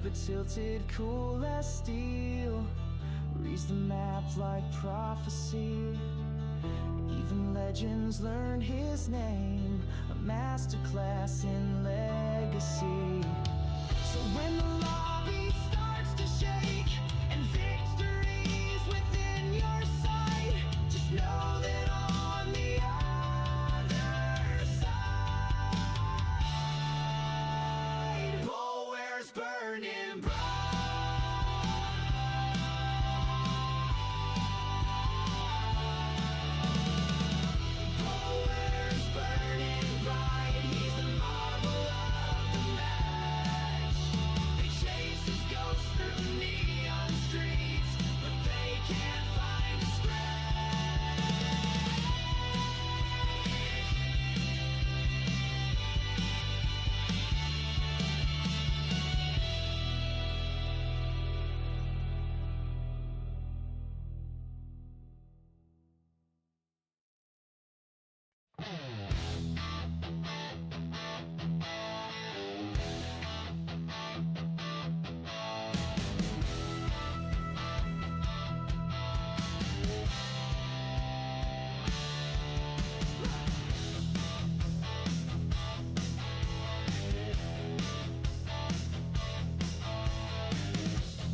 but tilted cool as steel. Reads the map like prophecy. Even legends learn his name. A masterclass in legacy. So when the lobby starts to shake and victory's within your sight, just know that on the other side, Bulware's burning bright. Bulware's burning bright. He's the marvel of the match. They chase his ghost through neon streets, but they can't find a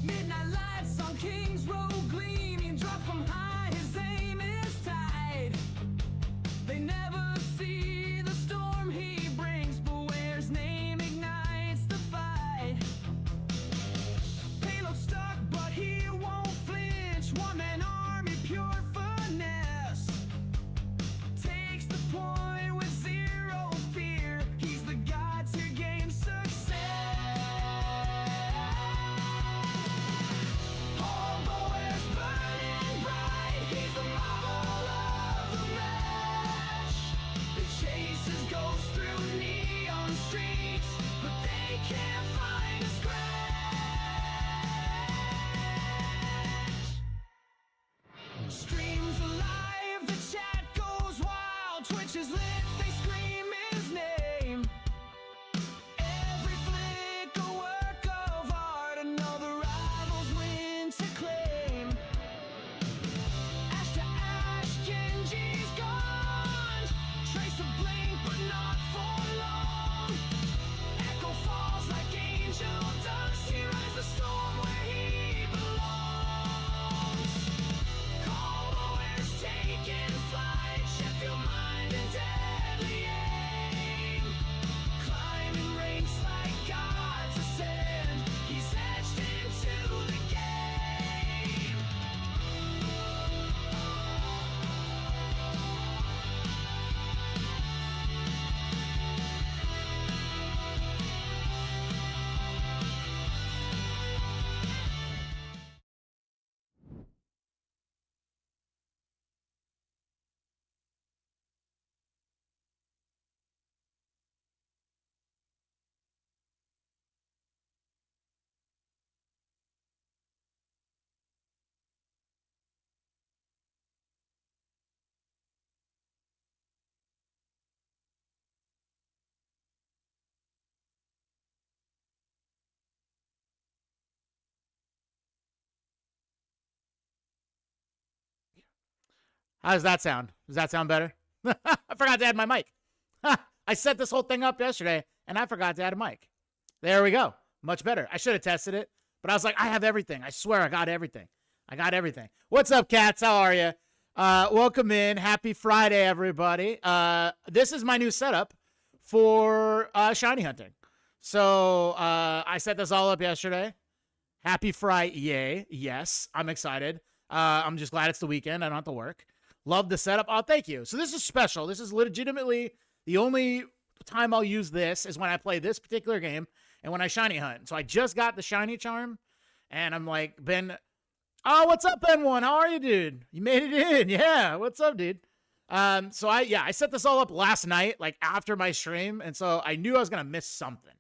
midnight lights on King's Road gleaming, drop from high, his aim is tight. They never see the storm he brings, but Ware's name ignites the fight. Payload stuck, but he won't flinch. One-man army, pure finesse. Takes the point with zero fear. He's the guide to game success. Bulware's burning bright. He's the marvel of the match. They chase his ghost through neon streets, but they can't find a scratch. Streams alive, the chat goes wild. Twitch is lit, they scream his name. Every flick a work of art, another rival's win to claim. Ash to ash, Genji's gone. Trace a blink, but not for long. Echo falls like angel dust. He rides the storm where he belongs. Call Bulware's taking flight. Sheffield mind and deadly aim. Climbing ranks like gods ascend. He's etched into the game. How does that sound? Does that sound better? I forgot to add my mic. I set this whole thing up yesterday, and I forgot to add a mic. There we go. Much better. I should have tested it, but I was like, I have everything. I swear I got everything. I got everything. What's up, cats? How are you? Welcome in. Happy Friday, everybody. This is my new setup for shiny hunting. So I set this all up yesterday. Happy Friday. Yay. Yes, I'm excited. I'm just glad it's the weekend. I don't have to work. Love the setup. Oh, thank you. So this is special. This is legitimately the only time I'll use this is when I play this particular game and when I shiny hunt. So I just got the shiny charm, and I'm like, Ben. Oh, what's up, Ben1? How are you, dude? You made it in. Yeah. What's up, dude? So I set this all up last night, like after my stream. And so I knew I was going to miss something,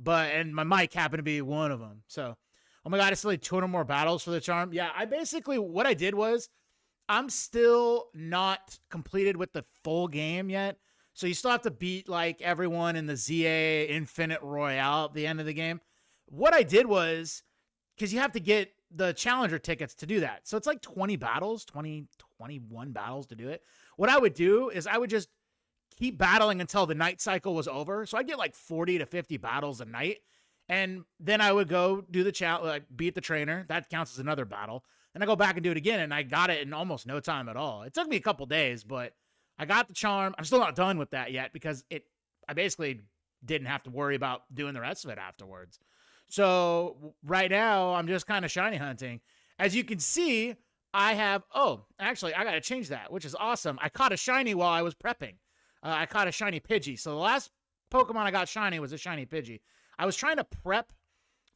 and my mic happened to be one of them. So, oh my God, I still need 200 more battles for the charm. Yeah. What I did was I'm still not completed with the full game yet. So you still have to beat like everyone in the Z-A Infinite Royale at the end of the game. what I did was, because you have to get the challenger tickets to do that. So it's like 20 battles, 21 battles to do it. What I would do is I would just keep battling until the night cycle was over. So I'd get like 40 to 50 battles a night. And then I would go do the challenge, like beat the trainer. That counts as another battle. And I go back and do it again. And I got it in almost no time at all. It took me a couple days, but I got the charm. I'm still not done with that yet because I basically didn't have to worry about doing the rest of it afterwards. So right now I'm just kind of shiny hunting. As you can see, I have, actually I got to change that, which is awesome. I caught a shiny while I was prepping. I caught a shiny Pidgey. So the last Pokemon I got shiny was a shiny Pidgey. I was trying to prep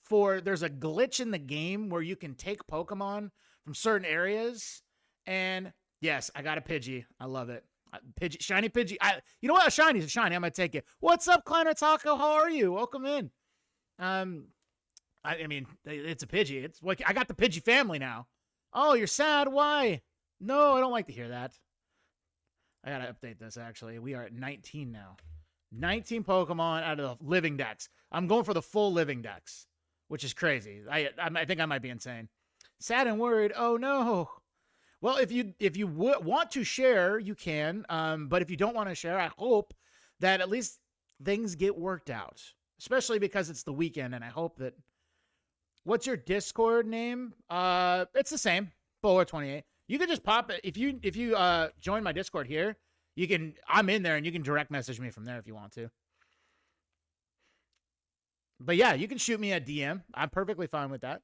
for, there's a glitch in the game where you can take Pokemon from certain areas. And yes, I got a Pidgey. I love it. Pidgey, shiny Pidgey. You know what? A shiny's a shiny. I'm going to take it. What's up, Kleiner Taco? How are you? Welcome in. I mean, it's a Pidgey. It's like, I got the Pidgey family now. Oh, you're sad? Why? No, I don't like to hear that. I got to update this, actually. We are at 19 now. 19 Pokemon out of the living decks. I'm going for the full living decks, which is crazy. I think I might be insane. Sad and worried. Oh, no. Well, if you want to share, you can. But if you don't want to share, I hope that at least things get worked out, especially because it's the weekend, and I hope that. What's your Discord name? It's the same, Bowler28. You can just pop it if you join my Discord here. You can. I'm in there, and you can direct message me from there if you want to. But yeah, you can shoot me a DM. I'm perfectly fine with that,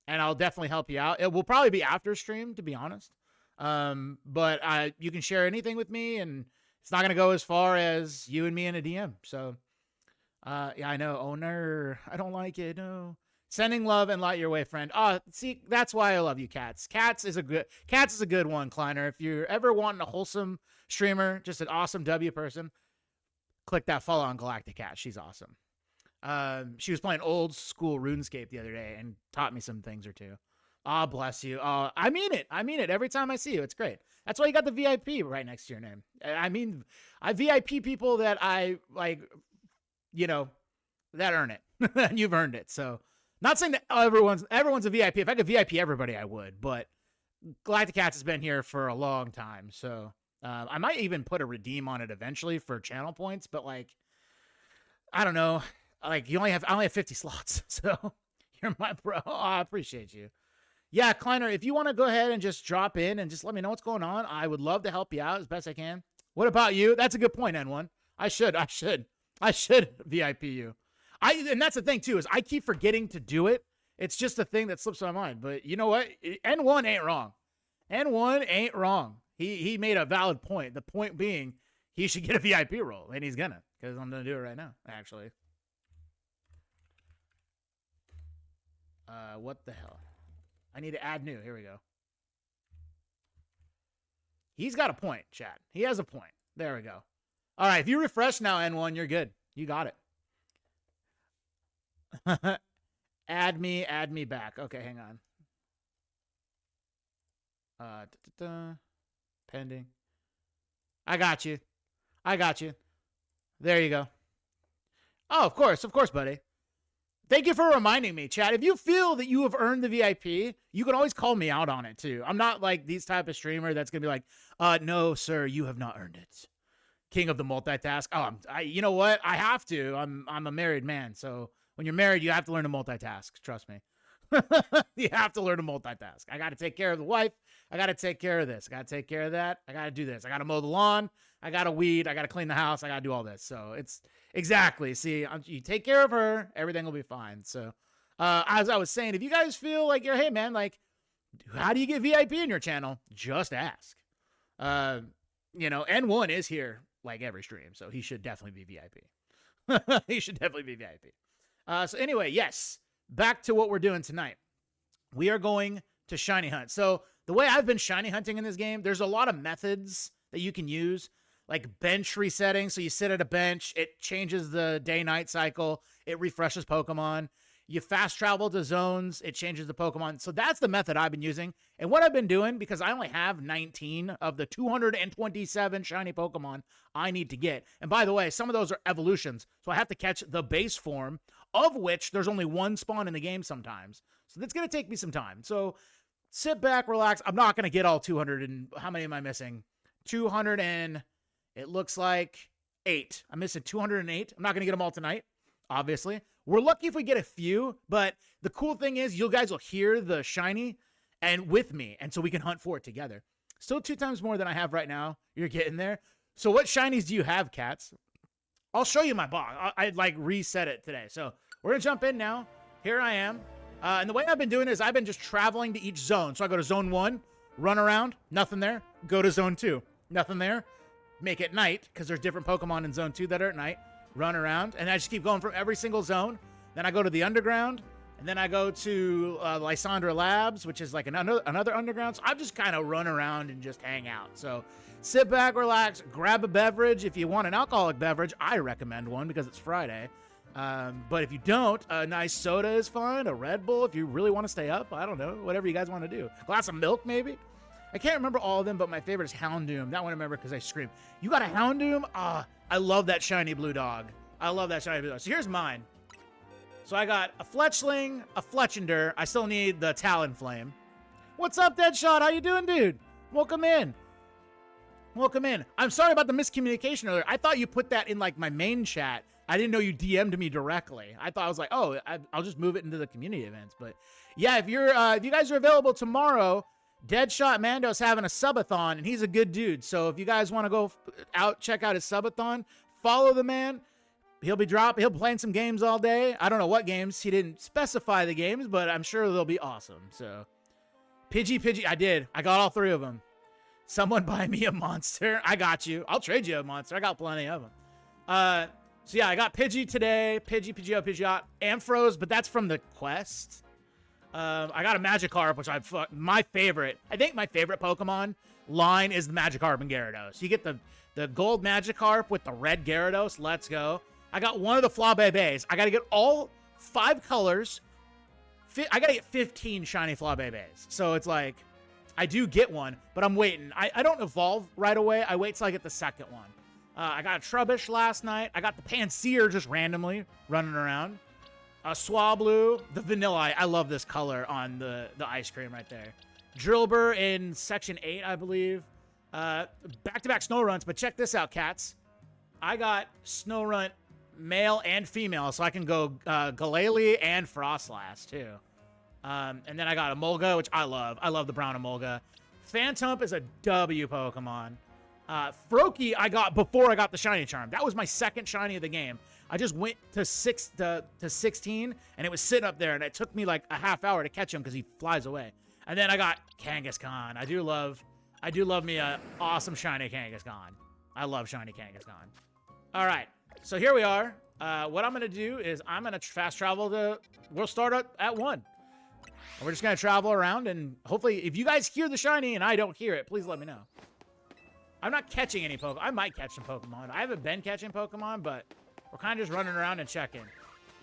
and I'll definitely help you out. It will probably be after stream, to be honest. But you can share anything with me, and it's not gonna go as far as you and me in a DM. So, yeah, I know. Owner, I don't like it. No. Sending love and light your way, friend. See, that's why I love you, Cats. Cats is a good one, Kleiner. If you're ever wanting a wholesome streamer, just an awesome W person, click that follow on Galactic Cat. She's awesome. She was playing old school RuneScape the other day and taught me some things or two. Bless you. I mean it. I mean it. Every time I see you, it's great. That's why you got the VIP right next to your name. I mean, I VIP people that I like, that earn it. And you've earned it. So. Not saying that everyone's a VIP. If I could VIP everybody, I would. But Galactic Cats has been here for a long time, so I might even put a redeem on it eventually for channel points. But like, I don't know. Like, I only have 50 slots, so you're my bro. Oh, I appreciate you. Yeah, Kleiner, if you want to go ahead and just drop in and just let me know what's going on, I would love to help you out as best I can. What about you? That's a good point, N1. I should VIP you. And that's the thing too, is I keep forgetting to do it. It's just a thing that slips my mind. But you know what? N1 ain't wrong. N1 ain't wrong. He made a valid point. The point being, he should get a VIP role, and he's gonna, because I'm gonna do it right now, actually. What the hell? I need to add new. Here we go. He's got a point, chat. He has a point. There we go. All right, if you refresh now, N1, you're good. You got it. add me back. Okay, hang on. Pending. I got you. There you go. Oh, of course, buddy. Thank you for reminding me, chat. If you feel that you have earned the VIP, you can always call me out on it too. I'm not like these type of streamer that's gonna be like, no, sir, you have not earned it. King of the multitask. You know what? I have to. I'm a married man, so when you're married, you have to learn to multitask. Trust me. You have to learn to multitask. I got to take care of the wife. I got to take care of this. I got to take care of that. I got to do this. I got to mow the lawn. I got to weed. I got to clean the house. I got to do all this. So it's exactly. See, you take care of her, everything will be fine. So as I was saying, if you guys feel like hey man, like, how do you get VIP in your channel? Just ask. N1 is here like every stream, so he should definitely be VIP. He should definitely be VIP. So anyway, yes, back to what we're doing tonight. We are going to shiny hunt. So the way I've been shiny hunting in this game, there's a lot of methods that you can use, like bench resetting. So you sit at a bench, it changes the day-night cycle, it refreshes Pokemon. You fast travel to zones, it changes the Pokemon. So that's the method I've been using. And what I've been doing, because I only have 19 of the 227 shiny Pokemon I need to get. And by the way, some of those are evolutions. So I have to catch the base form of which there's only one spawn in the game sometimes. So that's going to take me some time. So sit back, relax. I'm not going to get all 200 and how many am I missing? 200 and it looks like 8. I'm missing 208. I'm not going to get them all tonight, obviously. We're lucky if we get a few, but the cool thing is you guys will hear the shiny and with me, and so we can hunt for it together. Still 2 times more than I have right now. You're getting there. So what shinies do you have, cats? I'll show you my box. I like reset it today. So we're going to jump in now. Here I am. And the way I've been doing is I've been just traveling to each zone. So I go to zone 1, run around, nothing there. Go to zone 2, nothing there. Make it night because there's different Pokemon in zone 2 that are at night. Run around, and I just keep going from every single zone. Then I go to the underground, and then I go to Lysandra Labs, which is like another underground. So I've just kind of run around and just hang out. So sit back, relax, grab a beverage. If you want an alcoholic beverage, I recommend one because it's Friday. But if you don't, a nice soda is fine, a Red Bull if you really want to stay up. I don't know, whatever you guys want to do. A glass of milk, maybe? I can't remember all of them, but my favorite is Houndoom. That one I remember because I screamed. You got a Houndoom? I love that shiny blue dog. I love that shiny blue dog. So here's mine. So I got a Fletchling, a Fletchender. I still need the Talonflame. What's up, Deadshot? How you doing, dude? Welcome in. Welcome in. I'm sorry about the miscommunication earlier. I thought you put that in like my main chat. I didn't know you DM'd me directly. I thought I was like, oh, I'll just move it into the community events. But yeah, if you guys are available tomorrow, Deadshot Mando's having a subathon, and he's a good dude. So if you guys want to go out, check out his subathon, follow the man. He'll be playing some games all day. I don't know what games. He didn't specify the games, but I'm sure they'll be awesome. So Pidgey, I did. I got all 3 of them. Someone buy me a monster. I got you. I'll trade you a monster. I got plenty of them. So yeah, I got Pidgey today. Pidgeot, Ampharos, but that's from the quest. I got a Magikarp, which my favorite. I think my favorite Pokemon line is the Magikarp and Gyarados. You get the gold Magikarp with the red Gyarados. Let's go. I got one of the Flabébés. I got to get all 5 colors. I got to get 15 shiny Flabébés. So it's like, I do get one, but I'm waiting. I don't evolve right away. I wait till I get the second one. I got a Trubbish last night. I got the Panseer just randomly running around. A Swablu, the Vanilla. I love this color on the ice cream right there. Drillbur in Section 8, I believe. Back-to-back Snowrunts, but check this out, cats. I got Snowrunt male and female, so I can go Galele and Frostlass, too. And then I got Emolga, which I love. I love the brown Emolga. Phantump is a W Pokemon. Froakie I got before I got the Shiny Charm. That was my second Shiny of the game. I just went to 16, and it was sitting up there, and it took me like a half hour to catch him because he flies away. And then I got Kangaskhan. I do love me a awesome Shiny Kangaskhan. I love Shiny Kangaskhan. All right, so here we are. What I'm gonna do is I'm gonna fast travel we'll start at 1. And we're just gonna travel around, and hopefully, if you guys hear the Shiny and I don't hear it, please let me know. I'm not catching any Pokemon. I might catch some Pokemon. I haven't been catching Pokemon, but we're kind of just running around and checking.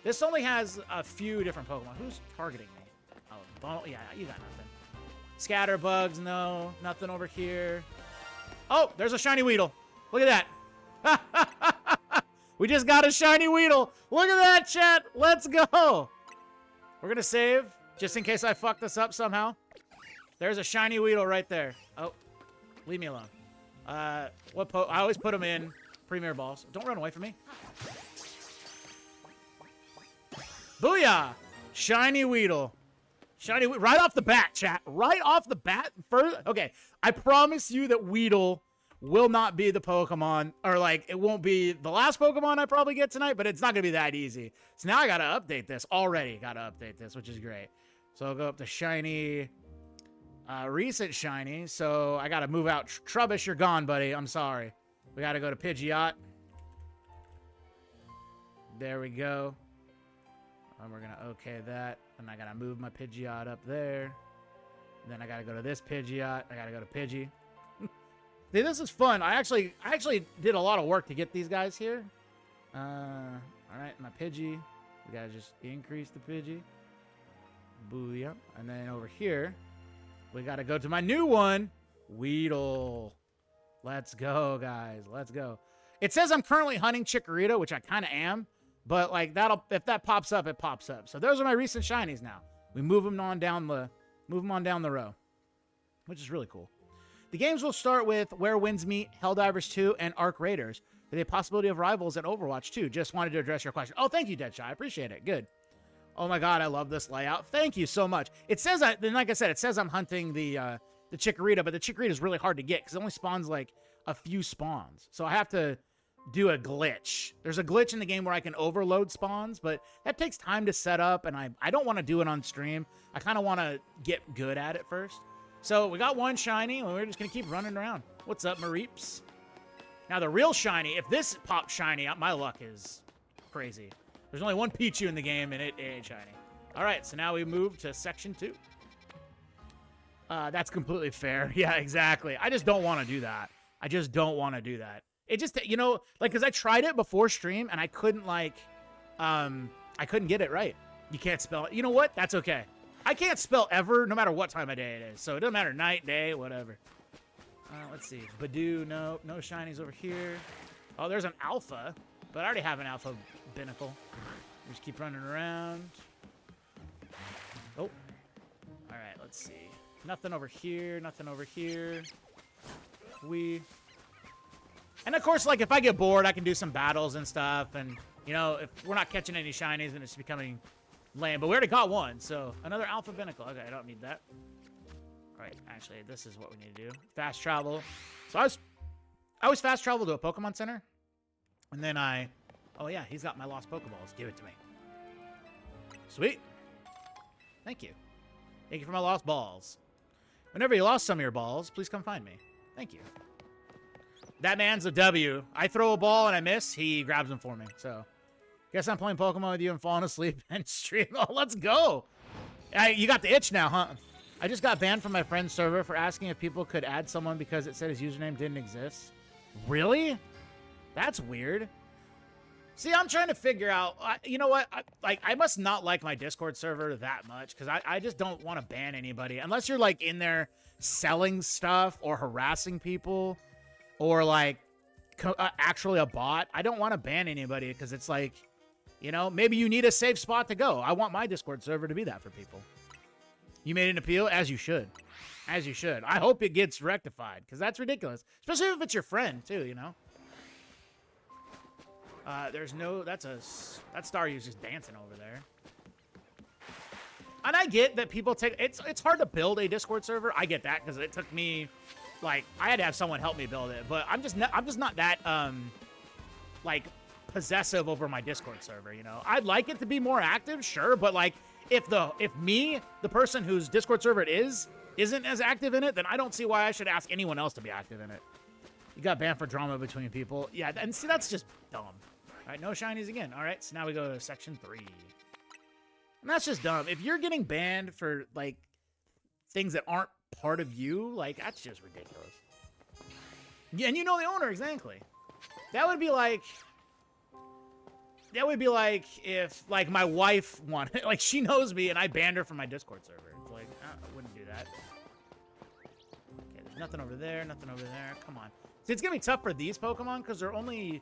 This only has a few different Pokemon. Who's targeting me? Oh, yeah, you got nothing. Scatterbugs, no. Nothing over here. Oh, there's a shiny Weedle. Look at that. We just got a shiny Weedle. Look at that, chat. Let's go. We're going to save just in case I fuck this up somehow. There's a shiny Weedle right there. Oh, leave me alone. I always put them in Premier Balls. Don't run away from me. Booyah! Shiny Weedle. Right off the bat, chat. Right off the bat. Okay, I promise you that Weedle will not be the Pokemon, or like, it won't be the last Pokemon I probably get tonight, but it's not going to be that easy. So now I got to update this. Already got to update this, which is great. So I'll go up to Shiny... recent shiny, so I gotta move out. Trubbish, you're gone, buddy. I'm sorry. We gotta go to Pidgeot. There we go. And we're gonna okay that. And I gotta move my Pidgeot up there. Then I gotta go to this Pidgeot. I gotta go to Pidgey. See, this is fun. I actually did a lot of work to get these guys here. Alright, my Pidgey. We gotta just increase the Pidgey. Booyah. And then over here, we got to go to my new one, Weedle. Let's go, guys. Let's go. It says I'm currently hunting Chikorita, which I kind of am. But like if that pops up, it pops up. So those are my recent shinies now. We move them on down the row, which is really cool. The games will start with Where Winds Meet, Helldivers 2, and Arc Raiders, with a possibility of rivals in Overwatch 2. Just wanted to address your question. Oh, thank you, Deadshot. I appreciate it. Good. Oh my God, I love this layout. Thank you so much. It says, like I said, it says I'm hunting the Chikorita, but the Chikorita is really hard to get because it only spawns like a few spawns. So I have to do a glitch. There's a glitch in the game where I can overload spawns, but that takes time to set up, and I don't want to do it on stream. I kind of want to get good at it first. So we got one shiny, and we're just going to keep running around. What's up, Mareeps? Now the real shiny, if this pops shiny, my luck is crazy. There's only one Pichu in the game, and it ain't shiny. All right, so now we move to Section 2. That's completely fair. Yeah, exactly. I just don't want to do that. I just don't want to do that. It just, you know, like, because I tried it before stream, and I couldn't, like, I couldn't get it right. You can't spell it. You know what? That's okay. I can't spell ever, no matter what time of day it is. So it doesn't matter, night, day, whatever. Let's see. Badoo, no shinies over here. Oh, there's an alpha, but I already have an alpha binnacle. Just keep running around. Oh. All right, let's see. Nothing over here, nothing over here. And of course, like, if I get bored, I can do some battles and stuff. And, you know, if we're not catching any shinies, then it's becoming lame. But we already got one, so another alpha binnacle. Okay, I don't need that. All right, actually, this is what we need to do. Fast travel. So I was fast travel to a Pokemon Center. And then oh yeah, he's got my lost Pokeballs. Give it to me. Sweet. Thank you. Thank you for my lost balls. Whenever you lost some of your balls, please come find me. Thank you. That man's a W. I throw a ball and I miss, he grabs them for me. So, guess I'm playing Pokemon with you and falling asleep and stream. Oh, let's go. You got the itch now, huh? I just got banned from my friend's server for asking if people could add someone because it said his username didn't exist. Really? That's weird. See, I'm trying to figure out, you know what? I must not like my Discord server that much because I just don't want to ban anybody. Unless you're, like, in there selling stuff or harassing people or, like, actually a bot. I don't want to ban anybody because it's like, you know, maybe you need a safe spot to go. I want my Discord server to be that for people. You made an appeal? As you should. As you should. I hope it gets rectified because that's ridiculous. Especially if it's your friend, too, you know? There's no, that Staryu's just dancing over there. And I get that people take, it's hard to build a Discord server. I get that because it took me, like, I had to have someone help me build it. But I'm just not that, like, possessive over my Discord server, you know? I'd like it to be more active, sure, but, like, if me, the person whose Discord server it isn't as active in it, then I don't see why I should ask anyone else to be active in it. You got banned for drama between people. Yeah, and see, that's just dumb. All right, no shinies again. All right, so now we go to Section 3. And that's just dumb. If you're getting banned for, like, things that aren't part of you, like, that's just ridiculous. Yeah, and you know the owner, exactly. That would be like if, like, my wife wanted, like, she knows me and I banned her from my Discord server. It's like, I wouldn't do that. Okay, there's nothing over there, nothing over there. Come on. See, it's gonna be tough for these Pokemon because there's only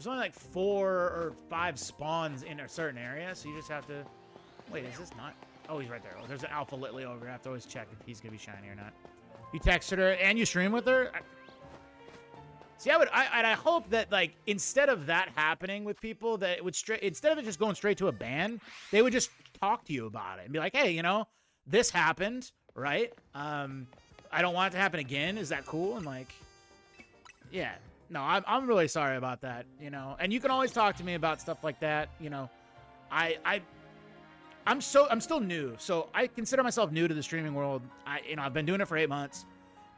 like 4 or 5 spawns in a certain area, so you just have to. Wait, is this not? Oh, he's right there. Oh, there's an Alpha Litley over. I have to always check if he's gonna be shiny or not. You texted her and you stream with her. See, I hope that, like, instead of that happening with people, that it would instead of it just going straight to a ban, they would just talk to you about it and be like, hey, you know, this happened, right? I don't want it to happen again. Is that cool? And, like, yeah, no, I'm really sorry about that, you know. And you can always talk to me about stuff like that, you know. I'm still new, so I consider myself new to the streaming world. I've been doing it for 8 months.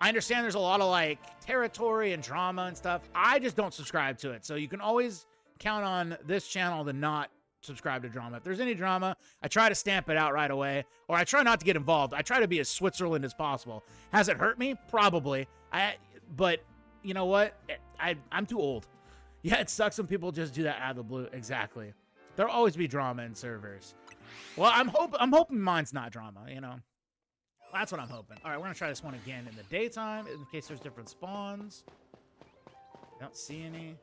I understand there's a lot of, like, territory and drama and stuff. I just don't subscribe to it, so you can always count on this channel to not subscribe to drama. If there's any drama, I try to stamp it out right away, or I try not to get involved. I try to be as Switzerland as possible. Has it hurt me? Probably. But you know what? I'm too old. Yeah, it sucks when people just do that out of the blue. Exactly. There'll always be drama in servers. Well, I'm hoping mine's not drama, you know. That's what I'm hoping. All right, we're gonna try this one again in the daytime in case there's different spawns. I don't see any.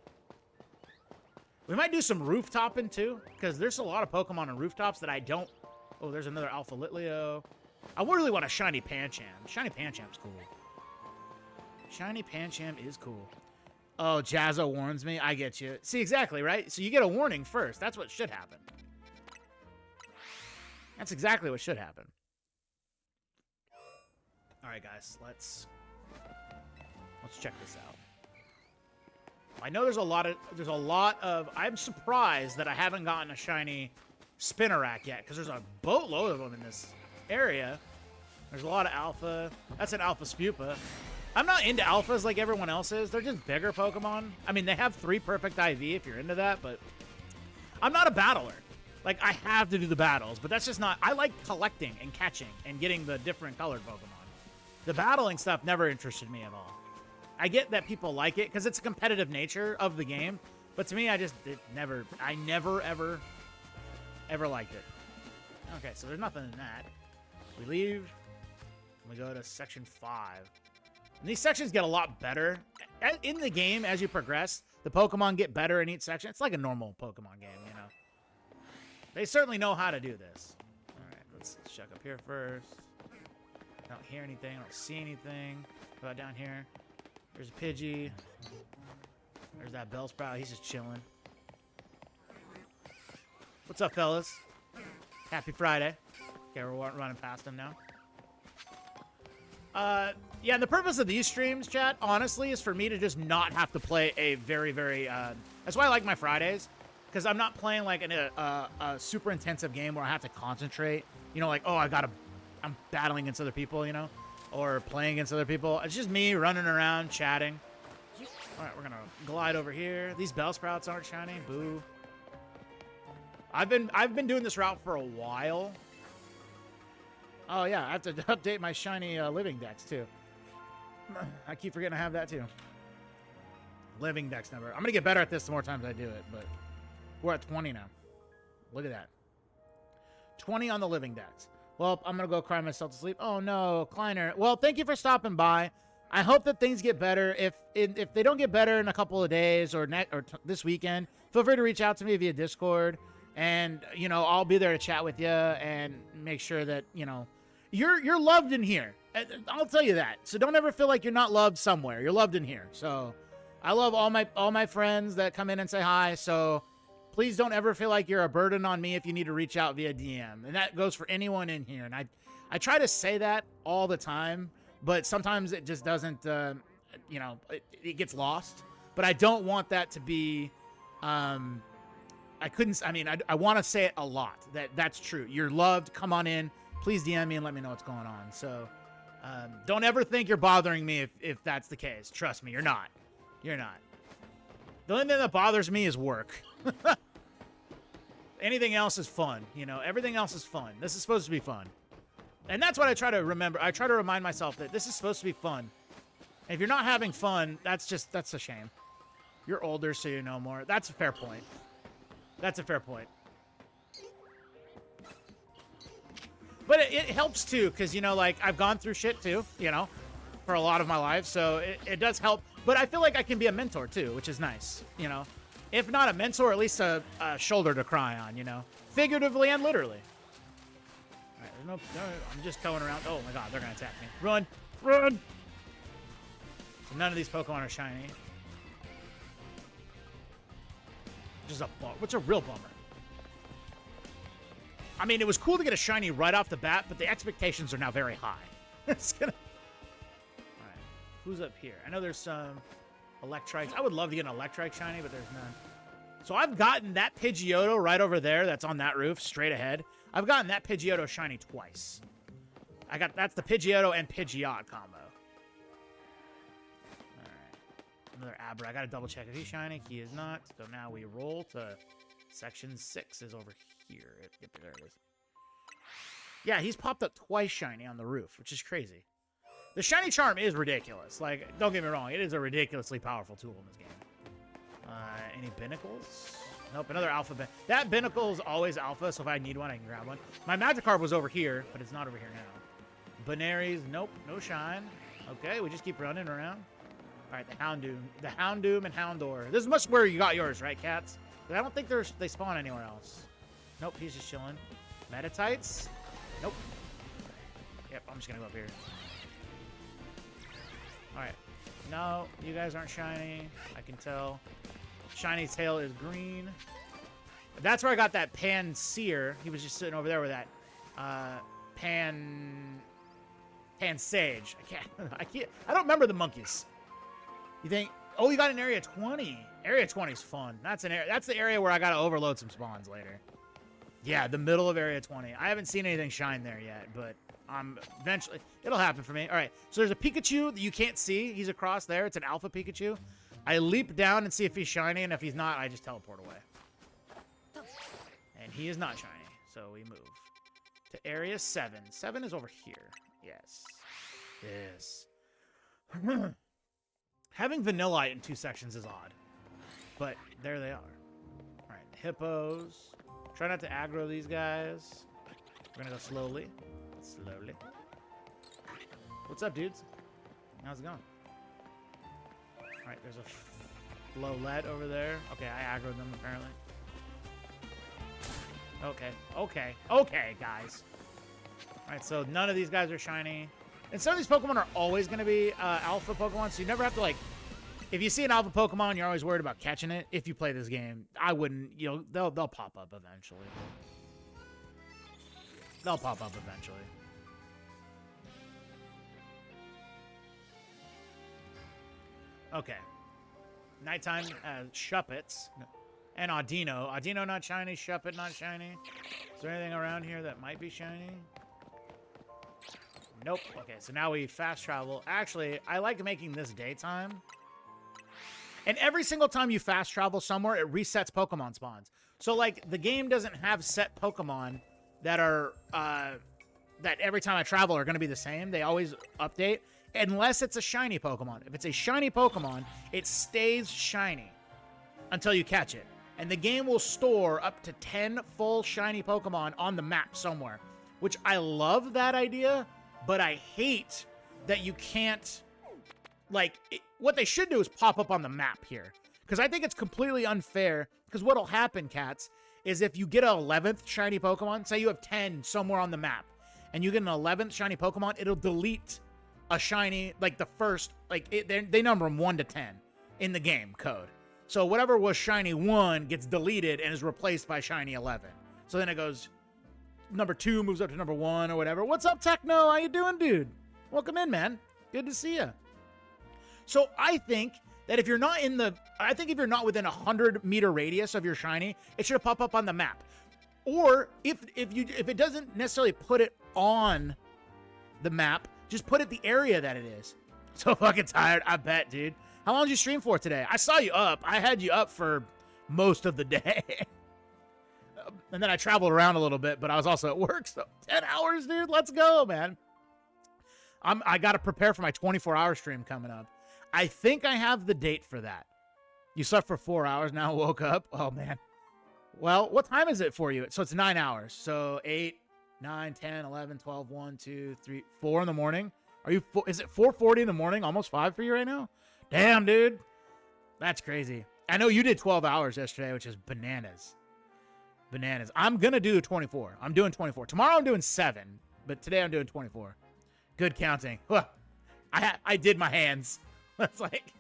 We might do some rooftoping too, because there's a lot of Pokemon on rooftops that I don't. Oh, there's another Alpha Litleo. I really want a shiny Pancham. Shiny Pancham's cool. Shiny Pancham is cool. Oh, Jazzo warns me. I get you. See, exactly, right? So you get a warning first. That's what should happen. That's exactly what should happen. All right, guys. Let's check this out. I know there's a lot of I'm surprised that I haven't gotten a shiny Spinnerack yet, because there's a boatload of them in this area. There's a lot of alpha. That's an Alpha Spupa. I'm not into alphas like everyone else is. They're just bigger Pokemon. I mean, they have 3 perfect IV if you're into that, but I'm not a battler. Like, I have to do the battles, but that's just not... I like collecting and catching and getting the different colored Pokemon. The battling stuff never interested me at all. I get that people like it because it's a competitive nature of the game, but to me, I never, ever liked it. Okay, so there's nothing in that. We leave, and we go to section 5. And these sections get a lot better. In the game, as you progress, the Pokemon get better in each section. It's like a normal Pokemon game, you know. They certainly know how to do this. All right, let's check up here first. I don't hear anything. I don't see anything. How about down here? There's a Pidgey. There's that Bellsprout. He's just chilling. What's up, fellas? Happy Friday. Okay, we're running past him now. Yeah, and the purpose of these streams, chat, honestly, is for me to just not have to play a very, very... that's why I like my Fridays, because I'm not playing like a super intensive game where I have to concentrate. You know, like, oh, I'm battling against other people, you know? Or playing against other people. It's just me running around, chatting. All right, we're going to glide over here. These Bellsprouts aren't shiny. Boo. I've been doing this route for a while. Oh, yeah, I have to update my shiny living dex, too. I keep forgetting I have that, too. Living dex number. I'm going to get better at this the more times I do it, but we're at 20 now. Look at that. 20 on the living dex. Well, I'm going to go cry myself to sleep. Oh, no, Kleiner. Well, thank you for stopping by. I hope that things get better. If they don't get better in a couple of days or this weekend, feel free to reach out to me via Discord. And, you know, I'll be there to chat with you and make sure that, you know, you're loved in here. I'll tell you that. So don't ever feel like you're not loved somewhere. You're loved in here. So I love all my friends that come in and say hi. So please don't ever feel like you're a burden on me if you need to reach out via DM. And that goes for anyone in here. And I try to say that all the time, but sometimes it just doesn't, you know, it gets lost. But I don't want that to be, I want to say it a lot. That's true. You're loved. Come on in. Please DM me and let me know what's going on. So don't ever think you're bothering me if that's the case. Trust me, you're not. You're not. The only thing that bothers me is work. Anything else is fun. You know, everything else is fun. This is supposed to be fun. And that's what I try to remember. I try to remind myself that this is supposed to be fun. And if you're not having fun, that's a shame. You're older, so you know more. That's a fair point. That's a fair point. But it helps, too, because, you know, like, I've gone through shit, too, you know, for a lot of my life. So it does help. But I feel like I can be a mentor, too, which is nice, you know. If not a mentor, at least a shoulder to cry on, you know. Figuratively and literally. All right, no, I'm just going around. Oh, my God, they're going to attack me. Run! Run! So none of these Pokemon are shiny. Which is what's a real bummer. I mean, it was cool to get a shiny right off the bat, but the expectations are now very high. It's gonna... All right, who's up here? I know there's some Electrites. I would love to get an Electrike shiny, but there's none. So I've gotten that Pidgeotto right over there that's on that roof, straight ahead. I've gotten that Pidgeotto shiny twice. That's the Pidgeotto and Pidgeot combo. All right, another Abra. I gotta double check if he's shiny. He is not. So now we roll to section 6 is over here. Yep, there it is. Yeah, he's popped up twice shiny on the roof, which is crazy. The shiny charm is ridiculous. Like, don't get me wrong, it is a ridiculously powerful tool in this game. Any Binnacles? Nope, another Alpha. That Binnacle is always Alpha, so if I need one, I can grab one. My Magikarp was over here, but it's not over here now. Benaries, nope, no shine. Okay, we just keep running around. All right, the Houndoom and Houndour. This is much where you got yours, right, cats? I don't think they spawn anywhere else. Nope, he's just chilling. Metatites? Nope. Yep, I'm just gonna go up here. Alright. No, you guys aren't shiny. I can tell. Shiny's tail is green. That's where I got that Panseer. He was just sitting over there with that Pansage. I don't remember the monkeys. You think? Oh, you got an area 20. Area 20 is fun. That's the area where I gotta overload some spawns later. Yeah, the middle of area 20. I haven't seen anything shine there yet, but eventually it'll happen for me. All right, so there's a Pikachu that you can't see. He's across there. It's an alpha Pikachu. I leap down and see if he's shiny, and if he's not, I just teleport away. And he is not shiny, so we move to area 7. 7 is over here. Yes. Yes. Having Vanillite in 2 sections is odd, but there they are. All right, hippos. Try not to aggro these guys. We're gonna go slowly. Slowly. What's up, dudes? How's it going? Alright, there's a Flowlet over there. Okay, I aggroed them, apparently. Okay, guys. Alright, so none of these guys are shiny. And some of these Pokemon are always going to be alpha Pokemon, so you never have to, like... If you see an alpha Pokemon, you're always worried about catching it. If you play this game, I wouldn't, they'll pop up eventually. They'll pop up eventually. Okay. Nighttime Shuppets. And Audino. Audino not shiny, Shuppet not shiny. Is there anything around here that might be shiny? Nope. Okay, so now we fast travel. Actually, I like making this daytime. And every single time you fast travel somewhere, it resets Pokemon spawns. So, like, the game doesn't have set Pokemon that are, that every time I travel are going to be the same. They always update, unless it's a shiny Pokemon. If it's a shiny Pokemon, it stays shiny until you catch it. And the game will store up to 10 full shiny Pokemon on the map somewhere, which I love that idea, but I hate that you can't, like, what they should do is pop up on the map here. Because I think it's completely unfair, because what'll happen, cats, is if you get an 11th shiny Pokemon, say you have 10 somewhere on the map, and you get an 11th shiny Pokemon, it'll delete a shiny, like the first, like, they number them 1 to 10 in the game code. So whatever was shiny 1 gets deleted and is replaced by shiny 11. So then it goes, number 2 moves up to number 1 or whatever. What's up, Techno? How you doing, dude? Welcome in, man. Good to see you. So I think that if you're not if you're not within a 100-meter radius of your shiny, it should pop up on the map. Or if it doesn't necessarily put it on the map, just put it the area that it is. So fucking tired, I bet, dude. How long did you stream for today? I saw you up. I had you up for most of the day. And then I traveled around a little bit, but I was also at work, so 10 hours, dude. Let's go, man. I got to prepare for my 24-hour stream coming up. I think I have the date for that. You slept for 4 hours, now woke up. Oh, man. Well, what time is it for you? So it's 9 hours. So 8, 9, 10, 11, 12, 1, 2, 3, 4 in the morning. Is it 4:40 in the morning? Almost 5 for you right now? Damn, dude. That's crazy. I know you did 12 hours yesterday, which is bananas. Bananas. I'm going to do 24. I'm doing 24. Tomorrow I'm doing 7, but today I'm doing 24. Good counting. I did my hands. That's like,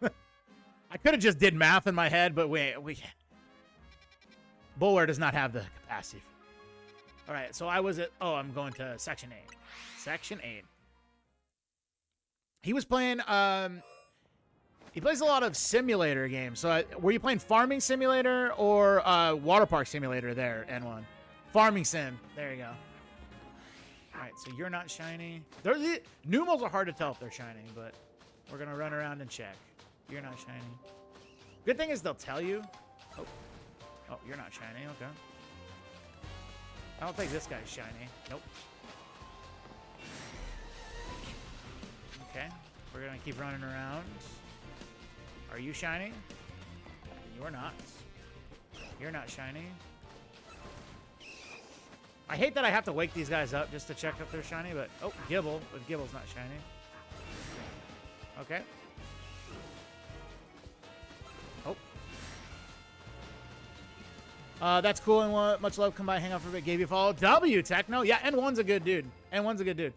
I could have just did math in my head, but Bowler does not have the capacity. All right, so I'm going to section 8. Section 8. He was playing, he plays a lot of simulator games. So were you playing Farming Simulator or Water Park Simulator there, N1? Farming Sim. There you go. All right, so you're not shiny. Numos are hard to tell if they're shiny, but we're going to run around and check. You're not shiny. Good thing is they'll tell you. Oh, you're not shiny. Okay. I don't think this guy's shiny. Nope. Okay. We're going to keep running around. Are you shiny? You're not. You're not shiny. I hate that I have to wake these guys up just to check if they're shiny, but... Oh, Gibble. But Gibble's not shiny. Okay. Oh. That's cool. And much love. Come by, hang out for a bit. Gave you a follow. W Techno. Yeah, N1's a good dude. N1's a good dude.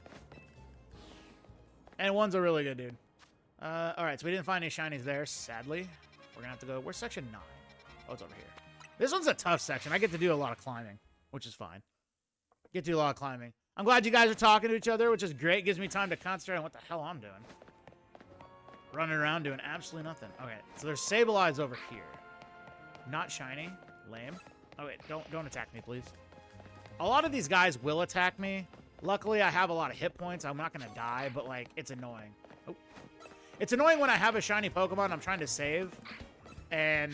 N1's a really good dude. All right, so we didn't find any shinies there, sadly. We're gonna have to go. Where's section 9? Oh, it's over here. This one's a tough section. I get to do a lot of climbing, which is fine. Get to do a lot of climbing. I'm glad you guys are talking to each other, which is great. Gives me time to concentrate on what the hell I'm doing. Running around doing absolutely nothing. Okay, so there's Sableyes over here. Not shiny. Lame. Oh, wait. Don't attack me, please. A lot of these guys will attack me. Luckily, I have a lot of hit points. I'm not going to die, but, like, it's annoying. Oh. It's annoying when I have a shiny Pokemon I'm trying to save, and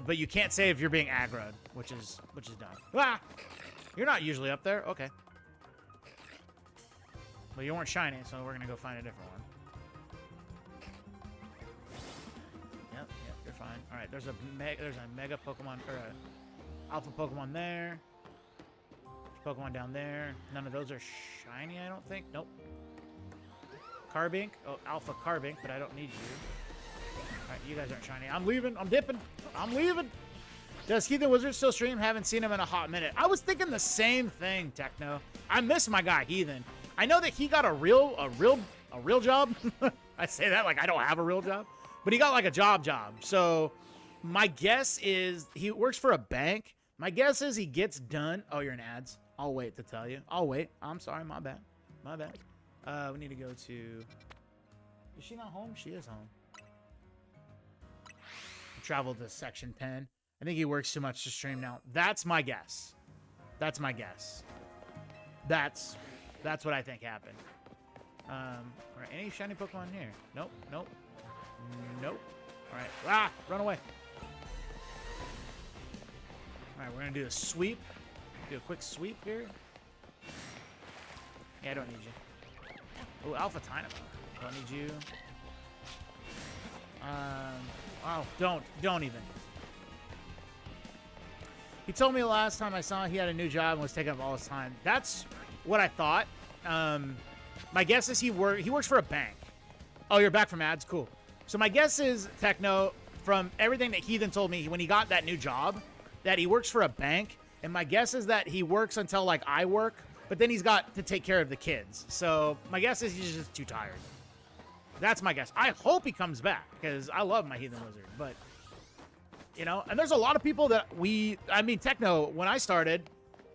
but you can't save if you're being aggroed, which is dumb. Ah! You're not usually up there? Okay. Well, you weren't shiny, so we're going to go find a different one. Yep, you're fine. All right, there's a mega Pokemon, or a alpha Pokemon there. There's Pokemon down there. None of those are shiny, I don't think. Nope. Carbink. Oh, alpha Carbink, but I don't need you. All right, you guys aren't shiny. I'm leaving. I'm dipping. I'm leaving. Does Heathen Wizard still stream? Haven't seen him in a hot minute. I was thinking the same thing, Techno. I miss my guy Heathen. I know that he got a real job. I say that like I don't have a real job, but he got like a job. So my guess is he works for a bank. My guess is he gets done. Oh, you're in ads. I'll wait to tell you. I'll wait. I'm sorry. My bad. My bad. We need to go to. Is she not home? She is home. Travel to section 10. I think he works too much to stream now. That's my guess. That's my guess. That's what I think happened. Right, any shiny Pokemon here? Nope. Nope. Nope. All right. Ah! Run away. All right, we're gonna do a sweep. Do a quick sweep here. Yeah, I don't need you. Oh, Alpha Tynamo. Don't need you. Oh, don't even. He told me last time I saw him he had a new job and was taking up all his time. That's what I thought. My guess is he works for a bank. Oh, you're back from ads? Cool. So my guess is, Techno, from everything that Heathen told me when he got that new job, that he works for a bank. And my guess is that he works until, like, I work, but then he's got to take care of the kids. So my guess is he's just too tired. That's my guess. I hope he comes back, because I love my Heathen Wizard. But, you know, and there's a lot of people that Techno, when I started,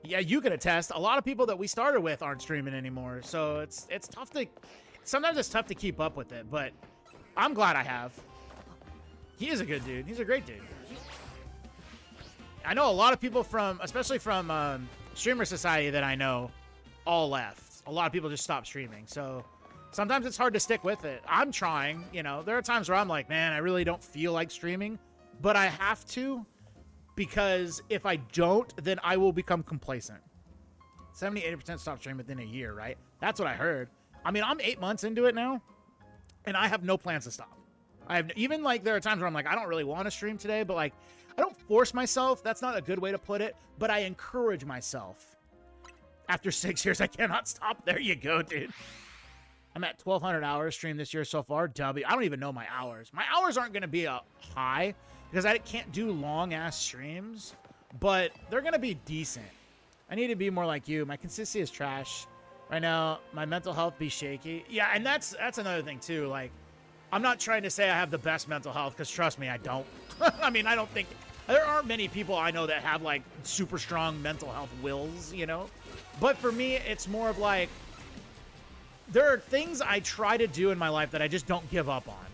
yeah, you can attest, a lot of people that we started with aren't streaming anymore. So it's tough to, sometimes it's tough to keep up with it, but I'm glad I have. He is a good dude. He's a great dude. I know a lot of people from, especially from Streamer Society that I know, all left. A lot of people just stopped streaming. So sometimes it's hard to stick with it. I'm trying, you know, there are times where I'm like, man, I really don't feel like streaming, but I have to, because if I don't, then I will become complacent. 70-80% stop streaming within a year, right? That's what I heard. I mean, I'm 8 months into it now, and I have no plans to stop. I have even, like, there are times where I'm like, I don't really want to stream today, but like, I don't force myself. That's not a good way to put it, but I encourage myself. After 6 years, I cannot stop. There you go, dude. I'm at 1,200 hours streamed this year so far. W. I don't even know my hours. My hours aren't going to be a high because I can't do long-ass streams, but they're going to be decent. I need to be more like you. My consistency is trash. Right now, my mental health be shaky. Yeah, and that's another thing, too. Like, I'm not trying to say I have the best mental health, because trust me, I don't. I mean, I don't think... There aren't many people I know that have, like, super strong mental health wills, you know? But for me, it's more of, like... There are things I try to do in my life that I just don't give up on.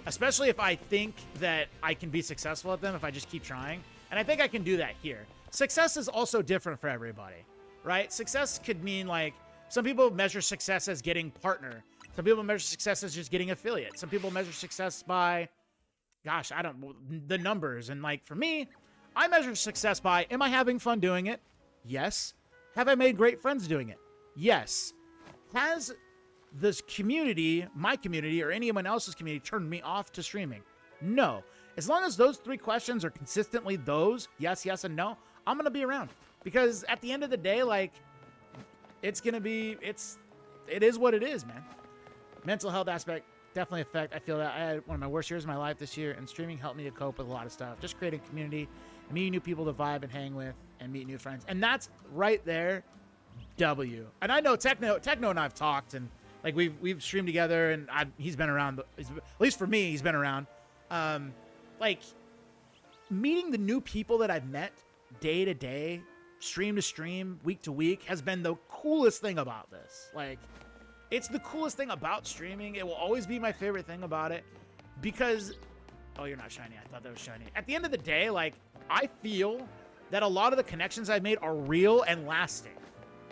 Especially if I think that I can be successful at them if I just keep trying. And I think I can do that here. Success is also different for everybody, right? Success could mean, like... Some people measure success as getting partner. Some people measure success as just getting affiliate. Some people measure success by... Gosh, I don't... The numbers. And, like, for me, I measure success by, am I having fun doing it? Yes. Have I made great friends doing it? Yes. Has this community, my community, or anyone else's community, turned me off to streaming? No. As long as those three questions are consistently those, yes, yes, and no, I'm going to be around. Because at the end of the day, like, it's going to be... It is what it is, man. Mental health aspect... Definitely affect. I feel that I had one of my worst years of my life this year, and streaming helped me to cope with a lot of stuff. Just creating community, meeting new people to vibe and hang with, and meet new friends. And that's right there, W. And I know Techno and I've talked, and like we've streamed together, and he's been around. At least for me, he's been around. Like meeting the new people that I've met day to day, stream to stream, week to week has been the coolest thing about this. Like, it's the coolest thing about streaming. It will always be my favorite thing about it because, oh, you're not shiny. I thought that was shiny. At the end of the day, like, I feel that a lot of the connections I've made are real and lasting.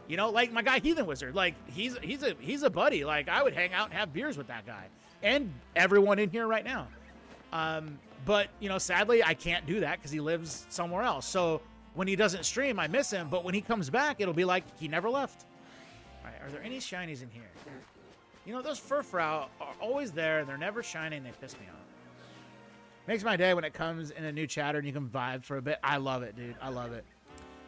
You know, like my guy Heathen Wizard, like he's a buddy. Like I would hang out and have beers with that guy and everyone in here right now. But you know, sadly I can't do that because he lives somewhere else. So when he doesn't stream, I miss him. But when he comes back, it'll be like he never left. All right, are there any shinies in here? You know, those Furfrou are always there and they're never shining. They piss me off. Makes my day when it comes in a new chatter and you can vibe for a bit. I love it, dude. I love it.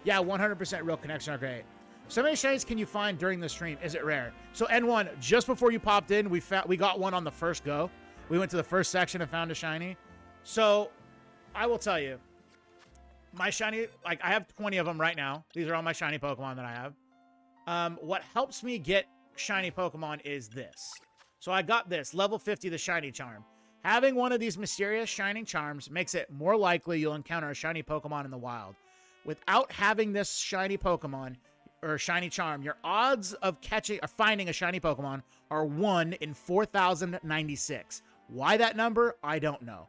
Yeah, 100% real connection are great. So many shinies can you find during the stream? Is it rare? So N1, just before you popped in, we got one on the first go. We went to the first section and found a shiny. So I will tell you, my shiny, like I have 20 of them right now. These are all my shiny Pokemon that I have. What helps me get shiny Pokemon is this. So I got this, level 50, the shiny charm. Having one of these mysterious shining charms makes it more likely you'll encounter a shiny Pokemon in the wild. Without having this shiny Pokemon, or shiny charm, your odds of catching or finding a shiny Pokemon are 1 in 4,096. Why that number? I don't know.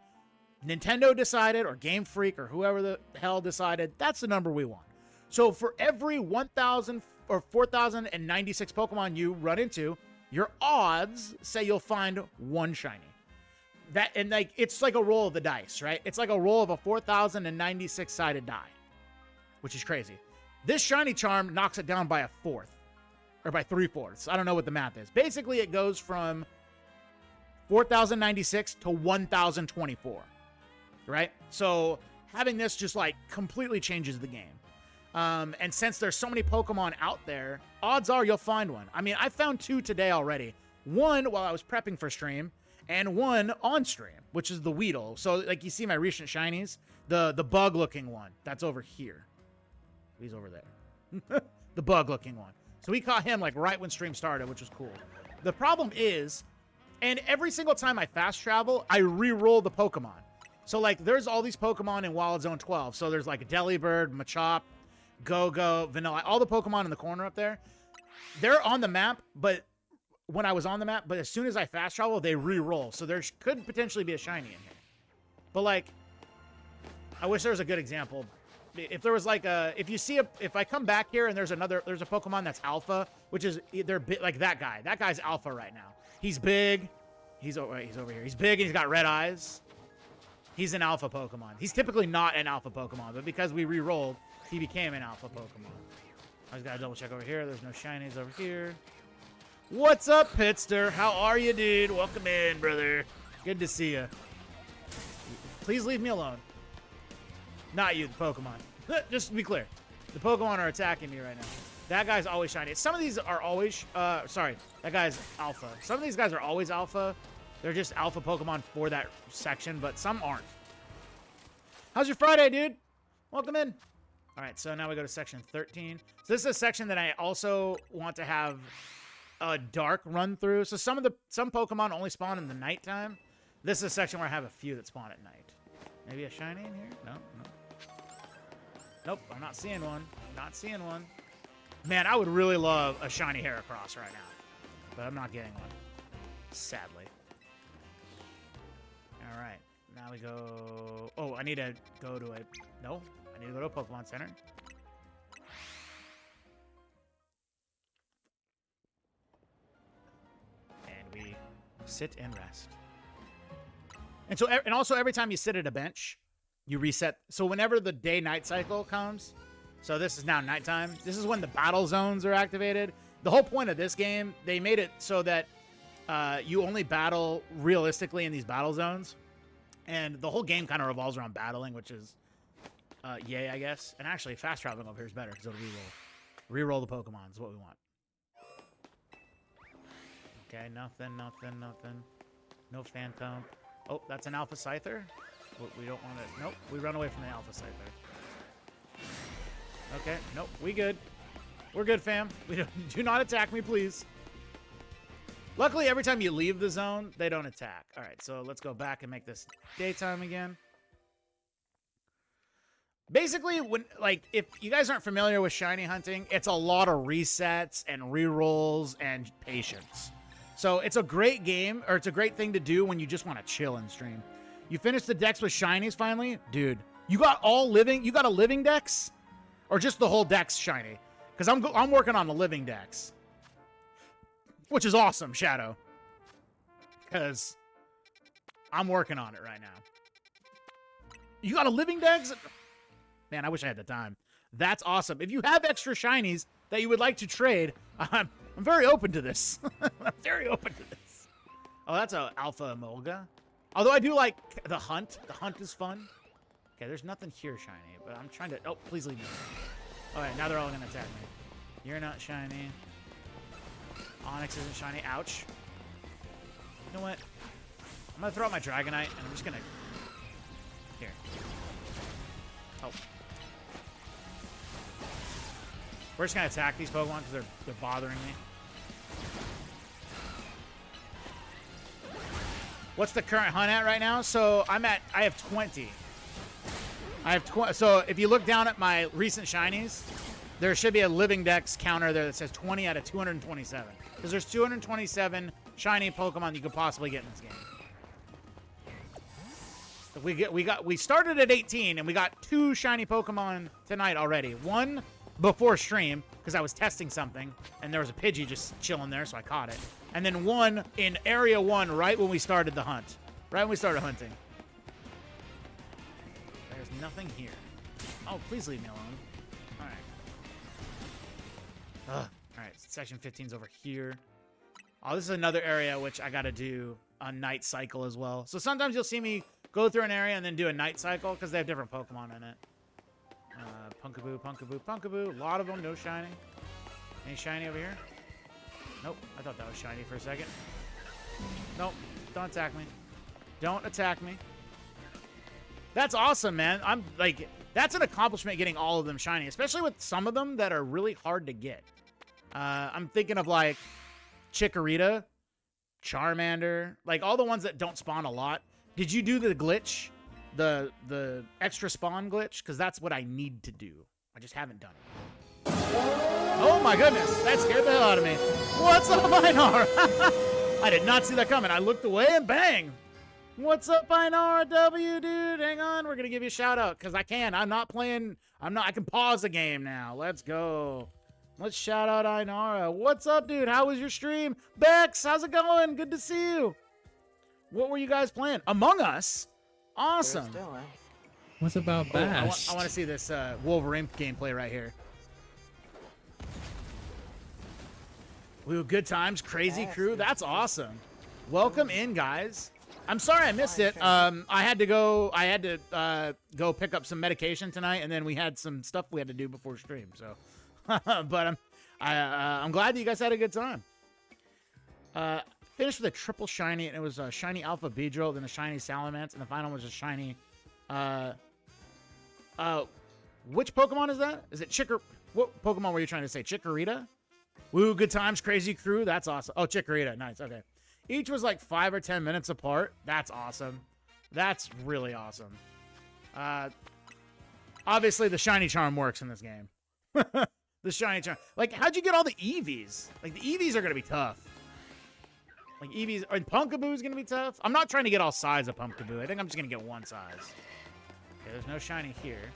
Nintendo decided, or Game Freak, or whoever the hell decided, that's the number we want. So for every 1,000 or 4,096 Pokemon you run into, your odds say you'll find one shiny. That, and like it's like a roll of the dice, right? It's like a roll of a 4,096 sided die, which is crazy. This shiny charm knocks it down by a fourth, or by 3/4. I don't know what the math is. Basically, it goes from 4,096 to 1,024, right? So having this just like completely changes the game. And since there's so many Pokemon out there, odds are you'll find one. I mean, I found 2 today already. One while I was prepping for stream, and one on stream, which is the Weedle. So like you see my recent shinies, the bug-looking one that's over here. He's over there. The bug-looking one. So we caught him like right when stream started, which was cool. The problem is, and every single time I fast travel, I re-roll the Pokemon. So like there's all these Pokemon in Wild Zone 12. So there's like Delibird, Machop, Go-Go, Vanilla, all the Pokemon in the corner up there. They're on the map, but when I was on the map, but as soon as I fast travel, they re-roll. So there could potentially be a shiny in here. But like, I wish there was a good example. If there was like a, if I come back here and there's a Pokemon that's alpha, which is they're like that guy. That guy's alpha right now. He's big. He's over here. He's big and he's got red eyes. He's an alpha Pokemon. He's typically not an alpha Pokemon, but because we re-rolled, he became an alpha Pokemon. I just gotta double check over here. There's no shinies over here. What's up, Pitster? How are you, dude? Welcome in, brother. Good to see you. Please leave me alone. Not you, the Pokemon. Just to be clear. The Pokemon are attacking me right now. That guy's always shiny. Some of these are always... sorry. That guy's alpha. Some of these guys are always alpha. They're just alpha Pokemon for that section, but some aren't. How's your Friday, dude? Welcome in. All right, so now we go to section 13. So this is a section that I also want to have a dark run through. So some Pokemon only spawn in the nighttime. This is a section where I have a few that spawn at night. Maybe a shiny in here? No. Nope, I'm not seeing one. Not seeing one. Man, I would really love a shiny Heracross right now, but I'm not getting one, sadly. All right, now we go... Oh, I need to go to a... No, I need to go to a Pokemon Center. And we sit and rest. And also every time you sit at a bench, you reset. So whenever the day-night cycle comes, so this is now nighttime, this is when the battle zones are activated. The whole point of this game, they made it so that you only battle realistically in these battle zones. And the whole game kind of revolves around battling, which is yay, I guess. And actually, fast traveling over here is better because it'll re-roll. Re-roll the Pokemon is what we want. Okay, nothing. No Phantom. Oh, that's an Alpha Scyther. We don't want to... Nope, we run away from the Alpha Scyther. Okay, nope, we good. We're good, fam. Do not attack me, please. Luckily, every time you leave the zone, they don't attack. All right, so let's go back and make this daytime again. Basically, if you guys aren't familiar with shiny hunting, it's a lot of resets and rerolls and patience. So it's a great game, or it's a great thing to do when you just want to chill and stream. You finish the decks with shinies finally, dude. You got a living dex, or just the whole dex shiny? Because I'm working on the living dex, which is awesome, Shadow. Because I'm working on it right now. You got a living dex? Man, I wish I had the time. That's awesome. If you have extra shinies that you would like to trade, I'm very open to this. I'm very open to this. Oh, that's a Alpha Emolga. Although I do like the hunt. The hunt is fun. Okay, there's nothing here shiny, but I'm trying to... Oh, please leave me. All right, now they're all going to attack me. You're not shiny. Onyx isn't shiny. Ouch. You know what? I'm going to throw out my Dragonite, and I'm just going to... Here. Oh. We're just going to attack these Pokemon because they're bothering me. What's the current hunt at right now? So I have 20. So if you look down at my recent shinies, there should be a living dex counter there that says 20 out of 227. Because there's 227 shiny Pokemon you could possibly get in this game. We started at 18 and we got 2 shiny Pokemon tonight already. One before stream because I was testing something and there was a Pidgey just chilling there, so I caught it. And then one in area 1 right when we started the hunt. Right when we started hunting. There's nothing here. Oh, please leave me alone. All right. All right, section 15's over here. Oh, this is another area which I got to do a night cycle as well. So sometimes you'll see me go through an area and then do a night cycle because they have different Pokemon in it. Punkaboo, Punkaboo, Punkaboo. A lot of them, no shiny. Any shiny over here? Nope, I thought that was shiny for a second. Nope, don't attack me. Don't attack me. That's awesome, man. I'm like, that's an accomplishment getting all of them shiny, especially with some of them that are really hard to get. I'm thinking of like Chikorita, Charmander, like all the ones that don't spawn a lot. Did you do the glitch? The extra spawn glitch? Because that's what I need to do. I just haven't done it. Oh my goodness, that scared the hell out of me. What's up, Einar? I did not see that coming. I looked away and bang. What's up, Einar W, dude? Hang on, we're gonna give you a shout out because I can. I'm not playing. I can pause the game now. Let's go. Let's shout out Ainara. What's up, dude? How was your stream? Bex, how's it going? Good to see you. What were you guys playing? Among Us? Awesome. What's about Bash? I want to see this Wolverine gameplay right here. Woo, good times, crazy crew. That's awesome. Welcome in, guys. I'm sorry I missed it. I had to go go pick up some medication tonight, and then we had some stuff we had to do before stream. So, but I'm glad that you guys had a good time. Finished with a triple shiny, and it was a shiny Alpha Beedrill, then a shiny Salamence, and the final was a shiny. Which Pokemon is that? Is it what Pokemon were you trying to say? Chikorita? Woo, good times, crazy crew. That's awesome. Oh, Chikorita. Nice. Okay. Each was like 5 or 10 minutes apart. That's awesome. That's really awesome. Obviously, the shiny charm works in this game. The shiny charm. Like, how'd you get all the EVs? Like, the EVs are going to be tough. Like, EVs. And Punkaboo is going to be tough. I'm not trying to get all sides of Punkaboo. I think I'm just going to get one size. Okay, there's no shiny here.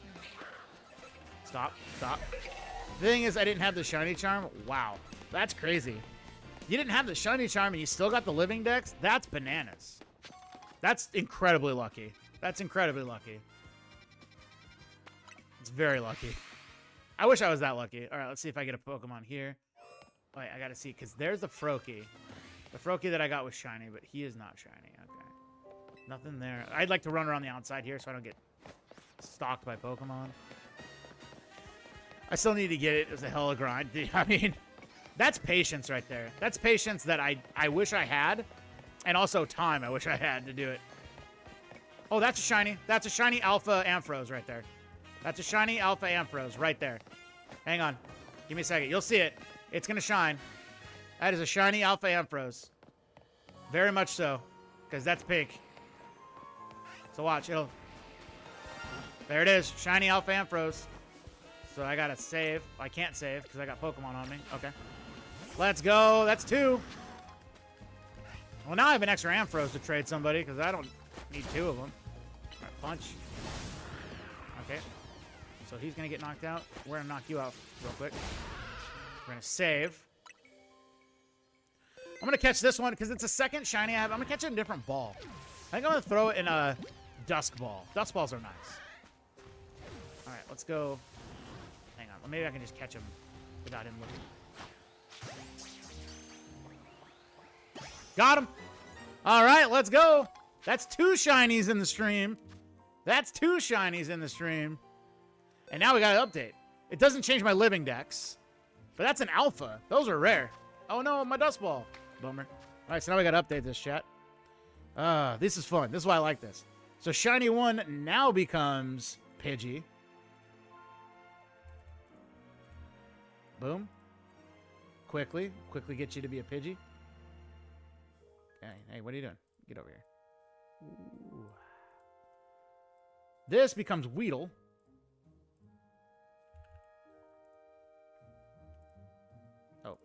Stop. Stop. The thing is, I didn't have the shiny charm. Wow. That's crazy. You didn't have the shiny charm and you still got the living dex? That's bananas. That's incredibly lucky. That's incredibly lucky. It's very lucky. I wish I was that lucky. All right, let's see if I get a Pokemon here. Wait, I got to see, because there's the Froakie. The Froakie that I got was shiny, but he is not shiny. Okay. Nothing there. I'd like to run around the outside here so I don't get stalked by Pokemon. I still need to get it. It was a hell of a grind. I mean, that's patience right there. That's patience that I wish I had. And also time I wish I had to do it. Oh, that's a shiny. That's a shiny Alpha Ampharos right there. That's a shiny Alpha Ampharos right there. Hang on. Give me a second. You'll see it. It's going to shine. That is a shiny Alpha Ampharos. Very much so. Because that's pink. So watch. It'll... There it is. Shiny Alpha Ampharos. So I got to save. I can't save because I got Pokemon on me. Okay. Let's go. That's 2. Well, now I have an extra Ampharos to trade somebody because I don't need 2 of them. All right, punch. Okay. So he's going to get knocked out. We're going to knock you out real quick. We're going to save. I'm going to catch this one because it's a second shiny I have. I'm going to catch it in a different ball. I think I'm going to throw it in a Dusk Ball. Dusk Balls are nice. All right, let's go. Hang on. Maybe I can just catch him without him looking. Got him. All right, let's go. That's 2 shinies in the stream. That's 2 shinies in the stream. And now we got to update. It doesn't change my living dex. But that's an alpha. Those are rare. Oh, no, my Dust Ball. Bummer. All right, so now we got to update this, chat. This is fun. This is why I like this. So shiny 1 now becomes Pidgey. Boom. Quickly get you to be a Pidgey. Hey, what are you doing? Get over here. Ooh. This becomes Weedle. Oh,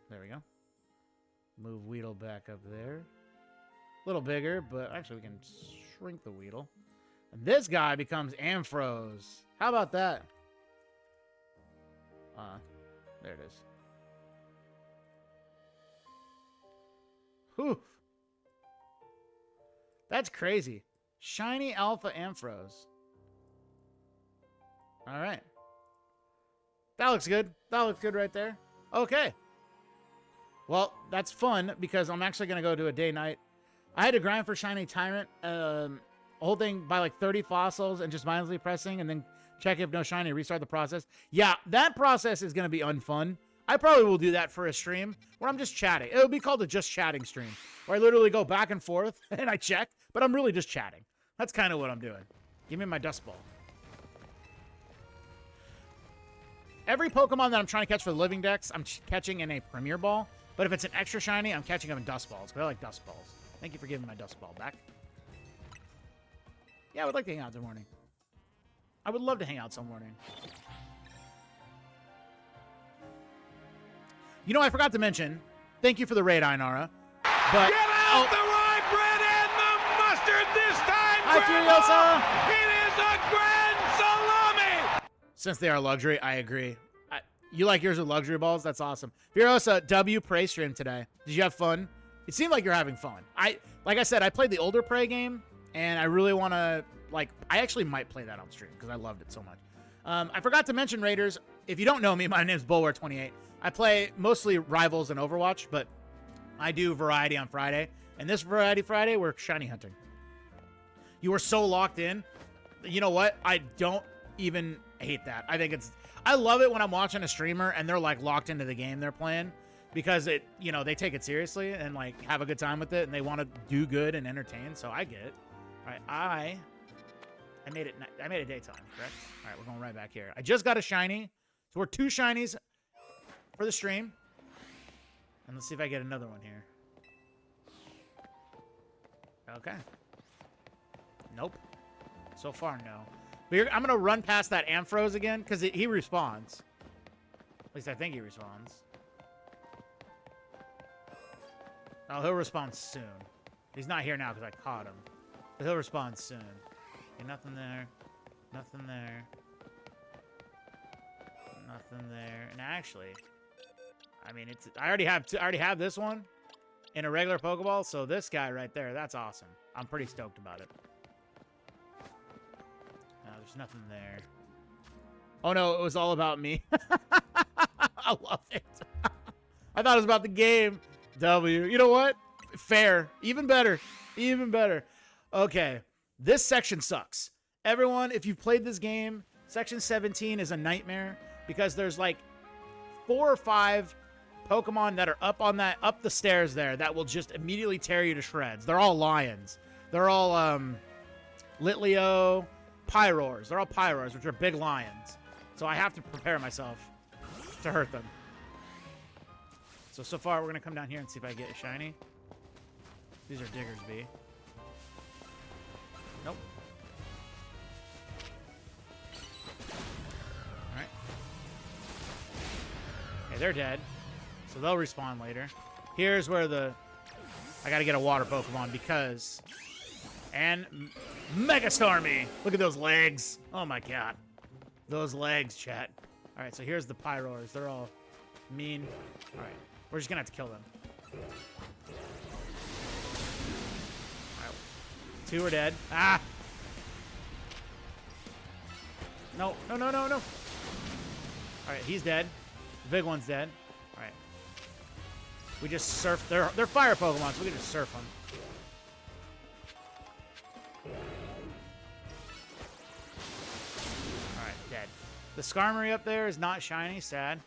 there we go. Move Weedle back up there. A little bigger, but actually we can shrink the Weedle. And this guy becomes Ampharos. How about that? There it is. Whew. That's crazy. Shiny Alpha Ampharos. All right. That looks good. That looks good right there. Okay. Well, that's fun because I'm actually going to go to a day-night. I had to grind for Shiny Tyrant, whole thing by like 30 fossils and just mindlessly pressing and then check if no shiny, restart the process. Yeah, that process is going to be unfun. I probably will do that for a stream where I'm just chatting. It'll be called a just chatting stream where I literally go back and forth and I check, but I'm really just chatting. That's kind of what I'm doing. Give me my Dust Ball. Every Pokemon that I'm trying to catch for the Living Dex, I'm catching in a Premier Ball. But if it's an extra shiny, I'm catching them in Dust Balls. Because I like Dust Balls. Thank you for giving my Dust Ball back. Yeah, I would like to hang out some morning. I would love to hang out some morning. You know, I forgot to mention, thank you for the raid, Ainara. But, Get out the rye bread and the mustard this time, Hi, Grandma! It is a grand salami! Since they are luxury, I agree. You like yours with luxury balls? That's awesome. Furiosa, W Prey stream today. Did you have fun? It seemed like you're having fun. Like I said, I played the older Prey game, and I really want to, I actually might play that on stream because I loved it so much. I forgot to mention, Raiders, if you don't know me, my name's Bulware28. I play mostly Rivals and Overwatch, but I do Variety on Friday. And this Variety Friday, we're shiny hunting. You are so locked in. You know what? I don't even hate that. I love it when I'm watching a streamer and they're like locked into the game they're playing because they take it seriously and like have a good time with it and they want to do good and entertain. So I get it. All right, I made it daytime, correct? All right, we're going right back here. I just got a shiny. So we're 2 shinies for the stream. And let's see if I get another one here. Okay. Nope. So far, no. But I'm going to run past that Ampharos again because he respawns. At least I think he respawns. Oh, he'll respond soon. He's not here now because I caught him. But he'll respond soon. Okay, nothing there. Nothing there. Nothing there. And actually, I mean, I already have this one in a regular Pokeball. So this guy right there, that's awesome. I'm pretty stoked about it. There's nothing there. Oh no, it was all about me. I love it. I thought it was about the game. W. You know what? Fair. Even better. Even better. Okay. This section sucks. Everyone, if you've played this game, section 17 is a nightmare because there's like 4 or 5 Pokemon that are up the stairs there that will just immediately tear you to shreds. They're all lions. They're all Litleo, Pyroars. They're all Pyroars, which are big lions. So I have to prepare myself to hurt them. So far, we're going to come down here and see if I get a shiny. These are Diggers B. Nope. Alright. Okay, they're dead. So they'll respawn later. Here's where I gotta get a water Pokemon because... And Mega Starmie! Look at those legs. Oh my god. Those legs, chat. Alright, so here's the Pyroars. They're all mean. Alright, we're just gonna have to kill them. Alright. 2 are dead. Ah! No, no, no, no, no. Alright, he's dead. The big one's dead. Alright. We just surf. They're fire Pokemon, so we can just surf them. Alright, dead. The Skarmory up there is not shiny. Sad.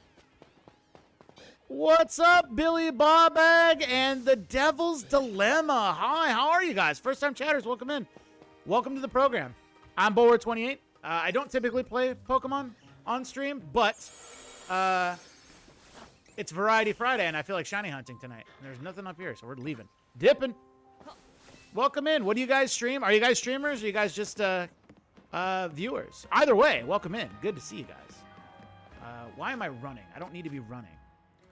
What's up, Billy Bobag and the Devil's Dilemma? Hi, how are you guys? First time chatters, welcome in. Welcome to the program. I'm Bulwer28. I don't typically play Pokemon on stream, but it's Variety Friday, and I feel like shiny hunting tonight. And there's nothing up here, so we're leaving. Dipping. Welcome in. What do you guys stream? Are you guys streamers, or are you guys just viewers? Either way, welcome in. Good to see you guys. Why am I running? I don't need to be running.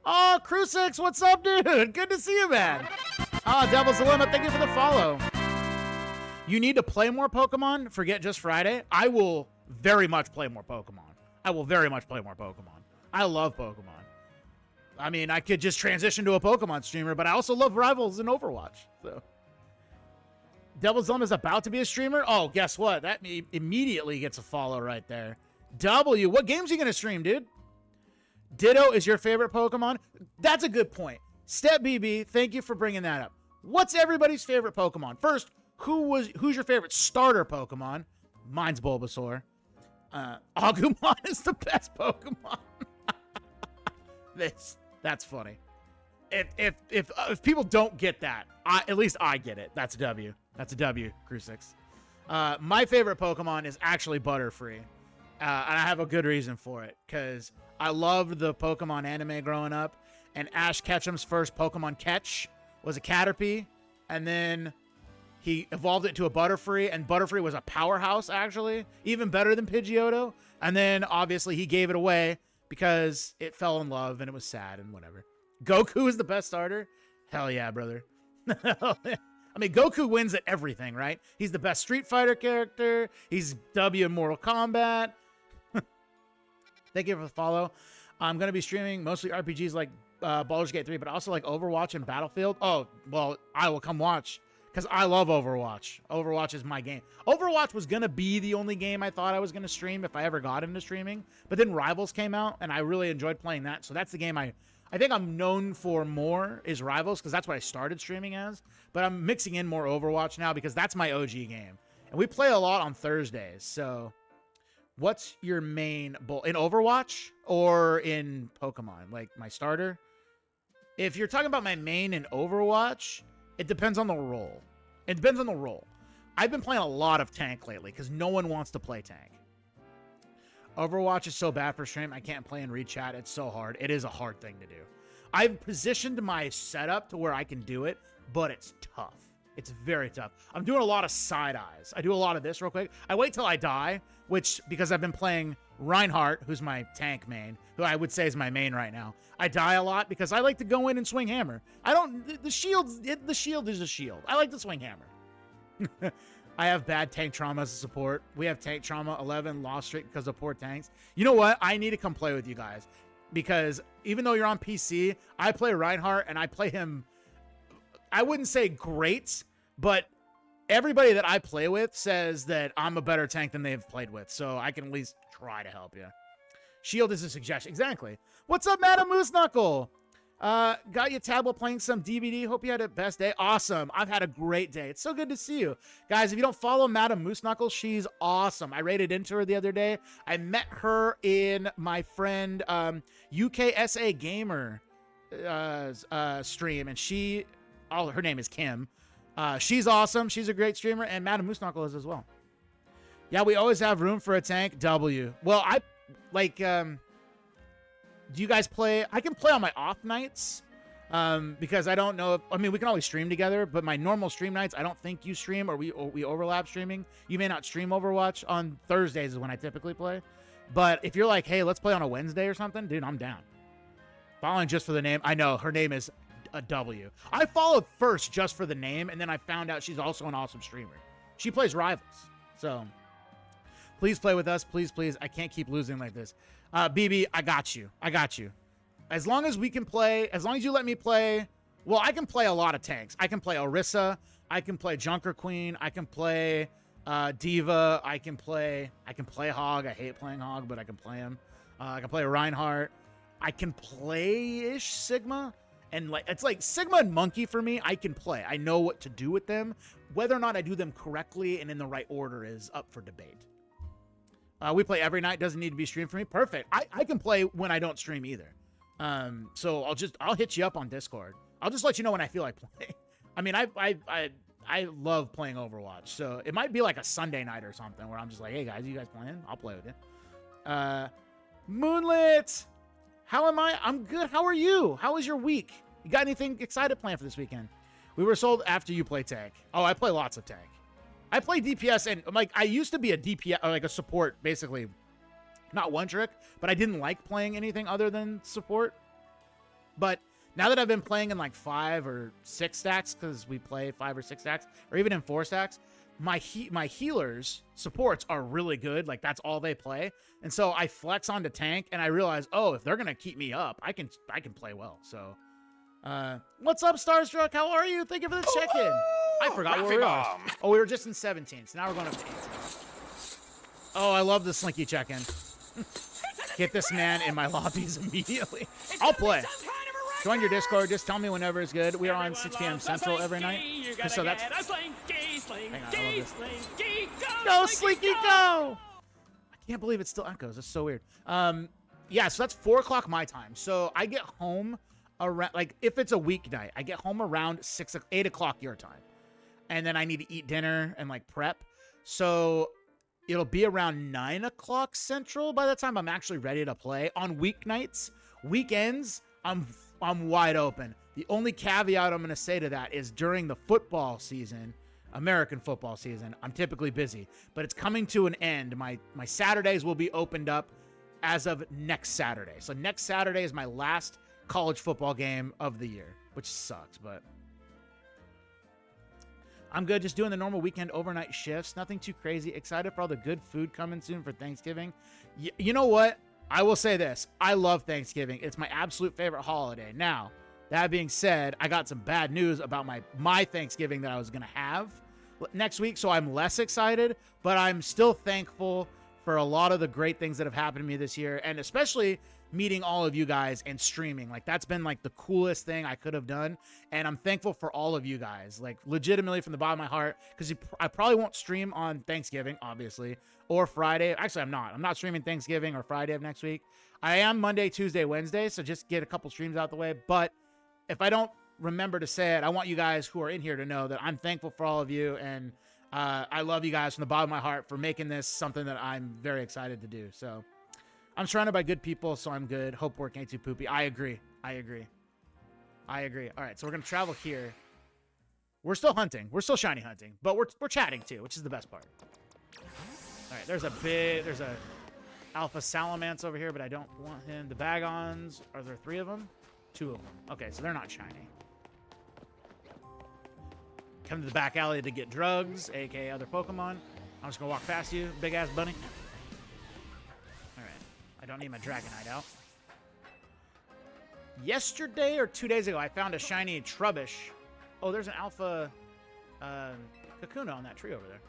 Oh, Crucix, what's up, dude? Good to see you, man. Oh, Devil's Dilemma, thank you for the follow. You need to play more Pokemon? Forget just Friday. I will very much play more Pokemon. I will very much play more Pokemon. I love Pokemon. I mean, I could just transition to a Pokemon streamer, but I also love Rivals and Overwatch. So, Devil's Dilemma is about to be a streamer? Oh, guess what? That immediately gets a follow right there. W, what games are you going to stream, dude? Ditto is your favorite Pokemon? That's a good point. Step BB, thank you for bringing that up. What's everybody's favorite Pokemon? First, who's your favorite starter Pokemon? Mine's Bulbasaur. Agumon is the best Pokemon. That's funny. If people don't get that, at least I get it. That's a W. That's a W, Crucix. My favorite Pokemon is actually Butterfree. And I have a good reason for it, because I loved the Pokemon anime growing up, and Ash Ketchum's first Pokemon catch was a Caterpie, and then he evolved it to a Butterfree, and Butterfree was a powerhouse, actually, even better than Pidgeotto, and then, obviously, he gave it away because it fell in love, and it was sad, and whatever. Goku is the best starter? Hell yeah, brother. I mean, Goku wins at everything, right? He's the best Street Fighter character. He's W in Mortal Kombat. Thank you for the follow. I'm going to be streaming mostly RPGs like Baldur's Gate 3, but also like Overwatch and Battlefield. Oh, well, I will come watch because I love Overwatch. Overwatch is my game. Overwatch was going to be the only game I thought I was going to stream if I ever got into streaming. But then Rivals came out, and I really enjoyed playing that. So that's the game I think I'm known for more is Rivals because that's what I started streaming as. But I'm mixing in more Overwatch now because that's my OG game. And we play a lot on Thursdays, so... What's your main in Overwatch or in Pokemon? Like my starter? If you're talking about my main in Overwatch, it depends on the role. It depends on the role. I've been playing a lot of tank lately because no one wants to play tank. Overwatch is so bad for stream. I can't play and read chat. It's so hard. It is a hard thing to do. I've positioned my setup to where I can do it, but it's tough. It's very tough. I'm doing a lot of side eyes. I do a lot of this real quick. I wait till I die, which, because I've been playing Reinhardt, who's my tank main, who I would say is my main right now. I die a lot because I like to go in and swing hammer. I don't, the shield is a shield. I like to swing hammer. I have bad tank trauma as a support. We have tank trauma 11 lost streak because of poor tanks. You know what? I need to come play with you guys because even though you're on PC, I play Reinhardt and I play him. I wouldn't say great, but everybody that I play with says that I'm a better tank than they've played with, so I can at least try to help you. Shield is a suggestion. Exactly. What's up, Madam Moose Knuckle? Got you tablet playing some DBD. Hope you had a best day. Awesome. I've had a great day. It's so good to see you. Guys, if you don't follow Madam Moose Knuckle, she's awesome. I rated into her the other day. I met her in my friend UKSA Gamer stream, and her name is Kim. She's awesome. She's a great streamer, and Madam Moose Knuckle is as well. Yeah, we always have room for a tank. W. Well, I like Do you guys play? I can play on my off nights. Because I don't know if, I mean, we can always stream together, but my normal stream nights, I don't think you stream or we overlap streaming. You may not stream Overwatch. On Thursdays is when I typically play. But if you're like, hey, let's play on a Wednesday or something, dude, I'm down. Following just for the name. I know her name is a W. I followed first just for the name, and then I found out she's also an awesome streamer. She plays Rivals. So please play with us. Please, please. I can't keep losing like this. BB, I got you. I got you. As long as we can play, as long as you let me play, well, I can play a lot of tanks. I can play Orisa. I can play Junker Queen. I can play Diva. I can play Hog. I hate playing Hog, but I can play him. I can play Reinhardt. I can play-ish Sigma. And like it's like Sigma and Monkey for me, I can play. I know what to do with them. Whether or not I do them correctly and in the right order is up for debate. We play every night. Doesn't need to be streamed for me. Perfect. I can play when I don't stream either. So I'll hit you up on Discord. I'll just let you know when I feel like playing. I mean, I love playing Overwatch, so it might be like a Sunday night or something where I'm just like, hey guys, you guys playing? I'll play with you. Moonlit, how am I? I'm good. How are you? How was your week? You got anything excited planned for this weekend? We were sold after you play tank. Oh, I play lots of tank. I play DPS, and like I used to be a DPS or like a support, basically. Not one trick, but I didn't like playing anything other than support. But now that I've been playing in like 5 or 6 stacks, because we play 5 or 6 stacks, or even in 4 stacks, my healers, supports are really good. Like that's all they play. And so I flex onto tank, and I realize, oh, if they're gonna keep me up, I can play well. So, what's up, Starstruck? How are you? Thank you for the check-in. I forgot where we are. Oh, we were just in 17, so now we're going up to 18. Oh, I love the Slinky check-in. Get this man in my lobbies immediately. I'll play. Join your Discord. Just tell me whenever it's good. We are on 6 p.m. Central every night. So that's... Hang on, I love this. Go, Slinky, go! I can't believe it still echoes. It's so weird. Yeah, so that's 4 o'clock my time. So I get home around... Like, if it's a weeknight, I get home around 8 o'clock your time. And then I need to eat dinner and, like, prep. So... It'll be around 9 o'clock Central by the time I'm actually ready to play. On weeknights, weekends, I'm wide open. The only caveat I'm going to say to that is during the football season, American football season, I'm typically busy. But it's coming to an end. My Saturdays will be opened up as of next Saturday. So next Saturday is my last college football game of the year, which sucks, but... I'm good, just doing the normal weekend overnight shifts. Nothing too crazy. Excited for all the good food coming soon for Thanksgiving. You know what? I will say this. I love Thanksgiving. It's my absolute favorite holiday. Now, that being said, I got some bad news about my Thanksgiving that I was going to have next week, so I'm less excited, but I'm still thankful for a lot of the great things that have happened to me this year, and especially meeting all of you guys and streaming. Like that's been like the coolest thing I could have done, and I'm thankful for all of you guys, like legitimately from the bottom of my heart, because I probably won't stream on Thanksgiving, obviously, or Friday. Actually, I'm not streaming Thanksgiving or Friday of next week. I am Monday, Tuesday, Wednesday, so just get a couple streams out the way. But if I don't remember to say it, I want you guys who are in here to know that I'm thankful for all of you, and I love you guys from the bottom of my heart for making this something that I'm very excited to do. So I'm surrounded by good people, so I'm good. Hope work ain't too poopy. I agree. All right, so we're going to travel here. We're still hunting. We're still shiny hunting, but we're chatting too, which is the best part. All right, there's a alpha salamence over here, but I don't want him. The bagons, are there 3 of them? 2 of them. Okay, so they're not shiny. Come to the back alley to get drugs, aka other Pokemon. I'm just going to walk past you, big-ass bunny. I don't need my Dragonite out. Yesterday or 2 days ago, I found a shiny Trubbish. Oh, there's an alpha Kakuna on that tree over there.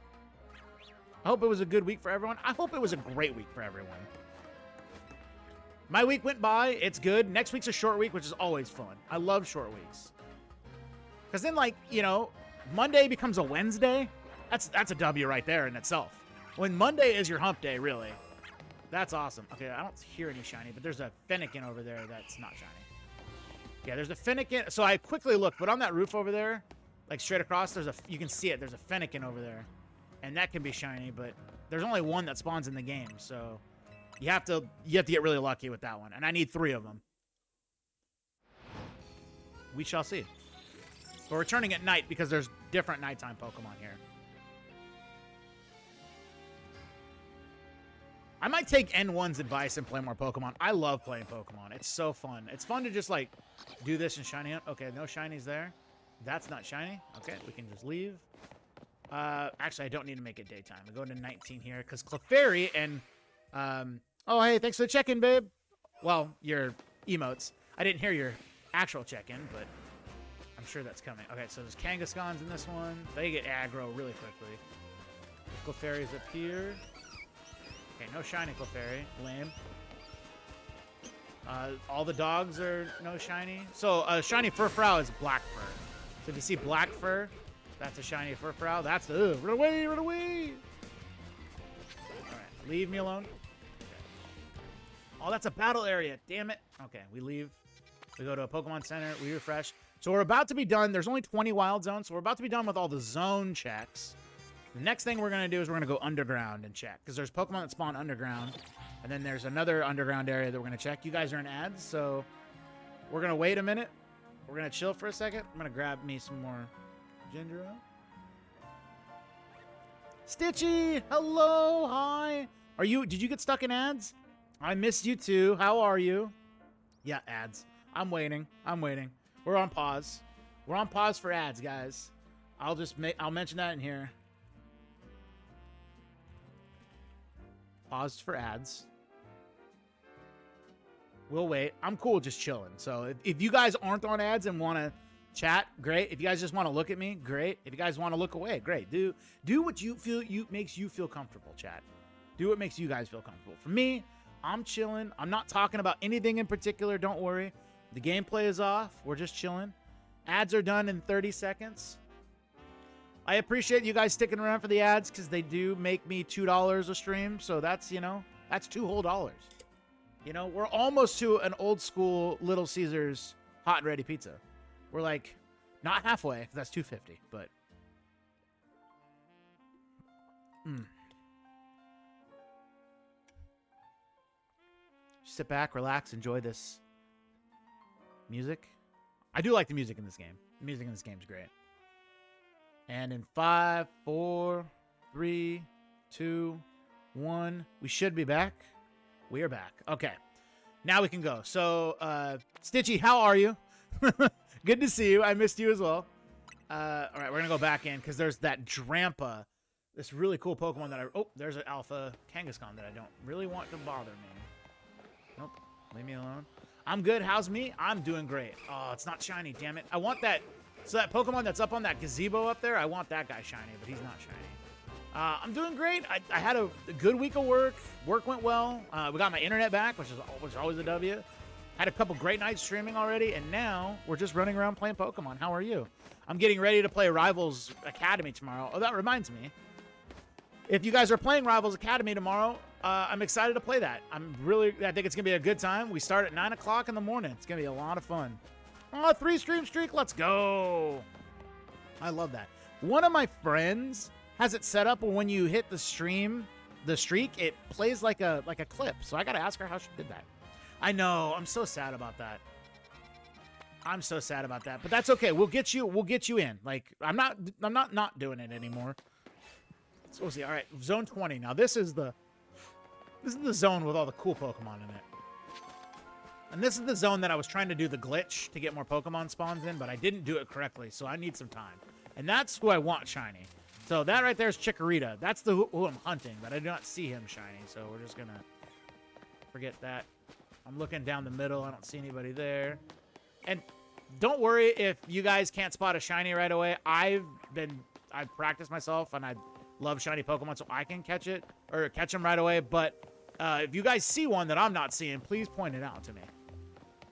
I hope it was a good week for everyone. I hope it was a great week for everyone. My week went by. It's good. Next week's a short week, which is always fun. I love short weeks. Because then, like, you know, Monday becomes a Wednesday. That's a W right there in itself. When Monday is your hump day, really. That's awesome. Okay, I don't hear any shiny, but there's a Fennekin over there that's not shiny. Yeah, there's a Fennekin. So I quickly looked, but on that roof over there, like straight across, you can see it. There's a Fennekin over there. And that can be shiny, but there's only one that spawns in the game, so You have to get really lucky with that one, and I need 3 of them. We shall see. But we're turning at night because there's different nighttime Pokemon here. I might take N1's advice and play more Pokemon. I love playing Pokemon. It's so fun. It's fun to just, like, do this and shiny. Okay, no shinies there. That's not shiny. Okay, we can just leave. Actually, I don't need to make it daytime. We go to 19 here because Clefairy and... oh, hey, thanks for the check-in, babe. Well, your emotes. I didn't hear your actual check-in, but I'm sure that's coming. Okay, so there's Kangaskhan's in this one. They get aggro really quickly. Clefairy's up here. Okay, no shiny Clefairy. Lame. All the dogs are no shiny. So, shiny Furfrou is black fur. So if you see black fur, that's a shiny Furfrou. That's the... run away, run away! Alright, leave me alone. Oh, that's a battle area. Damn it. Okay, we leave. We go to a Pokemon Center. We refresh. So we're about to be done. There's only 20 wild zones, so we're about to be done with all the zone checks. The next thing we're going to do is we're going to go underground and check, because there's Pokemon that spawn underground, and then there's another underground area that we're going to check. You guys are in ads, so we're going to wait a minute. We're going to chill for a second. I'm going to grab me some more ginger ale. Stitchy! Hello! Hi! Did you get stuck in ads? I missed you too. How are you? Yeah, ads. I'm waiting. We're on pause. We're on pause for ads, guys. I'll mention that in here. Paused for ads. We'll wait. I'm cool just chilling. So if you guys aren't on ads and want to chat, great. If you guys just want to look at me, great. If you guys want to look away, great. Do what you feel makes you feel comfortable, chat. Do what makes you guys feel comfortable. For me, I'm chilling. I'm not talking about anything in particular. Don't worry. The gameplay is off. We're just chilling. Ads are done in 30 seconds. I appreciate you guys sticking around for the ads because they do make me $2 a stream. So that's, that's $2 whole. We're almost to an old school Little Caesars hot and ready pizza. We're like not halfway because that's $2.50, but sit back, relax, enjoy this music. I do like the music in this game. The music in this game is great. And in 5, 4, 3, 2, 1, we should be back. We are back. Okay. Now we can go. So, Stitchy, how are you? Good to see you. I missed you as well. All right, we're going to go back in because there's that Drampa, this really cool Pokemon that oh, there's an Alpha Kangaskhan that I don't really want to bother me. Nope. Leave me alone. I'm good. How's me? I'm doing great. Oh, it's not shiny. Damn it. I want that. So that Pokemon that's up on that gazebo up there, I want that guy shiny, but he's not shiny. I'm doing great. I had a good week of work. Work went well. We got my internet back, which is always a W. Had a couple great nights streaming already, and now we're just running around playing Pokemon. How are you? I'm getting ready to play Rivals Academy tomorrow. Oh, that reminds me. If you guys are playing Rivals Academy tomorrow, I'm excited to play that. I think it's going to be a good time. We start at 9 o'clock in the morning. It's going to be a lot of fun. Oh, 3-stream streak. Let's go. I love that. One of my friends has it set up when you hit the streak, it plays like a clip. So I got to ask her how she did that. I know. I'm so sad about that. But that's okay. We'll get you in. Like, I'm not doing it anymore. So we'll see. All right, zone 20. Now this is the zone with all the cool Pokemon in it. And this is the zone that I was trying to do the glitch to get more Pokemon spawns in, but I didn't do it correctly, so I need some time. And that's who I want shiny. So that right there is Chikorita. That's who I'm hunting, but I do not see him shiny, so we're just going to forget that. I'm looking down the middle. I don't see anybody there. And don't worry if you guys can't spot a shiny right away. I've practiced myself, and I love shiny Pokemon, so I can catch them right away. But if you guys see one that I'm not seeing, please point it out to me.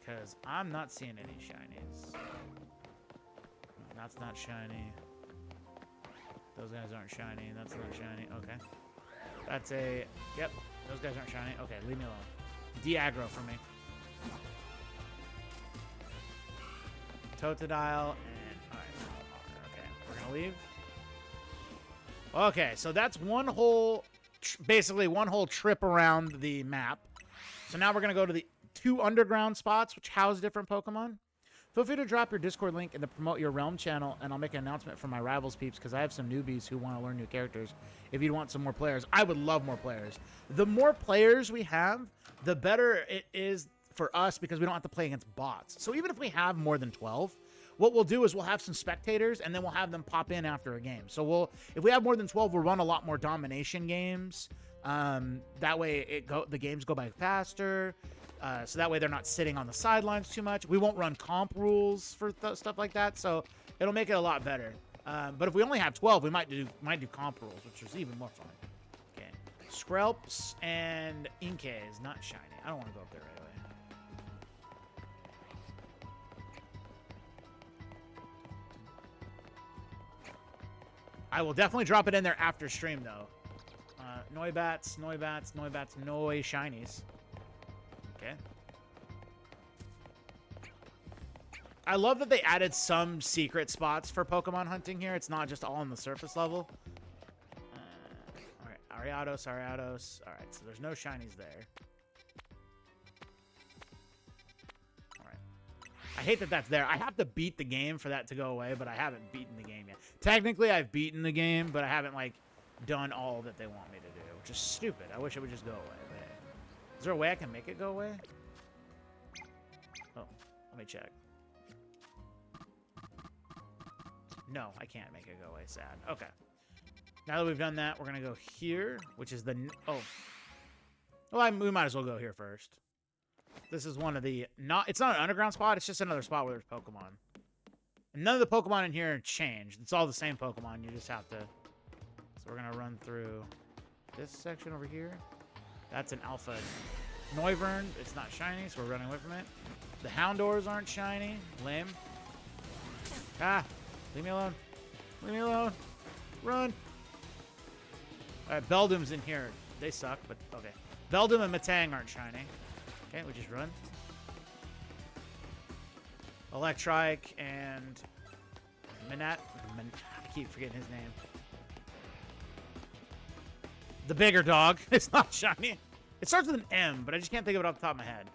Because I'm not seeing any shinies. That's not shiny. Those guys aren't shiny. That's not shiny. Okay. Yep. Those guys aren't shiny. Okay, leave me alone. De-aggro for me. Totodile and... Alright. Okay, we're going to leave. Okay, so that's one whole basically one whole trip around the map. So now we're going to go to the 2 underground spots, which house different Pokemon. Feel free to drop your Discord link and to promote your Realm channel, and I'll make an announcement for my Rivals peeps because I have some newbies who want to learn new characters. If you want some more players, I would love more players. The more players we have, the better it is for us because we don't have to play against bots. So even if we have more than 12, what we'll do is we'll have some spectators, and then we'll have them pop in after a game. So if we have more than 12, we'll run a lot more domination games. That way the games go by faster. So that way they're not sitting on the sidelines too much. We won't run comp rules for stuff like that, so it'll make it a lot better. But if we only have 12, we might do comp rules, which is even more fun. Okay, Skrelps and Inkay is not shiny. I don't want to go up there right away. I will definitely drop it in there after stream, though. Noibats, no shinies. Okay. I love that they added some secret spots for Pokemon hunting here. It's not just all on the surface level. All right, Ariados. All right, so there's no shinies there. All right. I hate that that's there. I have to beat the game for that to go away, but I haven't beaten the game yet. Technically, I've beaten the game, but I haven't, like, done all that they want me to do, which is stupid. I wish it would just go away. But hey. Is there a way I can make it go away? Oh, let me check. No, I can't make it go away. Sad. Okay. Now that we've done that, we're going to go here, which is the... Oh. Well, we might as well go here first. This is one of the... It's not an underground spot. It's just another spot where there's Pokemon. And none of the Pokemon in here changed. It's all the same Pokemon. You just have to... So we're going to run through this section over here. That's an Alpha Noivern. It's not shiny, so we're running away from it. The Houndours aren't shiny. Lame. Ah! Leave me alone. Leave me alone. Run! Alright, Beldum's in here. They suck, but okay. Beldum and Metang aren't shiny. Okay, we just run. Electrike and Minat. I keep forgetting his name. The bigger dog. It's not shiny. It starts with an M, but I just can't think of it off the top of my head.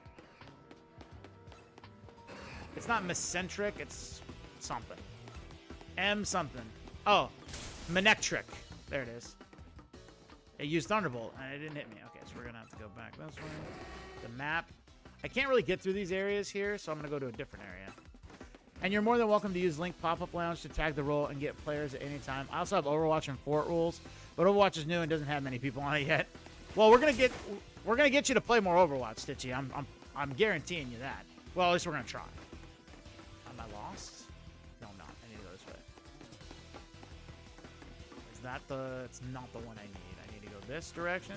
It's not Mecentric. It's something. M something. Oh, Manectric. There it is. It used Thunderbolt, and it didn't hit me. Okay, so we're going to have to go back this way. The map. I can't really get through these areas here, so I'm going to go to a different area. And you're more than welcome to use Link Pop-Up Lounge to tag the role and get players at any time. I also have Overwatch and Fort rules, but Overwatch is new and doesn't have many people on it yet. Well, we're gonna get you to play more Overwatch, Stitchy. I'm guaranteeing you that. Well, at least we're gonna try. Am I lost? No, I'm not. I need to go this way. Is that the? It's not the one I need. I need to go this direction.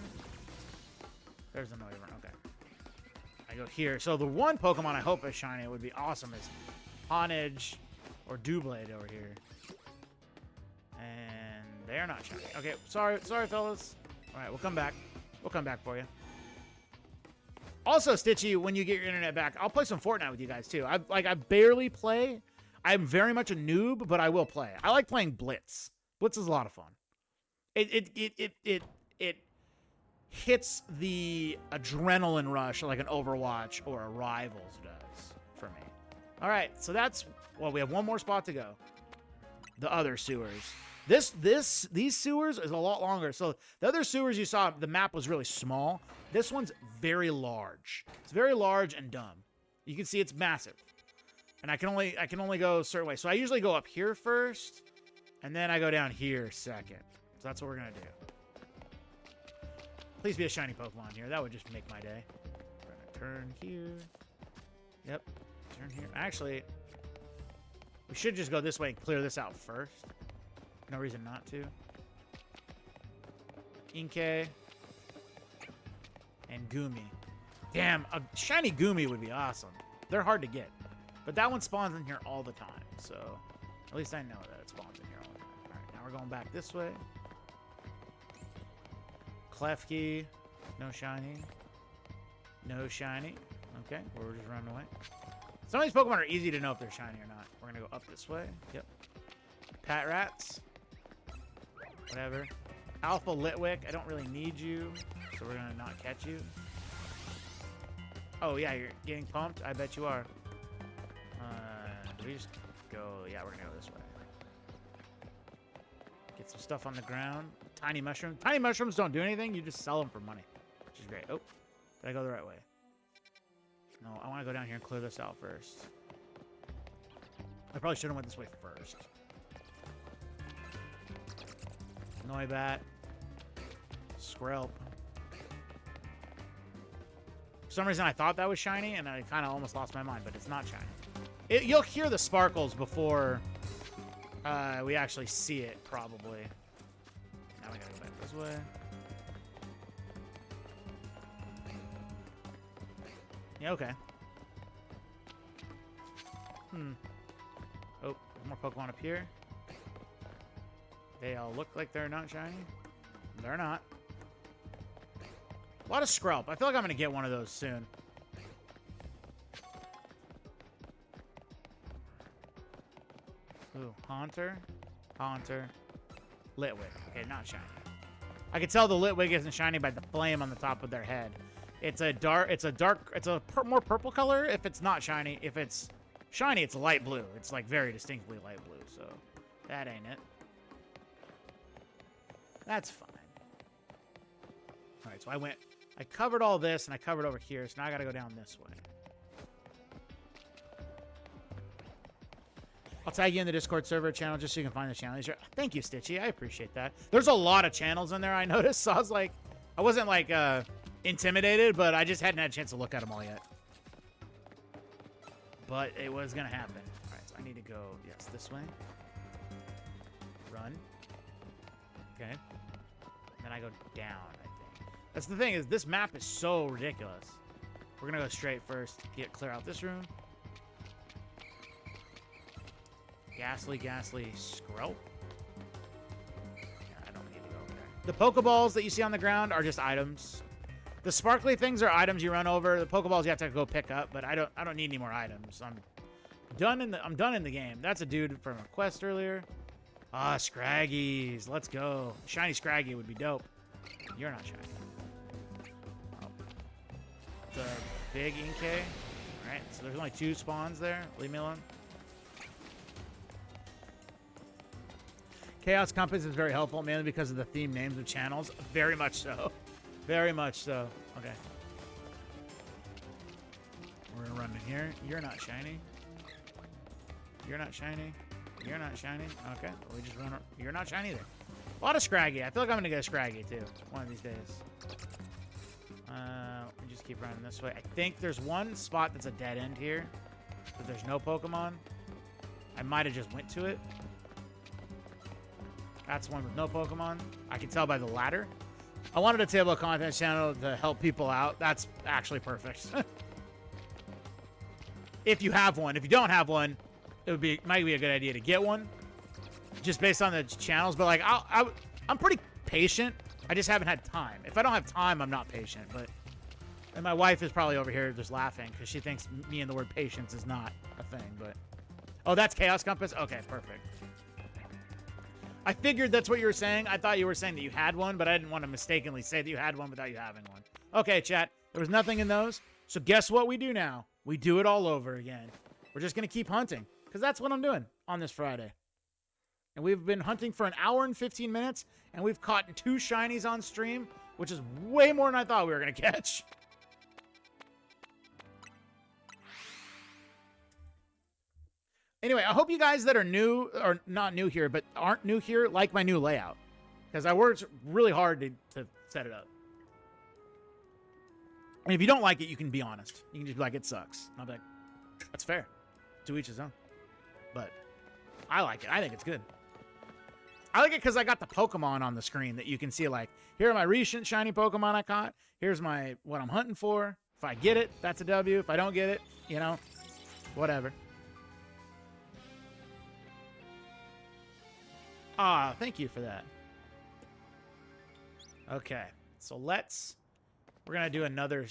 There's the Noivern. Okay. I go here. So the one Pokemon I hope is shiny, it would be awesome, is Honedge or Doublade over here. And they're not shiny. Okay, sorry, fellas. All right, we'll come back. We'll come back for you. Also, Stitchy, when you get your internet back, I'll play some Fortnite with you guys too. I barely play. I'm very much a noob, but I will play. I like playing Blitz. Blitz is a lot of fun. It hits the adrenaline rush like an Overwatch or a Rivals does for me. All right, so that's, well, we have one more spot to go. The other sewers. These sewers is a lot longer. So the other sewers you saw, the map was really small. This one's very large. It's very large and dumb. You can see it's massive. And I can only go a certain way. So I usually go up here first, and then I go down here second. So that's what we're gonna do. Please be a shiny Pokemon here. That would just make my day. We're gonna turn here. Yep. Turn here. Actually, we should just go this way and clear this out first. No reason not to. Inkay. And Goomy. Damn, a shiny Goomy would be awesome. They're hard to get. But that one spawns in here all the time. So, at least I know that it spawns in here all the time. Alright, now we're going back this way. Klefki. No shiny. No shiny. Okay, we're just running away. Some of these Pokemon are easy to know if they're shiny or not. We're going to go up this way. Yep. Pat Rats. Whatever. Alpha Litwick, I don't really need you, so we're gonna not catch you. Oh yeah, you're getting pumped? I bet you are. Do we just go, yeah, we're gonna go this way. Get some stuff on the ground. Tiny mushrooms. Tiny mushrooms don't do anything, you just sell them for money, which is great. Oh, did I go the right way? No, I wanna go down here and clear this out first. I probably should have went this way first. Noibat. Skrelp. For some reason, I thought that was shiny, and I kind of almost lost my mind, but it's not shiny. You'll hear the sparkles before we actually see it, probably. Now we gotta go back this way. Yeah, okay. Oh, more Pokemon up here. They all look like they're not shiny. They're not. A lot of Skrelp. I feel like I'm going to get one of those soon. Ooh, Haunter. Haunter. Litwick. Okay, not shiny. I can tell the Litwick isn't shiny by the flame on the top of their head. It's a more purple color if it's not shiny. If it's shiny, it's light blue. It's like very distinctly light blue, so that ain't it. That's fine. All right, so I covered all this, and I covered over here, so now I got to go down this way. I'll tag you in the Discord server channel just so you can find the channel. Thank you, Stitchy. I appreciate that. There's a lot of channels in there, I noticed, so I wasn't, like, intimidated, but I just hadn't had a chance to look at them all yet. But it was going to happen. All right, so I need to go, yes, this way. Run. Okay. Then I go down, I think. That's the thing, is this map is so ridiculous. We're gonna go straight first. Clear out this room. Ghastly Skrelp. Yeah, I don't need to go over there. The Pokeballs that you see on the ground are just items. The sparkly things are items you run over. The Pokeballs you have to go pick up, but I don't need any more items. I'm done in the game. That's a dude from a quest earlier. Ah, Scraggies. Let's go. Shiny Scraggy would be dope. You're not shiny. Oh. The big Inkay. Alright, so there's only 2 spawns there. Leave me alone. Chaos Compass is very helpful, mainly because of the theme names of channels. Very much so. Very much so. Okay. We're gonna run in here. You're not shiny. You're not shiny. You're not shiny. Okay. We just run. You're not shiny either. A lot of Scraggy. I feel like I'm gonna get a Scraggy too one of these days. We just keep running this way. I think there's one spot that's a dead end here, but there's no Pokemon. I might have just went to it. That's one with no Pokemon. I can tell by the ladder. I wanted a table of contents channel to help people out. That's actually perfect. If you have one. If you don't have one, it might be a good idea to get one, just based on the channels. But like, I'm pretty patient. I just haven't had time. If I don't have time, I'm not patient. And my wife is probably over here just laughing because she thinks me and the word patience is not a thing. But oh, that's Chaos Compass. Okay, perfect. I figured that's what you were saying. I thought you were saying that you had one, but I didn't want to mistakenly say that you had one without you having one. Okay, chat. There was nothing in those. So guess what we do now? We do it all over again. We're just going to keep hunting. Because that's what I'm doing on this Friday. And we've been hunting for 1 hour and 15 minutes, and we've caught 2 shinies on stream, which is way more than I thought we were going to catch. Anyway, I hope you guys that are new, or not new here, but aren't new here, like my new layout. Because I worked really hard to set it up. And if you don't like it, you can be honest. You can just be like, it sucks. And I'll be like, that's fair. To each his own. But I like it. I think it's good. I like it because I got the Pokemon on the screen that you can see, like, here are my recent shiny Pokemon I caught. Here's what I'm hunting for. If I get it, that's a W. If I don't get it, you know, whatever. Ah, thank you for that. Okay, so we're gonna do another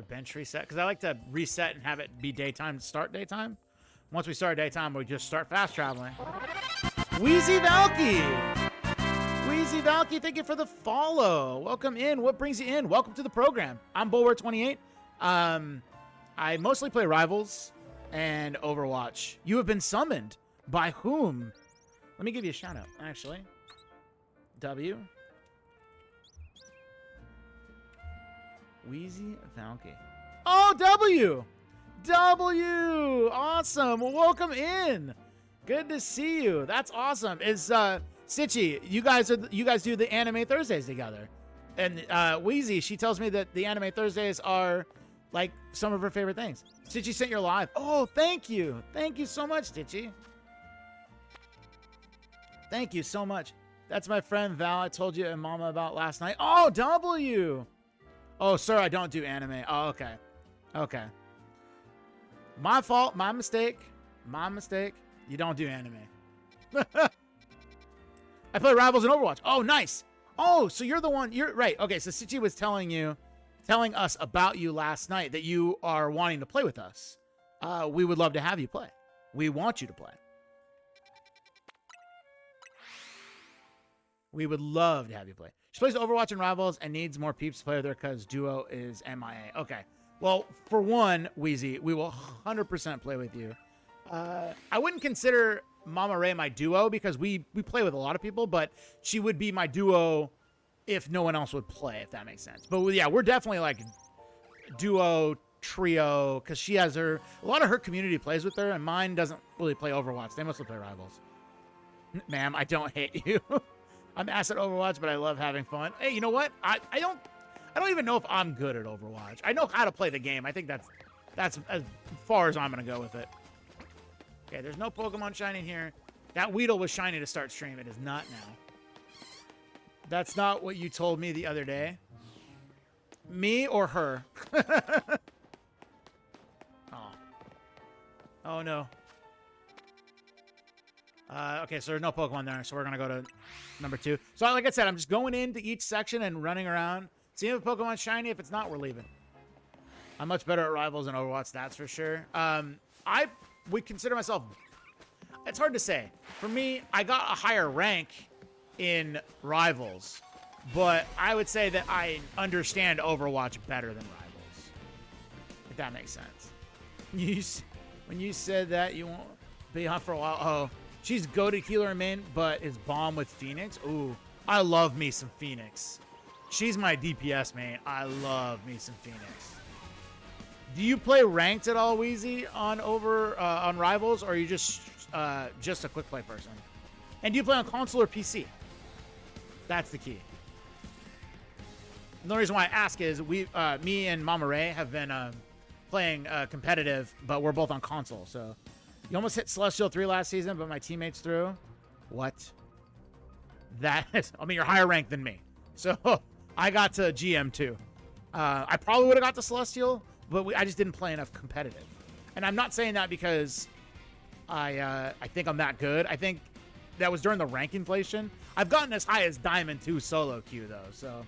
bench reset because I like to reset and have it be daytime, start daytime. Once we start daytime, we just start fast traveling. Wheezy Valky! Wheezy Valky, thank you for the follow. Welcome in. What brings you in? Welcome to the program. I'm Bulwer28. I mostly play Rivals and Overwatch. You have been summoned. By whom? Let me give you a shout out, actually. W. Wheezy Valky. Oh, W! W! Awesome. Well, welcome in. Good to see you. That's awesome. Is Sitchy, you guys do the Anime Thursdays together. And Wheezy, she tells me that the Anime Thursdays are like some of her favorite things. Stitchy sent your live. Oh, thank you. Thank you so much, Stitchy. Thank you so much. That's my friend Val I told you and Mama about last night. Oh, W. Oh, sir, I don't do anime. Oh, okay. Okay. My fault. My mistake. My mistake. You don't do anime. I play Rivals and Overwatch. Oh, nice. Oh, so you're the one. You're right. Okay, so Sichi was telling us about you last night that you are wanting to play with us. We would love to have you play. We want you to play. We would love to have you play. She plays Overwatch and Rivals and needs more peeps to play with her because Duo is MIA. Okay. Well, for one, Wheezy, we will 100% play with you. I wouldn't consider Mama Ray my duo because we play with a lot of people, but she would be my duo if no one else would play, if that makes sense. But yeah, we're definitely like duo, trio, because she has a lot of her community plays with her, and mine doesn't really play Overwatch. They mostly play Rivals. Ma'am, I don't hate you. I'm ass at Overwatch, but I love having fun. Hey, you know what? I don't even know if I'm good at Overwatch. I know how to play the game. I think that's as far as I'm gonna go with it. Okay, there's no Pokemon shining here. That Weedle was shiny to start stream. It is not now. That's not what you told me the other day. Me or her? Oh. Oh, no. Okay, so there's no Pokemon there, so we're going to go to number 2. So like I said, I'm just going into each section and running around, seeing if Pokemon's shiny. If it's not, we're leaving. I'm much better at Rivals and Overwatch, that's for sure. I would consider myself... It's hard to say. For me, I got a higher rank in Rivals, but I would say that I understand Overwatch better than Rivals, if that makes sense. When you said that you won't be on for a while, oh, she's goated healer in main, but is bomb with Phoenix. Ooh, I love me some Phoenix. She's my DPS main. I love me some Phoenix. Do you play ranked at all, Wheezy, on Rivals, or are you just a quick play person? And do you play on console or PC? That's the key. And the reason why I ask is me and Mama Ray have been playing competitive, but we're both on console. So you almost hit Celestial 3 last season, but my teammates threw. What? That is, I mean, you're higher ranked than me. So I got to GM2. I probably would have got to Celestial, but I just didn't play enough competitive. And I'm not saying that because I think I'm that good. I think that was during the rank inflation. I've gotten as high as Diamond 2 solo queue, though, so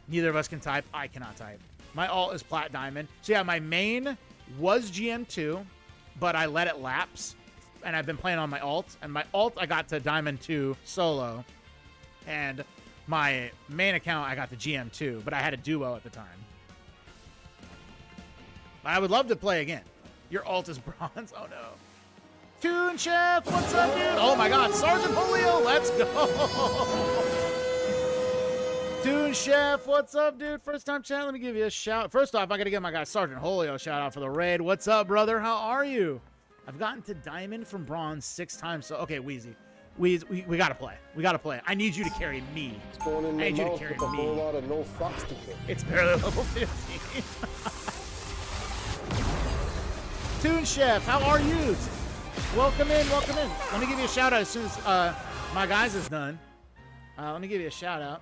neither of us can type. I cannot type. My alt is Plat Diamond. So, yeah, my main was GM2, but I let it lapse, and I've been playing on my alt. And my alt, I got to Diamond 2 solo, and my main account, I got to GM2, but I had a duo at the time. I would love to play again. Your alt is bronze? Oh, no. Toon Chef, what's up, dude? Oh my God, Sergeant Julio, let's go. Toon Chef, what's up, dude? First time chat, let me give you a shout. First off, I gotta give my guy Sergeant Julio a shout out for the raid. What's up, brother? How are you? I've gotten to diamond from bronze 6 times. So okay, Wheezy, we gotta play. We gotta play. I need you to carry me. It's going in I need the you to mouth carry with a me. whole lot of no fucks to give. It's barely level 15. Toon Chef, how are you? Welcome in, welcome in. Let me give you a shout out as soon as my guys is done. Let me give you a shout out.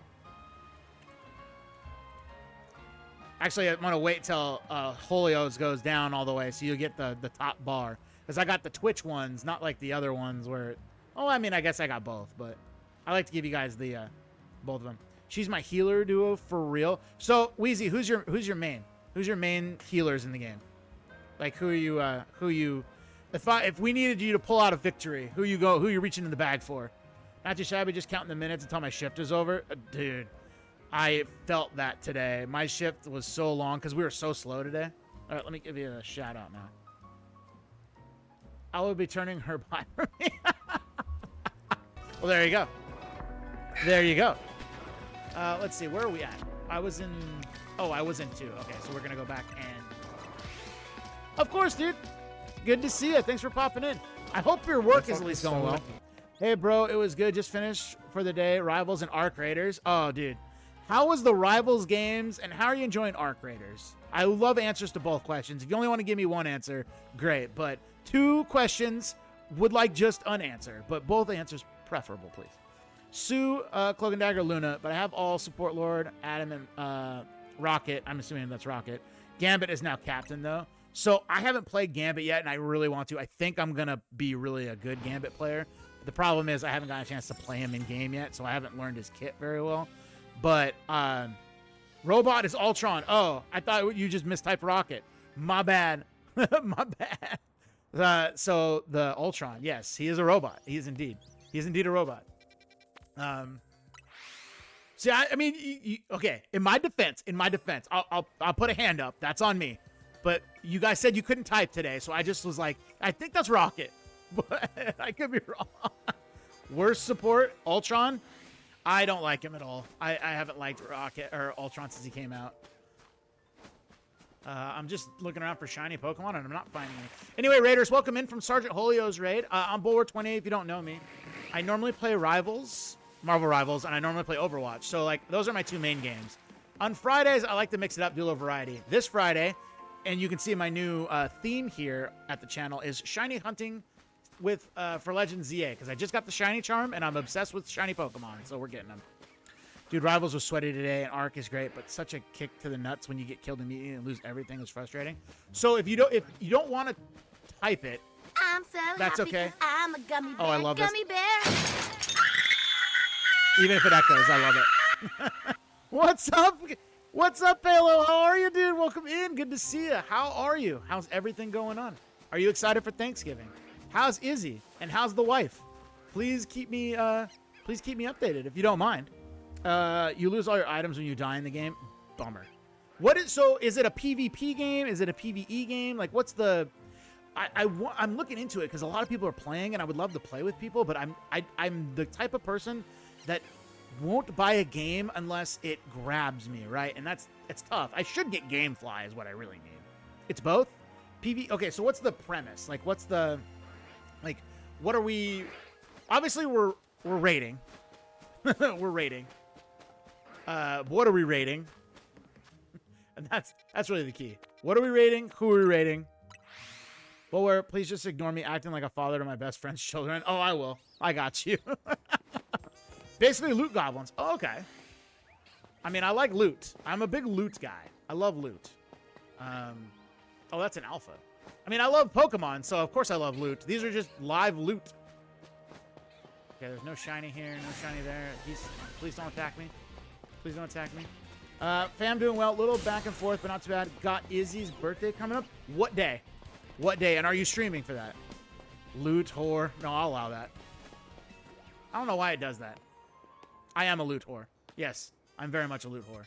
Actually, I'm gonna wait till Julio's goes down all the way, so you'll get the top bar. Because I got the Twitch ones, not like the other ones where. Oh, I mean, I guess I got both, but I like to give you guys the both of them. She's my healer duo for real. So Wheezy, who's your main? Who's your main healers in the game? Like who are you? If we needed you to pull out a victory, who you reaching in the bag for? Not too shabby, just counting the minutes until my shift is over. Dude, I felt that today. My shift was so long because we were so slow today. All right, let me give you a shout out now. I will be turning her by for me. Well, there you go. There you go. Let's see, where are we at? I was in 2. Okay, so we're going to go back and... Of course, dude. Good to see you. Thanks for popping in. I hope your work is at least going well. Hey, bro, it was good. Just finished for the day. Rivals and Arc Raiders. Oh, dude. How was the Rivals games, and how are you enjoying Arc Raiders? I love answers to both questions. If you only want to give me one answer, great. But 2 questions would like just an answer, but both answers preferable, please. Sue, Cloak and Dagger, Luna, but I have all support Lord, Adam, and Rocket. I'm assuming that's Rocket. Gambit is now captain, though. So I haven't played Gambit yet, and I really want to. I think I'm going to be really a good Gambit player. The problem is I haven't gotten a chance to play him in game yet, so I haven't learned his kit very well. But Robot is Ultron. Oh, I thought you just mistyped Rocket. My bad. My bad. So the Ultron, yes, he is a robot. He is indeed a robot. See, I mean, okay. In my defense, I'll put a hand up. That's on me. But you guys said you couldn't type today, so I just was like, I think that's Rocket, but I could be wrong. Worst support, Ultron. I don't like him at all. I haven't liked Rocket or Ultron since he came out. I'm just looking around for shiny Pokemon, and I'm not finding any. Anyway, Raiders, welcome in from Sergeant Holio's raid. I'm Bulwer 20 if you don't know me. I normally play Rivals, Marvel Rivals, and I normally play Overwatch. So, like, those are my 2 main games. On Fridays, I like to mix it up, do a little variety. This Friday, and you can see my new theme here at the channel, is shiny hunting with for Legends Z-A, because I just got the shiny charm, and I'm obsessed with shiny Pokemon, so we're getting them. Dude, Rivals was sweaty today, and Arc is great, but such a kick to the nuts when you get killed immediately and lose everything is frustrating. So if you don't want to type it, I'm so that's happy okay. I'm a gummy bear. Oh, I love this. Gummy bear. Even if it echoes, I love it. What's up? What's up, Halo? How are you, dude? Welcome in. Good to see you. How are you? How's everything going on? Are you excited for Thanksgiving? How's Izzy? And how's the wife? Please keep me updated if you don't mind. You lose all your items when you die in the game. Bummer. Is it a PvP game? Is it a PvE game? Like, what's the... I'm looking into it because a lot of people are playing, and I would love to play with people, but I'm the type of person that won't buy a game unless it grabs me, right? And it's tough. I should get Gamefly is what I really need. It's both? Okay, so what's the premise? Like, what are we... Obviously, we're rating. We're rating. What are we rating? And that's really the key. What are we rating? Who are we rating? Bulwer, please just ignore me acting like a father to my best friend's children. Oh, I will. I got you. Basically, loot goblins. Oh, okay. I mean, I like loot. I'm a big loot guy. I love loot. Oh, that's an alpha. I mean, I love Pokemon, so of course I love loot. These are just live loot. Okay, there's no shiny here, no shiny there. Please don't attack me. Please don't attack me. Fam doing well. A little back and forth, but not too bad. Got Izzy's birthday coming up. What day? What day? And are you streaming for that? Loot whore. No, I'll allow that. I don't know why it does that. I am a loot whore. Yes, I'm very much a loot whore.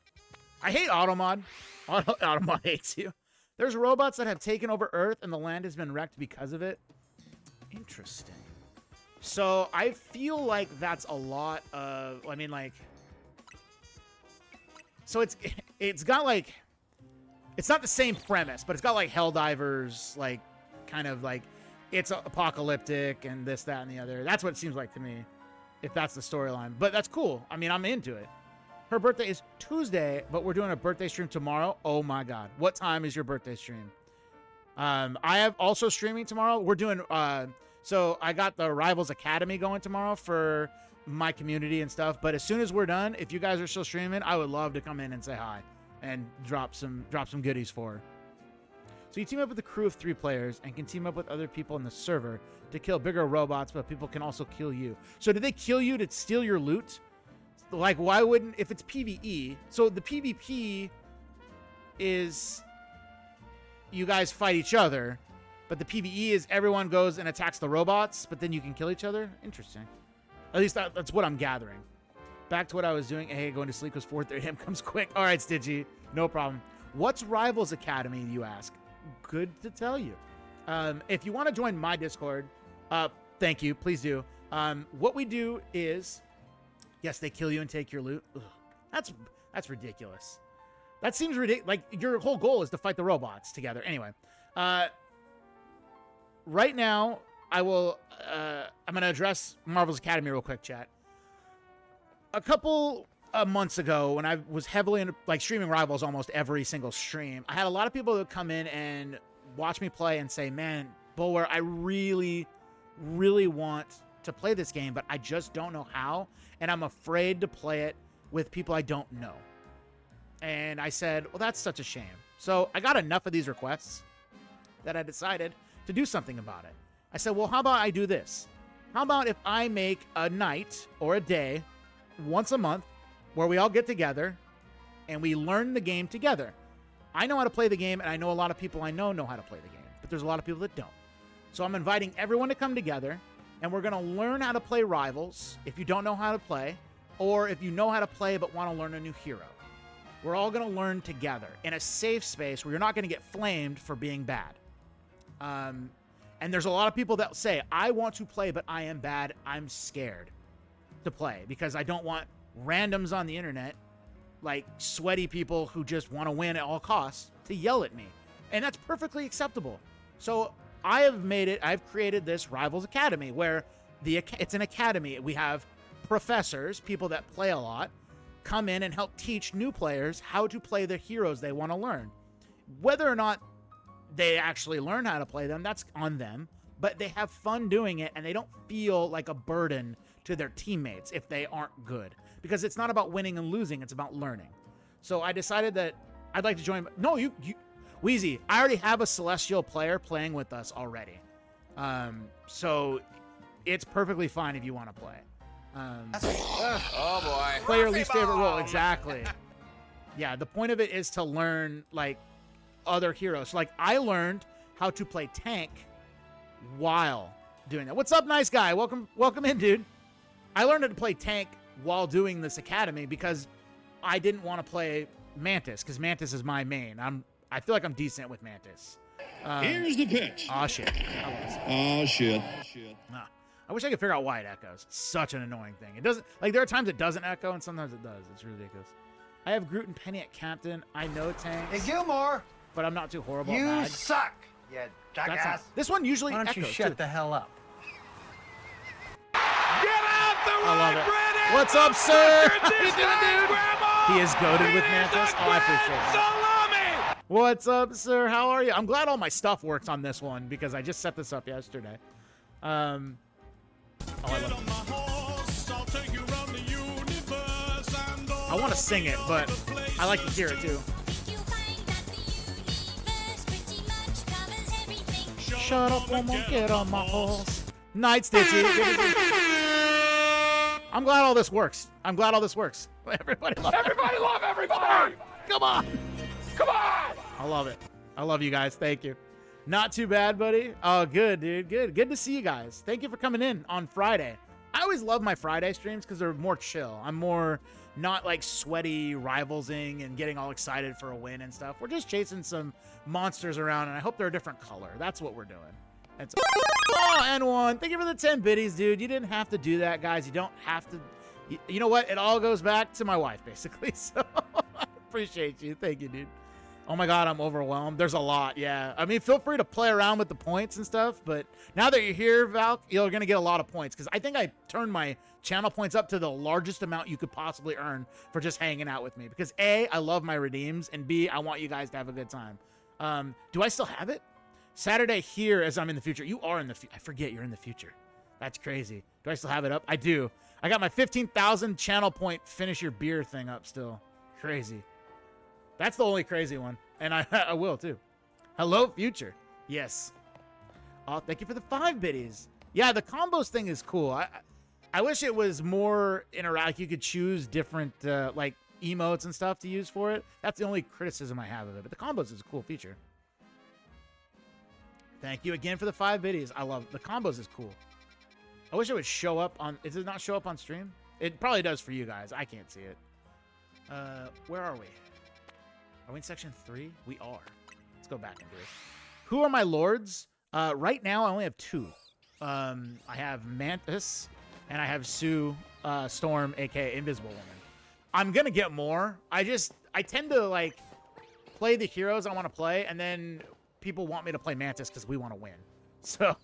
I hate Automod. Automod hates you. There's robots that have taken over Earth, and the land has been wrecked because of it. Interesting. So I feel like that's a lot of... I mean, like... So it's got, like... It's not the same premise, but it's got, like, Helldivers, like, kind of, like... It's apocalyptic and this, that, and the other. That's what it seems like to me, if that's the storyline. But that's cool. I mean, I'm into it. Her birthday is Tuesday, but we're doing a birthday stream tomorrow. Oh, my God. What time is your birthday stream? I have also streaming tomorrow. We're doing... So I got the Rivals Academy going tomorrow for my community and stuff. But as soon as we're done, if you guys are still streaming, I would love to come in and say hi and drop some goodies for her. So you team up with a crew of 3 players and can team up with other people in the server to kill bigger robots, but people can also kill you. So do they kill you to steal your loot? Like, why wouldn't, if it's PvE, so the PvP is you guys fight each other, but the PvE is everyone goes and attacks the robots, but then you can kill each other? Interesting. At least that's what I'm gathering. Back to what I was doing. Hey, going to sleep because 4:30 a.m. comes quick. All right, Stitchy. No problem. What's Rivals Academy, you ask? Good to tell you. If you want to join my Discord, thank you. Please do. What we do is, yes, they kill you and take your loot. Ugh, that's ridiculous. That seems ridiculous. Like, your whole goal is to fight the robots together. Anyway, right now, I'm going to address Marvel's Academy real quick, chat. A couple months ago, when I was heavily into, like, streaming Rivals almost every single stream, I had a lot of people that come in and watch me play and say, man, Bulwer, I really, really want to play this game, but I just don't know how, and I'm afraid to play it with people I don't know. And I said, well, that's such a shame. So I got enough of these requests that I decided to do something about it. I said, well, how about I do this? How about if I make a night or a day once a month where we all get together and we learn the game together? I know how to play the game, and I know a lot of people I know how to play the game, but there's a lot of people that don't. So I'm inviting everyone to come together, and we're going to learn how to play Rivals if you don't know how to play, or if you know how to play but want to learn a new hero. We're all going to learn together in a safe space where you're not going to get flamed for being bad. And there's a lot of people that say, I want to play, but I am bad. I'm scared to play because I don't want randoms on the internet, like sweaty people who just want to win at all costs, to yell at me. And that's perfectly acceptable. So I've created this Rivals Academy where it's an academy. We have professors, people that play a lot, come in and help teach new players how to play the heroes they want to learn. Whether or not they actually learn how to play them, that's on them, but they have fun doing it and they don't feel like a burden to their teammates if they aren't good, because it's not about winning and losing, it's about learning. So I decided that I'd like to join. No, you Wheezy, I already have a Celestial player playing with us already. So it's perfectly fine if you want to play. Oh boy. Play your least favorite role. Exactly. Yeah, the point of it is to learn, like, other heroes. So, like, I learned how to play tank while doing that. What's up, nice guy? Welcome in, dude. I learned how to play tank while doing this academy because I didn't want to play Mantis, because Mantis is my main. I feel like I'm decent with Mantis. Here's the pitch. Aw, shit. Oh, shit. I wish I could figure out why it echoes. Such an annoying thing. It doesn't, like, there are times it doesn't echo and sometimes it does. It's ridiculous. I have Groot and Penny at captain. I know tanks. Hey, Gilmore! But I'm not too horrible. You suck, you jackass. This one usually Why don't echoes, you shut too. the hell up? Get out the I love right, it. Brennan! What's up, sir? How you This doing, time, dude? Grandma! He is goated with He Mantis. is Oh, I appreciate that. Salami! What's up, sir? How are you? I'm glad all my stuff works on this one because I just set this up yesterday. Oh, I love it. I want to sing it, but I like to hear it too. Shut up, woman, get on my horse. Night, Stitchy. I'm glad all this works. Everybody love Everybody love everybody! Come on. Come on! I love it. I love you guys. Thank you. Not too bad, buddy. Oh, good, dude. Good to see you guys. Thank you for coming in on Friday. I always love my Friday streams because they're more chill. I'm more not like sweaty rivalsing and getting all excited for a win and stuff. We're just chasing some monsters around, and I hope they're a different color. That's what we're doing. Oh, N1. Thank you for the 10 biddies, dude. You didn't have to do that, guys. You don't have to. You know what? It all goes back to my wife, basically. So I appreciate you. Thank you, dude. Oh my God, I'm overwhelmed. There's a lot, yeah. I mean, feel free to play around with the points and stuff, but now that you're here, Val, you're going to get a lot of points because I think I turned my channel points up to the largest amount you could possibly earn for just hanging out with me because A, I love my redeems, and B, I want you guys to have a good time. Do I still have it? Saturday here as I'm in the future. You are in the future. I forget you're in the future. That's crazy. Do I still have it up? I do. I got my 15,000 channel point finish your beer thing up still. Crazy. That's the only crazy one. And I will, too. Hello, future. Yes. Oh, thank you for the 5 biddies. Yeah, the combos thing is cool. I wish it was more interactive. You could choose different, like, emotes and stuff to use for it. That's the only criticism I have of it. But the combos is a cool feature. Thank you again for the 5 biddies. I love it. The combos is cool. I wish it would show up on... Does it not show up on stream? It probably does for you guys. I can't see it. Where are we? Are we in section 3? We are. Let's go back and do it. Who are my lords? Right now, I only have 2. I have Mantis, and I have Sue Storm, a.k.a. Invisible Woman. I'm going to get more. I tend to, like, play the heroes I want to play, and then people want me to play Mantis because we want to win. So...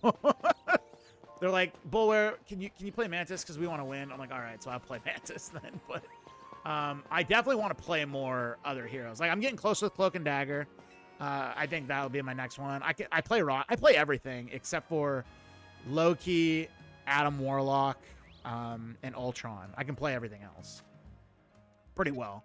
They're like, Bulwer, can you play Mantis because we want to win? I'm like, all right, so I'll play Mantis then. But I definitely want to play more other heroes. Like, I'm getting close with Cloak and Dagger. I think that'll be my next one. I play everything except for Loki, Adam Warlock, and Ultron. I can play everything else pretty well.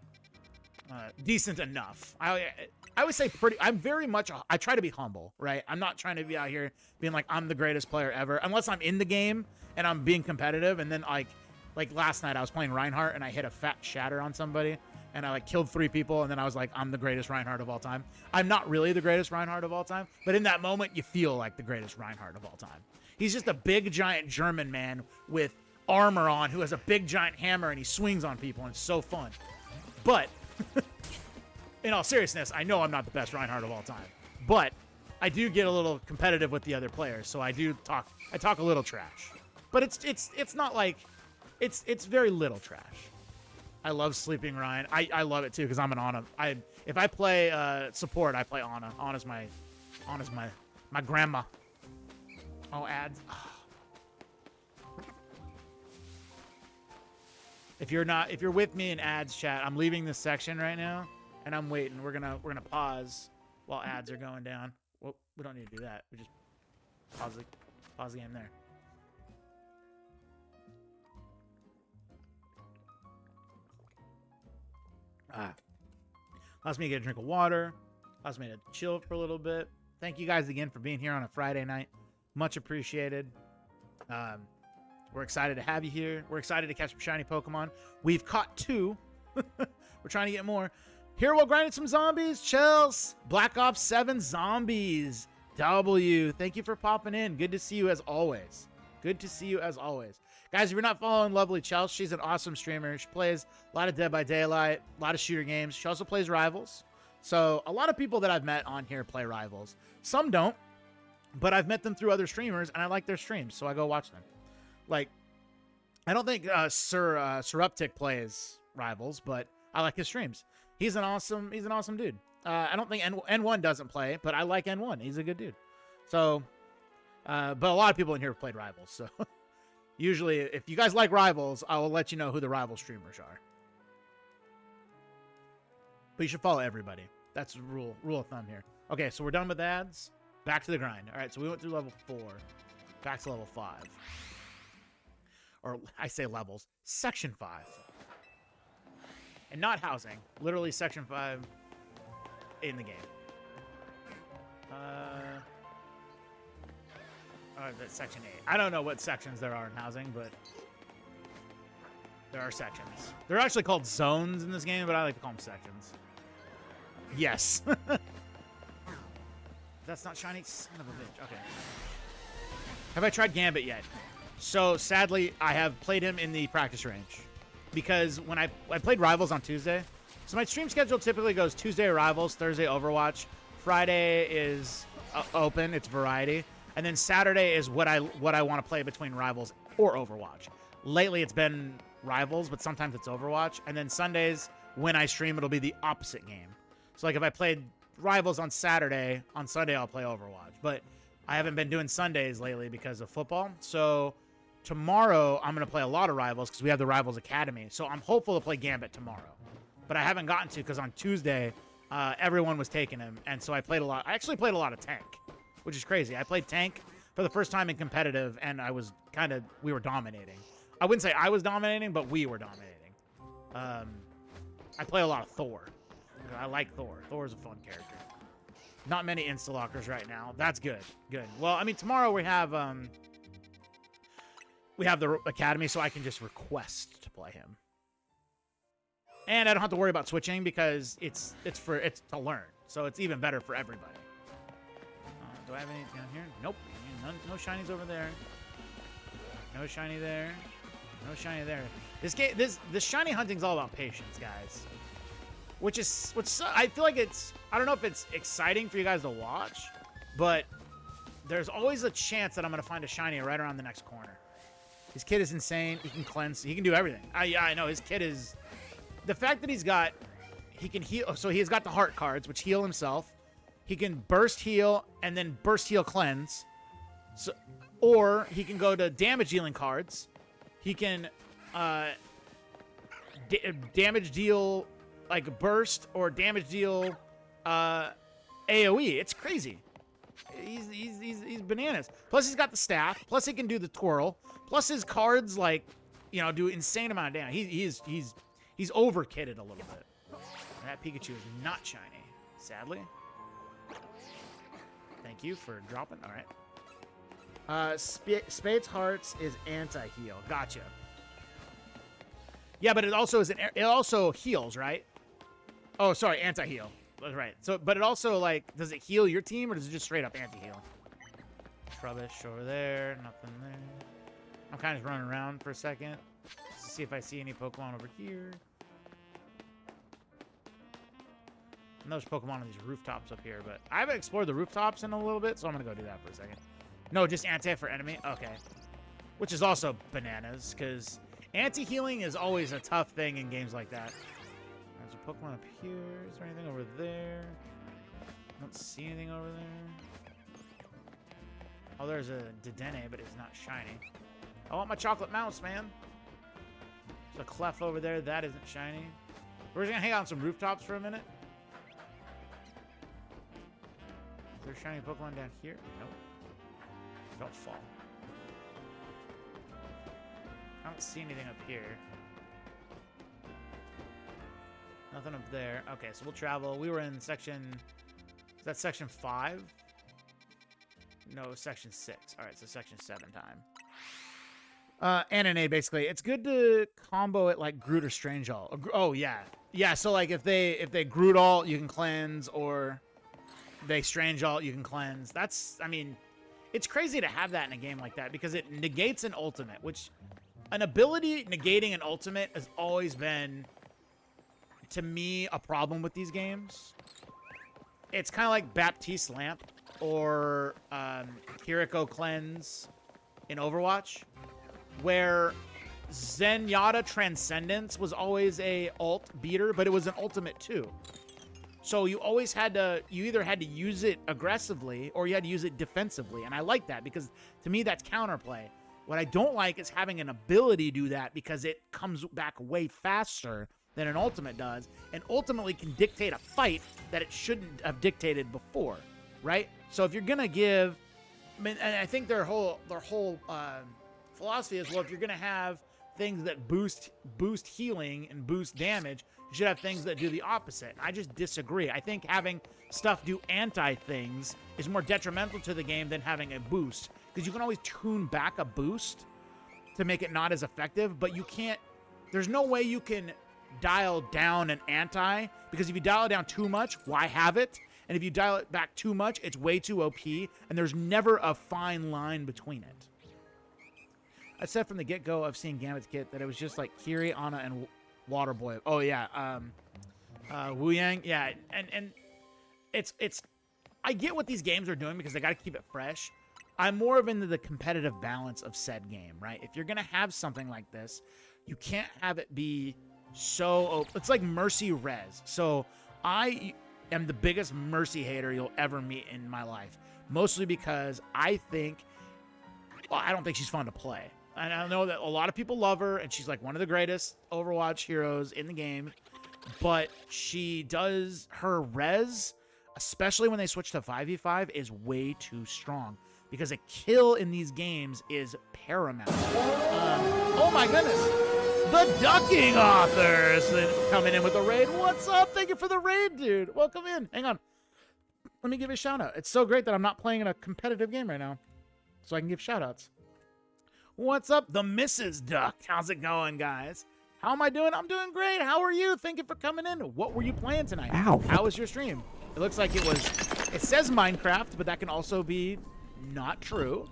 Decent enough. I would say pretty. I'm very much. I try to be humble, right? I'm not trying to be out here being like I'm the greatest player ever, unless I'm in the game and I'm being competitive. And then like last night I was playing Reinhardt and I hit a fat shatter on somebody and I like killed 3 people and then I was like I'm the greatest Reinhardt of all time. I'm not really the greatest Reinhardt of all time, but in that moment you feel like the greatest Reinhardt of all time. He's just a big giant German man with armor on who has a big giant hammer and he swings on people and it's so fun. But in all seriousness, I know I'm not the best Reinhardt of all time, but I do get a little competitive with the other players, so I talk a little trash. But it's not like it's very little trash. I love Sleeping Ryan. I love it too because I'm an Ana. If I play support, I play Ana. Ana's my grandma. Oh, ads. If you're with me in ads chat, I'm leaving this section right now. And I'm waiting. We're gonna pause while ads are going down. Well, we don't need to do that. We just pause the game there. Allows me to get a drink of water. Allows me to chill for a little bit. Thank you guys again for being here on a Friday night. Much appreciated. We're excited to have you here. We're excited to catch some shiny Pokemon. We've caught 2. We're trying to get more. Hero grinded some zombies. Chels. Black Ops 7 zombies. W. Thank you for popping in. Good to see you as always. Good to see you as always. Guys, if you're not following lovely Chels, she's an awesome streamer. She plays a lot of Dead by Daylight, a lot of shooter games. She also plays Rivals. So a lot of people that I've met on here play Rivals. Some don't, but I've met them through other streamers, and I like their streams, so I go watch them. Like, I don't think Sir Uptick plays Rivals, but I like his streams. He's an awesome dude. I don't think N1 doesn't play, but I like N1. He's a good dude. So, but a lot of people in here have played Rivals. So, usually, if you guys like Rivals, I will let you know who the Rival streamers are. But you should follow everybody. That's the rule of thumb here. Okay, so we're done with ads. Back to the grind. All right, so we went through level 4. Back to level 5. Or I say levels. Section 5. And not housing. Literally section 5 in the game. That's section 8. I don't know what sections there are in housing, but there are sections. They're actually called zones in this game, but I like to call them sections. Yes. That's not shiny. Son of a bitch. Okay. Have I tried Gambit yet? So sadly, I have played him in the practice range. Because when I played Rivals on Tuesday, so my stream schedule typically goes Tuesday Rivals, Thursday Overwatch, Friday is open, it's variety, and then Saturday is what I want to play between Rivals or Overwatch. Lately it's been Rivals, but sometimes it's Overwatch, and then Sundays when I stream it'll be the opposite game. So like if I played Rivals on Saturday, on Sunday I'll play Overwatch, but I haven't been doing Sundays lately because of football. So tomorrow, I'm going to play a lot of Rivals because we have the Rivals Academy. So I'm hopeful to play Gambit tomorrow. But I haven't gotten to because on Tuesday, everyone was taking him. And so I played a lot. I actually played a lot of Tank, which is crazy. I played Tank for the first time in competitive, and we were dominating. I wouldn't say I was dominating, but we were dominating. I play a lot of Thor. I like Thor. Thor's a fun character. Not many Insta-lockers right now. That's good. Good. Well, I mean, tomorrow we have the Academy, so I can just request to play him. And I don't have to worry about switching because it's to learn. So it's even better for everybody. Do I have any down here? Nope. No shinies over there. No shiny there. No shiny there. This shiny hunting's all about patience, guys. Which I feel like I don't know if it's exciting for you guys to watch, but there's always a chance that I'm going to find a shiny right around the next corner. His kit is insane. He can cleanse. He can do everything. I know. His kit is... The fact that he can heal... So he's got the heart cards, which heal himself. He can burst heal and then burst heal cleanse. So, or he can go to damage dealing cards. He can damage deal like burst or damage deal AoE. It's crazy. He's bananas. Plus he's got the staff. Plus he can do the twirl. Plus his cards do insane amount of damage. He's over kitted a little bit. And that Pikachu is not shiny, sadly. Thank you for dropping. All right. Spade's Hearts is anti-heal. Gotcha. Yeah, but it also heals, right? Oh, sorry, anti-heal. That's right. So, but it also does it heal your team or does it just straight up anti-heal? Trubbish over there, nothing there. I'm kind of just running around for a second just to see if I see any Pokemon over here. And there's Pokemon on these rooftops up here, but I haven't explored the rooftops in a little bit, so I'm gonna go do that for a second. No, just anti for enemy? Okay. Which is also bananas, because anti-healing is always a tough thing in games like that. There's a Pokemon up here. Is there anything over there? I don't see anything over there. Oh, there's a Dedenne, but it's not shiny. I want my chocolate mouse, man. There's a Clef over there. That isn't shiny. We're just going to hang out on some rooftops for a minute. Is there a shiny Pokemon down here? Nope. Don't fall. I don't see anything up here. Nothing up there. Okay, so we'll travel. We were in section... Is that section 5? No, section 6. Alright, so section 7 time. NNA, basically. It's good to combo it like Groot or Strange All. Oh, yeah. Yeah, so like if they Groot All, you can cleanse, or they Strange All, you can cleanse. That's, I mean, it's crazy to have that in a game like that because it negates an ultimate, which... An ability negating an ultimate has always been, to me, a problem with these games. It's kind of like Baptiste Lamp or Kiriko Cleanse in Overwatch, where Zenyatta Transcendence was always a ult beater, but it was an ultimate too. So you always had to, you either had to use it aggressively or you had to use it defensively. And I like that because to me, that's counterplay. What I don't like is having an ability do that because it comes back way faster than an ultimate does and ultimately can dictate a fight that it shouldn't have dictated before, right? So if you're going to give, I mean, and I think their whole philosophy is, well, if you're going to have things that boost healing and boost damage, you should have things that do the opposite. And I just disagree. I think having stuff do anti-things is more detrimental to the game than having a boost. Because you can always tune back a boost to make it not as effective, but you can't, there's no way you can dial down an anti, because if you dial it down too much, why have it? And if you dial it back too much, it's way too OP, and there's never a fine line between it. I said from the get-go of seeing Gambit's kit that it was just like Kiri, Ana, and Waterboy. Oh, yeah. Wu Yang. Yeah, and it's I get what these games are doing because they got to keep it fresh. I'm more of into the competitive balance of said game, right? If you're going to have something like this, you can't have it be so... It's like Mercy Res. So I am the biggest Mercy hater you'll ever meet in my life. Mostly because I think... Well, I don't think she's fun to play. And I know that a lot of people love her, and she's like one of the greatest Overwatch heroes in the game. But she does... Her res, especially when they switch to 5v5, is way too strong. Because a kill in these games is paramount. Oh my goodness. The Ducking Authors coming in with a raid. What's up? Thank you for the raid, dude. Welcome in. Hang on. Let me give you a shout out. It's so great that I'm not playing in a competitive game right now. So I can give shout outs. What's up? The Mrs. Duck. How's it going, guys? How am I doing? I'm doing great. How are you? Thank you for coming in. What were you playing tonight? Ow. How was your stream? It looks like it says Minecraft, but that can also be not true.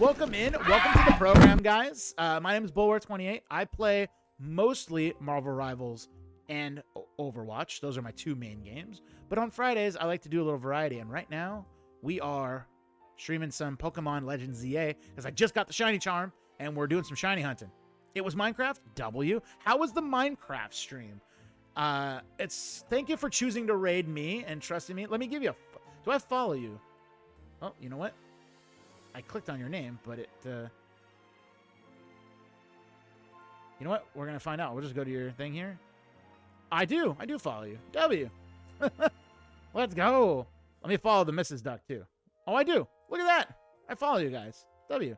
Welcome in. Welcome to the program, guys. My name is Bulwer28. I play mostly Marvel Rivals and Overwatch. Those are my two main games. But on Fridays, I like to do a little variety. And right now, we are streaming some Pokémon Legends Z-A because I just got the shiny charm and we're doing some shiny hunting. It was Minecraft W. How was the Minecraft stream? Thank you for choosing to raid me and trusting me. Let me give you do I follow you? Oh, you know what? I clicked on your name, but it, you know what? We're going to find out. We'll just go to your thing here. I do follow you. W. Let's go. Let me follow the Mrs. Duck too. Oh, I do. Look at that. I follow you guys. W.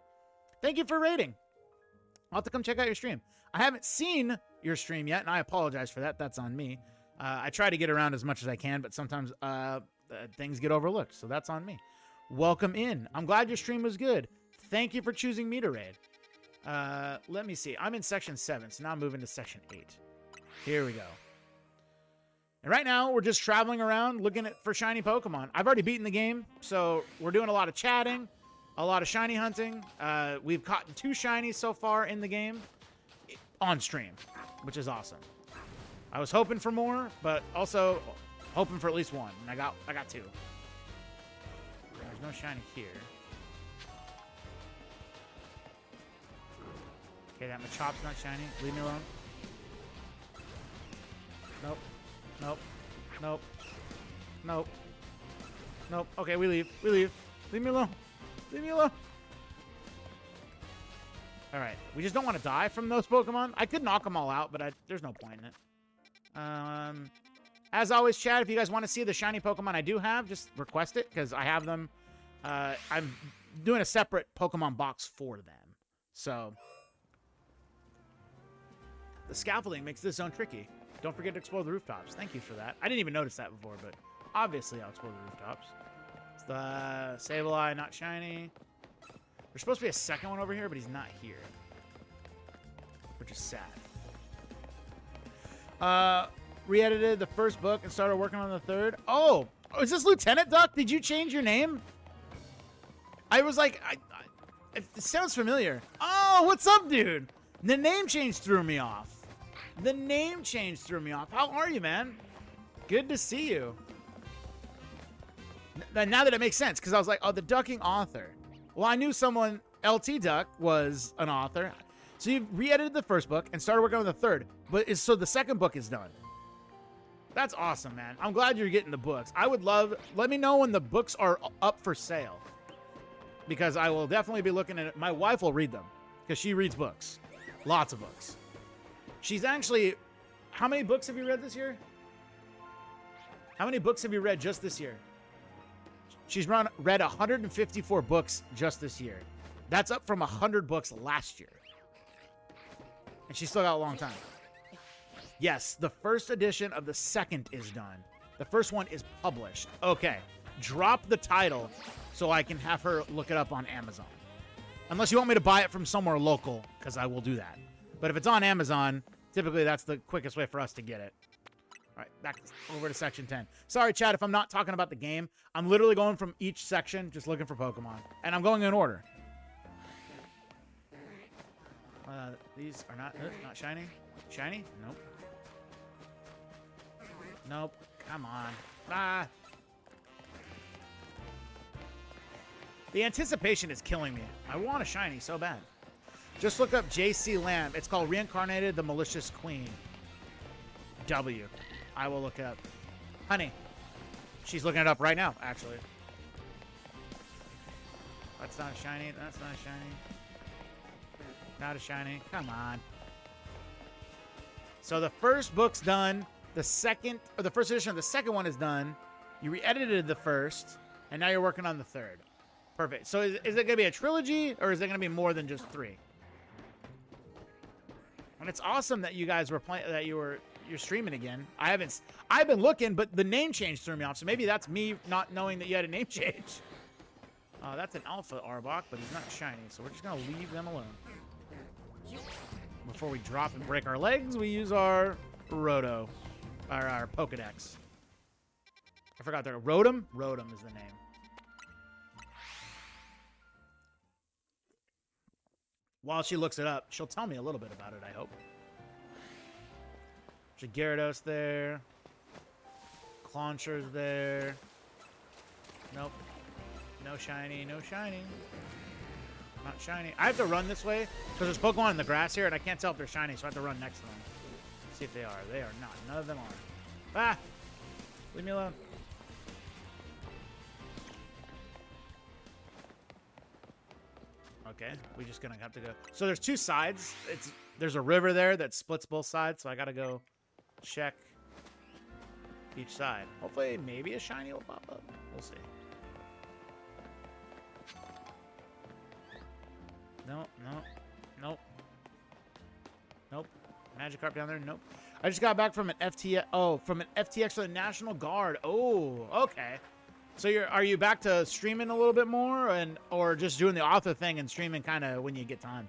Thank you for raiding. I'll have to come check out your stream. I haven't seen your stream yet, and I apologize for that. That's on me. I try to get around as much as I can, but sometimes things get overlooked, so that's on me. Welcome in. I'm glad your stream was good. Thank you for choosing me to raid. Let me see. I'm in section 7, so now I'm moving to section 8. Here we go. And right now, we're just traveling around looking for shiny Pokemon. I've already beaten the game, so we're doing a lot of chatting, a lot of shiny hunting. We've caught 2 shinies so far in the game on stream, which is awesome. I was hoping for more, but also hoping for at least 1, and I got 2. There's no shiny here. Okay, that Machop's not shiny. Leave me alone. Nope. Nope. Nope. Nope. Nope. Okay, we leave. We leave. Leave me alone. Leave me alone. Alright. We just don't want to die from those Pokemon. I could knock them all out, but there's no point in it. As always, chat, if you guys want to see the shiny Pokemon I do have, just request it, because I have them. I'm doing a separate Pokemon box for them. So, the scaffolding makes this zone tricky. Don't forget to explore the rooftops. Thank you for that. I didn't even notice that before, but obviously I'll explore the rooftops. It's the Sableye, not shiny. There's supposed to be a second one over here, but he's not here, which is sad. Re-edited the first book and started working on the third. Oh, is this Lieutenant Duck? Did you change your name? I was like, it sounds familiar. Oh, what's up, dude? The name change threw me off. The name change threw me off. How are you, man? Good to see you. Now that it makes sense, because I was like, oh, the ducking author. Well, I knew someone, LT Duck, was an author. So you re-edited the first book and started working on the third. So the second book is done. That's awesome, man. I'm glad you're getting the books. I would love, let me know when the books are up for sale, because I will definitely be looking at it. My wife will read them because she reads books. Lots of books. She's actually, how many books have you read this year? How many books have you read just this year? She's read 154 books just this year. That's up from 100 books last year. And she's still got a long time. Yes, the first edition of the second is done. The first one is published. Okay, drop the title so I can have her look it up on Amazon. Unless you want me to buy it from somewhere local, because I will do that. But if it's on Amazon, typically that's the quickest way for us to get it. All right, back over to section 10. Sorry, chat, if I'm not talking about the game. I'm literally going from each section, just looking for Pokemon. And I'm going in order. These are not shiny. Shiny? Nope. Nope. Come on. Ah. The anticipation is killing me. I want a shiny so bad. Just look up JC Lamb. It's called Reincarnated the Malicious Queen. W. I will look it up. Honey. She's looking it up right now, actually. That's not a shiny. That's not a shiny. Not a shiny. Come on. So the first book's done. The second, or the first edition of the second one is done. You re-edited the first, and now you're working on the third. Perfect. So is it going to be a trilogy, or is it going to be more than just 3? And it's awesome that you guys were playing, that you're streaming again. I've been looking, but the name change threw me off. So maybe that's me not knowing that you had a name change. That's an alpha Arbok, but he's not shiny, so we're just gonna leave them alone. Before we drop and break our legs, we use our Roto, our Pokedex. I forgot there. Rotom? Rotom is the name. while she looks it up, she'll tell me a little bit about it, I hope. There's a Gyarados there. Clauncher's there. Nope. No shiny, no shiny. Not shiny. I have to run this way because there's Pokemon in the grass here, and I can't tell if they're shiny, so I have to run next to them. See if they are. They are not. None of them are. Ah! Leave me alone. Okay, we're just gonna have to go. So there's two sides. There's a river there that splits both sides, so I gotta go check each side. Hopefully, maybe a shiny will pop up. We'll see. No, no, nope. Nope. Magikarp down there? Nope. I just got back from an FTX. Oh, from an FTX for the National Guard. Oh, okay. So are you back to streaming a little bit more, or just doing the author thing and streaming kind of when you get time?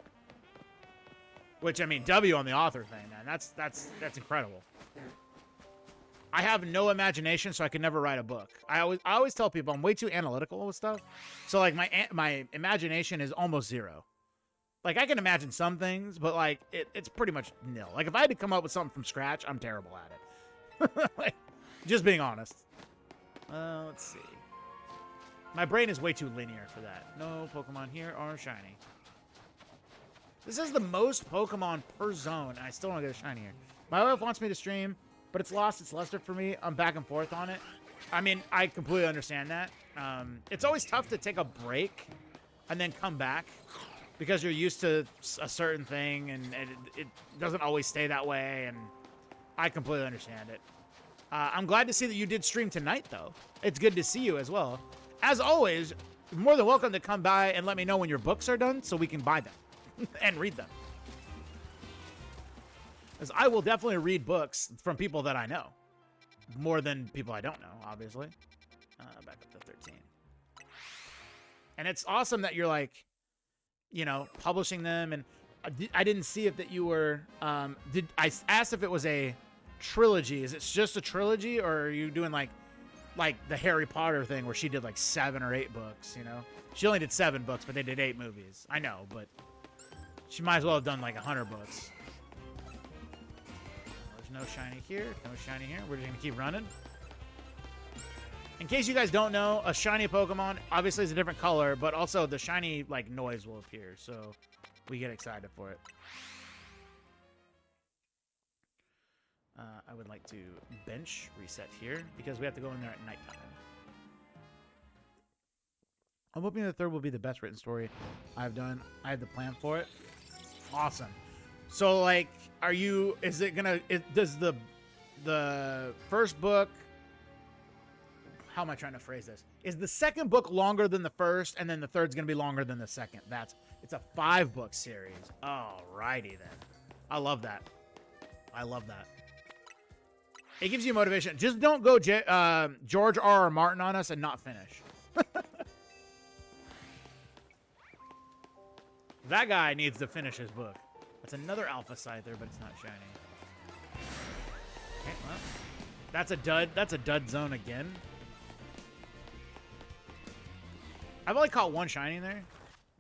Which, I mean, W on the author thing, man. That's incredible. I have no imagination, so I could never write a book. I always tell people I'm way too analytical with stuff. So like my imagination is almost zero. Like I can imagine some things, but like it's pretty much nil. Like if I had to come up with something from scratch, I'm terrible at it. Like, just being honest. Let's see. My brain is way too linear for that. No Pokemon here are shiny. This is the most Pokemon per zone, and I still don't get a shiny here. My wife wants me to stream, but it's lost its luster for me. I'm back and forth on it. I mean, I completely understand that. It's always tough to take a break and then come back because you're used to a certain thing, and it doesn't always stay that way, and I completely understand it. I'm glad to see that you did stream tonight, though. It's good to see you as well. As always, you're more than welcome to come by and let me know when your books are done so we can buy them and read them. Because I will definitely read books from people that I know. More than people I don't know, obviously. Back up to 13. And it's awesome that you're like, you know, publishing them. And I didn't see if that you were, I asked if it was a trilogy. Is it just a trilogy, or are you doing like the Harry Potter thing where she did like 7 or 8 books, you know? She only did 7 books, but they did 8 movies. I know, but she might as well have done like 100 books. There's no shiny here, no shiny here. We're just gonna keep running. In case you guys don't know, a shiny Pokemon obviously is a different color, but also the shiny like noise will appear, so we get excited for it. I would like to bench reset here because we have to go in there at nighttime. I'm hoping the third will be the best written story I've done. I had the plan for it. Awesome. So like, does the first book, how am I trying to phrase this? Is the second book longer than the first, and then the third's going to be longer than the second? It's a 5-book series. Alrighty then. I love that. I love that. It gives you motivation. Just don't go George R.R. Martin on us and not finish. That guy needs to finish his book. That's another Alpha Scyther, but it's not shiny. Okay, well, that's a dud. That's a dud zone again. I've only caught 1 shiny in there.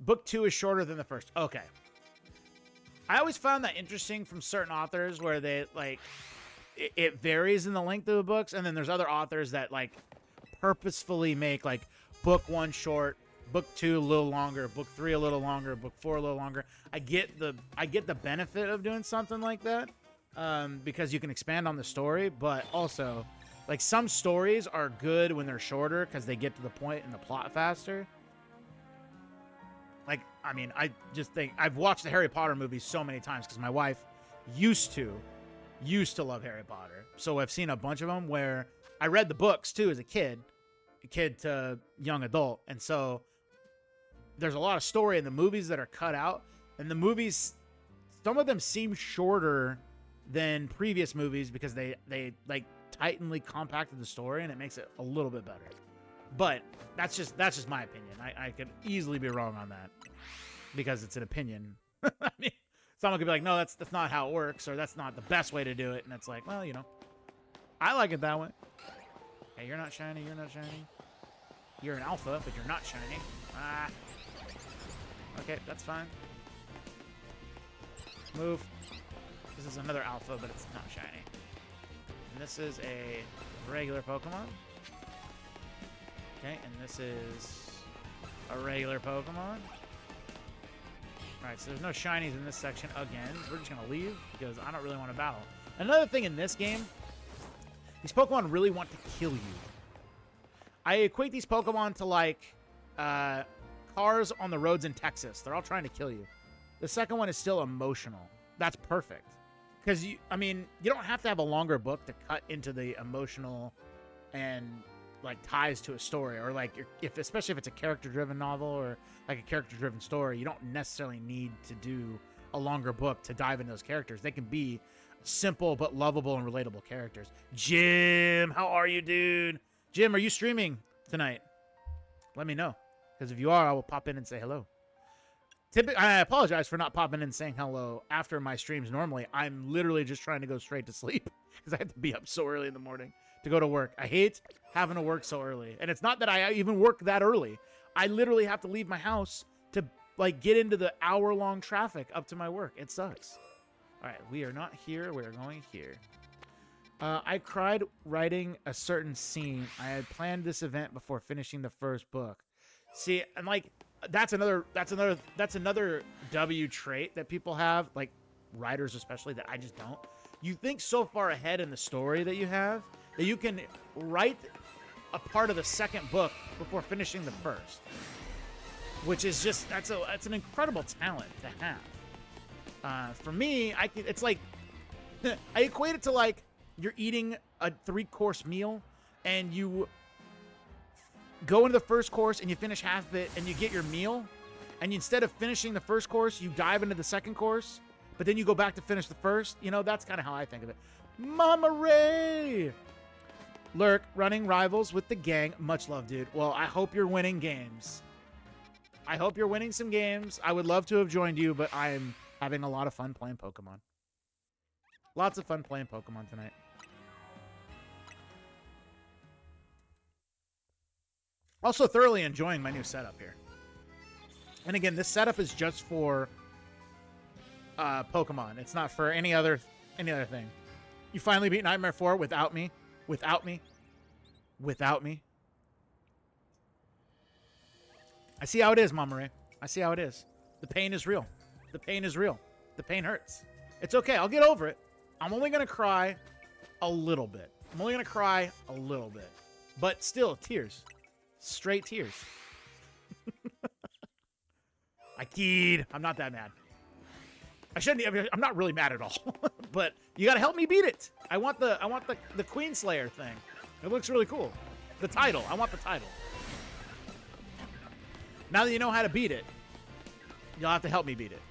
Book 2 is shorter than the first. Okay. I always found that interesting from certain authors where they like it varies in the length of the books, and then there's other authors that like purposefully make like book 1 short, book 2 a little longer, book 3 a little longer, book 4 a little longer. I get the benefit of doing something like that because you can expand on the story, but also like some stories are good when they're shorter because they get to the point in the plot faster. Like, I mean, I just think I've watched the Harry Potter movies so many times because my wife used to love Harry Potter. So I've seen a bunch of them where I read the books too as a kid to young adult. And so there's a lot of story in the movies that are cut out, and the movies, some of them seem shorter than previous movies because they like tightly compacted the story, and it makes it a little bit better. But that's just my opinion. I could easily be wrong on that because it's an opinion. I mean, someone could be like, no, that's not how it works, or that's not the best way to do it. And it's like, well, you know, I like it that way. Hey, you're not shiny. You're not shiny. You're an alpha, but you're not shiny. Ah. Okay, that's fine. Move. This is another alpha, but it's not shiny. And this is a regular Pokemon. Okay, and this is a regular Pokemon. Alright, so there's no shinies in this section again. So we're just going to leave because I don't really want to battle. Another thing in this game, these Pokemon really want to kill you. I equate these Pokemon to like cars on the roads in Texas. They're all trying to kill you. The second one is still emotional. That's perfect. Because, you don't have to have a longer book to cut into the emotional and, like, ties to a story. Or, like, especially if it's a character-driven novel or, like, a character-driven story, you don't necessarily need to do a longer book to dive into those characters. They can be simple but lovable and relatable characters. Jim, how are you, dude? Jim, are you streaming tonight? Let me know. Because if you are, I will pop in and say hello. I apologize for not popping in and saying hello after my streams. Normally, I'm literally just trying to go straight to sleep because I have to be up so early in the morning to go to work. I hate having to work so early. And it's not that I even work that early. I literally have to leave my house to, like, get into the hour-long traffic up to my work. It sucks. All right, we are not here. We are going here. I cried writing a certain scene. I had planned this event before finishing the first book. See, and like that's another W trait that people have, like writers especially, that I just don't. You think so far ahead in the story that you have that you can write a part of the second book before finishing the first, which is just that's an incredible talent to have. For me, it's like I equate it to like you're eating a 3-course meal and you go into the first course and you finish half of it and you get your meal, and instead of finishing the first course, you dive into the second course, but then you go back to finish the first. That's kind of how I think of it. Mama Ray! Lurk, running rivals with the gang. Much love, dude. Well, I hope you're winning games. I hope you're winning some games. I would love to have joined you, but I'm having a lot of fun playing Pokemon. Lots of fun playing Pokemon tonight. Also thoroughly enjoying my new setup here. And again, this setup is just for Pokemon. It's not for any other thing. You finally beat Nightmare 4 without me. Without me. Without me. I see how it is, Mama Ray. I see how it is. The pain is real. The pain is real. The pain hurts. It's okay. I'll get over it. I'm only going to cry a little bit. I'm only going to cry a little bit. But still, tears. Straight tears. I keyed. I'm not that mad. I'm not really mad at all. But you gotta help me beat it. I want the Queen Slayer thing. It looks really cool. The title. I want the title. Now that you know how to beat it, you'll have to help me beat it.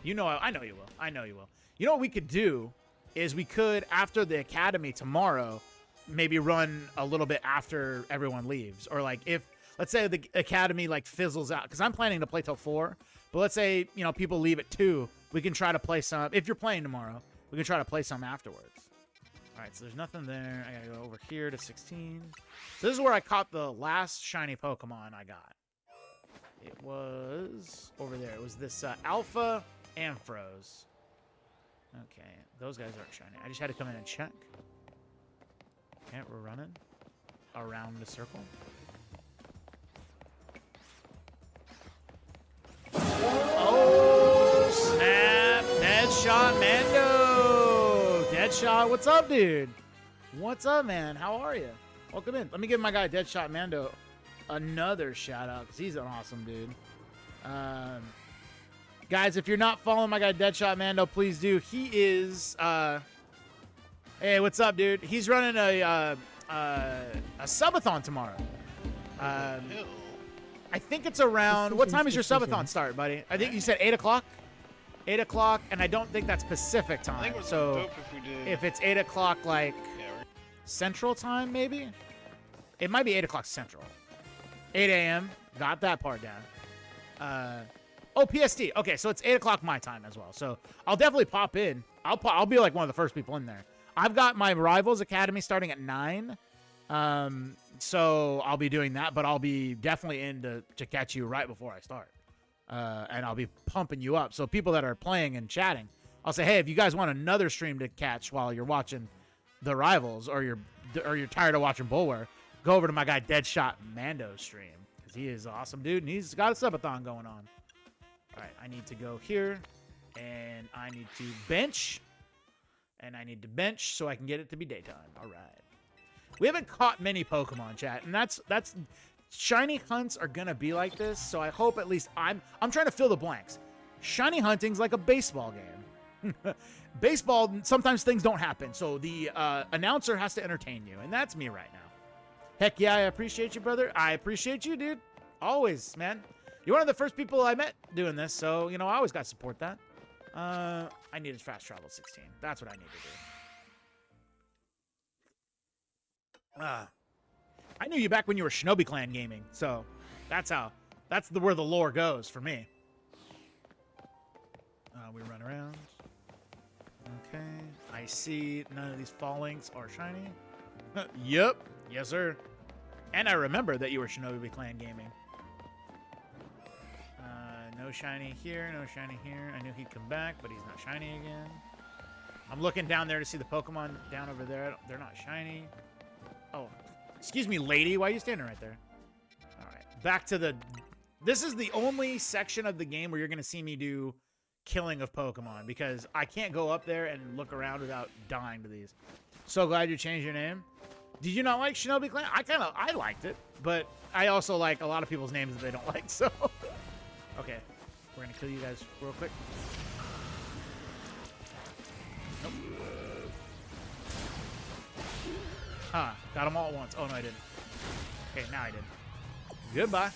I know you will. I know you will. You know what we could do is we could, after the academy tomorrow, maybe run a little bit after everyone leaves. Or like if, let's say the academy like fizzles out, because I'm planning to play till 4, but let's say, people leave at 2, we can try to play some, if you're playing tomorrow, we can try to play some afterwards. All right, so there's nothing there. I gotta go over here to 16. So this is where I caught the last shiny Pokemon I got. It was over there. It was this Alpha Ampharos. Okay, those guys aren't shiny. I just had to come in and check. Okay, we're running around the circle. Oh, snap. Deadshot Mando. Deadshot, what's up, dude? What's up, man? How are you? Welcome in. Let me give my guy Deadshot Mando another shout out because he's an awesome dude. Guys, if you're not following my guy Deadshot Mando, please do. He is hey, what's up, dude? He's running a subathon tomorrow. I think it's around, what time is your subathon start, buddy? I think you said 8 o'clock? 8 o'clock, and I don't think that's Pacific time. I think it was so dope if we did. if it's 8 o'clock, like Central time, maybe? It might be 8 o'clock Central. 8 a.m. Got that part down. Oh, PST. Okay, so it's 8 o'clock my time as well. So I'll definitely pop in. I'll be like one of the first people in there. I've got my Rivals Academy starting at 9. So I'll be doing that, but I'll be definitely in to catch you right before I start. and I'll be pumping you up. So people that are playing and chatting, I'll say, hey, if you guys want another stream to catch while you're watching the Rivals, or you're tired of watching Bulwer, go over to my guy Deadshot Mando's stream, because he is awesome, dude, and he's got a subathon going on. All right, I need to go here, and I need to bench, and I need to bench so I can get it to be daytime. All right. We haven't caught many Pokemon, chat, and that's shiny hunts are gonna be like this. So I hope at least I'm trying to fill the blanks. Shiny hunting's like a baseball game. Baseball, sometimes things don't happen, so the announcer has to entertain you, and that's me right now. Heck yeah, I appreciate you, brother. I appreciate you, dude. Always, man. You're one of the first people I met doing this, so you know I always got to support that. I needed fast travel 16. That's what I need to do. I knew you back when you were Shinobi Clan gaming, so that's where the lore goes for me. We run around. Okay, I see none of these fallings are shiny. Yep, yes sir. And I remember that you were Shinobi Clan gaming. No shiny here, no shiny here. I knew he'd come back, but he's not shiny again. I'm looking down there to see the Pokemon down over there. They're not shiny. Oh, excuse me, lady. Why are you standing right there? All right, back to the... This is the only section of the game where you're going to see me do killing of Pokemon, because I can't go up there and look around without dying to these. So glad you changed your name. Did you not like Shinobi Clan? I liked it, but I also like a lot of people's names that they don't like, so... Okay, we're going to kill you guys real quick. Nope. Huh, got them all at once. Oh, no, I didn't. Okay, now I did. Goodbye.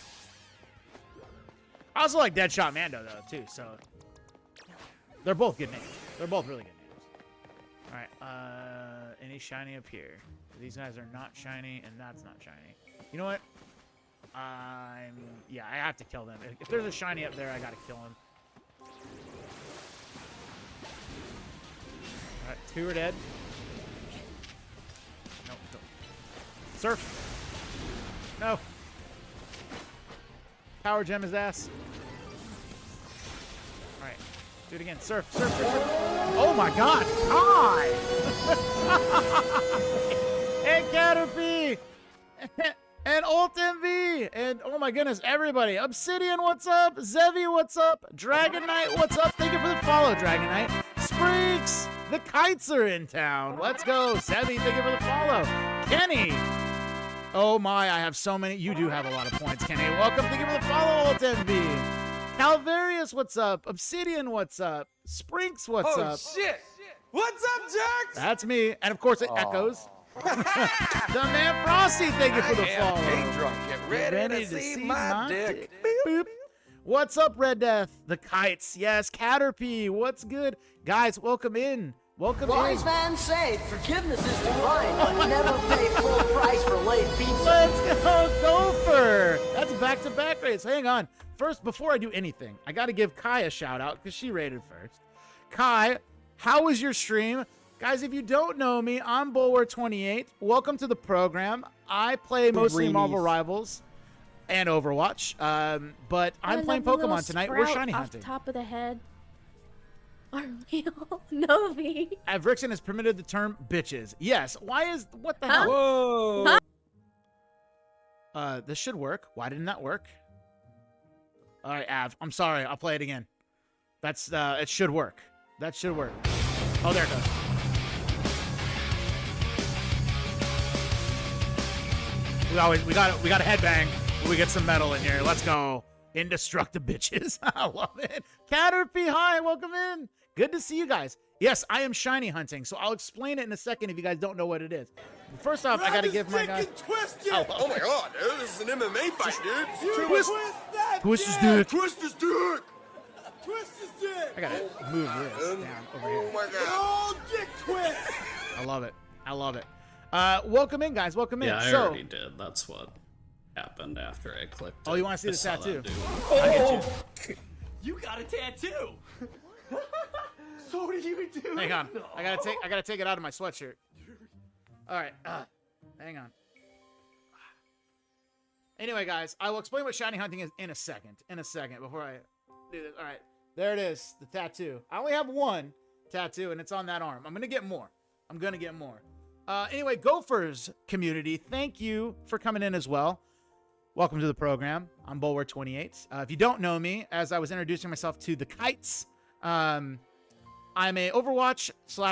I also like Deadshot Mando, though, too, so... They're both good names. They're both really good names. All right, any shiny up here? These guys are not shiny, and that's not shiny. You know what? Yeah, I have to kill them. If there's a shiny up there, I gotta kill him. All right, 2 are dead. Nope. Surf. No. Power gem his ass. All right, do it again. Surf, surf, surf, surf. Oh my God! Hi. Hey, Caterpie. And Ult MV, and oh my goodness, everybody. Obsidian, what's up? Zevi, what's up? Dragon Knight, what's up? Thank you for the follow, Dragon Knight. Spreeks, the kites are in town. Let's go. Zevi, thank you for the follow. Kenny. Oh my, I have so many. You do have a lot of points, Kenny. Welcome. Thank you for the follow, Ult MV. Calvarius, what's up? Obsidian, what's up? Sprinks, what's up? Oh shit! What's up, jerks? That's me. And of course, it echoes. The man Frosty, thank you for the follow. Hey, drunk, get ready to see my dick. Boop. What's up, Red Death? The kites, yes. Caterpie, what's good? Guys, welcome in. Welcome Wise in. man say forgiveness is divine, but never pay full price for late pizza. Let's go, Gopher. That's back-to-back rates. Hang on. First, before I do anything, I got to give Kai a shout-out because she rated first. Kai, how was your stream? Guys, if you don't know me, I'm Bulwer28. Welcome to the program. I play mostly Marvel Rivals and Overwatch, but I'm playing Pokemon tonight. We're shiny hunting. Off the top of the head. Are we all Novi? Avrixen has permitted the term bitches. Yes. Why is... What the hell? Whoa! This should work. Why didn't that work? All right, Av. I'm sorry. I'll play it again. That's... it should work. That should work. Oh, there it goes. We got a headbang. We get some metal in here. Let's go. Indestructible bitches. I love it. Caterpie, hi, welcome in. Good to see you guys. Yes, I am shiny hunting, so I'll explain it in a second if you guys don't know what it is. First off, I gotta give my guy. Oh my God, dude, this is an MMA fight, dude. Twist his dick. Twist his dick. I gotta move this down over here. Oh my God. Oh, dick twist! I love it. I love it. Welcome in, guys. Welcome in. Yeah, I so, already did. That's what happened after I clicked. Oh, you want to see the saw that tattoo? dude. I get you. You got a tattoo! So do you do? Hang on. I gotta take it out of my sweatshirt. All right. Hang on. Anyway, guys, I will explain what shiny hunting is in a second. Before I do this. All right. There it is. The tattoo. I only have one tattoo, and it's on that arm. I'm going to get more. Anyway, Gophers community, thank you for coming in as well. Welcome to the program. I'm Bulwer28. If you don't know me, as I was introducing myself to the Kites, I'm a Overwatch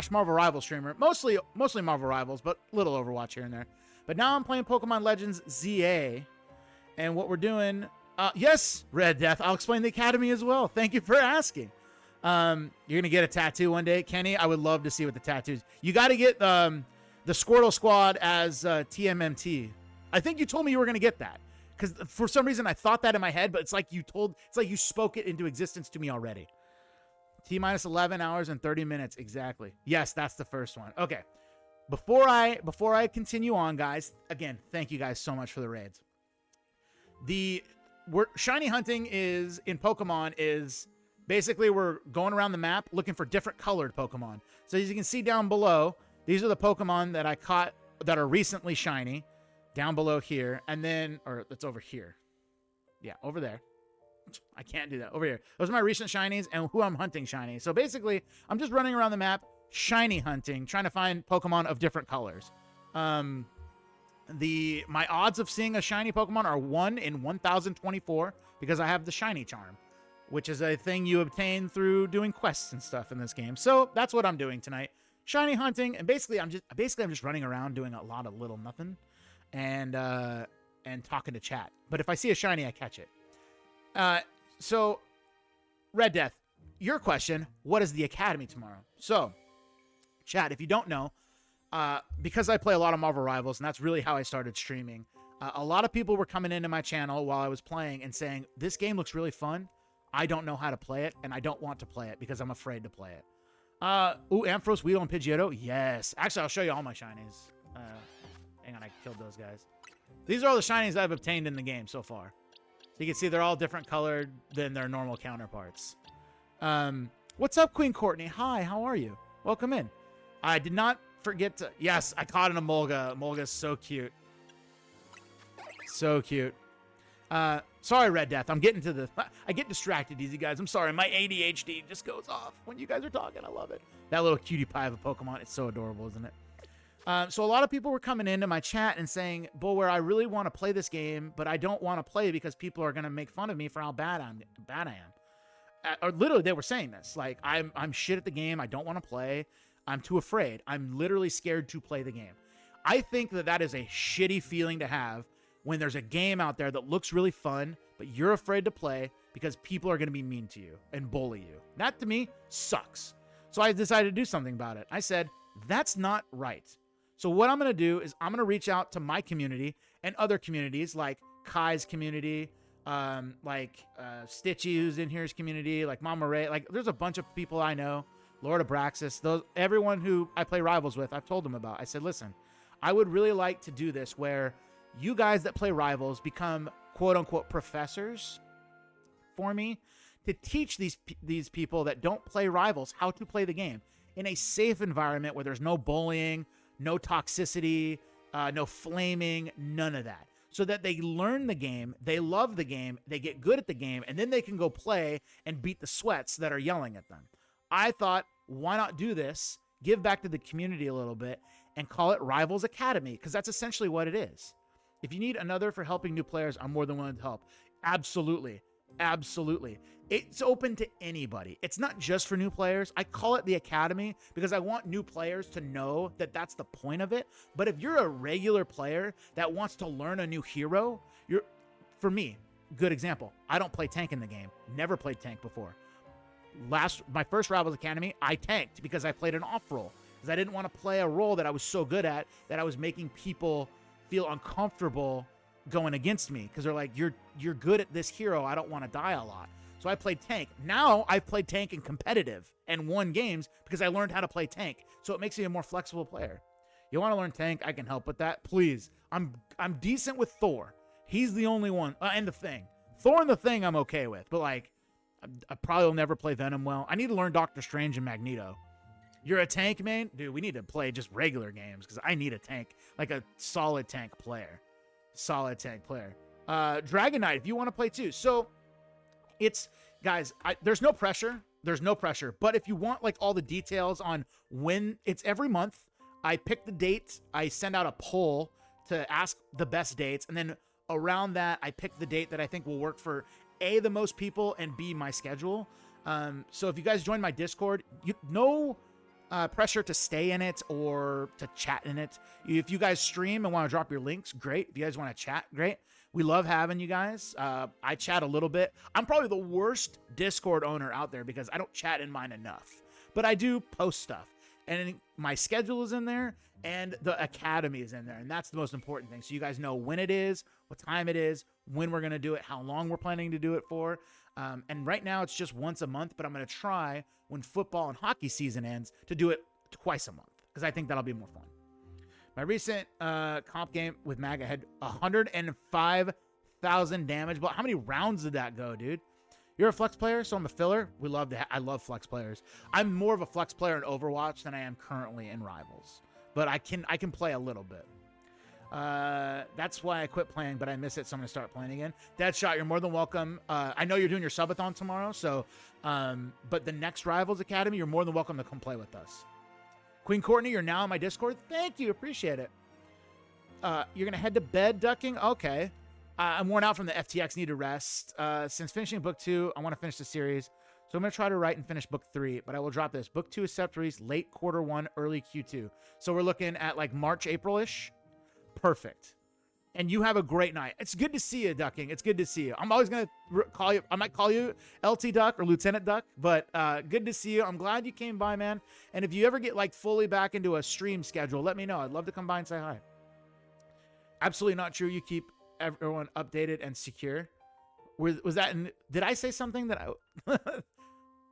/ Marvel Rivals streamer. Mostly Marvel Rivals, but little Overwatch here and there. But now I'm playing Pokémon Legends Z-A. And what we're doing... yes, Red Death. I'll explain the Academy as well. Thank you for asking. You're going to get a tattoo one day. Kenny, I would love to see what the tattoos... You got to get the Squirtle Squad as TMMT. I think you told me you were going to get that. Because for some reason I thought that in my head, but it's like you spoke it into existence to me already. T-minus 11 hours and 30 minutes. Exactly. Yes, that's the first one. Okay. Before I continue on, guys, again, thank you guys so much for the raids. Shiny hunting is in Pokemon is basically we're going around the map looking for different colored Pokemon. So as you can see down below, these are the Pokemon that I caught that are recently shiny down below here. And then, or it's over here. Yeah, over there. I can't do that. Over here. Those are my recent shinies and who I'm hunting shiny. So basically, I'm just running around the map, shiny hunting, trying to find Pokemon of different colors. My odds of seeing a shiny Pokemon are 1 in 1,024 because I have the shiny charm, which is a thing you obtain through doing quests and stuff in this game. So that's what I'm doing tonight. Shiny hunting, and basically I'm just running around doing a lot of little nothing and talking to chat. But if I see a shiny, I catch it. So Red Death, your question, what is the Academy tomorrow? So chat, if you don't know, because I play a lot of Marvel Rivals, and that's really how I started streaming, a lot of people were coming into my channel while I was playing and saying, this game looks really fun. I don't know how to play it, and I don't want to play it because I'm afraid to play it. Ooh, Ampharos, Weedle, and Pidgeotto. Yes. Actually, I'll show you all my shinies. Hang on, I killed those guys. These are all the shinies I've obtained in the game so far. So you can see they're all different colored than their normal counterparts. What's up, Queen Courtney? Hi, how are you? Welcome in. I did not forget to... Yes, I caught an Emolga. Emolga's so cute. So cute. Sorry, Red Death. I'm getting to the... I get distracted, easy guys. I'm sorry. My ADHD just goes off when you guys are talking. I love it. That little cutie pie of a Pokemon. It's so adorable, isn't it? So a lot of people were coming into my chat and saying, Bulwer, I really want to play this game, but I don't want to play because people are going to make fun of me for how bad I am. Or literally, they were saying this. Like, I'm shit at the game. I don't want to play. I'm too afraid. I'm literally scared to play the game. I think that is a shitty feeling to have when there's a game out there that looks really fun, but you're afraid to play because people are going to be mean to you and bully you. That, to me, sucks. So I decided to do something about it. I said, that's not right. So what I'm going to do is I'm going to reach out to my community and other communities like Kai's community, Stitchy, who's in here's community, like Mama Ray. Like, there's a bunch of people I know, Lord Abraxas, everyone who I play Rivals with, I've told them about. I said, listen, I would really like to do this where you guys that play Rivals become quote-unquote professors for me to teach these people that don't play Rivals how to play the game in a safe environment where there's no bullying, no toxicity, no flaming, none of that. So that they learn the game, they love the game, they get good at the game, and then they can go play and beat the sweats that are yelling at them. I thought, why not do this, give back to the community a little bit, and call it Rivals Academy, because that's essentially what it is. If you need another for helping new players, I'm more than willing to help. Absolutely. Absolutely. It's open to anybody. It's not just for new players. I call it the Academy because I want new players to know that that's the point of it. But if you're a regular player that wants to learn a new hero, for me, good example. I don't play tank in the game. Never played tank before. My first Rivals Academy, I tanked because I played an off role because I didn't want to play a role that I was so good at that I was making people feel uncomfortable going against me because they're like, you're good at this hero. I don't want to die a lot. So I played tank. Now I've played tank in competitive and won games because I learned how to play tank. So it makes me a more flexible player. You want to learn tank? I can help with that. Please. I'm decent with Thor. He's the only one. And the Thing. Thor and the Thing I'm okay with. But like, I probably will never play Venom well. I need to learn Doctor Strange and Magneto. You're a tank, man? Dude, we need to play just regular games because I need a tank. Like a solid tank player. Solid tank player. Dragon Knight, if you want to play too. So guys, there's no pressure. There's no pressure. But if you want like all the details on when, it's every month. I pick the date. I send out a poll to ask the best dates. And then around that, I pick the date that I think will work for A, the most people, and B, my schedule. So if you guys join my Discord, no pressure to stay in it or to chat in it. If you guys stream and want to drop your links, great. If you guys want to chat, great. We love having you guys. I chat a little bit. I'm probably the worst Discord owner out there because I don't chat in mine enough. But I do post stuff. And my schedule is in there and the academy is in there. And that's the most important thing. So you guys know when it is, what time it is, when we're going to do it, how long we're planning to do it for. And right now it's just once a month, but I'm going to try when football and hockey season ends to do it twice a month because I think that'll be more fun. My recent comp game with Maga had 105,000 damage. But how many rounds did that go, dude? You're a flex player, so I'm a filler. I love flex players. I'm more of a flex player in Overwatch than I am currently in Rivals, but I can play a little bit. That's why I quit playing, but I miss it, so I'm gonna start playing again. Deadshot, you're more than welcome. I know you're doing your subathon tomorrow, so but the next Rivals Academy, you're more than welcome to come play with us. Queen Courtney, you're now on my Discord. Thank you, appreciate it. You're gonna head to bed, ducking. Okay. I'm worn out from the FTX, need to rest. Since finishing book 2, I want to finish the series. So I'm going to try to write and finish book 3, but I will drop this. Book 2 is set to release late Q1, early Q2. So we're looking at like March, April-ish. Perfect. And you have a great night. It's good to see you, Ducking. It's good to see you. I'm always going to call you. I might call you LT Duck or Lieutenant Duck, but good to see you. I'm glad you came by, man. And if you ever get like fully back into a stream schedule, let me know. I'd love to come by and say hi. Absolutely not true. You keep everyone updated and secure. Was that did I say something that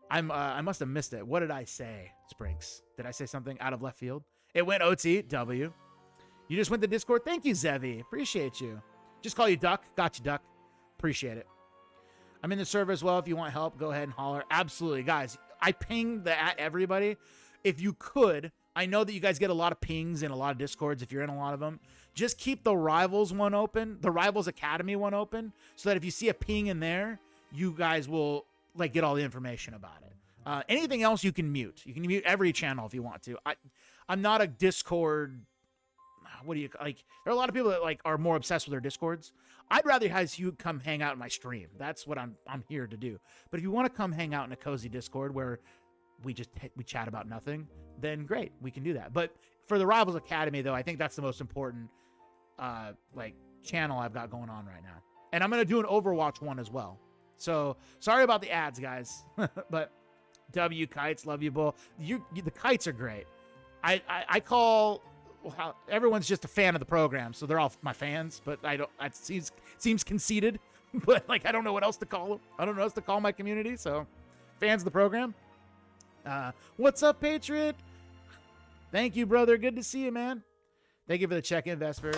I must have missed it? What did I say, Sprinks? Did I say something out of left field? It went OTW. You just went to Discord. Thank you, Zevi. Appreciate you. Just call you Duck. Got you, Duck. Appreciate it. I'm in the server as well. If you want help, go ahead and holler. Absolutely, guys. I ping at everybody. If you could, I know that you guys get a lot of pings in a lot of Discords if you're in a lot of them. Just keep the Rivals one open, the Rivals Academy one open, so that if you see a ping in there, you guys will like get all the information about it. Anything else you can mute. You can mute every channel if you want to. I'm not a Discord. What do you like? There are a lot of people that like are more obsessed with their Discords. I'd rather have you come hang out in my stream. That's what I'm here to do. But if you want to come hang out in a cozy Discord where we chat about nothing, then great, we can do that. But for the Rivals Academy, though, I think that's the most important like channel I've got going on right now. And I'm gonna do an Overwatch one as well. So sorry about the ads, guys. But W Kites, love you, Bull. The kites are great. I call everyone's just a fan of the program, so they're all my fans. But I don't. It seems conceited. But like I don't know what else to call them. I don't know what else to call my community. So fans of the program. What's up, Patriot? Thank you, brother. Good to see you, man. Thank you for the check-in, Vesper.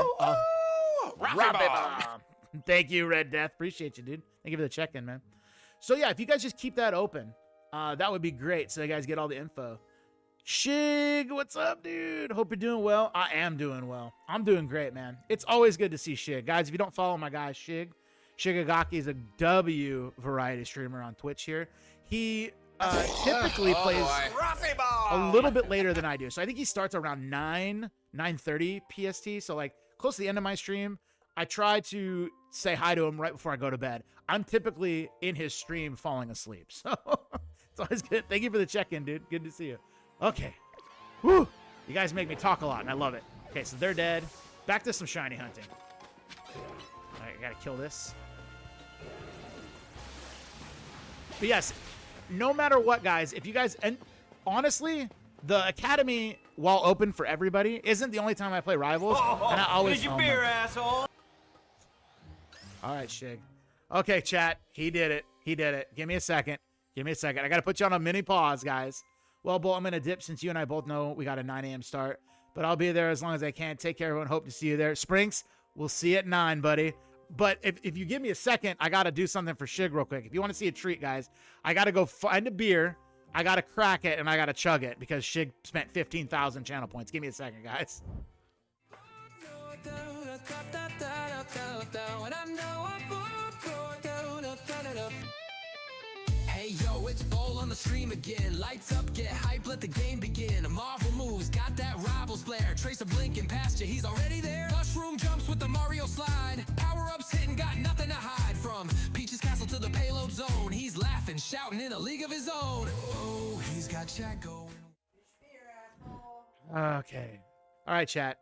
Raffy bomb. Thank you, Red Death. Appreciate you, dude. Thank you for the check-in, man. So yeah, if you guys just keep that open, that would be great. So you guys get all the info. Shig, what's up, dude? Hope you're doing well. I am doing well. I'm doing great, man. It's always good to see Shig. Guys, if you don't follow my guy, Shigagaki is a W variety streamer on Twitch here. He typically plays a little bit later than I do. So I think he starts around 9:30 PST. So like close to the end of my stream, I try to say hi to him right before I go to bed. I'm typically in his stream falling asleep. So it's always good. Thank you for the check-in, dude. Good to see you. Okay. Woo! You guys make me talk a lot, and I love it. Okay, so they're dead. Back to some shiny hunting. All right, I gotta kill this. But yes, no matter what, guys, if you guys... And honestly, the Academy, while open for everybody, isn't the only time I play Rivals. And I always... Here's your beer, asshole. All right, Shig. Okay, chat. He did it. He did it. Give me a second. Give me a second. I got to put you on a mini pause, guys. Well, Bull, I'm going to dip since you and I both know we got a 9 a.m. start. But I'll be there as long as I can. Take care, everyone. Hope to see you there. Sprinks, we'll see you at 9, buddy. But if you give me a second, I got to do something for Shig real quick. If you want to see a treat, guys, I got to go find a beer. I got to crack it, and I got to chug it because Shig spent 15,000 channel points. Give me a second, guys. Hey yo, it's Bowl on the stream again. Lights up, get hype, let the game begin. Marvel moves, got that rivals flair. Tracer blinking past you, he's already there. Mushroom jumps with the Mario slide. Power ups hitting, got nothing to hide. From Peach's castle to the payload zone, he's laughing, shouting in a league of his own. Oh, he's got chat going. Okay. All right, chat.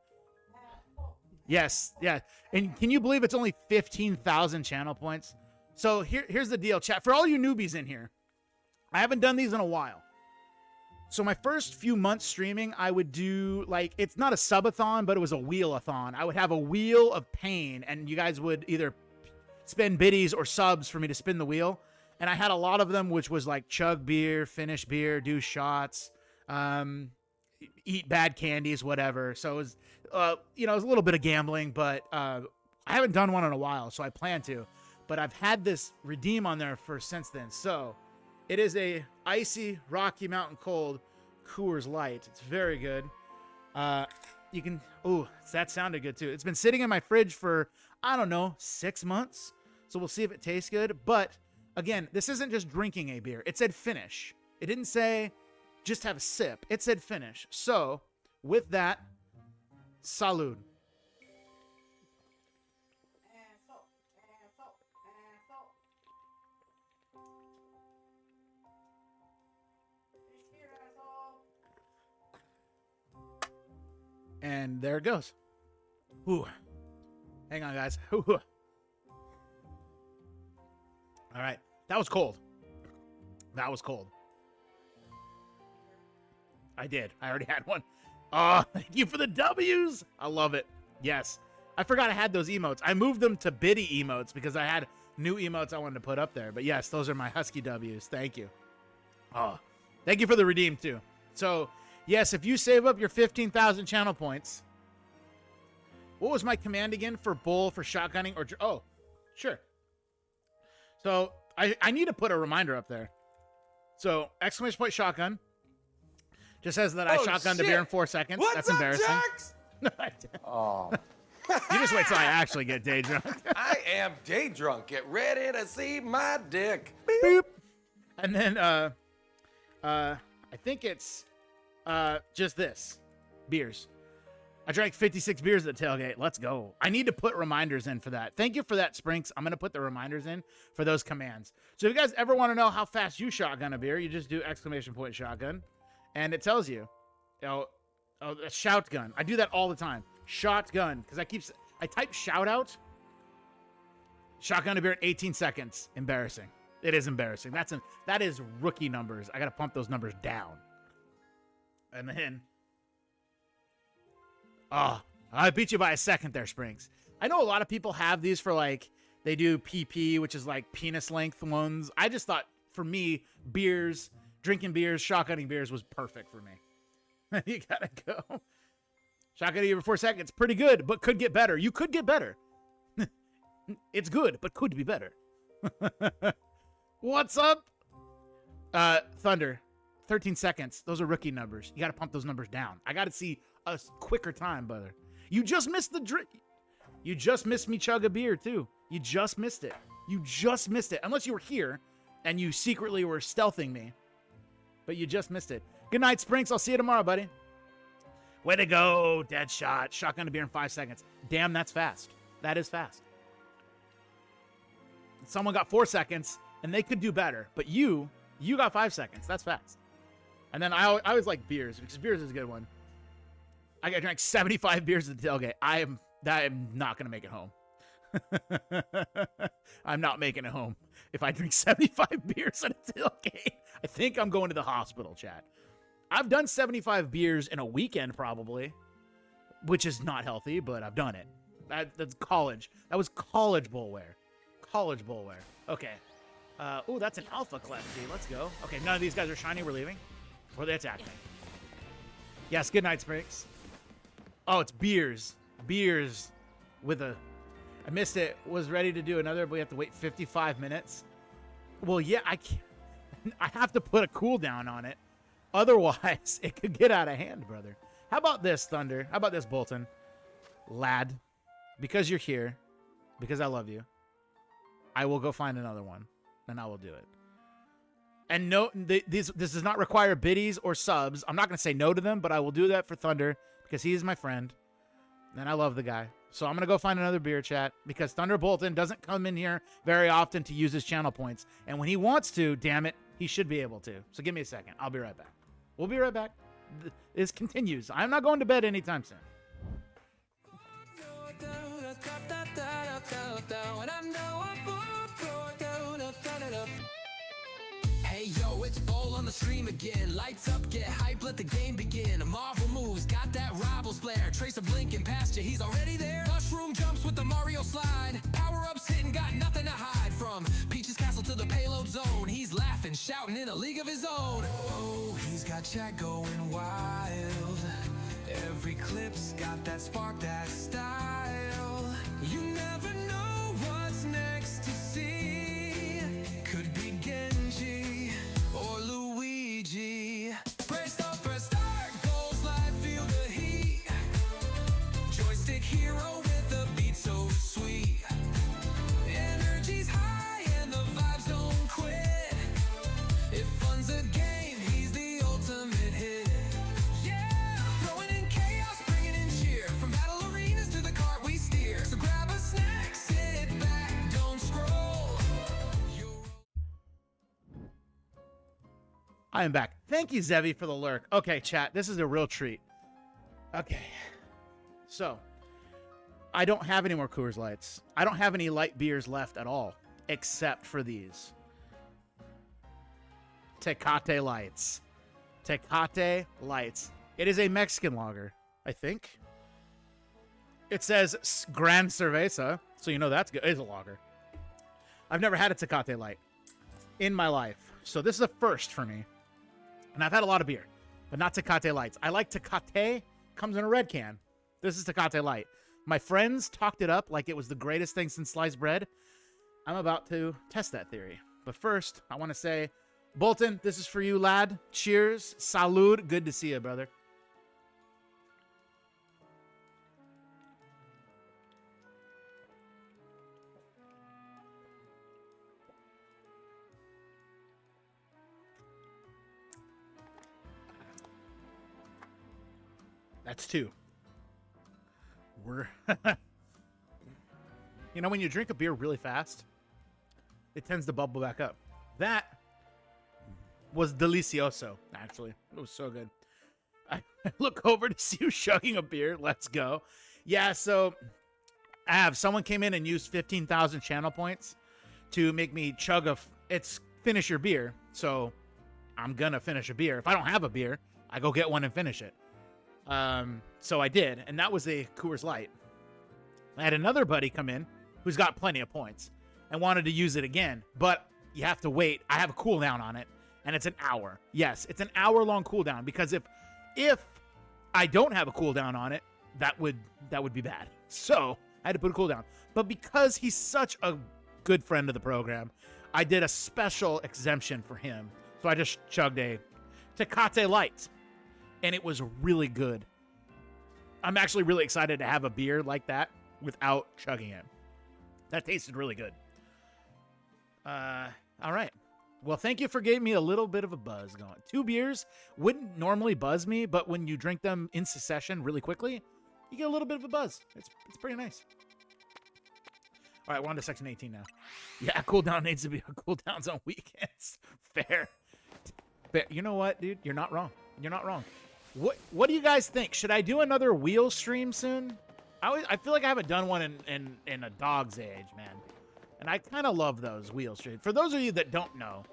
Yes, yeah. And can you believe it's only 15,000 channel points? So here's the deal, chat. For all you newbies in here, I haven't done these in a while. So my first few months streaming, I would do, like, it's not a subathon, but it was a wheel-a-thon. I would have a wheel of pain, and you guys would either spend biddies or subs for me to spin the wheel. And I had a lot of them, which was like chug beer, finish beer, do shots, eat bad candies, whatever. So it was, it was a little bit of gambling, but I haven't done one in a while, so I plan to. But I've had this redeem on there for since then. So it is a icy Rocky Mountain Cold Coors Light. It's very good. You can, that sounded good too. It's been sitting in my fridge for, I don't know, 6 months. So we'll see if it tastes good. But again, this isn't just drinking a beer. It said finish. It didn't say just have a sip. It said finish. So with that, salud. And there it goes. Ooh. Hang on, guys. Ooh. All right. That was cold. That was cold. I did. I already had one. Oh, thank you for the W's. I love it. Yes. I forgot I had those emotes. I moved them to Biddy emotes because I had new emotes I wanted to put up there. But yes, those are my Husky W's. Thank you. Oh, thank you for the redeem too. So, yes, if you save up your 15,000 channel points, what was my command again for bull, for shotgunning, or... Oh, sure. So, I need to put a reminder up there. So, exclamation point shotgun. Just says that I shotgunned a beer in 4 seconds. What's That's up, embarrassing. Jax? Oh. You just wait till I actually get day drunk. I am day drunk. Get ready to see my dick. Boop. And then, I think it's, just this. Beers. I drank 56 beers at the tailgate. Let's go. I need to put reminders in for that. Thank you for that, Sprinks. I'm going to put the reminders in for those commands. So if you guys ever want to know how fast you shotgun a beer, you just do exclamation point shotgun. And it tells you, a shotgun. I do that all the time. Shotgun. Because I type shout out. Shotgun a beer in 18 seconds. Embarrassing. It is embarrassing. That is rookie numbers. I got to pump those numbers down. And then, I beat you by a second there, Springs. I know a lot of people have these for, like, they do PP, which is like penis length ones. I just thought, for me, drinking beers, shotgunning beers was perfect for me. You gotta go. Shotgunning every 4 seconds, pretty good, but could get better. You could get better. It's good, but could be better. What's up? Thunder. 13 seconds. Those are rookie numbers. You got to pump those numbers down. I got to see a quicker time, brother. You just missed the drink. You just missed me chug a beer, too. You just missed it. You just missed it. Unless you were here and you secretly were stealthing me. But you just missed it. Good night, Sprinks. I'll see you tomorrow, buddy. Way to go, dead shot. Shotgun a beer in 5 seconds. Damn, that's fast. That is fast. Someone got 4 seconds, and they could do better. But you got 5 seconds. That's fast. And then I always like beers, because beers is a good one. I drank 75 beers at the tailgate. I am not going to make it home. I'm not making it home. If I drink 75 beers at a tailgate, I think I'm going to the hospital, chat. I've done 75 beers in a weekend, probably, which is not healthy, but I've done it. That's college. That was college bowlware. College bowlware. Okay. That's an alpha Clefty. Let's go. Okay, none of these guys are shiny. We're leaving. Or they attack me. Yes, good night, Springs. Oh, it's beers. Beers with a... I missed it. Was ready to do another, but we have to wait 55 minutes. Well, yeah, I can't... I have to put a cooldown on it. Otherwise, it could get out of hand, brother. How about this, Thunder? How about this, Bolton? Lad, because you're here, because I love you, I will go find another one, and I will do it. And no, this does not require biddies or subs. I'm not going to say no to them, but I will do that for Thunder because he is my friend. And I love the guy. So I'm going to go find another beer chat because Thunder Bolton doesn't come in here very often to use his channel points. And when he wants to, damn it, he should be able to. So give me a second. I'll be right back. We'll be right back. This continues. I'm not going to bed anytime soon. Hey yo, it's Bowl on the stream again. Lights up, get hype, let the game begin. Marvel moves, got that rivals flair. Tracer blinking past you, he's already there. Mushroom jumps with the Mario slide. Power ups hitting, got nothing to hide from. Peach's castle to the payload zone. He's laughing, shouting in a league of his own. Oh, he's got chat going wild. Every clip's got that spark, that style. You never know what's next to see. Could be Genji or Luigi. Press start, goals live, feel the heat. Joystick hero with a beat so sweet. Energy's high and the vibes don't quit. If fun's a game, he's the ultimate hit. Yeah, throwing in chaos, bringing in cheer. From battle arenas to the cart we steer. So grab a snack, sit back, don't scroll. I am back. Thank you, Zevi, for the lurk. Okay, chat, this is a real treat. Okay. So, I don't have any more Coors Lights. I don't have any light beers left at all, except for these. Tecate Lights. Tecate Lights. It is a Mexican lager, I think. It says Gran Cerveza, so you know that's good. It is a lager. I've never had a Tecate Light in my life, so this is a first for me. And I've had a lot of beer, but not Tecate Lights. I like Tecate. Comes in a red can. This is Tecate Light. My friends talked it up like it was the greatest thing since sliced bread. I'm about to test that theory. But first, I want to say, Bolton, this is for you, lad. Cheers. Salud. Good to see you, brother. That's two. We're you know, when you drink a beer really fast, it tends to bubble back up. That was delicioso, actually. It was so good. I look over to see you chugging a beer. Let's go. Yeah, so someone came in and used 15,000 channel points to make me chug it's finish your beer. So I'm gonna finish a beer. If I don't have a beer, I go get one and finish it. So I did, and that was a Coors Light. I had another buddy come in who's got plenty of points and wanted to use it again, but you have to wait. I have a cooldown on it, and it's an hour. Yes, it's an hour-long cooldown, because if I don't have a cooldown on it, that would be bad. So I had to put a cooldown. But because he's such a good friend of the program, I did a special exemption for him. So I just chugged a Tecate Light, and it was really good. I'm actually really excited to have a beer like that without chugging it. That tasted really good. All right. Well, thank you for giving me a little bit of a buzz going. 2 beers wouldn't normally buzz me, but when you drink them in succession really quickly, you get a little bit of a buzz. It's pretty nice. All right, we're on to section 18 now. Yeah, cooldown needs to be cooldowns on weekends. Fair. You know what, dude? You're not wrong. You're not wrong. What do you guys think? Should I do another wheel stream soon? I feel like I haven't done one in a dog's age, man. And I kind of love those wheel streams. For those of you that don't know,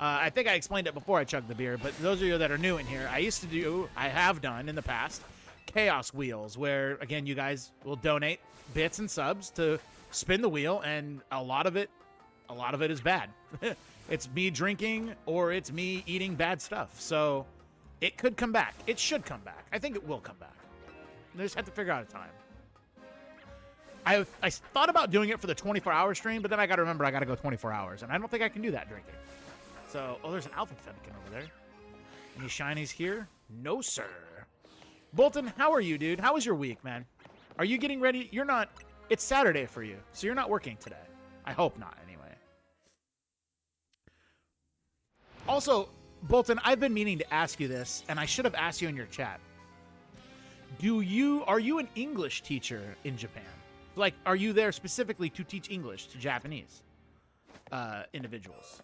I think I explained it before I chugged the beer, but those of you that are new in here, I have done in the past, chaos wheels, where, again, you guys will donate bits and subs to spin the wheel, and a lot of it is bad. It's me drinking or it's me eating bad stuff. So it could come back. It should come back. I think it will come back. I just have to figure out a time. I thought about doing it for the 24-hour stream, but then I got to remember I got to go 24 hours, and I don't think I can do that drinking. So, there's an Alpha Fennekin over there. Any shinies here? No, sir. Bolton, how are you, dude? How was your week, man? Are you getting ready? You're not. It's Saturday for you, so you're not working today. I hope not, anyway. Also, Bolton, I've been meaning to ask you this, and I should have asked you in your chat. Are you an English teacher in Japan? Like, are you there specifically to teach English to Japanese individuals?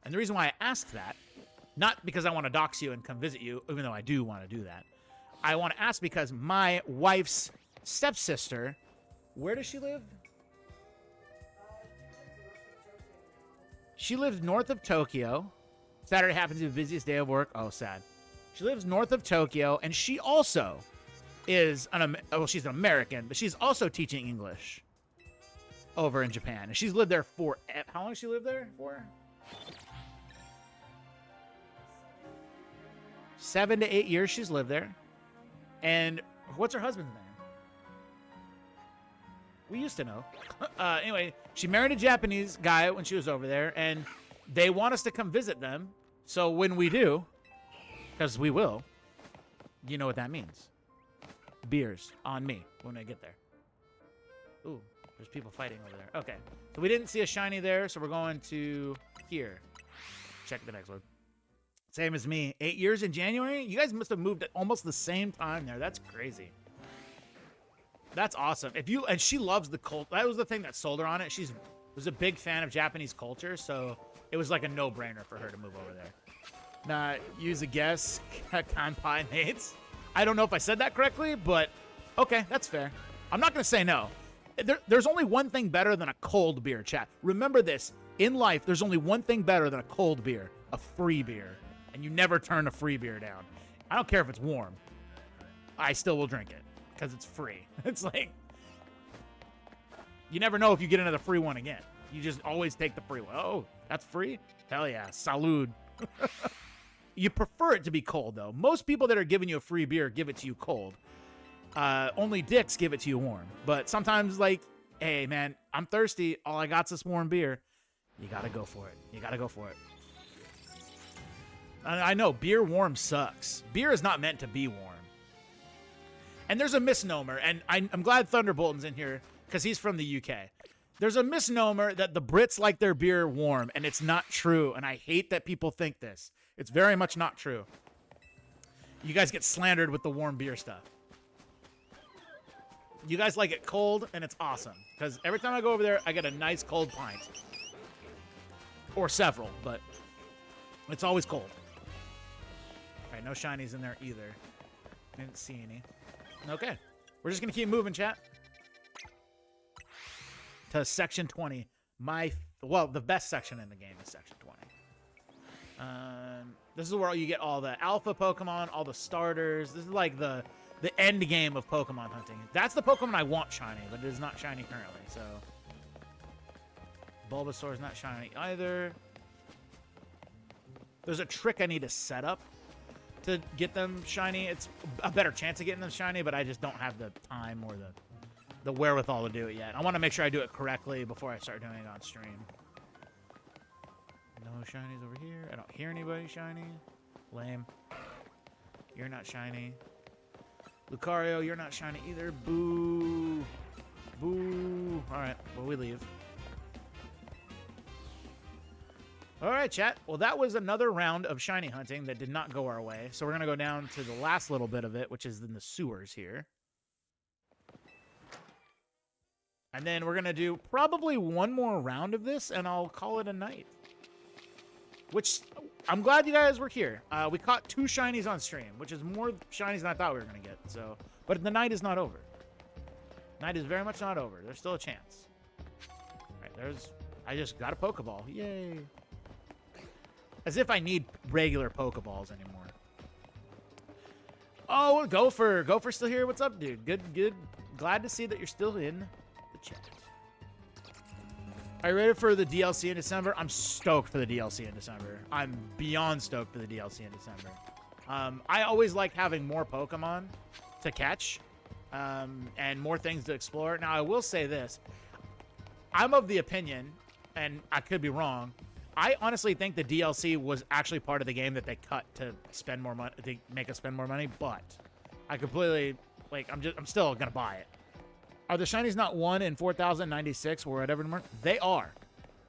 And the reason why I ask that, not because I want to dox you and come visit you, even though I do want to do that. I want to ask because my wife's stepsister, where does she live? She lives north of Tokyo. Saturday happens to be the busiest day of work. Oh, sad. She lives north of Tokyo, and she also is she's an American, but she's also teaching English over in Japan. And she's lived there for, how long has she lived there for? 7 to 8 years she's lived there. And what's her husband's name? We used to know. Anyway, she married a Japanese guy when she was over there, and they want us to come visit them. So when we do, because we will, you know what that means. Beers on me when I get there. Ooh, there's people fighting over there. Okay, so we didn't see a shiny there, so we're going to here. Check the next one. Same as me. 8 years in January? You guys must have moved at almost the same time there. That's crazy. That's awesome. And she loves the cult. That was the thing that sold her on it. She was a big fan of Japanese culture, so it was like a no-brainer for her to move over there. Now, use a guess. Kanpai mates. I don't know if I said that correctly, but okay, that's fair. I'm not going to say no. There's only one thing better than a cold beer, chat. Remember this. In life, there's only one thing better than a cold beer, a free beer. And you never turn a free beer down. I don't care if it's warm. I still will drink it because it's free. It's like, you never know if you get another free one again. You just always take the free one. Oh, that's free? Hell yeah. Salud. You prefer it to be cold, though. Most people that are giving you a free beer give it to you cold. Only dicks give it to you warm. But sometimes, like, hey, man, I'm thirsty. All I got's this warm beer. You got to go for it. You got to go for it. I know, beer warm sucks. Beer is not meant to be warm. And there's a misnomer, and I'm glad Thunderbolton's in here because he's from the UK. There's a misnomer that the Brits like their beer warm, and it's not true, and I hate that people think this. It's very much not true. You guys get slandered with the warm beer stuff. You guys like it cold, and it's awesome, because every time I go over there, I get a nice cold pint. Or several, but it's always cold. All right, no shinies in there either. Didn't see any. Okay, we're just going to keep moving, chat. To section 20. The best section in the game is section 20. This is where you get all the alpha Pokemon, all the starters. This is like the end game of Pokemon hunting. That's the Pokemon I want shiny, but it is not shiny currently, so... Bulbasaur is not shiny either. There's a trick I need to set up to get them shiny. It's a better chance of getting them shiny, but I just don't have the time or the wherewithal to do it yet. I want to make sure I do it correctly before I start doing it on stream. No shinies over here. I don't hear anybody shiny. Lame. You're not shiny. Lucario, you're not shiny either. Boo. Boo. All right, well, we leave. All right, chat. Well, that was another round of shiny hunting that did not go our way. So we're going to go down to the last little bit of it, which is in the sewers here. And then we're going to do probably one more round of this, and I'll call it a night. Which, I'm glad you guys were here. We caught 2 shinies on stream, which is more shinies than I thought we were going to get. So, but the night is not over. Night is very much not over. There's still a chance. All right, I just got a Pokeball. Yay. As if I need regular Pokeballs anymore. Oh, Gopher. Gopher's still here. What's up, dude? Good. Glad to see that you're still in the chat. Are you ready for the DLC in December? I'm stoked for the DLC in December. I'm beyond stoked for the DLC in December. I always like having more Pokemon to catch and more things to explore. Now, I will say this. I'm of the opinion, and I could be wrong, I honestly think the DLC was actually part of the game that they cut to spend more money, to make us spend more money, but I completely, like, I'm still gonna buy it. Are the shinies not 1 in 4,096 or whatever number? They are.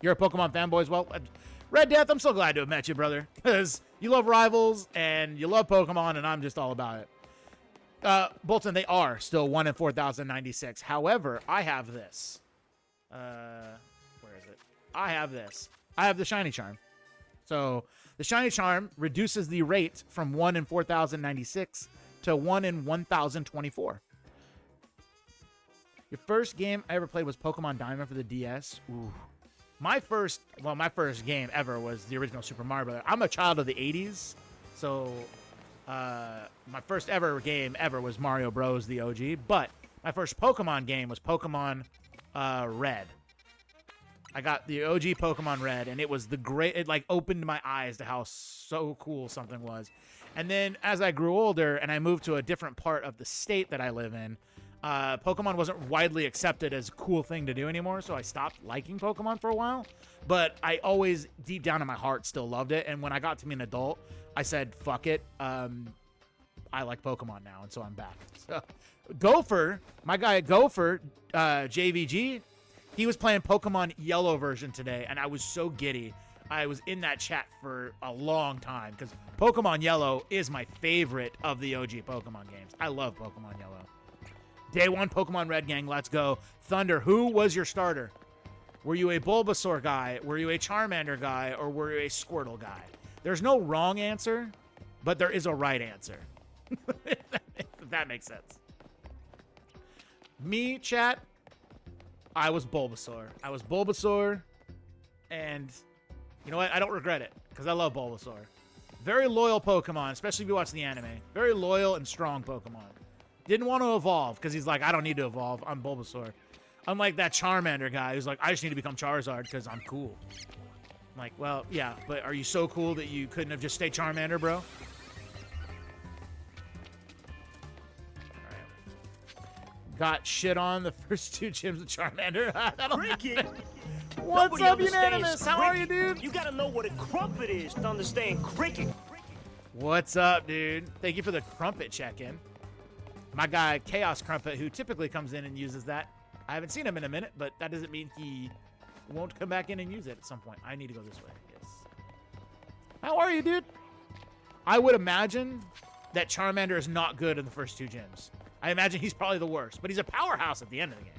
You're a Pokemon fanboy as well? Red Death, I'm so glad to have met you, brother, because you love Rivals and you love Pokemon, and I'm just all about it. Bolton, they are still 1 in 4,096. However, I have this. Where is it? I have this. I have the Shiny Charm. So the Shiny Charm reduces the rate from 1 in 4,096 to 1 in 1,024. Your first game I ever played was Pokemon Diamond for the DS. Ooh. My first game ever was the original Super Mario Bros. I'm a child of the 80s, so my first ever game ever was Mario Bros. The OG, but my first Pokemon game was Pokemon Red. I got the OG Pokemon Red, and it was it like opened my eyes to how so cool something was. And then as I grew older and I moved to a different part of the state that I live in, Pokemon wasn't widely accepted as a cool thing to do anymore, so I stopped liking Pokemon for a while. But I always, deep down in my heart, still loved it. And when I got to be an adult, I said, fuck it. I like Pokemon now, and so I'm back. So, Gopher, my guy Gopher, JVG, he was playing Pokemon Yellow version today, and I was so giddy. I was in that chat for a long time, because Pokemon Yellow is my favorite of the OG Pokemon games. I love Pokemon Yellow. Day 1 Pokemon Red gang, let's go. Thunder, who was your starter? Were you a Bulbasaur guy? Were you a Charmander guy? Or were you a Squirtle guy? There's no wrong answer, but there is a right answer. If that makes sense. Me, chat, I was Bulbasaur. I was Bulbasaur, and you know what? I don't regret it, because I love Bulbasaur. Very loyal Pokemon, especially if you watch the anime. Very loyal and strong Pokemon. Didn't want to evolve because he's like, I don't need to evolve. I'm Bulbasaur. Unlike that Charmander guy who's like, I just need to become Charizard because I'm cool. I'm like, well, yeah, but are you so cool that you couldn't have just stayed Charmander, bro? All right. Got shit on the first 2 gyms of Charmander. That'll happen. What's up, Unanimous? How are you, dude? You gotta know what a crumpet is to understand cricket. What's up, dude? Thank you for the crumpet check-in. My guy, Chaos Crumpet, who typically comes in and uses that. I haven't seen him in a minute, but that doesn't mean he won't come back in and use it at some point. I need to go this way. Yes. How are you, dude? I would imagine that Charmander is not good in the first 2 gyms. I imagine he's probably the worst, but he's a powerhouse at the end of the game.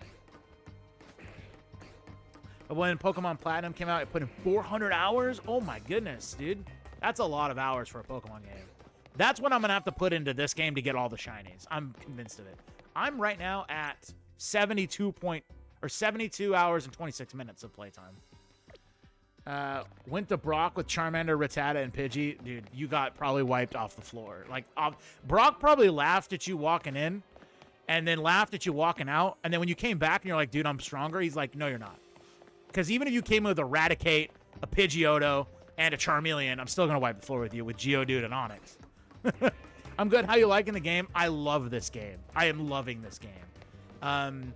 But when Pokemon Platinum came out, it put in 400 hours. Oh my goodness, dude. That's a lot of hours for a Pokemon game. That's what I'm going to have to put into this game to get all the shinies. I'm convinced of it. I'm right now at 72 hours and 26 minutes of playtime. Went to Brock with Charmander, Rattata, and Pidgey. Dude, you got probably wiped off the floor. Like, Brock probably laughed at you walking in and then laughed at you walking out. And then when you came back and you're like, dude, I'm stronger. He's like, no, you're not. Because even if you came in with Eradicate, a Pidgeotto, and a Charmeleon, I'm still going to wipe the floor with you with Geodude and Onix. I'm good. How you liking the game? I love this game. I am loving this game.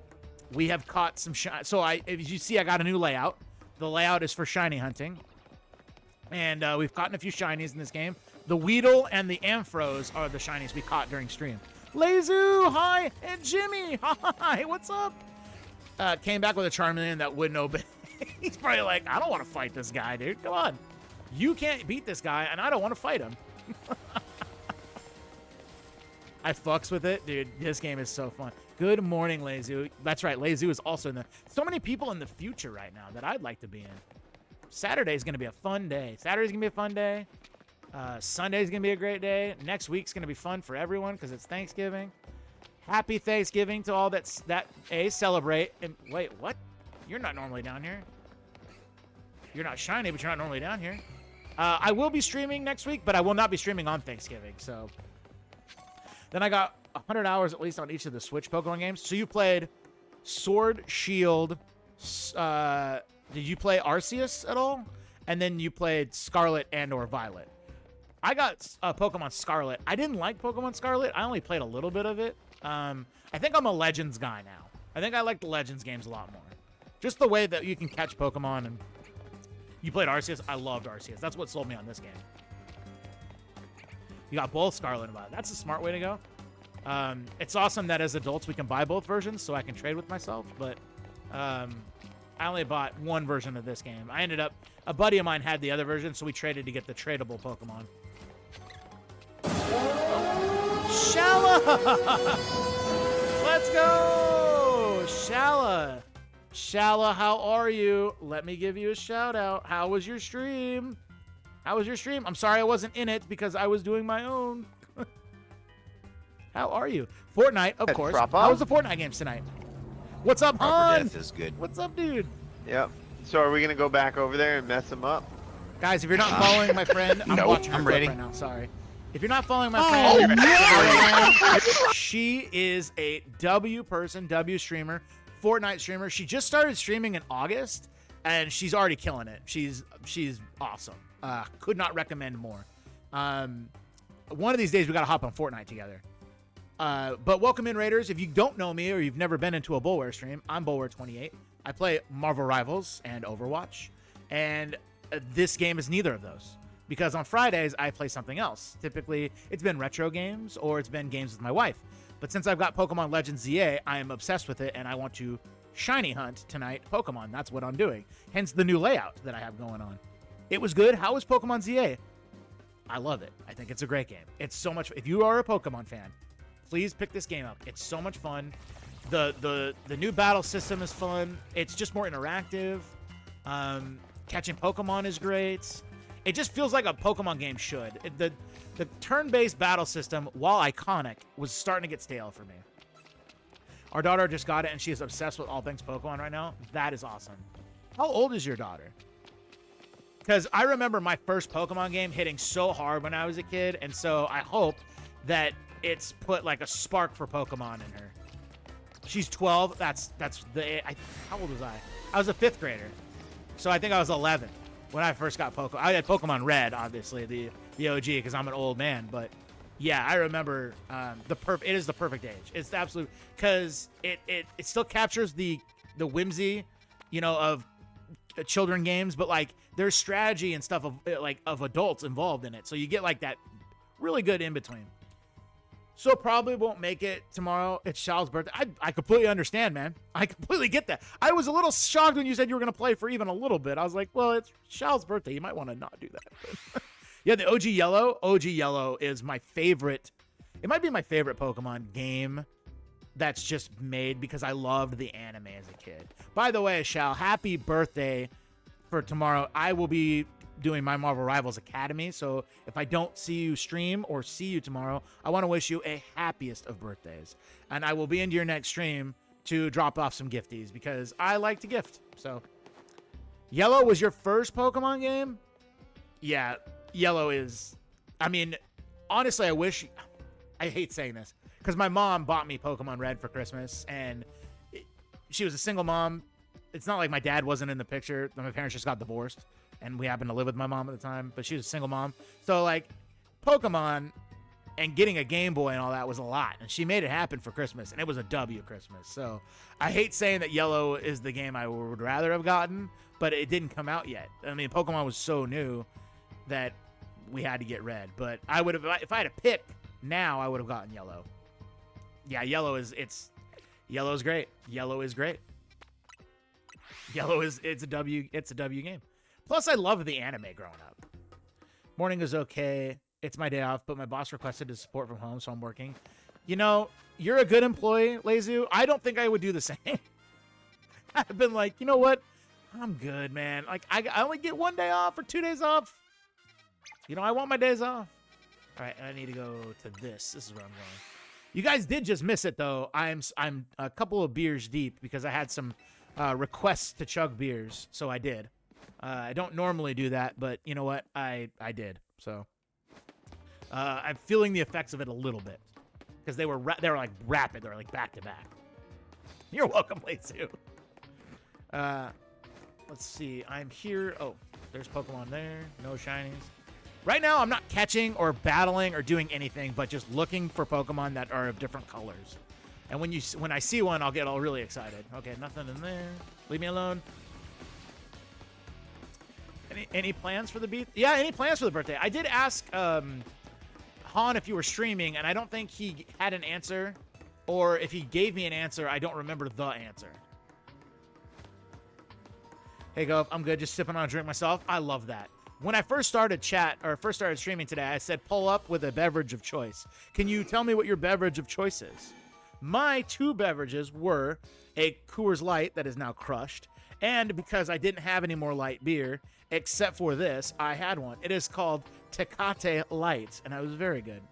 We have caught some so as you see, I got a new layout. The layout is for shiny hunting, and we've caught a few shinies in this game. The Weedle and the Ampharos are the shinies we caught during stream. Lazu, hi, and Jimmy, hi, what's up? Came back with a Charmeleon that wouldn't obey. He's probably like, I don't want to fight this guy, dude. Come on, you can't beat this guy, and I don't want to fight him. I fucks with it, dude. This game is so fun. Good morning, Lazu. That's right, Lazu is also in the... So many people in the future right now that I'd like to be in. Saturday's going to be a fun day. Saturday's going to be a fun day. Sunday's going to be a great day. Next week's going to be fun for everyone because it's Thanksgiving. Happy Thanksgiving to all that celebrate. And wait, what? You're not normally down here. You're not shiny, but you're not normally down here. I will be streaming next week, but I will not be streaming on Thanksgiving, so... Then I got 100 hours at least on each of the Switch Pokemon games. So you played Sword, Shield. Did you play Arceus at all? And then you played Scarlet and or Violet. I got Pokemon Scarlet. I didn't like Pokemon Scarlet. I only played a little bit of it. I think I'm a Legends guy now. I think I like the Legends games a lot more. Just the way that you can catch Pokemon. And you played Arceus. I loved Arceus. That's what sold me on this game. You got both Scarlet and Violet. That's a smart way to go. It's awesome that as adults we can buy both versions so I can trade with myself. But I only bought one version of this game. I ended up, a buddy of mine had the other version, so we traded to get the tradable Pokemon. Shala! Let's go! Shala. Shala, how are you? Let me give you a shout out. How was your stream? How was your stream? I'm sorry I wasn't in it because I was doing my own. How are you? Fortnite, of course. How was the Fortnite games tonight? What's up, Han? Death is good. What's up, dude? Yep. So are we gonna go back over there and mess them up? Guys, if you're not following my friend, I'm watching her I'm clip ready. right now. Sorry. If you're not following my friend, she is a W person, W streamer, Fortnite streamer. She just started streaming in August, and she's already killing it. She's awesome. Could not recommend more. One of these days we gotta hop on Fortnite together. But welcome in, Raiders. If you don't know me or you've never been into a Bulware stream, I'm Bulware28. I play Marvel Rivals and Overwatch, and this game is neither of those. Because on Fridays, I play something else. Typically, it's been retro games or it's been games with my wife. But since I've got Pokémon Legends Z-A, I am obsessed with it, and I want to shiny hunt tonight Pokemon. That's what I'm doing. Hence the new layout that I have going on. It was good. How was Pokemon Z-A? I love it. I think it's a great game. It's so much. If you are a Pokemon fan, please pick this game up. It's so much fun. The new battle system is fun. It's just more interactive. Catching Pokemon is great. It just feels like a Pokemon game should. The turn-based battle system, while iconic, was starting to get stale for me. Our daughter just got it, and she is obsessed with all things Pokemon right now. That is awesome. How old is your daughter? Because I remember my first Pokemon game hitting so hard when I was a kid, and so I hope that it's put like a spark for Pokemon in her. She's 12. That's how old was I? I was a 5th grader, so I think I was 11 when I first got Pokemon. I had Pokemon Red, obviously the OG, because I'm an old man. But yeah, I remember it is the perfect age. It's the absolute, because it still captures the whimsy, of children games, but like there's strategy and stuff of adults involved in it. So you get like that really good in between. So probably won't make it tomorrow. It's Shal's birthday. I completely understand, man. I completely get that. I was a little shocked when you said you were going to play for even a little bit. I was like, well, it's Shal's birthday. You might want to not do that. Yeah, the OG Yellow. OG Yellow is my favorite. It might be my favorite Pokemon game that's just made because I loved the anime as a kid. By the way, Shal, happy birthday for tomorrow. I will be doing my Marvel Rivals Academy, so if I don't see you stream or see you tomorrow, I want to wish you a happiest of birthdays, and I will be into your next stream to drop off some gifties because I like to gift. So Yellow was your first Pokemon game? Yeah, Yellow is, I mean, honestly, I hate saying this because my mom bought me Pokemon Red for Christmas, and she was a single mom. It's not like my dad wasn't in the picture. My parents just got divorced, and we happened to live with my mom at the time, but she was a single mom. So, like, Pokemon and getting a Game Boy and all that was a lot, and she made it happen for Christmas, and it was a W Christmas. So, I hate saying that Yellow is the game I would rather have gotten, but it didn't come out yet. I mean, Pokemon was so new that we had to get Red, but I would have, if I had to pick now, I would have gotten Yellow. Yeah, Yellow is great. Yellow is great. Yellow is, it's a W game. Plus, I loved the anime growing up. Morning is okay. It's my day off, but my boss requested to support from home, so I'm working. You're a good employee, Lezu. I don't think I would do the same. I've been like, you know what? I'm good, man. Like, I only get 1 day off or 2 days off. I want my days off. All right, I need to go to this. This is where I'm going. You guys did just miss it, though. I'm a couple of beers deep because I had some requests to chug beers, so I did. I don't normally do that, but you know what? I did. So I'm feeling the effects of it a little bit because they were like rapid. They were like back to back. You're welcome, Lezu. Let's see. I'm here. Oh, there's Pokemon there. No shinies. Right now, I'm not catching or battling or doing anything, but just looking for Pokemon that are of different colors. And when I see one, I'll get all really excited. Okay, nothing in there. Leave me alone. Any plans for the beat? Yeah, any plans for the birthday? I did ask Han if you were streaming, and I don't think he had an answer. Or if he gave me an answer, I don't remember the answer. Hey, Gov, I'm good. Just sipping on a drink myself. I love that. When I first started first started streaming today, I said pull up with a beverage of choice. Can you tell me what your beverage of choice is? My two beverages were a Coors Light that is now crushed, and because I didn't have any more light beer, except for this, I had one. It is called Tecate Light, and it was very good.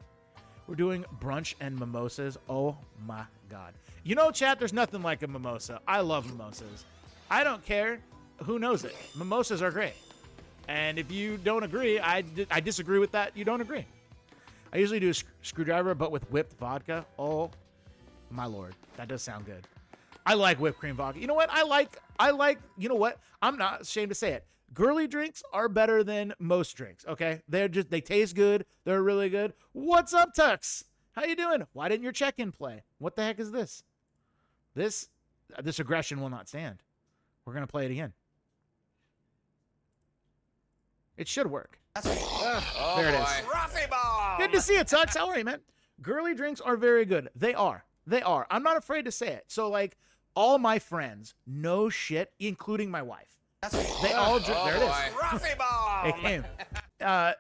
We're doing brunch and mimosas. Oh my God. You know, chat, there's nothing like a mimosa. I love mimosas. I don't care who knows it. Mimosas are great. And if you don't agree, I disagree with that. You don't agree. I usually do a screwdriver, but with whipped vodka. Oh my Lord. That does sound good. I like whipped cream vodka. You know what? I like, you know what? I'm not ashamed to say it. Girly drinks are better than most drinks, okay? They taste good. They're really good. What's up, Tux? How you doing? Why didn't your check-in play? What the heck is this? This aggression will not stand. We're going to play it again. It should work. There it is. Good to see you, Tux. How are you, man? Girly drinks are very good. They are. I'm not afraid to say it. So, like, all my friends, no shit, including my wife. They all drink. There it is. It came.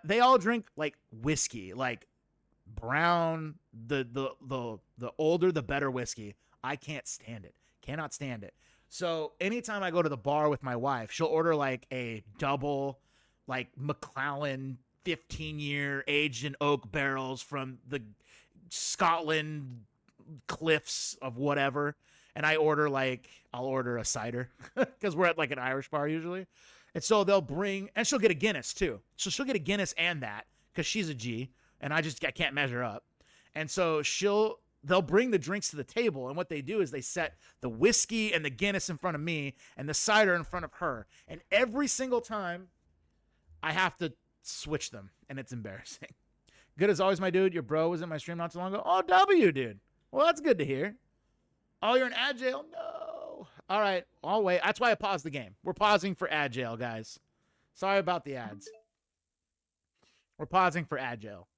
They all drink like whiskey, like brown. The older, the better whiskey. I can't stand it. Cannot stand it. So anytime I go to the bar with my wife, she'll order like a double, like Macallan 15-year aged in oak barrels from the Scotland cliffs of whatever. And I'll order a cider because we're at like an Irish bar usually. And so they'll bring, and she'll get a Guinness too. So she'll get a Guinness and that because she's a G and I can't measure up. And so they'll bring the drinks to the table. And what they do is they set the whiskey and the Guinness in front of me and the cider in front of her. And every single time I have to switch them and it's embarrassing. Good as always, my dude. Your bro was in my stream not too long ago. Oh, W, dude. Well, that's good to hear. Oh, you're in Agile? No. All right, I'll wait. That's why I paused the game. We're pausing for Agile, guys. Sorry about the ads. We're pausing for Agile.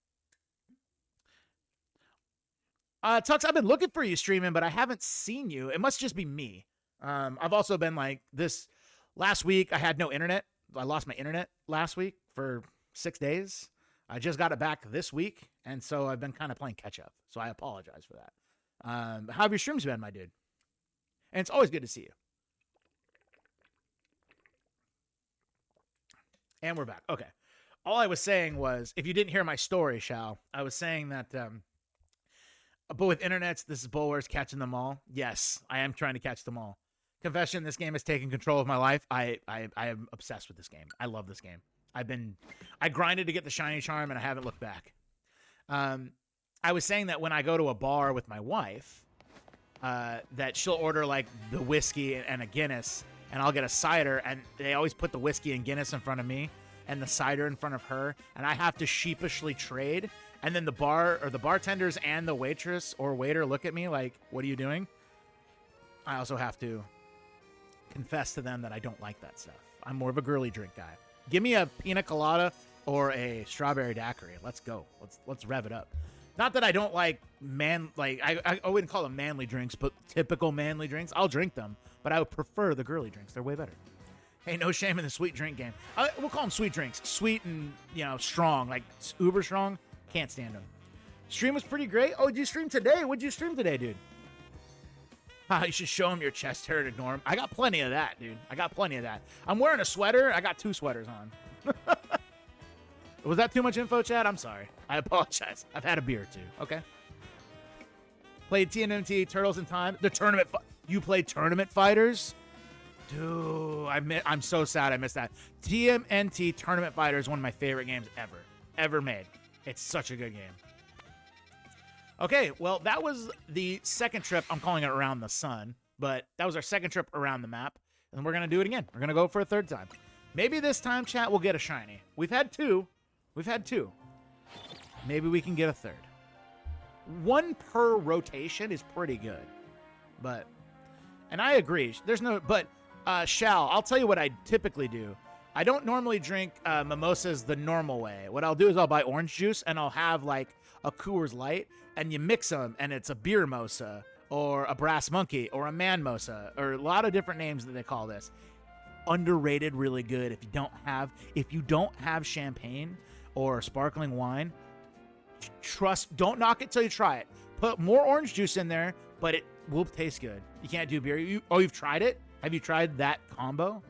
Tux, I've been looking for you streaming, but I haven't seen you. It must just be me. I've also been like this last week. I had no internet. I lost my internet last week for 6 days. I just got it back this week, and so I've been kind of playing catch up. So I apologize for that. How have your streams been, my dude? And it's always good to see you. And we're back. Okay. All I was saying was, if you didn't hear my story, Shao, I was saying that, but with internets, this is Bulwar's catching them all. Yes, I am trying to catch them all. Confession, this game has taken control of my life. I am obsessed with this game. I love this game. I grinded to get the shiny charm and I haven't looked back. I was saying that when I go to a bar with my wife, that she'll order like the whiskey and a Guinness, and I'll get a cider, and they always put the whiskey and Guinness in front of me and the cider in front of her, and I have to sheepishly trade. And then the bartenders and the waitress or waiter look at me like, "What are you doing?" I also have to confess to them that I don't like that stuff. I'm more of a girly drink guy. Give me a pina colada or a strawberry daiquiri. Let's go. Let's rev it up. Not that I don't like I wouldn't call them manly drinks, but typical manly drinks. I'll drink them, but I would prefer the girly drinks. They're way better. Hey, no shame in the sweet drink game. We'll call them sweet drinks. Sweet and, strong, like uber strong. Can't stand them. Stream was pretty great. Oh, did you stream today? What'd you stream today, dude? You should show him your chest hair to ignore him. I got plenty of that, dude. I got plenty of that. I'm wearing a sweater. I got 2 sweaters on. Was that too much info, Chad? I'm sorry. I apologize. I've had a beer or two. Okay. Played TNMT, Turtles in Time. The tournament. You played Tournament Fighters? Dude, I'm so sad I missed that. TMNT Tournament Fighter is one of my favorite games ever made. It's such a good game. Okay, well, that was the second trip. I'm calling it around the sun, but that was our second trip around the map, and we're going to do it again. We're going to go for a third time. Maybe this time, chat, we'll get a shiny. We've had two. Maybe we can get a third. 1 per rotation is pretty good, and I agree. Shal, I'll tell you what I typically do. I don't normally drink mimosas the normal way. What I'll do is I'll buy orange juice and I'll have like a Coors Light, and you mix them and it's a beer mosa or a brass monkey or a man mosa or a lot of different names that they call this. underrated, really good. If you don't have champagne or sparkling wine, don't knock it till you try it. Put more orange juice in there, but it will taste good. You can't do beer. You've tried it? Have you tried that combo?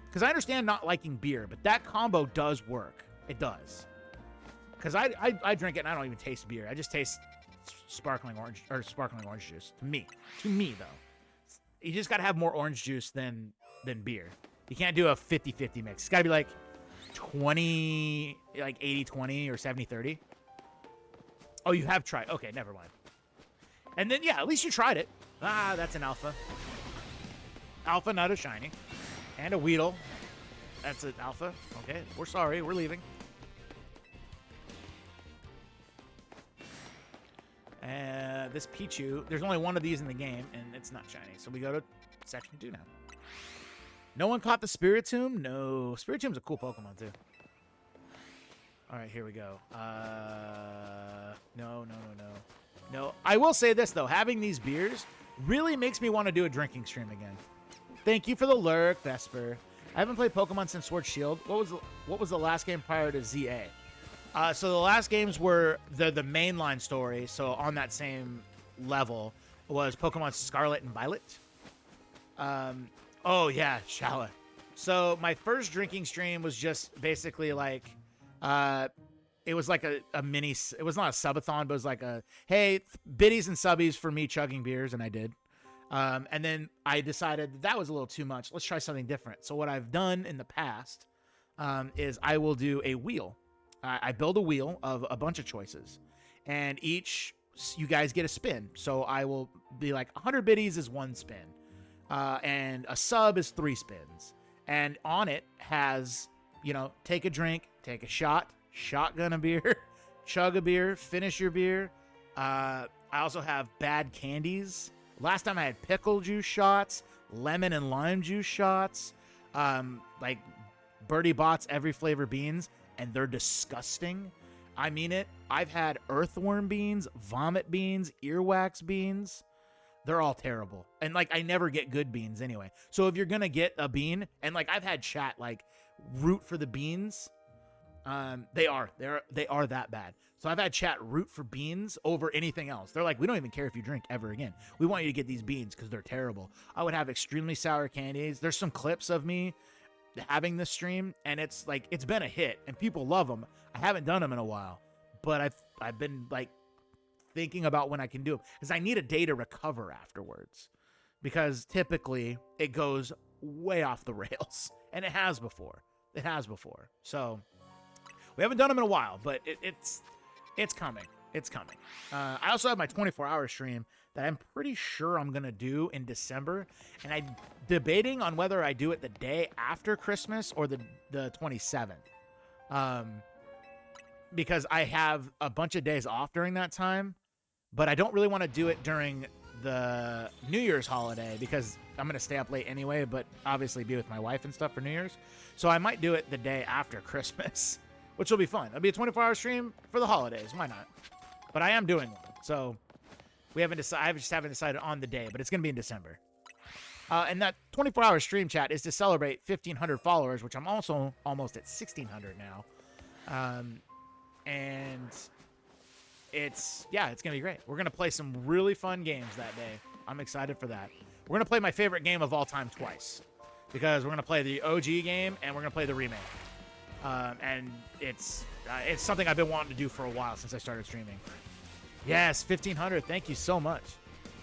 Because I understand not liking beer, but that combo does work. It does. Because I drink it and I don't even taste beer. I just taste sparkling orange juice. To me, though, you just gotta have more orange juice than beer. You can't do a 50-50 mix. It's gotta be like 80-20 or 70-30. Oh, you have tried. Okay, never mind. And then, yeah, at least you tried it. Ah, that's an alpha. Alpha, not a shiny. And a Weedle. That's an alpha. Okay, we're sorry. We're leaving. This Pichu, there's only one of these in the game, and it's not shiny. So we go to section 2 now. No one caught the Spiritomb? No. Spiritomb's a cool Pokemon, too. All right, here we go. No. I will say this, though. Having these beers really makes me want to do a drinking stream again. Thank you for the lurk, Vesper. I haven't played Pokemon since Sword Shield. What was the last game prior to Z-A? So the last games were the mainline story. So on that same level was Pokemon Scarlet and Violet. Oh yeah, Shala. So my first drinking stream was just basically like, it was like a mini. It was not a subathon, but it was like a hey biddies and subbies for me chugging beers, and I did. And then I decided that was a little too much. Let's try something different. So what I've done in the past is I will do a wheel. I build a wheel of a bunch of choices, and you guys get a spin. So I will be like 100 biddies is 1 spin, and a sub is 3 spins. And on it has, take a drink, take a shot, shotgun a beer, chug a beer, finish your beer. I also have bad candies. Last time I had pickle juice shots, lemon and lime juice shots, like Birdie Bott's every flavor beans, and they're disgusting. I mean it. I've had earthworm beans, vomit beans, earwax beans. They're all terrible. And like I never get good beans anyway. So if you're gonna get a bean, and like I've had chat like root for the beans. They are that bad. So I've had chat root for beans over anything else. They're like, we don't even care if you drink ever again. We want you to get these beans because they're terrible. I would have extremely sour candies. There's some clips of me having this stream, and it's been a hit, and people love them. I haven't done them in a while, but I've been like thinking about when I can do them because I need a day to recover afterwards, because typically it goes way off the rails, and it has before. So we haven't done them in a while, but it's coming. It's coming. I also have my 24-hour stream that I'm pretty sure I'm going to do in December. And I'm debating on whether I do it the day after Christmas or the 27th. Because I have a bunch of days off during that time. But I don't really want to do it during the New Year's holiday because I'm going to stay up late anyway, but obviously be with my wife and stuff for New Year's. So I might do it the day after Christmas, which will be fun. It'll be a 24-hour stream for the holidays. Why not? But I am doing one. So we haven't decided. I just haven't decided on the day, but it's going to be in December. And that 24-hour stream chat is to celebrate 1,500 followers, which I'm also almost at 1,600 now. And it's going to be great. We're going to play some really fun games that day. I'm excited for that. We're going to play my favorite game of all time twice, because we're going to play the OG game and we're going to play the remake. And it's something I've been wanting to do for a while since I started streaming. Yes, 1,500. Thank you so much.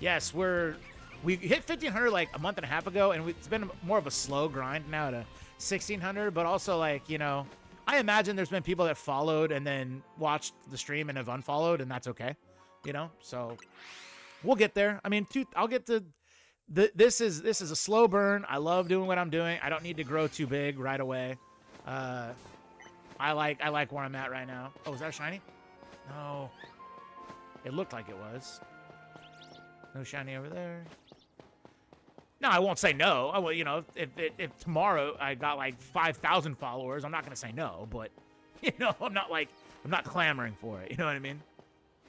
Yes, we hit 1,500 like a month and a half ago, and it's been more of a slow grind now to 1,600. But also, like, I imagine there's been people that followed and then watched the stream and have unfollowed, and that's okay. So we'll get there. I mean, I'll get to. This is a slow burn. I love doing what I'm doing. I don't need to grow too big right away. I like where I'm at right now. Oh, is that a shiny? No. It looked like it was. No shiny over there. No, I won't say no. I will, if tomorrow I got like 5,000 followers, I'm not gonna say no. But I'm not clamoring for it. You know what I mean?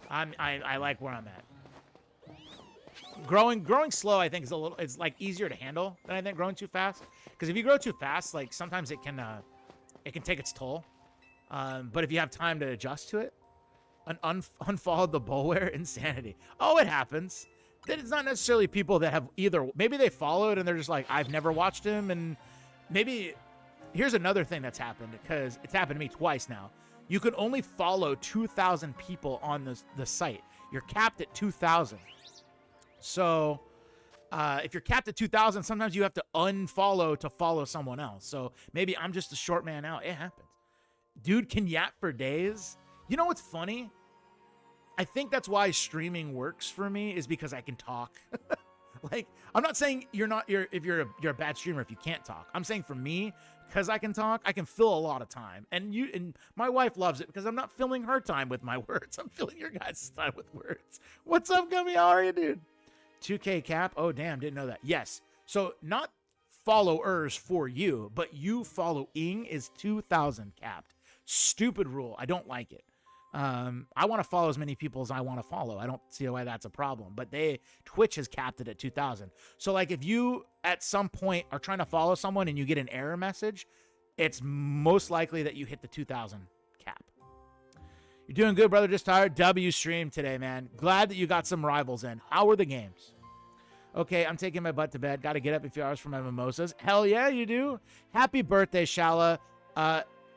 I like where I'm at. growing slow, I think it's like easier to handle than I think growing too fast. Because if you grow too fast, like sometimes it can take its toll. But if you have time to adjust to it, unfollowed the Bulware insanity. Oh, it happens. That it's not necessarily people that have either. Maybe they followed and they're just like, I've never watched him, and maybe here's another thing that's happened, because it's happened to me twice now. You can only follow 2,000 people on the site. You're capped at 2,000. So if you're capped at 2,000, sometimes you have to unfollow to follow someone else. So maybe I'm just a short man out. It happens. Dude can yap for days. You know what's funny? I think that's why streaming works for me, is because I can talk. Like, I'm not saying you're a bad streamer if you can't talk. I'm saying for me, because I can talk, I can fill a lot of time. And my wife loves it because I'm not filling her time with my words. I'm filling your guys' time with words. What's up, Gummy? How are you, dude? 2K cap? Oh, damn, didn't know that. Yes. So not followers for you, but you following is 2,000 capped. Stupid rule. I don't like it. I want to follow as many people as I want to follow. I don't see why that's a problem. But Twitch has capped it at 2,000. So like if you at some point are trying to follow someone and you get an error message, it's most likely that you hit the 2,000 cap. You're doing good, brother. Just tired. W stream today, man. Glad that you got some rivals in. How were the games? Okay, I'm taking my butt to bed. Got to get up in a few hours for my mimosas. Hell yeah, you do. Happy birthday, Shala.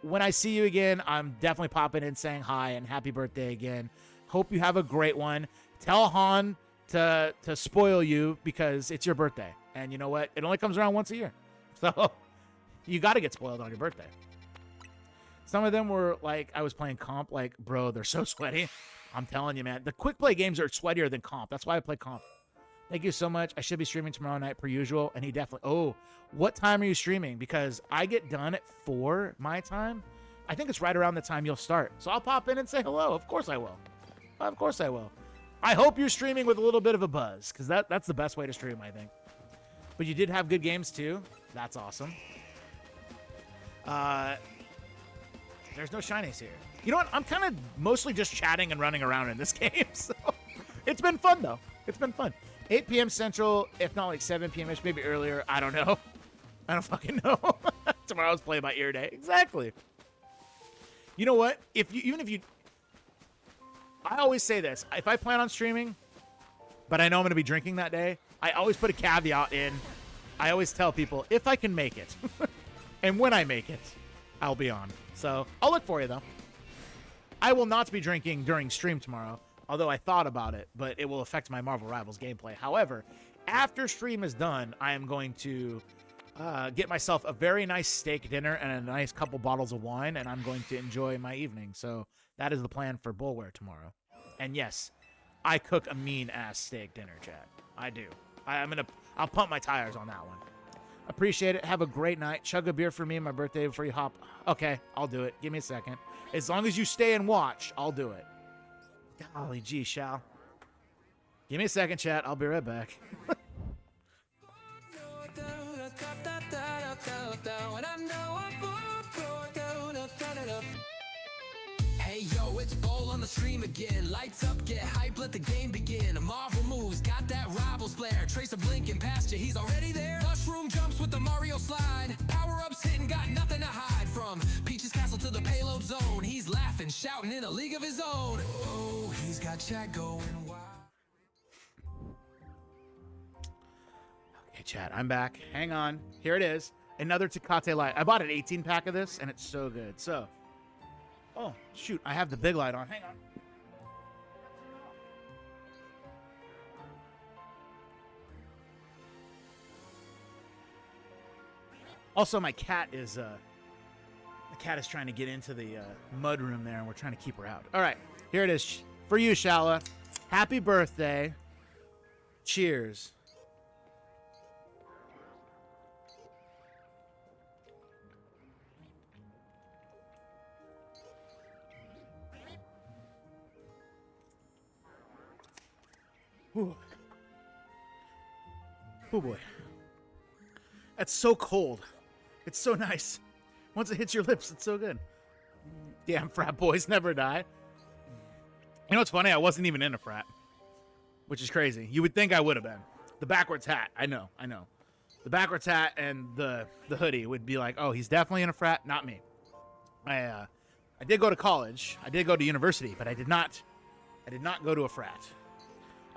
When I see you again, I'm definitely popping in saying hi and happy birthday again. Hope you have a great one. Tell Han to spoil you because it's your birthday. And you know what? It only comes around once a year. So you got to get spoiled on your birthday. Some of them were like, I was playing comp, like, bro, they're so sweaty. I'm telling you, man. The quick play games are sweatier than comp. That's why I play comp. Thank you so much. I should be streaming tomorrow night per usual. And he definitely... Oh, what time are you streaming? Because I get done at 4 my time. I think it's right around the time you'll start. So I'll pop in and say hello. Of course I will. Of course I will. I hope you're streaming with a little bit of a buzz, because that's the best way to stream, I think. But you did have good games too. That's awesome. There's no shinies here. You know what? I'm kind of mostly just chatting and running around in this game. So it's been fun, though. It's been fun. 8 p.m. Central, if not like 7 p.m.-ish, maybe earlier. I don't know. I don't fucking know. Tomorrow's play by ear day. Exactly. You know what? I always say this. If I plan on streaming, but I know I'm going to be drinking that day, I always put a caveat in. I always tell people, if I can make it. And when I make it, I'll be on. So I'll look for you, though. I will not be drinking during stream tomorrow. Although I thought about it, but it will affect my Marvel Rivals gameplay. However, after stream is done, I am going to get myself a very nice steak dinner and a nice couple bottles of wine, and I'm going to enjoy my evening. So that is the plan for Bulware tomorrow. And yes, I cook a mean-ass steak dinner, chat. I do. I'll pump my tires on that one. Appreciate it. Have a great night. Chug a beer for me on my birthday before you hop. Okay, I'll do it. Give me a second. As long as you stay and watch, I'll do it. Golly gee, Shal. Give me a second, chat. I'll be right back. Hey yo, it's Bowl on the stream again. Lights up, get hype, let the game begin. Marvel moves, got that Rivals flair. Tracer blinking past you, he's already there. Mushroom jumps with the Mario slide. Power-ups hitting, got nothing to hide from. Peach's castle to the payload zone. He's laughing, shouting in a league of his own. Oh, he's got chat going wild. Okay, chat, I'm back. Hang on. Here it is. Another Tecate Light. I bought an 18-pack of this, and it's so good. So... Oh, shoot. I have the big light on. Hang on. Also, my cat is, the cat is trying to get into the mud room there, and we're trying to keep her out. All right. Here it is. For you, Shala. Happy birthday. Cheers. Ooh. Oh boy. That's so cold. It's so nice. Once it hits your lips, it's so good. Damn, frat boys never die. You know what's funny? I wasn't even in a frat. which is crazy. You would think I would have been. The backwards hat, I know. The backwards hat and the hoodie would be like, oh, he's definitely in a frat, not me. I did go to college. I did go to university, but I did not go to a frat.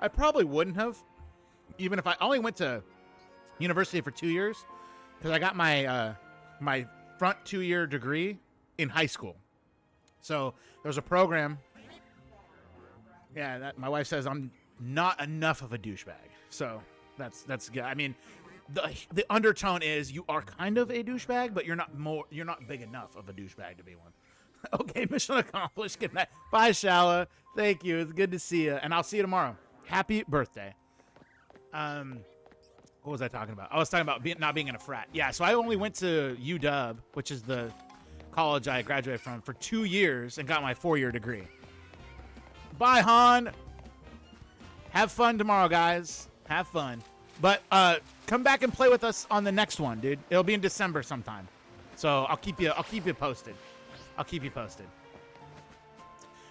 I probably wouldn't have, even if I only went to university for 2 years, because I got my my front 2-year degree in high school. So there's a program. Yeah, that my wife says I'm not enough of a douchebag. So that's good. I mean, the undertone is you are kind of a douchebag, but you're not big enough of a douchebag to be one. Okay, mission accomplished. Good night. Bye, Shala. Thank you. It's good to see you, and I'll see you tomorrow. Happy birthday. What was I talking about? I was talking about not being in a frat. Yeah, so I only went to UW, which is the college I graduated from, for 2 years and got my 4-year degree. Bye, Han. Have fun tomorrow, guys. Have fun. But come back and play with us on the next one, dude. It'll be in December sometime. So I'll keep you posted. I'll keep you posted.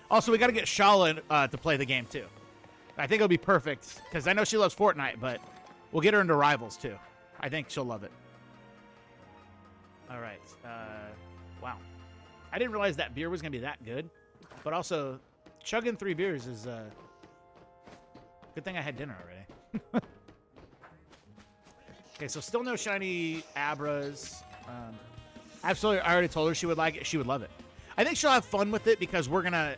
Also, we got to get Shala to play the game too. I think it'll be perfect because I know she loves Fortnite, but we'll get her into Rivals too. I think she'll love it. All right. Wow. I didn't realize that beer was going to be that good. But also, chugging 3 beers is good thing I had dinner already. Okay, so still no shiny Abras. Absolutely, I already told her she would like it. She would love it. I think she'll have fun with it because we're going to...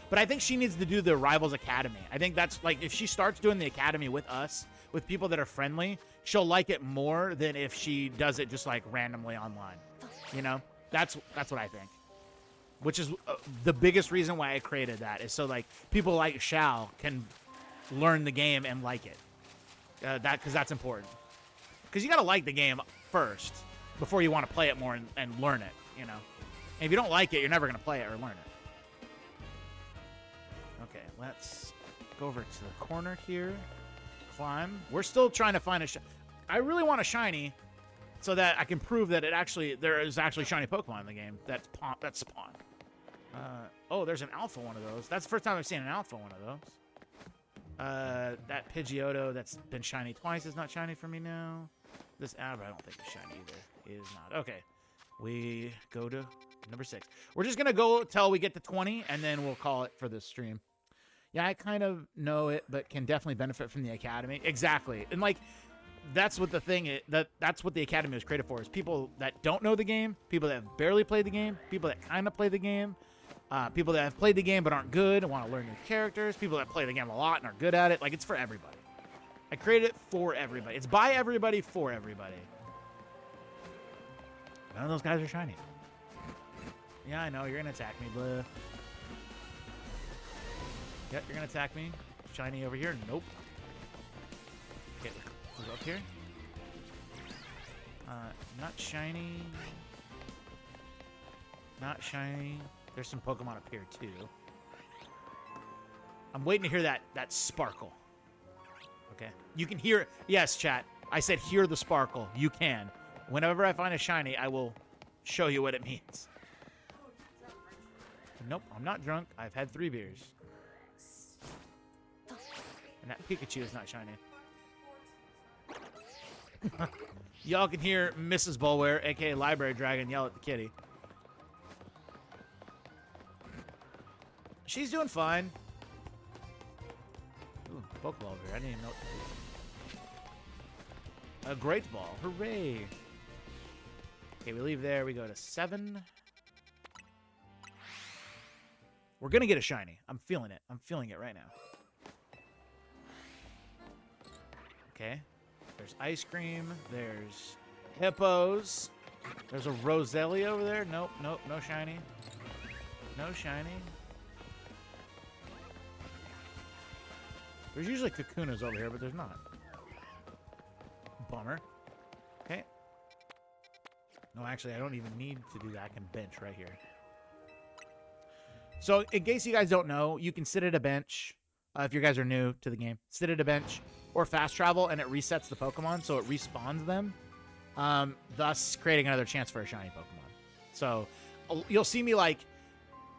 But I think she needs to do the Rivals Academy. I think that's like if she starts doing the Academy with us, with people that are friendly, she'll like it more than if she does it just like randomly online. You know, that's what I think. Which is the biggest reason why I created that is so like people like Shao can learn the game and like it. Because that's important. Because you gotta like the game first before you want to play it more and learn it. You know, and if you don't like it, you're never gonna play it or learn it. Okay, let's go over to the corner here. Climb. We're still trying to find a I really want a shiny so that I can prove that there is actually shiny Pokemon in the game. That's Spawn. Oh, there's an alpha one of those. That's the first time I've seen an alpha one of those. That Pidgeotto that's been shiny twice is not shiny for me now. This Abra I don't think is shiny either. It is not. Okay. We go to number 6. We're just going to go till we get to 20, and then we'll call it for this stream. Yeah, I kind of know it, but can definitely benefit from the Academy. Exactly. And, like, that's what the thing is. That's what the Academy was created for, is people that don't know the game, people that have barely played the game, people that kind of play the game, people that have played the game but aren't good and want to learn new characters, people that play the game a lot and are good at it. Like, it's for everybody. I created it for everybody. It's by everybody for everybody. None of those guys are shiny. Yeah, I know. You're going to attack me, blah. Yep, you're going to attack me. Shiny over here? Nope. Okay, we'll go up here. Not shiny. Not shiny. There's some Pokemon up here, too. I'm waiting to hear that sparkle. Okay. You can hear... Yes, chat. I said hear the sparkle. You can. Whenever I find a shiny, I will show you what it means. Nope, I'm not drunk. I've had 3 beers. And that Pikachu is not shiny. Y'all can hear Mrs. Bulware, a.k.a. Library Dragon, yell at the kitty. She's doing fine. Ooh, Pokeball over here. I didn't even know what to do. A Great Ball. Hooray. Okay, we leave there. We go to 7. We're going to get a shiny. I'm feeling it. I'm feeling it right now. Okay. There's ice cream. There's hippos. There's a Roselia over there. Nope, nope, no shiny. No shiny. There's usually Kakunas over here, but there's not. Bummer. Okay. No, actually, I don't even need to do that. I can bench right here. So, in case you guys don't know, you can sit at a bench. If you guys are new to the game, sit at a bench or fast travel, and it resets the Pokemon, so it respawns them, thus creating another chance for a shiny Pokemon. So, you'll see me, like,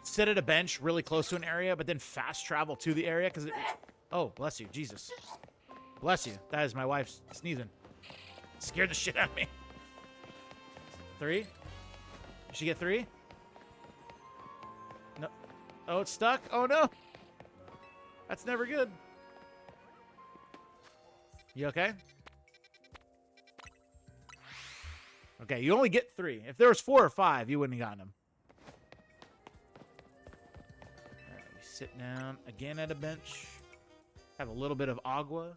sit at a bench really close to an area, but then fast travel to the area, because Oh, bless you, Jesus. Bless you. That is my wife sneezing. Scared the shit out of me. 3? Did she get 3? No. Oh, it's stuck? Oh, no. That's never good. You okay? Okay, you only get 3. If there was 4 or 5, you wouldn't have gotten them. All right, we sit down again at a bench. Have a little bit of agua.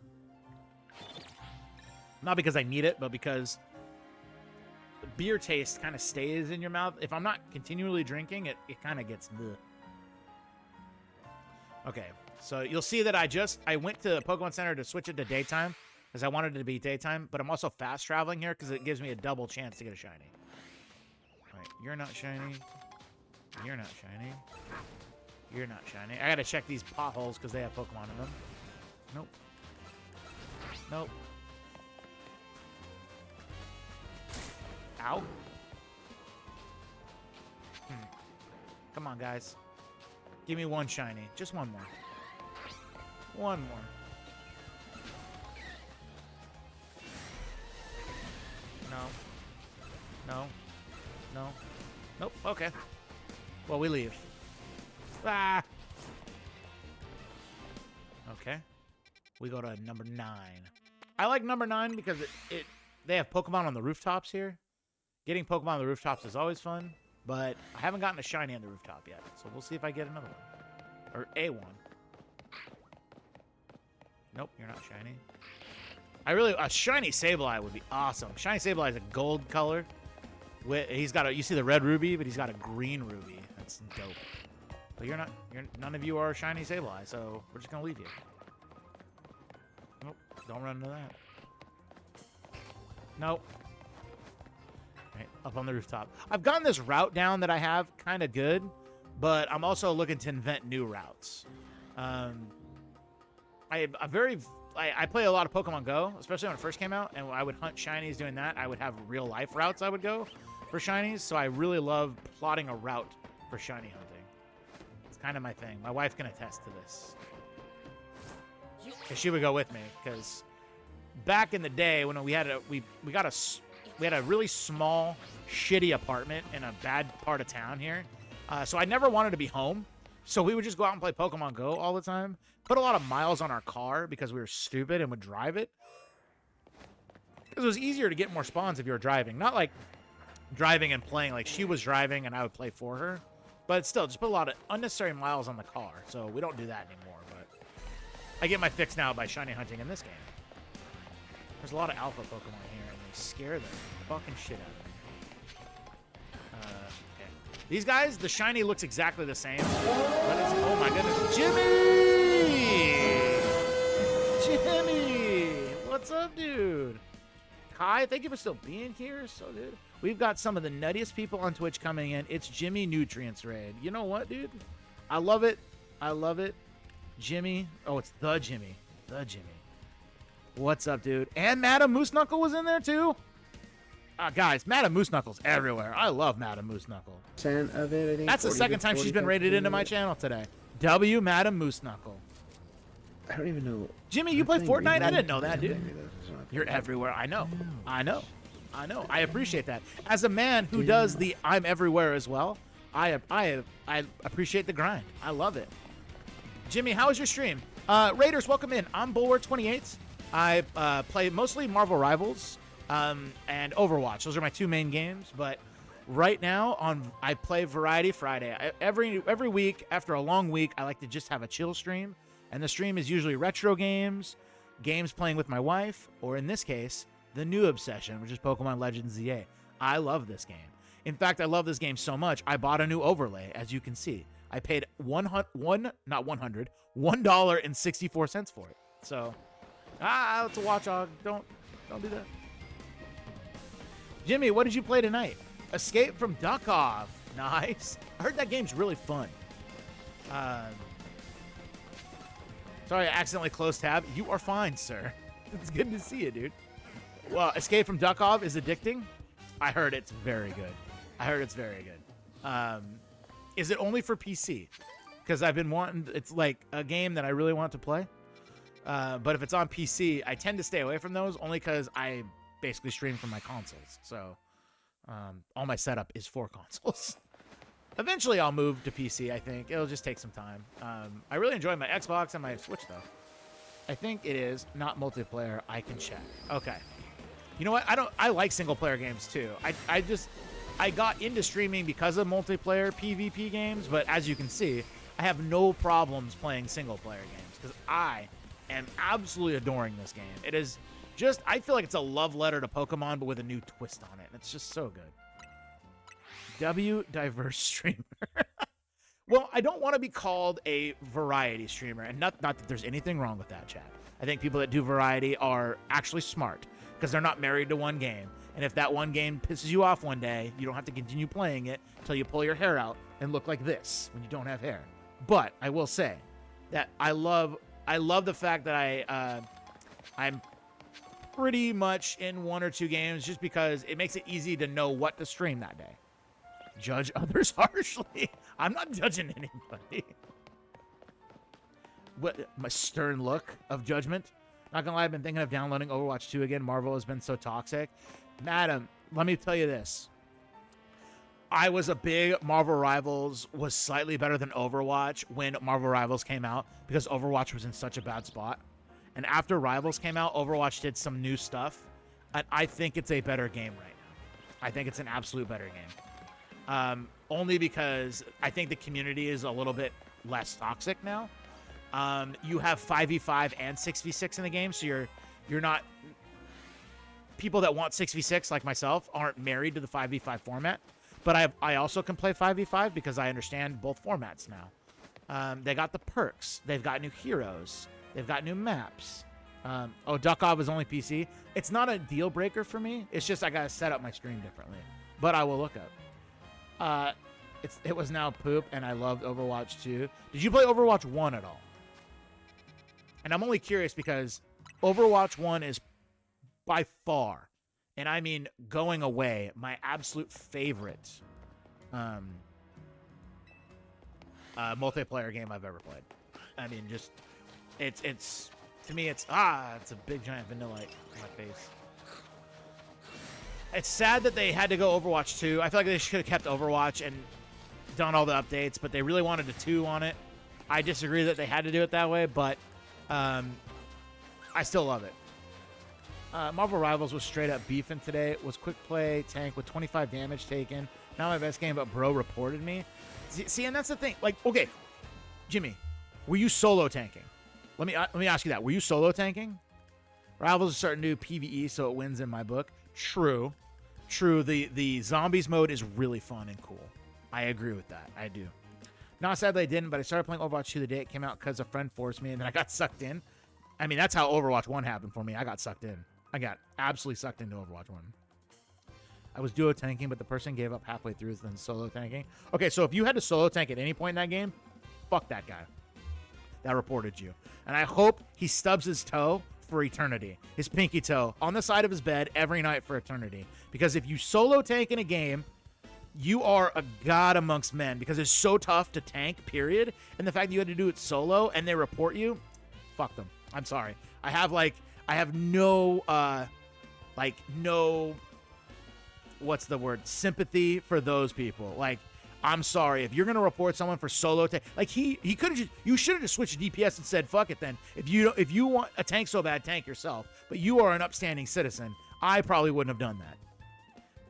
Not because I need it, but because the beer taste kind of stays in your mouth. If I'm not continually drinking, it kind of gets bleh. Okay, so you'll see that I went to Pokemon Center to switch it to daytime because I wanted it to be daytime, but I'm also fast traveling here because it gives me a double chance to get a shiny. All right, you're not shiny. You're not shiny. You're not shiny. I gotta check these potholes because they have Pokemon in them. Nope. Nope. Ow. Come on, guys. Give me one shiny. Just one more. One more. No. No. No. Nope. Okay. Well, we leave. Ah! Okay. We go to number 9. I like number 9 because they have Pokemon on the rooftops here. Getting Pokemon on the rooftops is always fun, but I haven't gotten a shiny on the rooftop yet, so we'll see if I get another one. Or a one. Nope, you're not shiny. A shiny Sableye would be awesome. Shiny Sableye is a gold color. He's got you see the red ruby, but he's got a green ruby. That's dope. But none of you are shiny Sableye, so we're just gonna leave you. Nope, don't run into that. Nope. Right, up on the rooftop. I've gotten this route down that I have kind of good, but I'm also looking to invent new routes. I play a lot of Pokemon Go, especially when it first came out, and I would hunt shinies doing that. I would have real life routes I would go for shinies, so I really love plotting a route for shiny hunting. It's kind of my thing. My wife can attest to this. Because she would go with me, because back in the day when we had a really small, shitty apartment in a bad part of town here. So I never wanted to be home. So we would just go out and play Pokemon Go all the time. Put a lot of miles on our car because we were stupid and would drive it. Because it was easier to get more spawns if you were driving. Not like driving and playing like she was driving and I would play for her. But still, just put a lot of unnecessary miles on the car. So we don't do that anymore. But I get my fix now by shiny hunting in this game. There's a lot of alpha Pokemon here, and they scare the fucking shit out of me. Okay. These guys, the shiny looks exactly the same. But it's, oh my goodness. Jimmy! What's up, dude? Kai, thank you for still being here. So, dude, we've got some of the nuttiest people on Twitch coming in. It's Jimmy Nutrients Raid. You know what, dude? I love it. I love it. Jimmy. Oh, it's the Jimmy. The Jimmy. What's up, dude? And Madam Moose Knuckle was in there, too? Guys, Madam Moose Knuckle's everywhere. I love Madam Moose Knuckle. Of it, I think. That's the second time she's been rated into my channel today. W Madam Moose Knuckle. I don't even know. Jimmy, you play Fortnite? I didn't know that, dude. You're everywhere. I know. I know. I know. I appreciate that. As a man who does the I'm everywhere as well, I appreciate the grind. I love it. Jimmy, how was your stream? Raiders, welcome in. I'm Bulwer28. I play mostly Marvel Rivals and Overwatch. Those are my 2 main games. But right now, I play Variety Friday. Every week, after a long week, I like to just have a chill stream. And the stream is usually retro games, games playing with my wife, or in this case, the new obsession, which is Pokémon Legends Z-A. I love this game. In fact, I love this game so much, I bought a new overlay, as you can see. I paid $1.64 for it. So, it's a watchdog. Don't do that. Jimmy, what did you play tonight? Escape from Duckov. Nice. I heard that game's really fun. Sorry, I accidentally closed tab. You are fine, sir. It's good to see you, dude. Well, Escape from Duckov is addicting. I heard it's very good. Is it only for PC? Because I've been wanting. It's like a game that I really want to play. But if it's on PC, I tend to stay away from those only because I basically stream from my consoles. So all my setup is for consoles. Eventually, I'll move to PC, I think. It'll just take some time. I really enjoy my Xbox and my Switch, though. I think it is not multiplayer. I can check. Okay. You know what? I like single-player games, too. I got into streaming because of multiplayer PvP games, but as you can see, I have no problems playing single-player games because I am absolutely adoring this game. It is just, I feel like it's a love letter to Pokemon, but with a new twist on it. It's just so good. Diverse streamer. Well, I don't want to be called a variety streamer, and not that there's anything wrong with that, chat. I think people that do variety are actually smart because they're not married to one game. And if that one game pisses you off one day, you don't have to continue playing it until you pull your hair out and look like this when you don't have hair. But I will say that I love the fact that I'm pretty much in one or two games just because it makes it easy to know what to stream that day. Judge others harshly. I'm not judging anybody. What, my stern look of judgment? Not gonna lie, I've been thinking of downloading Overwatch 2 again. Marvel has been so toxic. Madam, let me tell you this. I was a big Marvel Rivals was slightly better than Overwatch when Marvel Rivals came out because Overwatch was in such a bad spot. And after Rivals came out, Overwatch did some new stuff. And I think it's a better game right now. I think it's an absolute better game. Only because I think the community is a little bit less toxic now. You have 5v5 and 6v6 in the game, so you're not... People that want 6v6, like myself, aren't married to the 5v5 format. But I also can play 5v5 because I understand both formats now. They got the perks. They've got new heroes. They've got new maps. Duckov is only PC. It's not a deal breaker for me. It's just I got to set up my stream differently. But I will look up. It was now poop, and I loved Overwatch 2. Did you play Overwatch 1 at all? And I'm only curious because Overwatch 1 is by far, and I mean going away, my absolute favorite multiplayer game I've ever played. I mean, just it's to me it's a big giant vanillite on my face. It's sad that they had to go Overwatch 2. I feel like they should have kept Overwatch and done all the updates, but they really wanted a 2 on it. I disagree that they had to do it that way, but I still love it. Marvel Rivals was straight up beefing today. It was quick play tank with 25 damage taken. Not my best game, but bro reported me. See, and that's the thing. Like, okay, Jimmy, were you solo tanking? Let me ask you that. Were you solo tanking? Rivals is starting to do PvE, so it wins in my book. True. The zombies mode is really fun and cool. I agree with that. I do. Not sadly I didn't, but I started playing Overwatch 2 the day it came out because a friend forced me, and then I got sucked in. I mean, that's how Overwatch 1 happened for me. I got sucked in. I got absolutely sucked into Overwatch 1. I was duo tanking, but the person gave up halfway through than solo tanking. Okay, so if you had to solo tank at any point in that game, fuck that guy that reported you. And I hope he stubs his toe for eternity. His pinky toe on the side of his bed every night for eternity. Because if you solo tank in a game, you are a god amongst men because it's so tough to tank, period. And the fact that you had to do it solo and they report you, fuck them. I'm sorry. I have no, what's the word? Sympathy for those people. Like, I'm sorry. If you're going to report someone for solo tank, like he could have you should have just switched to DPS and said, fuck it then. If you want a tank so bad, tank yourself. But you are an upstanding citizen. I probably wouldn't have done that.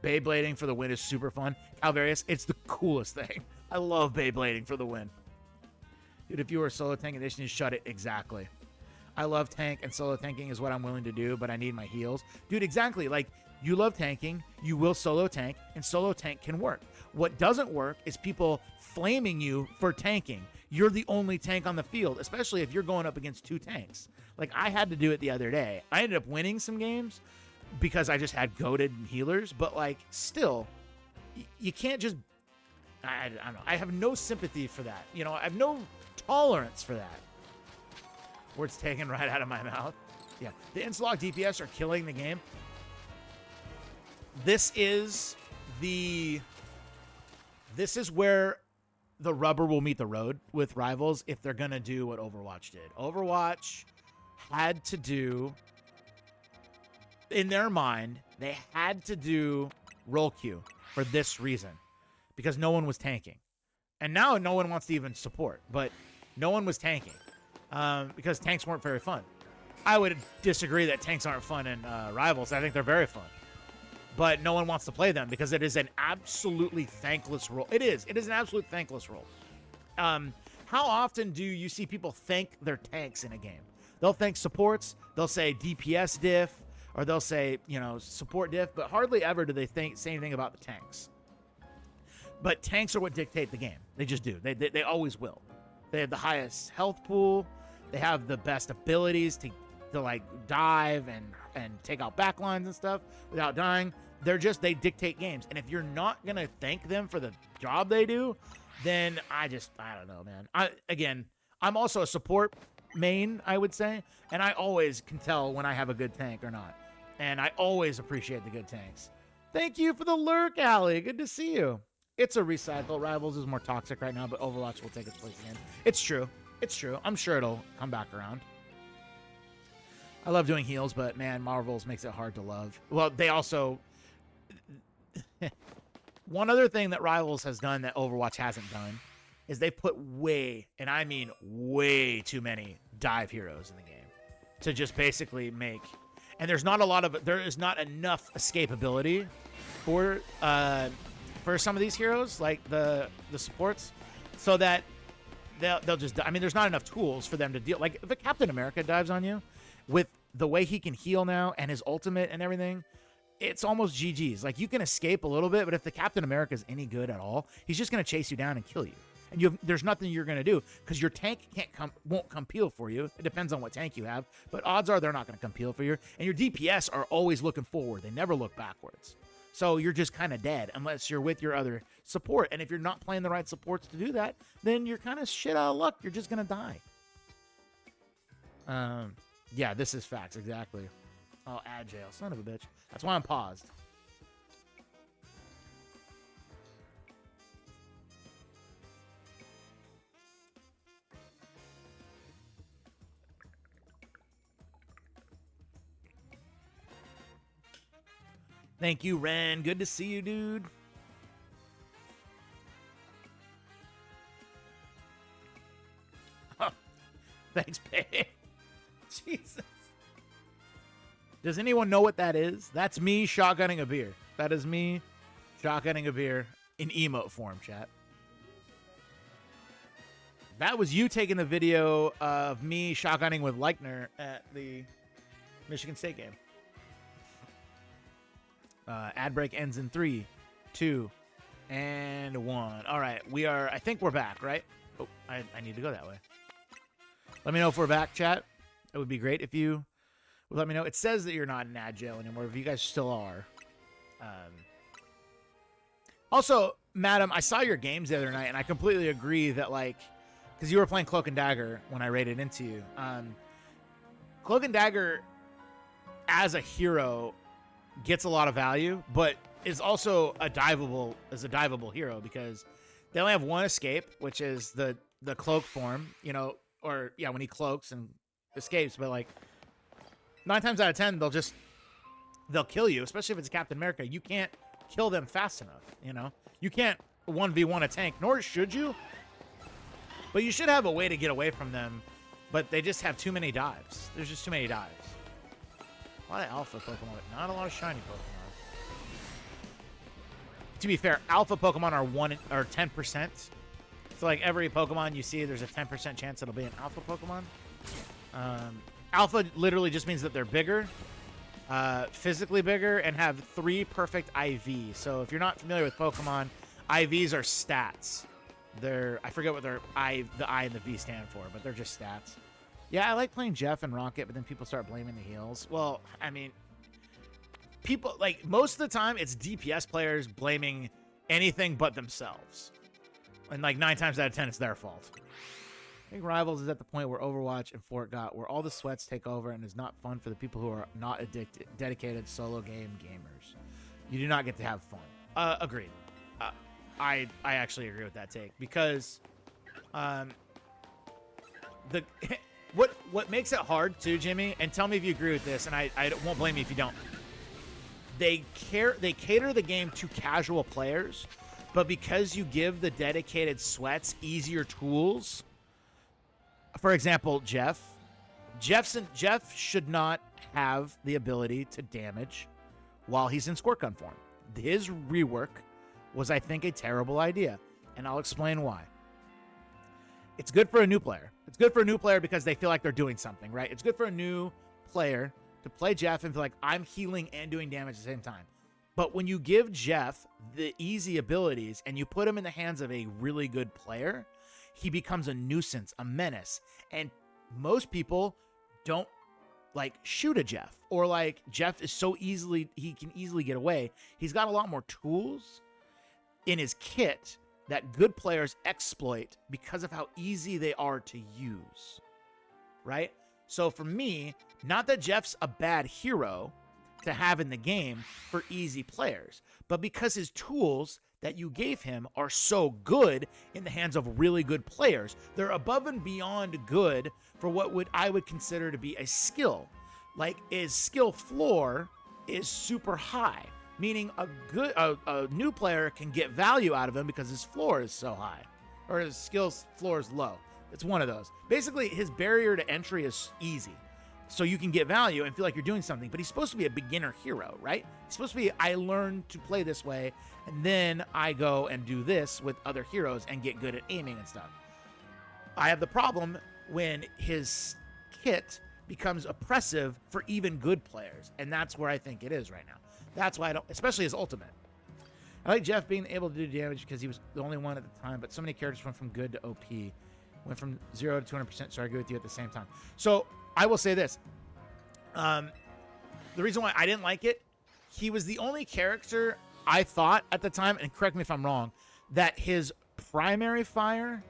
Beyblading for the win is super fun. Calvarius, it's the coolest thing. I love Beyblading for the win. Dude, if you were a solo tank edition, you shut it. Exactly. I love tank, and solo tanking is what I'm willing to do, but I need my heals. Dude, exactly. Like, you love tanking, you will solo tank, and solo tank can work. What doesn't work is people flaming you for tanking. You're the only tank on the field, especially if you're going up against 2 tanks. Like, I had to do it the other day. I ended up winning some games because I just had goated healers, but, like, still, you can't just... I don't know. I have no sympathy for that. You know, I have no tolerance for that. Words taken right out of my mouth. Yeah. The Inslog DPS are killing the game. This is where the rubber will meet the road with Rivals if they're going to do what Overwatch did. Overwatch had to do, in their mind, they had to do roll queue for this reason, because no one was tanking. And now no one wants to even support, but no one was tanking because tanks weren't very fun. I would disagree that tanks aren't fun in Rivals. I think they're very fun. But no one wants to play them because it is an absolutely thankless role. It is an absolute thankless role. How often do you see people thank their tanks in a game? They'll thank supports, they'll say DPS diff, or they'll say, support diff, but hardly ever do they say anything about the tanks. But tanks are what dictate the game. They just do. They always will. They have the highest health pool. They have the best abilities to like dive and take out backlines and stuff without dying. They dictate games. And if you're not going to thank them for the job they do, then I don't know, man. I'm also a support main, I would say, and I always can tell when I have a good tank or not. And I always appreciate the good tanks. Thank you for the lurk, Allie. Good to see you. It's a recycle. Rivals is more toxic right now, but Overwatch will take its place again. It's true. I'm sure it'll come back around. I love doing heals, but man, Marvels makes it hard to love. Well, they also... One other thing that Rivals has done that Overwatch hasn't done is they put way, and I mean way too many dive heroes in the game to just basically make... And there is not enough escapability for some of these heroes, like the supports, so that they'll just... I mean, there's not enough tools for them to deal... Like, if a Captain America dives on you, with the way he can heal now and his ultimate and everything, it's almost GG's. Like, you can escape a little bit, but if the Captain America is any good at all, he's just going to chase you down and kill you. And there's nothing you're going to do because your tank won't come peel for you. It depends on what tank you have, but odds are they're not going to come peel for you. And your DPS are always looking forward. They never look backwards. So you're just kind of dead unless you're with your other support. And if you're not playing the right supports to do that, then you're kind of shit out of luck. You're just going to die. Yeah, this is facts, exactly. Oh, Agile, son of a bitch. That's why I'm paused. Thank you, Ren. Good to see you, dude. Oh, thanks, babe. Jesus. Does anyone know what that is? That's me shotgunning a beer. That is me shotgunning a beer in emote form, chat. That was you taking the video of me shotgunning with Leichner at the Michigan State game. Ad break ends in 3, 2, and 1. All right, I think we're back, right? Oh, I need to go that way. Let me know if we're back, chat. It would be great if you would let me know. It says that you're not in Agile anymore, if you guys still are. Also, Madam, I saw your games the other night, and I completely agree that, like, because you were playing Cloak and Dagger when I raided into you. Cloak and Dagger, as a hero, gets a lot of value, but is also a diveable hero because they only have one escape, which is the cloak form, or yeah, when he cloaks and escapes. But like 9 times out of 10, they'll kill you, especially if it's Captain America. You can't kill them fast enough. You can't 1v1 a tank, nor should you. But you should have a way to get away from them. But they just have too many dives. There's just too many dives. A lot of alpha Pokemon, but not a lot of shiny Pokemon. To be fair, alpha Pokemon are 10%. So like every Pokemon you see, there's a 10% chance it'll be an alpha Pokemon. Alpha literally just means that they're bigger, physically bigger, and have 3 perfect IVs. So if you're not familiar with Pokemon, IVs are stats. I forget what the I and the V stand for, but they're just stats. Yeah, I like playing Jeff and Rocket, but then people start blaming the heals. Well, I mean, people, like, most of the time, it's DPS players blaming anything but themselves. And, like, 9 times out of 10, it's their fault. I think Rivals is at the point where Overwatch and Fort got, where all the sweats take over and is not fun for the people who are not dedicated solo game gamers. You do not get to have fun. Agreed. I actually agree with that take, because what makes it hard too, Jimmy, and tell me if you agree with this, and I won't blame you if you don't. They cater the game to casual players, but because you give the dedicated sweats easier tools, for example, Jeff should not have the ability to damage while he's in squirt gun form. His rework was, I think, a terrible idea, and I'll explain why. It's good for a new player. It's good for a new player because they feel like they're doing something, right? It's good for a new player to play Jeff and feel like I'm healing and doing damage at the same time. But when you give Jeff the easy abilities and you put him in the hands of a really good player, he becomes a nuisance, a menace. And most people don't like shoot a Jeff, or like Jeff is so easily, he can easily get away. He's got a lot more tools in his kit that good players exploit because of how easy they are to use, right? So for me, not that Jeff's a bad hero to have in the game for easy players, but because his tools that you gave him are so good in the hands of really good players. They're above and beyond good for what I would consider to be a skill. Like his skill floor is super high, meaning a new player can get value out of him because his floor is so high, or his skills floor is low. It's one of those. Basically, his barrier to entry is easy, so you can get value and feel like you're doing something. But he's supposed to be a beginner hero, right? He's supposed to be, I learned to play this way, and then I go and do this with other heroes and get good at aiming and stuff. I have the problem when his kit becomes oppressive for even good players, and that's where I think it is right now. That's why I don't, especially his ultimate. I like Jeff being able to do damage because he was the only one at the time, but so many characters went from good to OP. Went from 0 to 200%, so I agree with you at the same time. So I will say this. The reason why I didn't like it, he was the only character I thought at the time, and correct me if I'm wrong, that his primary fire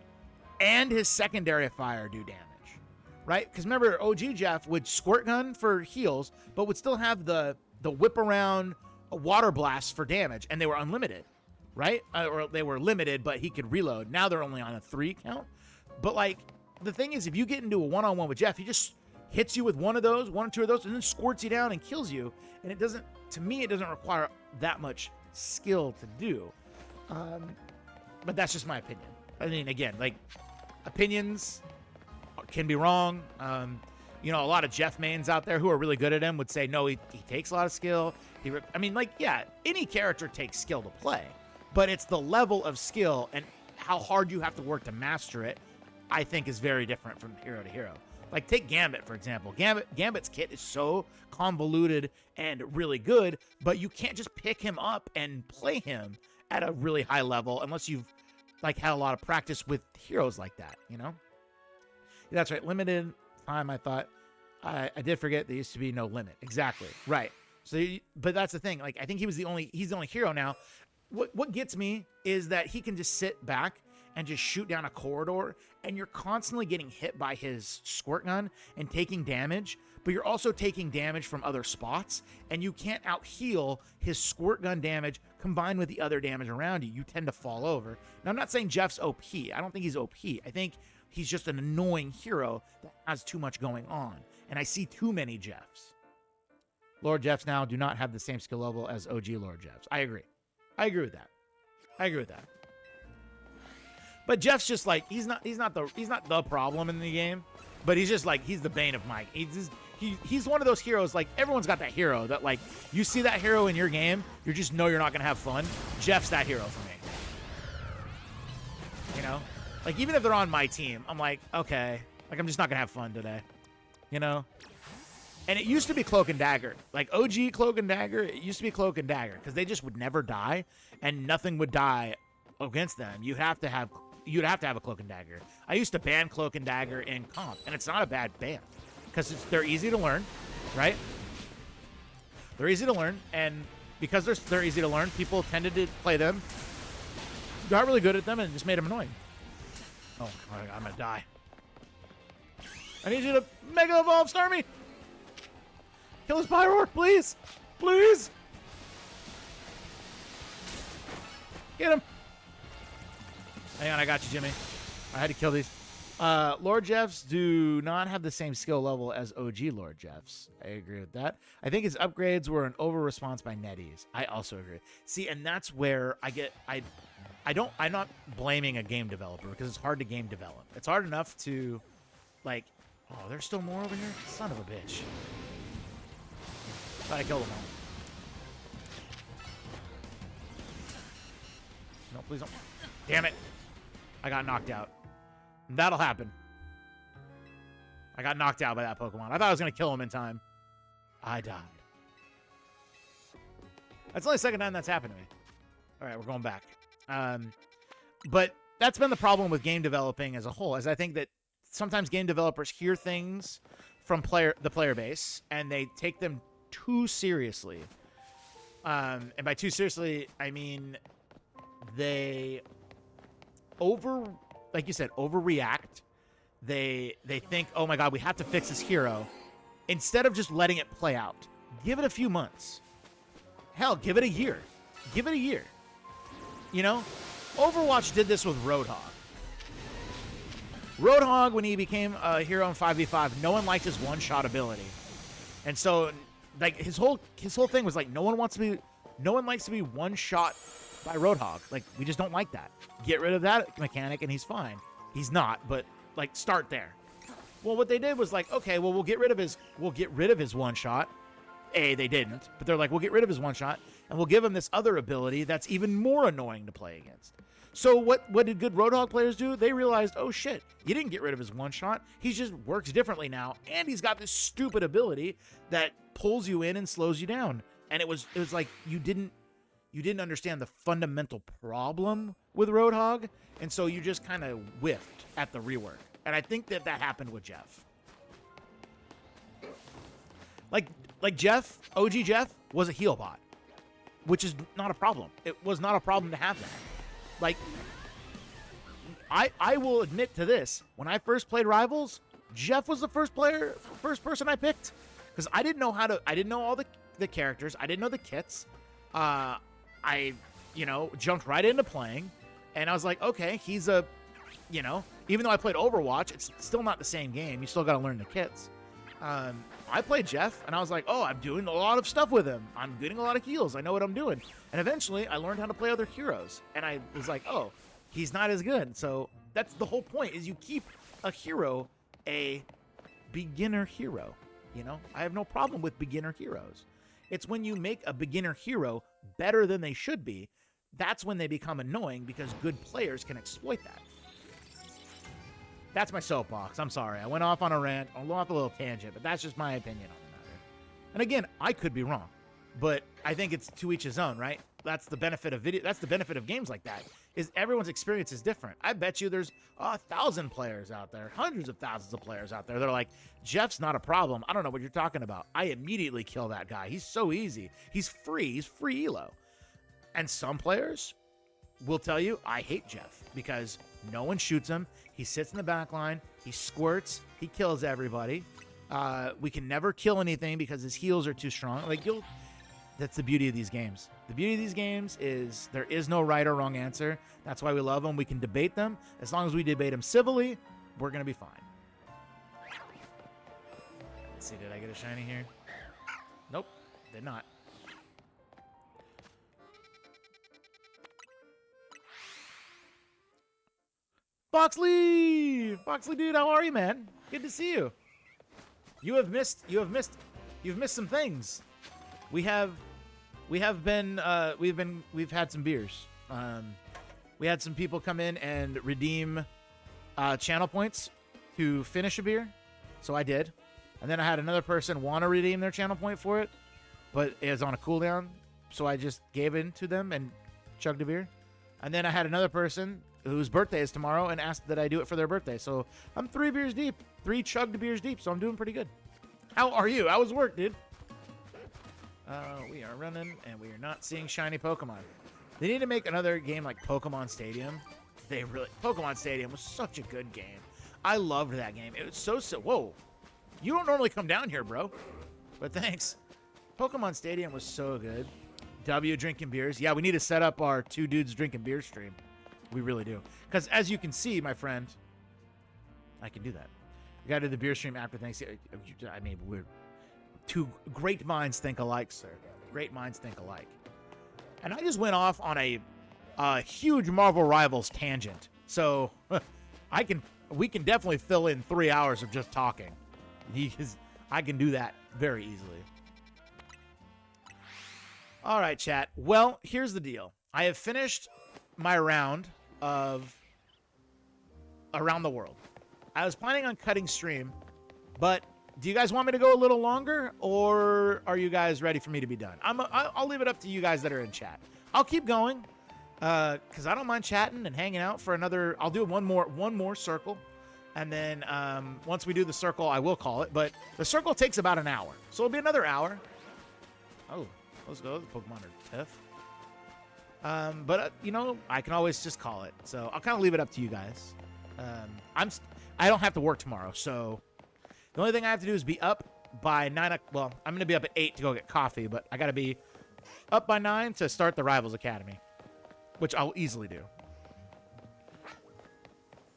and his secondary fire do damage, right? Because remember, OG Jeff would squirt gun for heals, but would still have the whip around water blast for damage, and they were unlimited, right? Or they were limited, but he could reload. Now they're only on a 3 count. But like, the thing is, if you get into a one-on-one with Jeff, he just hits you with one or two of those, and then squirts you down and kills you. And it doesn't, to me, it doesn't require that much skill to do. But that's just my opinion. I mean, again, like, opinions can be wrong. You know, a lot of Jeff mains out there who are really good at him would say, no, he takes a lot of skill. I mean, like, yeah, any character takes skill to play, but it's the level of skill and how hard you have to work to master it, I think, is very different from hero to hero. Like, take Gambit, for example. Gambit's kit is so convoluted and really good, but you can't just pick him up and play him at a really high level unless you've, like, had a lot of practice with heroes like that, you know? Yeah, that's right. Limited time, I thought. I did forget there used to be no limit. Exactly. Right. So, but that's the thing. Like, I think he's the only hero now. What gets me is that he can just sit back and just shoot down a corridor, and you're constantly getting hit by his squirt gun and taking damage, but you're also taking damage from other spots, and you can't out-heal his squirt gun damage combined with the other damage around you. You tend to fall over. Now, I'm not saying Jeff's OP. I don't think he's OP. I think he's just an annoying hero that has too much going on, and I see too many Jeffs. Lord Jeffs now do not have the same skill level as OG Lord Jeffs. I agree. I agree with that. But Jeff's just like, he's not the problem in the game, but he's just like, he's the bane of my. He's one of those heroes. Like, everyone's got that hero that, like, you see that hero in your game, you just know you're not gonna have fun. Jeff's that hero for me. You know, like, even if they're on my team, I'm like, okay, like, I'm just not gonna have fun today. You know. And it used to be Cloak and Dagger. Like, OG Cloak and Dagger, it used to be Cloak and Dagger because they just would never die, and nothing would die against them. You'd have to have a Cloak and Dagger. I used to ban Cloak and Dagger in comp, and it's not a bad ban because they're easy to learn, right? They're easy to learn, and because they're easy to learn, people tended to play them, got really good at them, and just made them annoying. Oh, I'm gonna die. I need you to Mega Evolve Starmie! Kill his Pyroar, please! Please! Get him! Hang on, I got you, Jimmy. I had to kill these. Lord Jeffs do not have the same skill level as OG Lord Jeffs. I agree with that. I think his upgrades were an over response by NetEase. I also agree. See, and that's where I'm not blaming a game developer because it's hard to game develop. It's hard enough to, like, oh, there's still more over here? Son of a bitch. Thought I killed them all. No, please don't. Damn it. I got knocked out. That'll happen. I got knocked out by that Pokemon. I thought I was going to kill him in time. I died. That's only the second time that's happened to me. All right, we're going back. But that's been the problem with game developing as a whole, is I think that sometimes game developers hear things from the player base and they take them too seriously. And by too seriously, I mean they like you said, overreact. They think, oh my God, we have to fix this hero, instead of just letting it play out. Give it a few months. Hell, give it a year. Give it a year. You know, Overwatch did this with Roadhog. Roadhog, when he became a hero in 5v5, no one liked his one-shot ability, and so like his whole thing was like, no one likes to be one shot by Roadhog. Like, we just don't like that. Get rid of that mechanic and he's fine. He's not, but like, start there. Well, what they did was like, okay, well, we'll get rid of his one shot. They didn't, but they're like, we'll get rid of his one shot and we'll give him this other ability that's even more annoying to play against. So what did good Roadhog players do? They realized, oh shit, you didn't get rid of his one shot. He just works differently now, and he's got this stupid ability that pulls you in and slows you down. And it was like you didn't understand the fundamental problem with Roadhog, and so you just kind of whiffed at the rework. And I think that happened with Jeff. Like Jeff, OG Jeff was a heal bot, which is not a problem. It was not a problem to have that. Like, I will admit to this. When I first played Rivals, Jeff was the first person I picked, because I didn't know all the characters. I didn't know the kits. I jumped right into playing, and I was like, okay, he's a, even though I played Overwatch, it's still not the same game. You still got to learn the kits. I played Jeff, and I was like, oh, I'm doing a lot of stuff with him. I'm getting a lot of heals. I know what I'm doing. And eventually, I learned how to play other heroes. And I was like, oh, he's not as good. So that's the whole point, is you keep a hero a beginner hero. I have no problem with beginner heroes. It's when you make a beginner hero better than they should be, that's when they become annoying, because good players can exploit that. That's my soapbox. I'm sorry. I went off on a rant. I went off a little tangent, but that's just my opinion on the matter. And again, I could be wrong, but I think it's to each his own, right? That's the benefit of video. That's the benefit of games like that, is everyone's experience is different. I bet you there's 1,000 players out there, hundreds of thousands of players out there that are like, Jeff's not a problem. I don't know what you're talking about. I immediately kill that guy. He's so easy. He's free. He's free elo. And some players will tell you, I hate Jeff because no one shoots him. He sits in the back line. He squirts. He kills everybody. We can never kill anything because his heals are too strong. That's the beauty of these games. The beauty of these games is there is no right or wrong answer. That's why we love them. We can debate them. As long as we debate them civilly, we're going to be fine. Let's see. Did I get a shiny here? Nope. Did not. Foxley, dude, how are you, man? Good to see you. You've missed some things. We've had some beers. We had some people come in and redeem channel points to finish a beer, so I did. And then I had another person want to redeem their channel point for it, but it was on a cooldown, so I just gave in to them and chugged a beer. And then I had another person whose birthday is tomorrow and asked that I do it for their birthday. So I'm 3 beers deep, 3 chugged beers deep, so I'm doing pretty good. How are you? How was work, dude? We are running, and we are not seeing shiny Pokemon. They need to make another game like Pokemon Stadium. Pokemon Stadium was such a good game. I loved that game. It was so whoa. You don't normally come down here, bro. But thanks. Pokemon Stadium was so good. W drinking beers. Yeah, we need to set up our 2 dudes drinking beer stream. We really do. Because as you can see, my friend, I can do that. We got to do the beer stream after Thanksgiving. I mean, we're two great minds think alike, sir. Great minds think alike. And I just went off on a huge Marvel Rivals tangent. So we can definitely fill in 3 hours of just talking. Because I can do that very easily. All right, chat. Well, here's the deal. I have finished my round of Around the World. I was planning on cutting stream, but do you guys want me to go a little longer, or are you guys ready for me to be done? I'll leave it up to you guys that are in chat. I'll keep going, because I don't mind chatting and hanging out for another. I'll do one more circle, and then once we do the circle, I will call it. But the circle takes about an hour, so it'll be another hour. Oh, let's go. The Pokemon are tough. But you know, I can always just call it. So I'll kind of leave it up to you guys. I don't have to work tomorrow, so the only thing I have to do is be up by 9. Well, I'm gonna be up at 8 to go get coffee, but I gotta be up by 9 to start the Rivals Academy, which I'll easily do.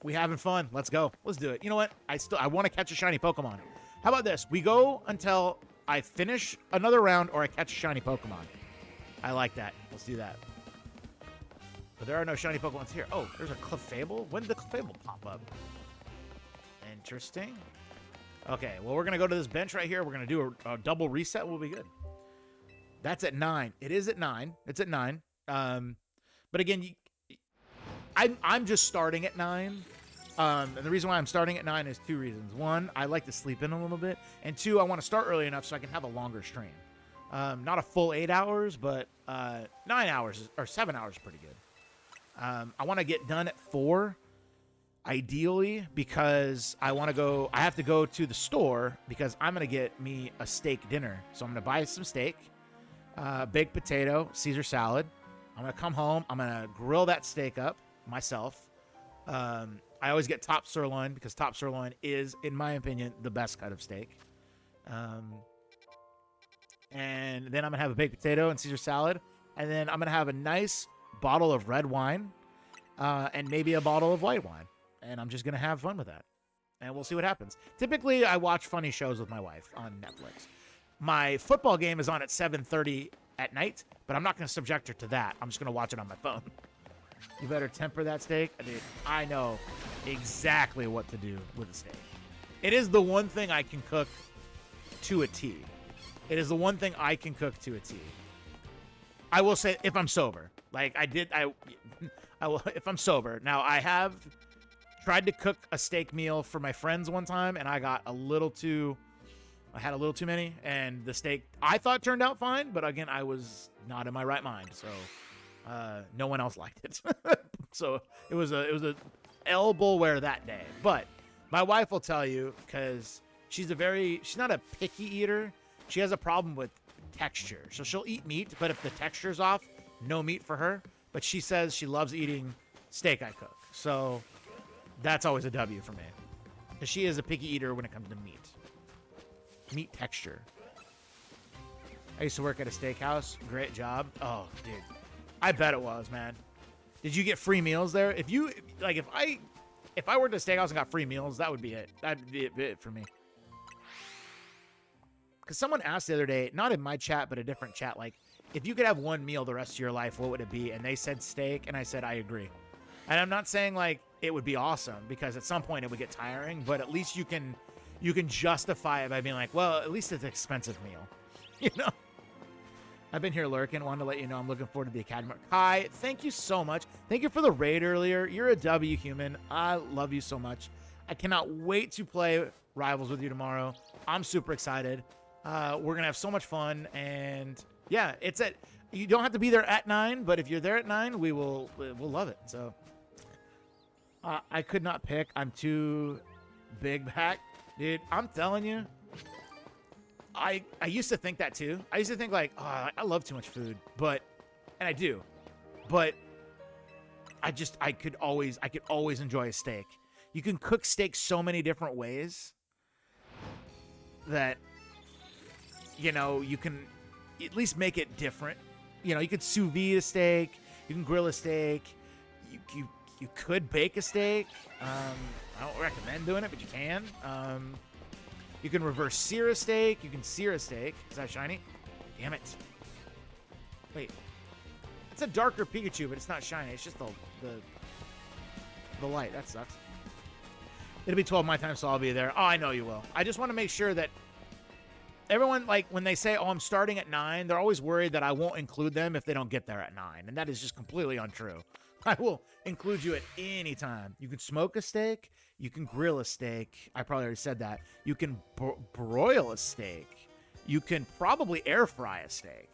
We having fun? Let's go. Let's do it. You know what? I want to catch a shiny Pokemon. How about this? We go until I finish another round or I catch a shiny Pokemon. I like that. Let's do that. But there are no shiny Pokemons here. Oh, there's a Clefable? When did the Clefable pop up? Interesting. Okay, well, we're going to go to this bench right here. We're going to do a double reset. We'll be good. That's at 9. It is at 9. It's at 9. But again, I'm just starting at 9. And the reason why I'm starting at 9 is 2 reasons. 1, I like to sleep in a little bit. And 2, I want to start early enough so I can have a longer stream. Not a full 8 hours, but 9 hours or 7 hours is pretty good. I want to get done at 4, ideally, because I have to go to the store because I'm going to get me a steak dinner. So I'm going to buy some steak, baked potato, Caesar salad. I'm going to come home. I'm going to grill that steak up myself. I always get top sirloin because top sirloin is, in my opinion, the best cut of steak. And then I'm going to have a baked potato and Caesar salad. And then I'm going to have a nice bottle of red wine and maybe a bottle of white wine. And I'm just going to have fun with that. And we'll see what happens. Typically, I watch funny shows with my wife on Netflix. My football game is on at 7:30 at night, but I'm not going to subject her to that. I'm just going to watch it on my phone. You better temper that steak. Dude, I know exactly what to do with a steak. It is the one thing I can cook to a T. It is the one thing I can cook to a T. I will say if I'm sober. Like I will if I'm sober. Now I have tried to cook a steak meal for my friends one time and I had a little too many, and the steak I thought turned out fine, but again, I was not in my right mind. So no one else liked it. So it was a elbowware that day. But my wife will tell you, because she's not a picky eater. She has a problem with texture. So she'll eat meat, but if the texture's off, no meat for her. But she says she loves eating steak I cook. So that's always a W for me. Because she is a picky eater when it comes to meat. Meat texture. I used to work at a steakhouse. Great job. Oh, dude. I bet it was, man. Did you get free meals there? If I worked at a steakhouse and got free meals, that would be it. That'd be it for me. Because someone asked the other day, not in my chat, but a different chat, like, if you could have one meal the rest of your life, what would it be? And they said steak, and I said, I agree. And I'm not saying, like, it would be awesome, because at some point it would get tiring, but at least you can justify it by being like, well, at least it's an expensive meal. You know? I've been here lurking. Wanted to let you know I'm looking forward to the Academy. Kai, thank you so much. Thank you for the raid earlier. You're a W human. I love you so much. I cannot wait to play Rivals with you tomorrow. I'm super excited. We're going to have so much fun. And yeah, you don't have to be there at 9, but if you're there at 9, we'll love it. So I could not pick. I'm too big back. Dude, I'm telling you. I used to think that too. I used to think like, oh, I love too much food, and I do, but I could always enjoy a steak. You can cook steak so many different ways that, you know, you can at least make it different. You know, you could sous vide a steak, you can grill a steak, you could bake a steak. I don't recommend doing it, but you can. You can reverse sear a steak. You can sear a steak. Is that shiny? Damn it. Wait. It's a darker Pikachu, but it's not shiny. It's just the light. That sucks. It'll be 12 my time, so I'll be there. Oh, I know you will. I just want to make sure that everyone, like, when they say, oh, I'm starting at 9, they're always worried that I won't include them if they don't get there at 9. And that is just completely untrue. I will include you at any time. You can smoke a steak. You can grill a steak. I probably already said that. You can broil a steak. You can probably air fry a steak.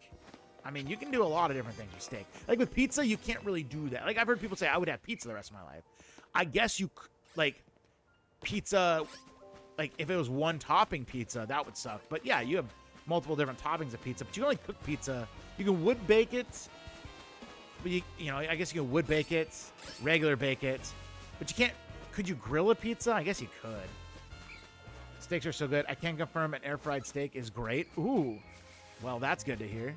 I mean, you can do a lot of different things with steak. Like with pizza, you can't really do that. Like I've heard people say, I would have pizza the rest of my life. I guess you, like, pizza, like if it was one topping pizza, that would suck. But yeah, you have multiple different toppings of pizza, but you can only cook pizza. You can wood bake it. But you know, I guess you can wood bake it, regular bake it, but you can't. Could you grill a pizza? I guess you could. Steaks are so good. I can confirm an air fried steak is great. Ooh, well, that's good to hear.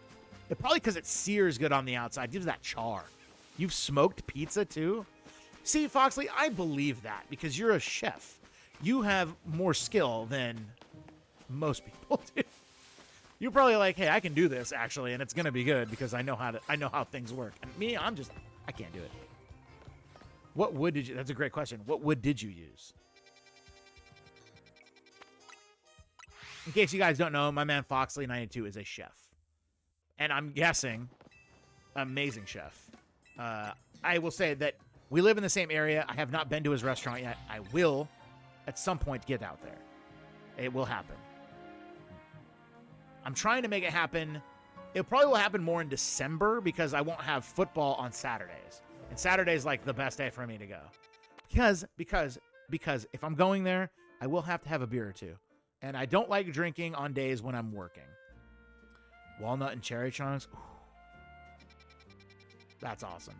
It probably because it sears good on the outside, gives that char. You've smoked pizza too? See, Foxley, I believe that because you're a chef. You have more skill than most people do. You're probably like, hey, I can do this actually, and it's gonna be good because I know how things work. And me, I can't do it. What wood did you? That's a great question. What wood did you use? In case you guys don't know, my man Foxley92 is a chef, and I'm guessing, amazing chef. I will say that we live in the same area. I have not been to his restaurant yet. I will, at some point, get out there. It will happen. I'm trying to make it happen. It probably will happen more in December because I won't have football on Saturdays. And Saturday's like the best day for me to go. Because if I'm going there, I will have to have a beer or two. And I don't like drinking on days when I'm working. Walnut and cherry chunks. Ooh. That's awesome.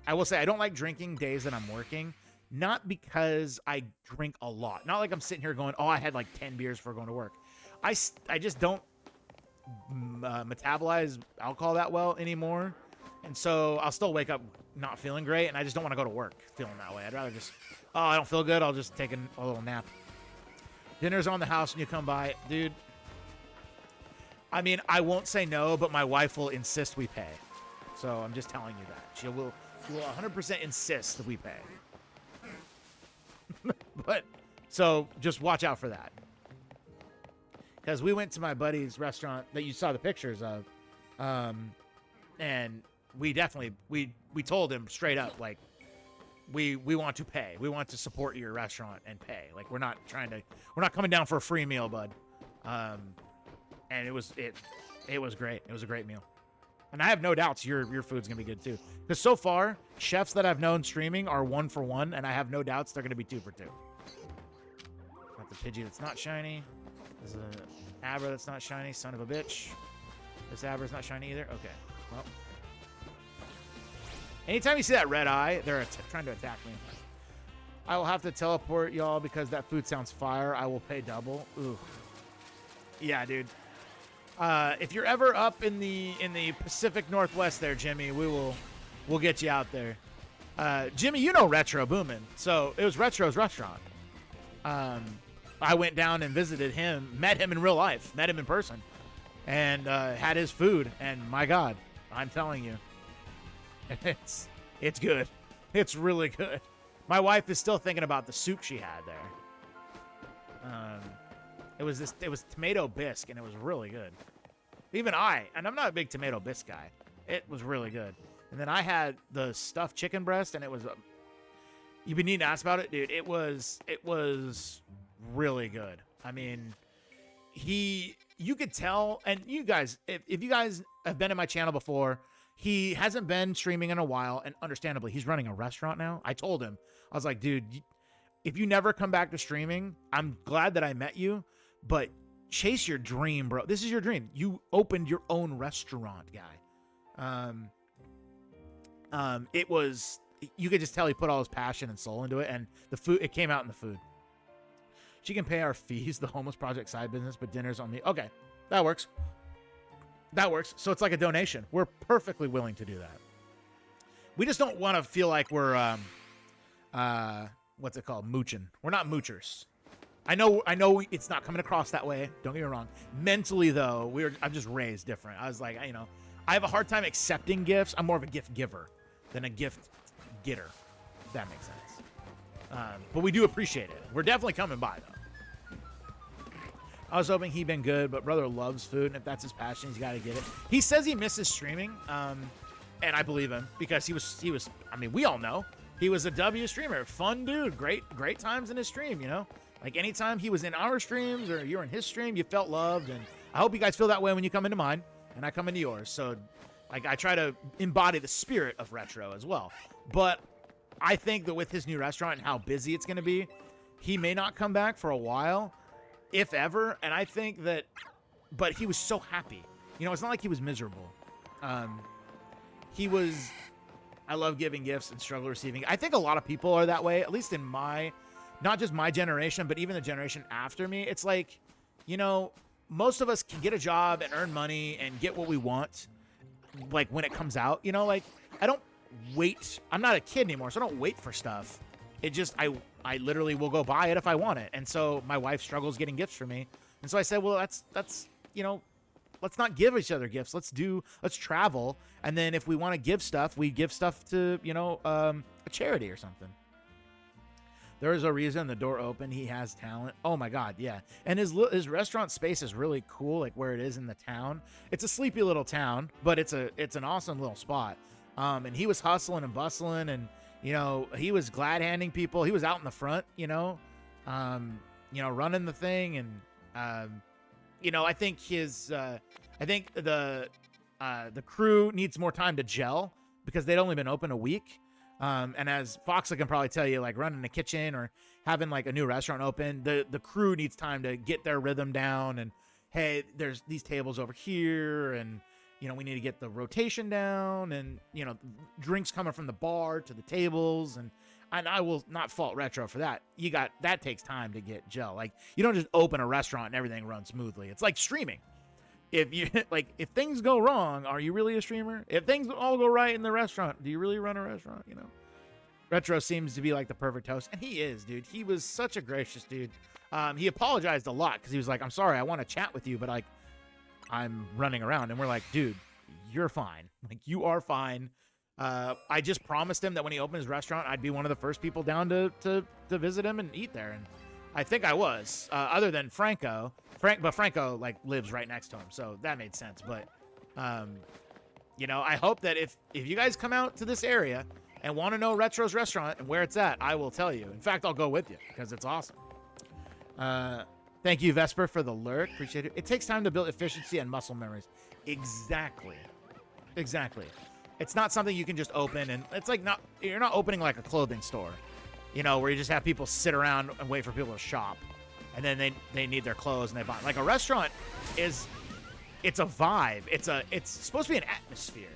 I will say I don't like drinking days that I'm working. Not because I drink a lot. Not like I'm sitting here going, oh, I had like 10 beers before going to work. I just don't metabolize alcohol that well anymore. And so I'll still wake up not feeling great, and I just don't want to go to work feeling that way. I'd rather just, oh, I don't feel good. I'll just take a little nap. Dinner's on the house when you come by. Dude, I mean, I won't say no, but my wife will insist we pay. So I'm just telling you that. She will 100% insist that we pay. But, so just watch out for that. Because we went to my buddy's restaurant that you saw the pictures of. And we definitely, we told him straight up, like, we want to pay. We want to support your restaurant and pay. Like, we're not coming down for a free meal, bud. And it was great. It was a great meal. And I have no doubts your food's going to be good too. Because so far, chefs that I've known streaming are 1 for 1, and I have no doubts they're going to be 2 for 2. Got the Pidgey that's not shiny. There's a Abra that's not shiny, son of a bitch. This Abra's not shiny either? Okay, well. Anytime you see that red eye, they're trying to attack me. I will have to teleport y'all because that food sounds fire. I will pay double. Ooh. Yeah, dude. If you're ever up in the Pacific Northwest there, Jimmy, we'll get you out there. Jimmy, you know Retro Boomin', so it was Retro's restaurant. I went down and visited him, met him in real life, met him in person, and had his food. And my God, I'm telling you, it's good. It's really good. My wife is still thinking about the soup she had there. It was tomato bisque, and it was really good. Even and I'm not a big tomato bisque guy. It was really good. And then I had the stuffed chicken breast, and it was. You've been needing to ask about it, dude. It was really good. I mean, you could tell, and you guys, if you guys have been in my channel before, he hasn't been streaming in a while, and understandably, he's running a restaurant now. I told him, I was like, dude, if you never come back to streaming, I'm glad that I met you, but chase your dream, bro. This is your dream. You opened your own restaurant, guy. It was, you could just tell he put all his passion and soul into it, and the food, it came out in the food. She can pay our fees, the homeless project side business, but dinner's on me. Okay, that works. That works. So it's like a donation. We're perfectly willing to do that. We just don't want to feel like we're what's it called? Mooching. We're not moochers. I know it's not coming across that way. Don't get me wrong. Mentally though, I'm just raised different. I was like, you know, I have a hard time accepting gifts. I'm more of a gift giver than a gift getter. If that makes sense. But we do appreciate it. We're definitely coming by though. I was hoping he'd been good, but brother loves food, and if that's his passion, he's got to get it. He says he misses streaming, and I believe him because he was. I mean, we all know he was a W streamer, fun dude, great times in his stream. You know, like anytime he was in our streams or you're in his stream, you felt loved, and I hope you guys feel that way when you come into mine and I come into yours. So, like, I try to embody the spirit of retro as well. But I think that with his new restaurant and how busy it's going to be, he may not come back for a while, if ever. And I think that, but he was so happy. You know, it's not like he was miserable. I love giving gifts and struggle receiving. I think a lot of people are that way, at least in not just my generation, but even the generation after me. It's like, you know, most of us can get a job and earn money and get what we want, like when it comes out, you know, like I don't wait. I'm not a kid anymore, so I don't wait for stuff. It just, I literally will go buy it if I want it. And so my wife struggles getting gifts for me. And so I said, well, that's, you know, let's not give each other gifts. Let's travel. And then if we want to give stuff, we give stuff to, you know, a charity or something. There is a reason the door open. He has talent. Oh my God. Yeah. And his restaurant space is really cool. Like where it is in the town. It's a sleepy little town, but it's an awesome little spot. And he was hustling and bustling, and, you know, he was glad handing people. He was out in the front, you know, running the thing. And, you know, I think the crew needs more time to gel because they'd only been open a week. And as Foxa can probably tell you, like running a kitchen or having like a new restaurant open, the crew needs time to get their rhythm down. And hey, there's these tables over here, and, you know, we need to get the rotation down, and, you know, drinks coming from the bar to the tables. And I will not fault Retro for that. That takes time to get gel. Like, you don't just open a restaurant and everything runs smoothly. It's like streaming. If things go wrong, are you really a streamer? If things all go right in the restaurant, do you really run a restaurant? You know, Retro seems to be like the perfect host, and he is, dude. He was such a gracious dude. He apologized a lot because he was like, "I'm sorry, I want to chat with you, but like, I'm running around." And we're like, "Dude, you're fine. Like, you are fine." I just promised him that when he opened his restaurant, I'd be one of the first people down to visit him and eat there, and I think I was, other than Franco. But Franco like lives right next to him, so that made sense. But, you know, I hope that if you guys come out to this area and want to know Retro's restaurant and where it's at, I will tell you. In fact, I'll go with you because it's awesome. Thank you, Vesper, for the lurk. Appreciate it. It takes time to build efficiency and muscle memories. Exactly. It's not something you can just open, and it's like you're not opening like a clothing store, you know, where you just have people sit around and wait for people to shop, and then they need their clothes and they buy. Like a restaurant it's a vibe. It's supposed to be an atmosphere,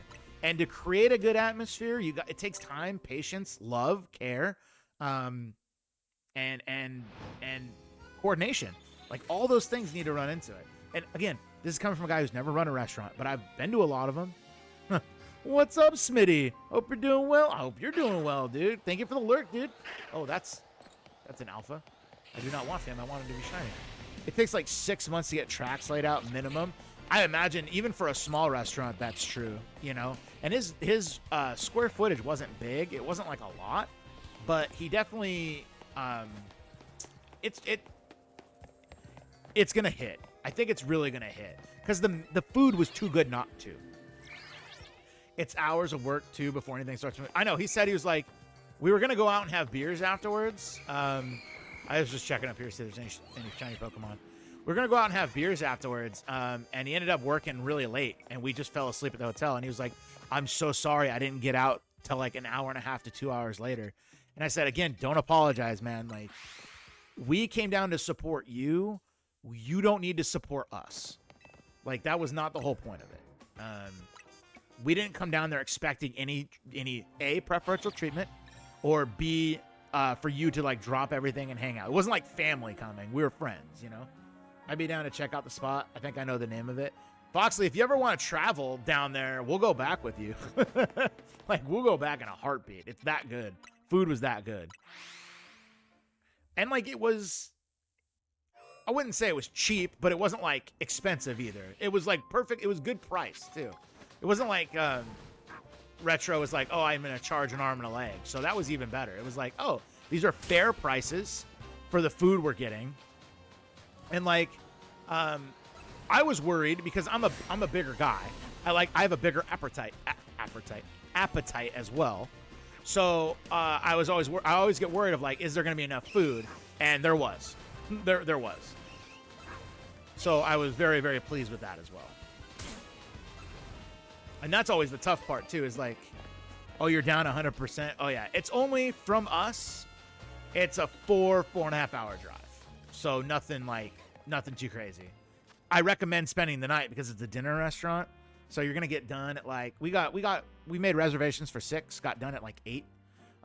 and to create a good atmosphere, it takes time, patience, love, care, and coordination. Like all those things need to run into it. And again, this is coming from a guy who's never run a restaurant, but I've been to a lot of them. What's up, Smitty? Hope you're doing well. I hope you're doing well, dude. Thank you for the lurk, dude. Oh, that's an alpha. I do not want him. I want him to be shiny. It takes like 6 months to get tracks laid out minimum. I imagine even for a small restaurant, that's true, you know? And his square footage wasn't big. It wasn't like a lot, but he definitely, it's going to hit. I think it's really going to hit because the food was too good not to. It's hours of work too before anything starts. I know he said he was like, we were gonna go out and have beers afterwards. I was just checking up here to see if there's any shiny Pokemon. We're gonna go out and have beers afterwards. And he ended up working really late, and we just fell asleep at the hotel. And he was like, "I'm so sorry, I didn't get out till like an hour and a half to 2 hours later." And I said, again, don't apologize, man. Like, we came down to support you. You don't need to support us. Like, that was not the whole point of it. We didn't come down there expecting any A, preferential treatment, or B, for you to like drop everything and hang out. It wasn't like family coming. We were friends, you know? I'd be down to check out the spot. I think I know the name of it. Foxley, if you ever want to travel down there, we'll go back with you. Like, we'll go back in a heartbeat. It's that good. Food was that good. And like it was, I wouldn't say it was cheap, but it wasn't like expensive either. It was like perfect. It was good price too. It wasn't like Retro was like, oh, I'm going to charge an arm and a leg. So that was even better. It was like, oh, these are fair prices for the food we're getting. And like, I was worried because I'm a bigger guy. I have a bigger appetite as well. So I always get worried of like, is there going to be enough food? And there was. There was. So I was very, very pleased with that as well. And that's always the tough part too, is like, oh, you're down 100%. Oh yeah, it's only from us. It's a 4.5 hour drive. So nothing too crazy. I recommend spending the night because it's a dinner restaurant. So you're going to get done at like, we made reservations for 6, got done at like 8.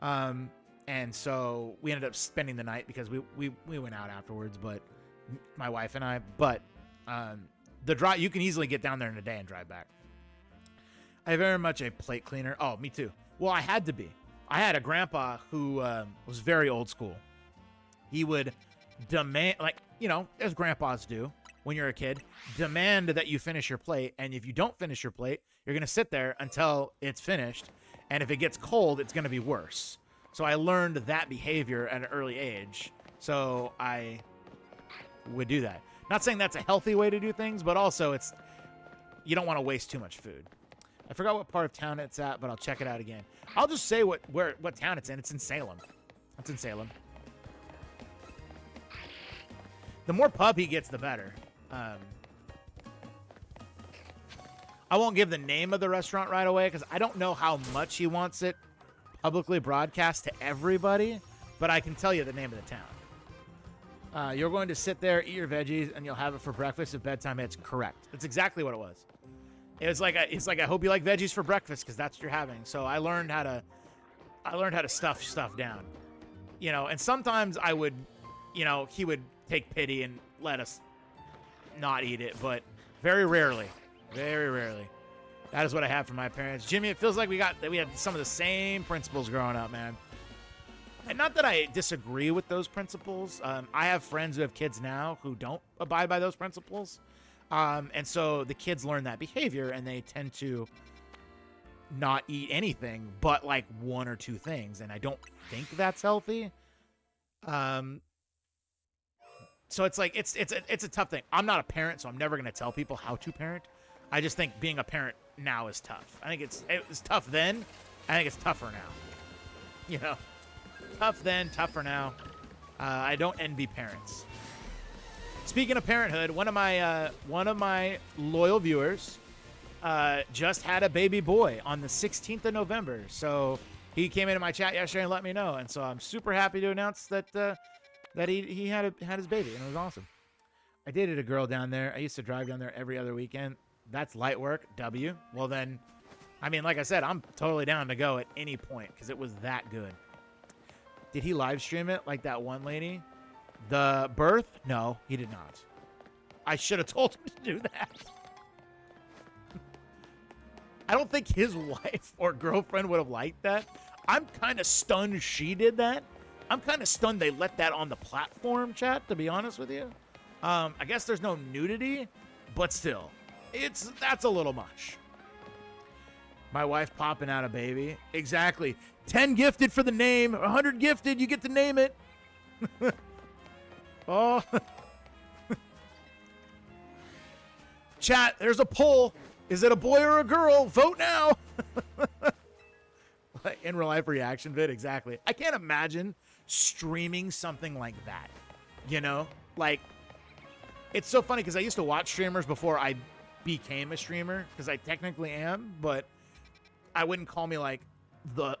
And so we ended up spending the night because we went out afterwards, but my wife and I, but the drive, you can easily get down there in a day and drive back. I very much a plate cleaner. Oh, me too. Well, I had to be. I had a grandpa who was very old school. He would demand, like, as grandpas do when you're a kid, demand that you finish your plate. And if you don't finish your plate, you're going to sit there until it's finished. And if it gets cold, it's going to be worse. So I learned that behavior at an early age. So I would do that. Not saying that's a healthy way to do things, but also you don't want to waste too much food. I forgot what part of town it's at, but I'll check it out again. I'll just say what town it's in. It's in Salem. It's in Salem. The more pub he gets, the better. I won't give the name of the restaurant right away because I don't know how much he wants it publicly broadcast to everybody, but I can tell you the name of the town. You're going to sit there, eat your veggies, and you'll have it for breakfast at bedtime. It's correct. That's exactly what it was. It's like I hope you like veggies for breakfast because that's what you're having. So I learned how to stuff stuff down, And sometimes I would, he would take pity and let us not eat it, but very rarely. That is what I have from my parents. Jimmy, it feels like we had some of the same principles growing up, man. And not that I disagree with those principles. I have friends who have kids now who don't abide by those principles. And so the kids learn that behavior and they tend to not eat anything but like 1 or 2 things. And I don't think that's healthy. So it's like, it's a tough thing. I'm not a parent, so I'm never going to tell people how to parent. I just think being a parent now is tough. I think it was tough then. I think it's tougher now. Tough then, tougher now. I don't envy parents. Speaking of parenthood, one of my loyal viewers just had a baby boy on the 16th of November. So he came into my chat yesterday and let me know, and so I'm super happy to announce that he had his baby, and it was awesome. I dated a girl down there. I used to drive down there every other weekend. That's light work. W. Well then, I mean, like I said, I'm totally down to go at any point because it was that good. Did he live stream it like that one lady? The birth? No, he did not. I should have told him to do that. I don't think his wife or girlfriend would have liked that. I'm kind of stunned she did that. I'm kind of stunned they let that on the platform, chat, to be honest with you. I guess there's no nudity, but still, that's a little much. My wife popping out a baby. Exactly. 10 gifted for the name. 100 gifted, you get to name it. Oh. Chat, there's a poll. Is it a boy or a girl? Vote now. In real life reaction vid, exactly. I can't imagine streaming something like that. Like, it's so funny because I used to watch streamers before I became a streamer, because I technically am, but I wouldn't call me like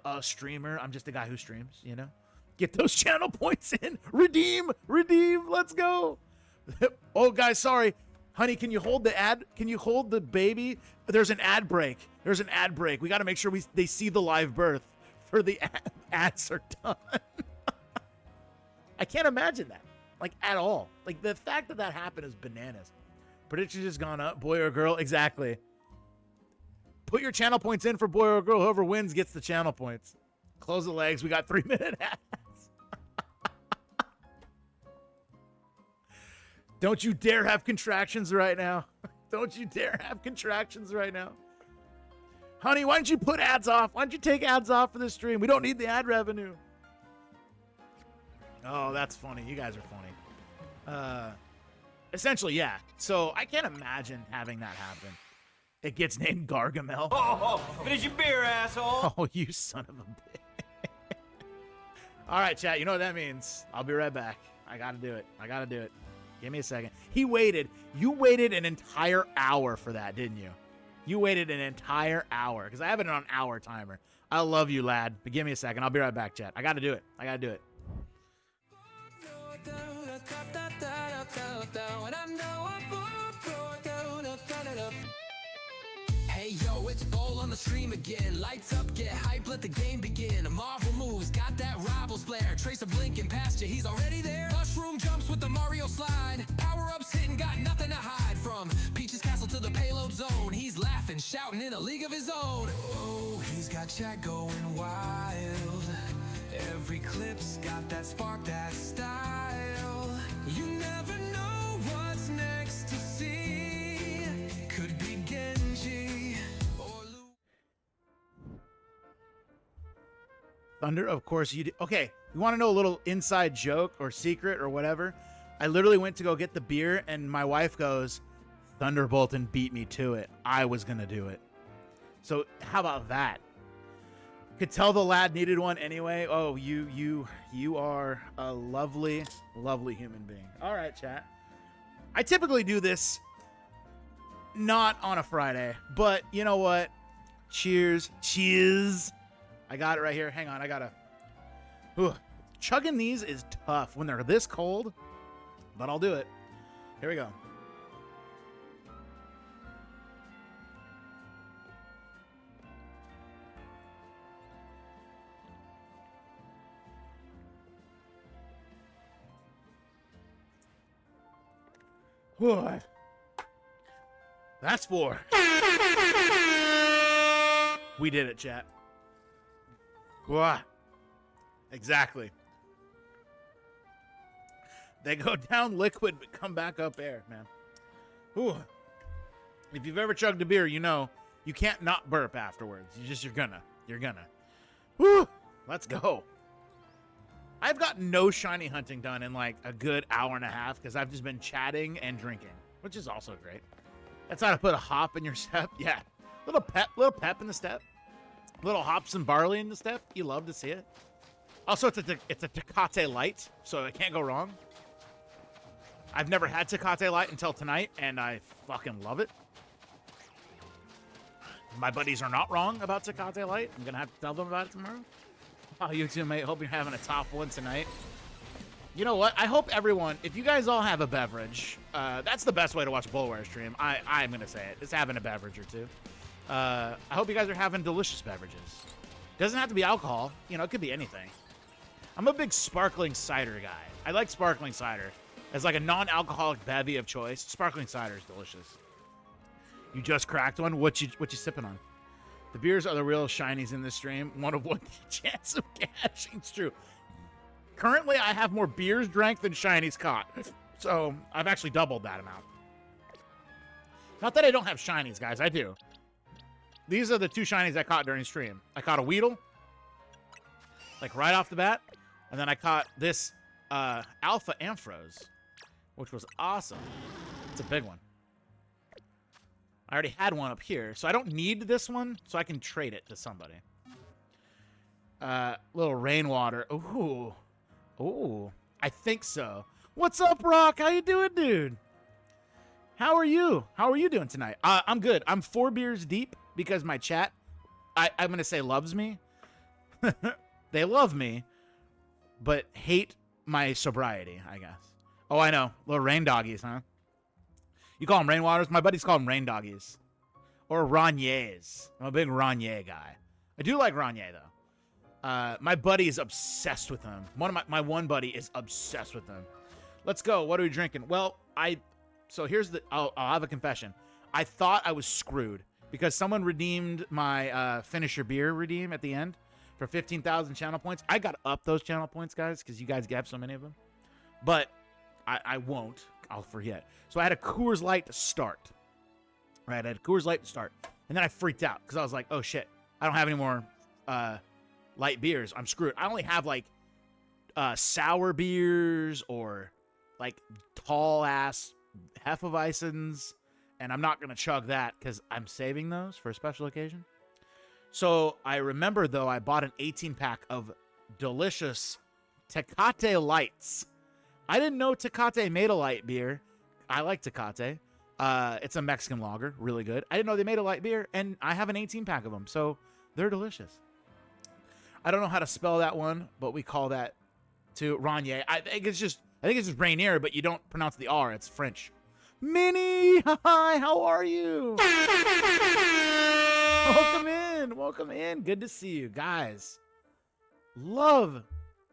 a streamer. I'm just a guy who streams, Get those channel points in. Redeem. Let's go. Oh, guys, sorry. Honey, can you hold the ad? Can you hold the baby? There's an ad break. We got to make sure they see the live birth for the ads are done. I can't imagine that, like, at all. Like, the fact that happened is bananas. Prediction just gone up. Boy or girl? Exactly. Put your channel points in for boy or girl. Whoever wins gets the channel points. Close the legs. We got 3-minute ads. Don't you dare have contractions right now. Don't you dare have contractions right now. Honey, why don't you put ads off? Why don't you take ads off for this stream? We don't need the ad revenue. Oh, that's funny. You guys are funny. Essentially, yeah. So I can't imagine having that happen. It gets named Gargamel. Oh, finish your beer, asshole. Oh, you son of a bitch. All right, chat. You know what that means. I'll be right back. I got to do it. I got to do it. Give me a second. He waited. You waited an entire hour for that, didn't you? You waited an entire hour because I have it on an hour timer. I love you, lad. But give me a second. I'll be right back, chat. I got to do it. I got to do it. Hey yo, it's Bowl on the stream again. Lights up, get hype, let the game begin. Marvel moves, got that rivals flair. Tracer blinking past you, he's already there. Mushroom jumps with the Mario slide. Power-ups hitting, got nothing to hide from. Peach's castle to the payload zone. He's laughing, shouting in a league of his own. Oh, he's got chat going wild. Every clip's got that spark, that style. You never know what's next to see. Could be Genji or Thunder, of course you do. Okay, you want to know a little inside joke or secret or whatever? I literally went to go get the beer, and my wife goes, Thunderbolt, and beat me to it. I was going to do it. So how about that? Could tell the lad needed one anyway. Oh, you are a lovely, lovely human being. All right, chat. I typically do this not on a Friday, but you know what? Cheers. Cheers. I got it right here. Hang on. I got to... Chugging these is tough when they're this cold, but I'll do it. Here we go. Whew. That's 4. We did it, chat. Whew. Exactly. They go down liquid but come back up air, man. Whew. If you've ever chugged a beer, you know you can't not burp afterwards. You're gonna. Whew. Let's go. I've got no shiny hunting done in like a good hour and a half because I've just been chatting and drinking, which is also great. That's how to put a hop in your step. Yeah. Little pep in the step. Little hops and barley in the step. You love to see it. Also, it's a Tecate Light, so it can't go wrong. I've never had Tecate Light until tonight, and I fucking love it. My buddies are not wrong about Tecate Light. I'm going to have to tell them about it tomorrow. Oh, you too, mate. Hope you're having a top one tonight. You know what? I hope everyone, if you guys all have a beverage, that's the best way to watch a Bullware stream. I'm going to say it. It's having a beverage or two. I hope you guys are having delicious beverages. Doesn't have to be alcohol. You know, it could be anything. I'm a big sparkling cider guy. I like sparkling cider. As like a non-alcoholic bevy of choice, sparkling cider is delicious. You just cracked one? What you sipping on? The beers are the real shinies in this stream. 1 of 1 chance of cashing. It's true. Currently, I have more beers drank than shinies caught. So, I've actually doubled that amount. Not that I don't have shinies, guys. I do. These are the 2 shinies I caught during stream. I caught a Weedle. Like, right off the bat. And then I caught this Alpha Ampharos. Which was awesome. It's a big one. I already had one up here, so I don't need this one, so I can trade it to somebody. Little rainwater. Ooh. Ooh. I think so. What's up, Rock? How you doing, dude? How are you? How are you doing tonight? I'm good. I'm 4 beers deep because my chat, I'm going to say loves me. They love me, but hate my sobriety, I guess. Oh, I know. Little rain doggies, huh? You call them rainwaters? My buddies call them rain doggies. Or Rogniers. I'm a big Rognier guy. I do like Rognier, though. My buddy is obsessed with them. My one buddy is obsessed with them. Let's go. What are we drinking? Well, so here's I'll have a confession. I thought I was screwed because someone redeemed my Finish Your Beer redeem at the end for 15,000 channel points. I got to up those channel points, guys, because you guys have so many of them. But I won't. I'll forget. So I had a Coors Light to start. Right, I had a Coors Light to start. And then I freaked out because I was like, oh, shit. I don't have any more light beers. I'm screwed. I only have, like, sour beers or, like, tall-ass Hefeweizens. And I'm not going to chug that because I'm saving those for a special occasion. So I remember, though, I bought an 18-pack of delicious Tecate Lights. I didn't know Tecate made a light beer. I like Tecate. It's a Mexican lager, really good. I didn't know they made a light beer, and I have an 18-pack of them, so they're delicious. I don't know how to spell that one, but we call that to Ranier. I think it's just Rainier, but you don't pronounce the R. It's French. Minnie, hi, how are you? Welcome in. Good to see you, guys. Love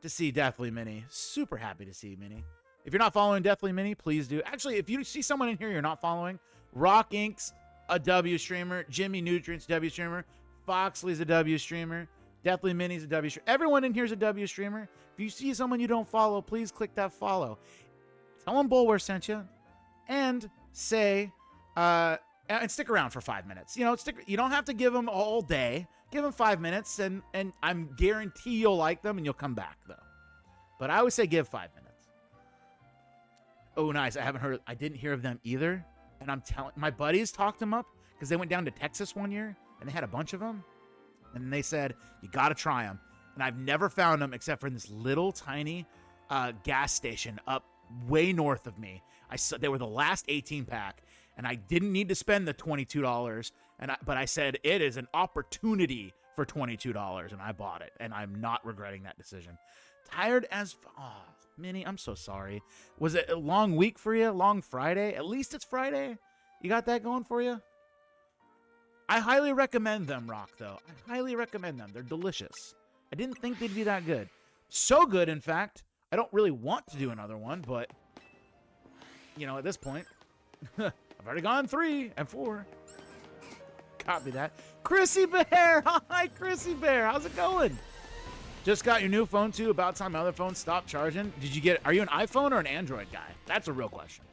to see Deathly Minnie. Super happy to see Minnie. If you're not following Deathly Minnie, please do. Actually, if you see someone in here you're not following, Rock Inc.'s a W streamer, Jimmy Nutrient's a W streamer, Foxley's a W streamer, Deathly Minnie's a W streamer. Everyone in here's a W streamer. If you see someone you don't follow, please click that follow. Tell them Bulwer sent you, and say, and stick around for 5 minutes. You know, you don't have to give them all day. Give them 5 minutes, and I'm guarantee you'll like them, and you'll come back though. But I always say give 5 minutes. Oh, nice. I didn't hear of them either. And I'm telling, my buddies talked them up because they went down to Texas one year and they had a bunch of them. And they said, you got to try them. And I've never found them except for in this little tiny gas station up way north of me. They were the last 18 pack and I didn't need to spend the $22. But I said, it is an opportunity for $22 and I bought it. And I'm not regretting that decision. Tired as, Minnie, I'm so sorry. Was it a long week for you? Long Friday? At least it's Friday. You got that going for you? I highly recommend them, Rock, though. I highly recommend them. They're delicious. I didn't think they'd be that good. So good, in fact, I don't really want to do another one, but, you know, at this point, I've already gone 3 and 4. Copy that. Chrissy Bear! Hi, Chrissy Bear. How's it going? Just got your new phone, too. About time my other phone stopped charging. Are you an iPhone or an Android guy? That's a real question.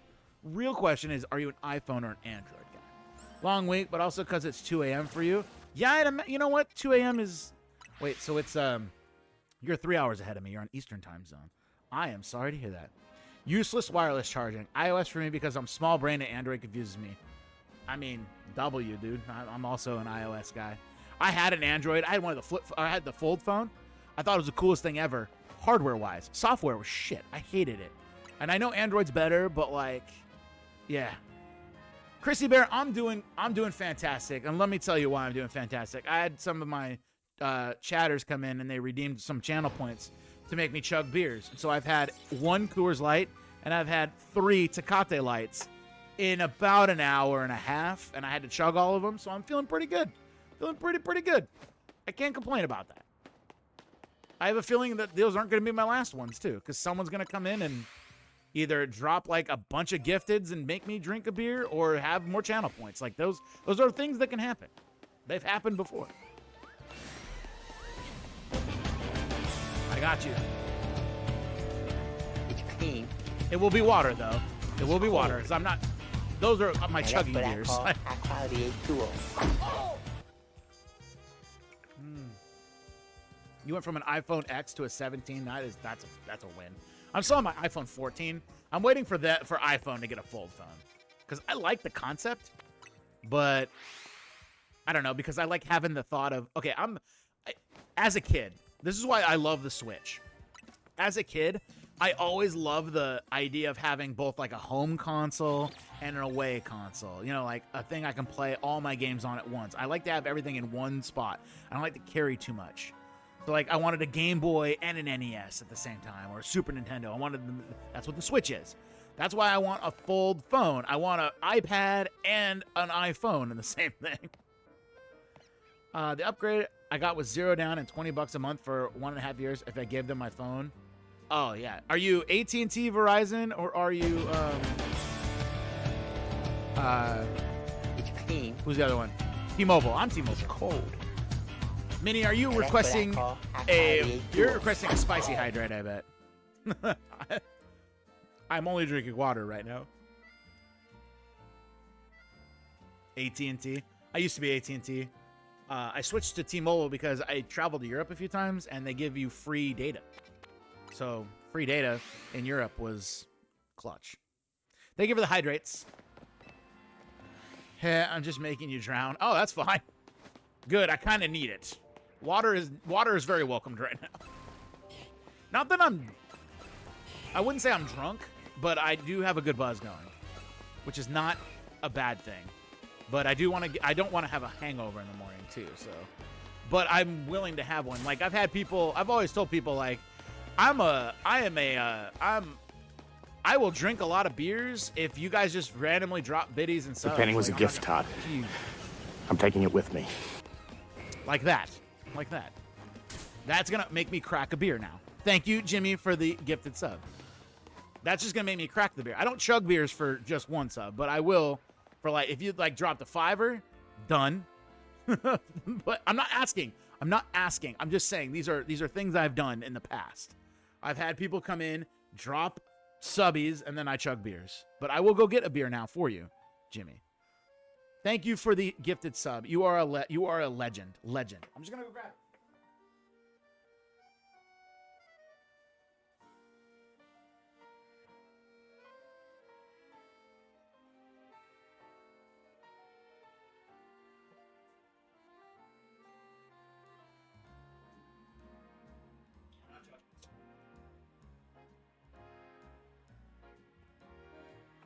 Real question is, are you an iPhone or an Android guy? Long week, but also because it's 2 a.m. for you. Yeah, you know what? 2 a.m. is... Wait, so it's... You're 3 hours ahead of me. You're on Eastern time zone. I am sorry to hear that. Useless wireless charging. iOS for me because I'm small-brained and Android confuses me. I mean, W, dude. I'm also an iOS guy. I had an Android. I had the fold phone. I thought it was the coolest thing ever, hardware-wise. Software was shit. I hated it. And I know Android's better, but like, yeah. Chrissy Bear, I'm doing fantastic. And let me tell you why I'm doing fantastic. I had some of my chatters come in and they redeemed some channel points to make me chug beers. So I've had 1 Coors Light and I've had 3 Tecate Lights in about an hour and a half. And I had to chug all of them, so I'm feeling pretty good. Feeling pretty good. I can't complain about that. I have a feeling that those aren't going to be my last ones, too, because someone's going to come in and either drop, like, a bunch of gifteds and make me drink a beer or have more channel points. Like, those are things that can happen. They've happened before. I got you. It's clean. It will be water, though. It will be water, because I'm not... Those are my chugging beers. High-quality H2O. You went from an iPhone X to a 17. That's a win. I'm still on my iPhone 14. I'm waiting for iPhone to get a fold phone because I like the concept, but I don't know because I like having the thought of as a kid. This is why I love the Switch. As a kid, I always loved the idea of having both like a home console and an away console. You know, like a thing I can play all my games on at once. I like to have everything in one spot. I don't like to carry too much. So, like, I wanted a Game Boy and an NES at the same time, or a Super Nintendo. That's what the Switch is. That's why I want a fold phone. I want an iPad and an iPhone in the same thing. The upgrade I got was $0 down and $20 a month for 1.5 years if I gave them my phone. Oh, yeah. Are you AT&T, Verizon, or are you, It's clean. who's the other one? T-Mobile. I'm T-Mobile. It's cold. Minnie, are you requesting you're requesting a spicy hydrate, I bet. I'm only drinking water right now. AT&T. I used to be AT&T. I switched to T-Mobile because I traveled to Europe a few times, and they give you free data. So free data in Europe was clutch. Thank you for the hydrates. Hey, I'm just making you drown. Oh, that's fine. Good. I kind of need it. Water is very welcomed right now. Not that I wouldn't say I'm drunk, but I do have a good buzz going, which is not a bad thing. But I don't want to have a hangover in the morning too. So, but I'm willing to have one. Like I've always told people like, I will drink a lot of beers if you guys just randomly drop biddies and subs. The painting was like, a gift, Todd. I'm taking it with me. Like that. That's gonna make me crack a beer now. Thank you, Jimmy, for the gifted sub. That's just gonna make me crack the beer. I don't chug beers for just one sub, but I will for like if you like dropped a $5, done. But I'm not asking. I'm just saying these are things I've done in the past. I've had people come in, drop subbies, and then I chug beers. But I will go get a beer now for you, Jimmy. Thank you for the gifted sub. You are a legend. Legend. I'm just gonna go grab it.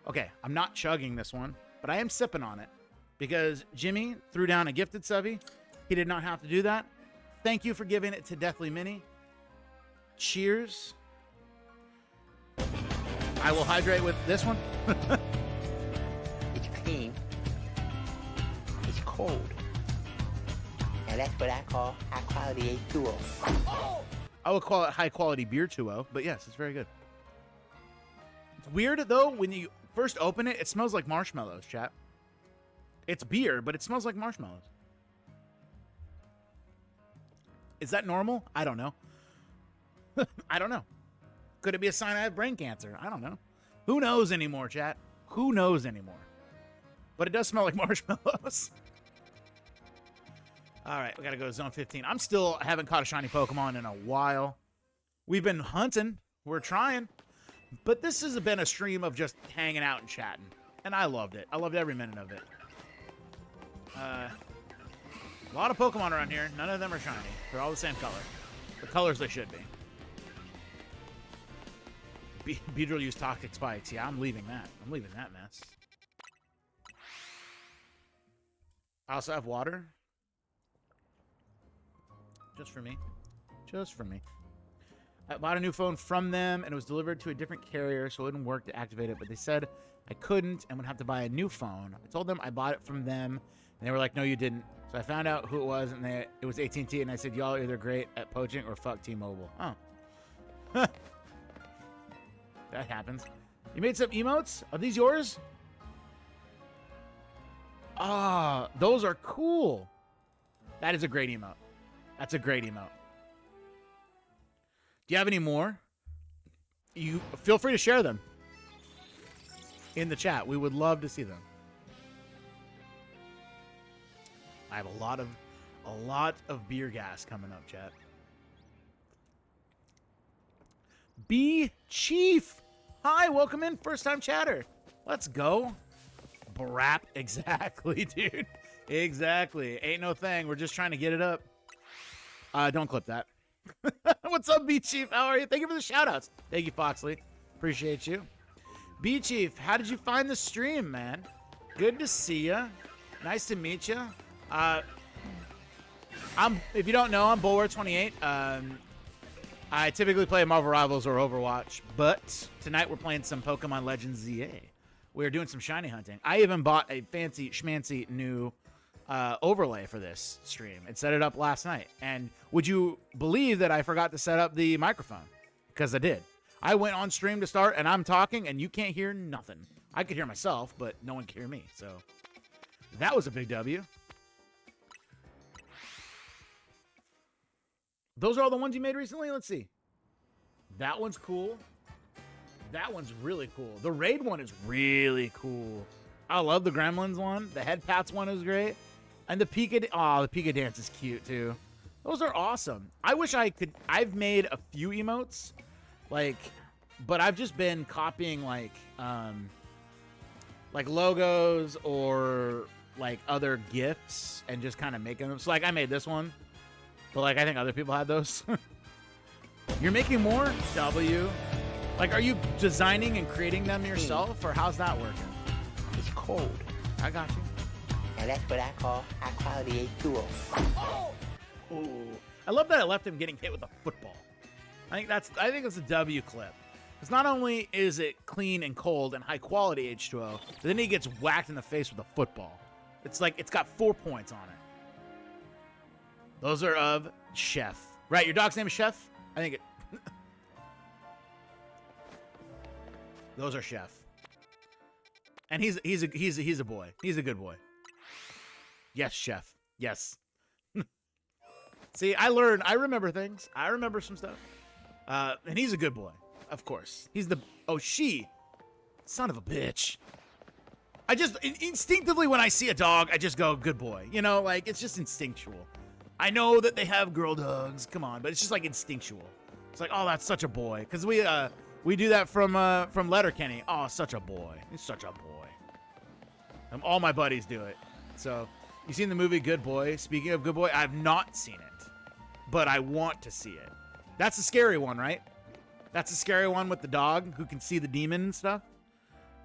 Okay, I'm not chugging this one, but I am sipping on it because Jimmy threw down a gifted subby. He did not have to do that. Thank you for giving it to Deathly Mini. Cheers. I will hydrate with this one. It's clean. It's cold. And that's what I call high quality H2O. I will call it high quality beer 2.0, but yes, it's very good. It's weird though when you first open it, it smells like marshmallows, chat. It's beer, but it smells like marshmallows. Is that normal? I don't know. I don't know. Could it be a sign I have brain cancer? I don't know. Who knows anymore, chat? Who knows anymore? But it does smell like marshmallows. All right, we got to go to zone 15. I haven't caught a shiny Pokemon in a while. We've been hunting. We're trying. But this has been a stream of just hanging out and chatting. And I loved it. I loved every minute of it. A lot of Pokemon around here. None of them are shiny. They're all the same color. The colors they should be. Beedrill used toxic spikes. Yeah, I'm leaving that. I'm leaving that mess. I also have water. Just for me. Just for me. I bought a new phone from them, and it was delivered to a different carrier, so it wouldn't work to activate it. But they said I couldn't and would have to buy a new phone. I told them I bought it from them, and they were like, no, you didn't. So I found out who it was, and it was AT&T, and I said, y'all are either great at poaching or fuck T-Mobile. Oh. That happens. You made some emotes? Are these yours? Ah, those are cool. That is a great emote. That's a great emote. Do you have any more? You feel free to share them in the chat. We would love to see them. I have a lot of beer gas coming up, chat. B Chief. Hi, welcome in, first time chatter. Let's go. Brap, exactly, dude. Exactly. Ain't no thing. We're just trying to get it up. Don't clip that. What's up, B Chief? How are you? Thank you for the shout outs. Thank you, Foxley. Appreciate you. B Chief, how did you find the stream, man? Good to see ya. Nice to meet you. If you don't know, I'm Bulwer28. I typically play Marvel Rivals or Overwatch, but tonight we're playing some Pokémon Legends Z-A. We're doing some shiny hunting. I even bought a fancy schmancy new overlay for this stream and set it up last night. And would you believe that I forgot to set up the microphone? Because I did. I went on stream to start and I'm talking and you can't hear nothing. I could hear myself, but no one could hear me. So that was a big W. Those are all the ones you made recently? Let's see. That one's cool. That one's really cool. The Raid one is really cool. I love the Gremlins one. The Head Pats one is great. And the Pika Dance is cute too. Those are awesome. I wish I could. I've made a few emotes, but I've just been copying like logos or like other GIFs and just kind of making them. So like I made this one, but like I think other people had those. You're making more? W. Like, are you designing and creating them yourself, or how's that working? It's cold. I got you. And that's what I call high quality H2O. Ooh. I love that I left him getting hit with a football. I think that's a W clip. Because not only is it clean and cold and high quality H2O, but then he gets whacked in the face with a football. It's like it's got 4 points on it. Those are of Chef. Right, your dog's name is Chef? I think it. Those are Chef. And he's a boy. He's a good boy. Yes, Chef. Yes. See, I remember things. I remember some stuff. And he's a good boy. Of course. He's the son of a bitch. I just instinctively when I see a dog, I just go, good boy. You know, like it's just instinctual. I know that they have girl dogs. Come on, but it's just like instinctual. It's like, oh, that's such a boy. Because we do that from Letterkenny. Oh, such a boy. He's such a boy. All my buddies do it. So, you seen the movie Good Boy? Speaking of Good Boy, I've not seen it, but I want to see it. That's the scary one, right? That's the scary one with the dog who can see the demon and stuff.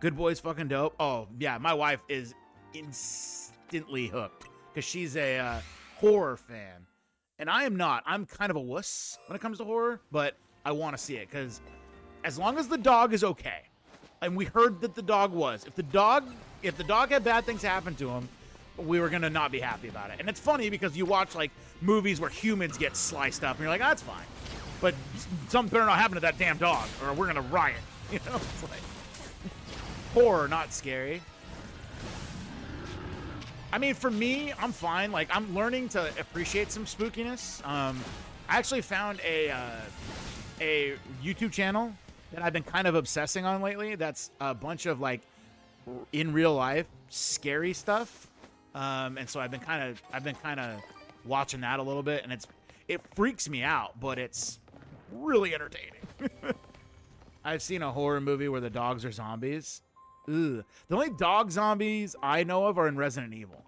Good Boy's fucking dope. Oh, yeah, my wife is instantly hooked because she's a horror fan. And I am not. I'm kind of a wuss when it comes to horror, but I want to see it because as long as the dog is okay, and we heard that the dog was, if the dog had bad things happen to him, we were gonna not be happy about it. And it's funny because you watch like movies where humans get sliced up, and you're like, that's fine, but something better not happen to that damn dog, or we're gonna riot. You know, it's like horror, not scary. I mean, for me, I'm fine. Like, I'm learning to appreciate some spookiness. I actually found a YouTube channel that I've been kind of obsessing on lately. That's a bunch of like in real life scary stuff. And so I've been kind of watching that a little bit, and it freaks me out, but it's really entertaining. I've seen a horror movie where the dogs are zombies. Ugh. The only dog zombies I know of are in Resident Evil.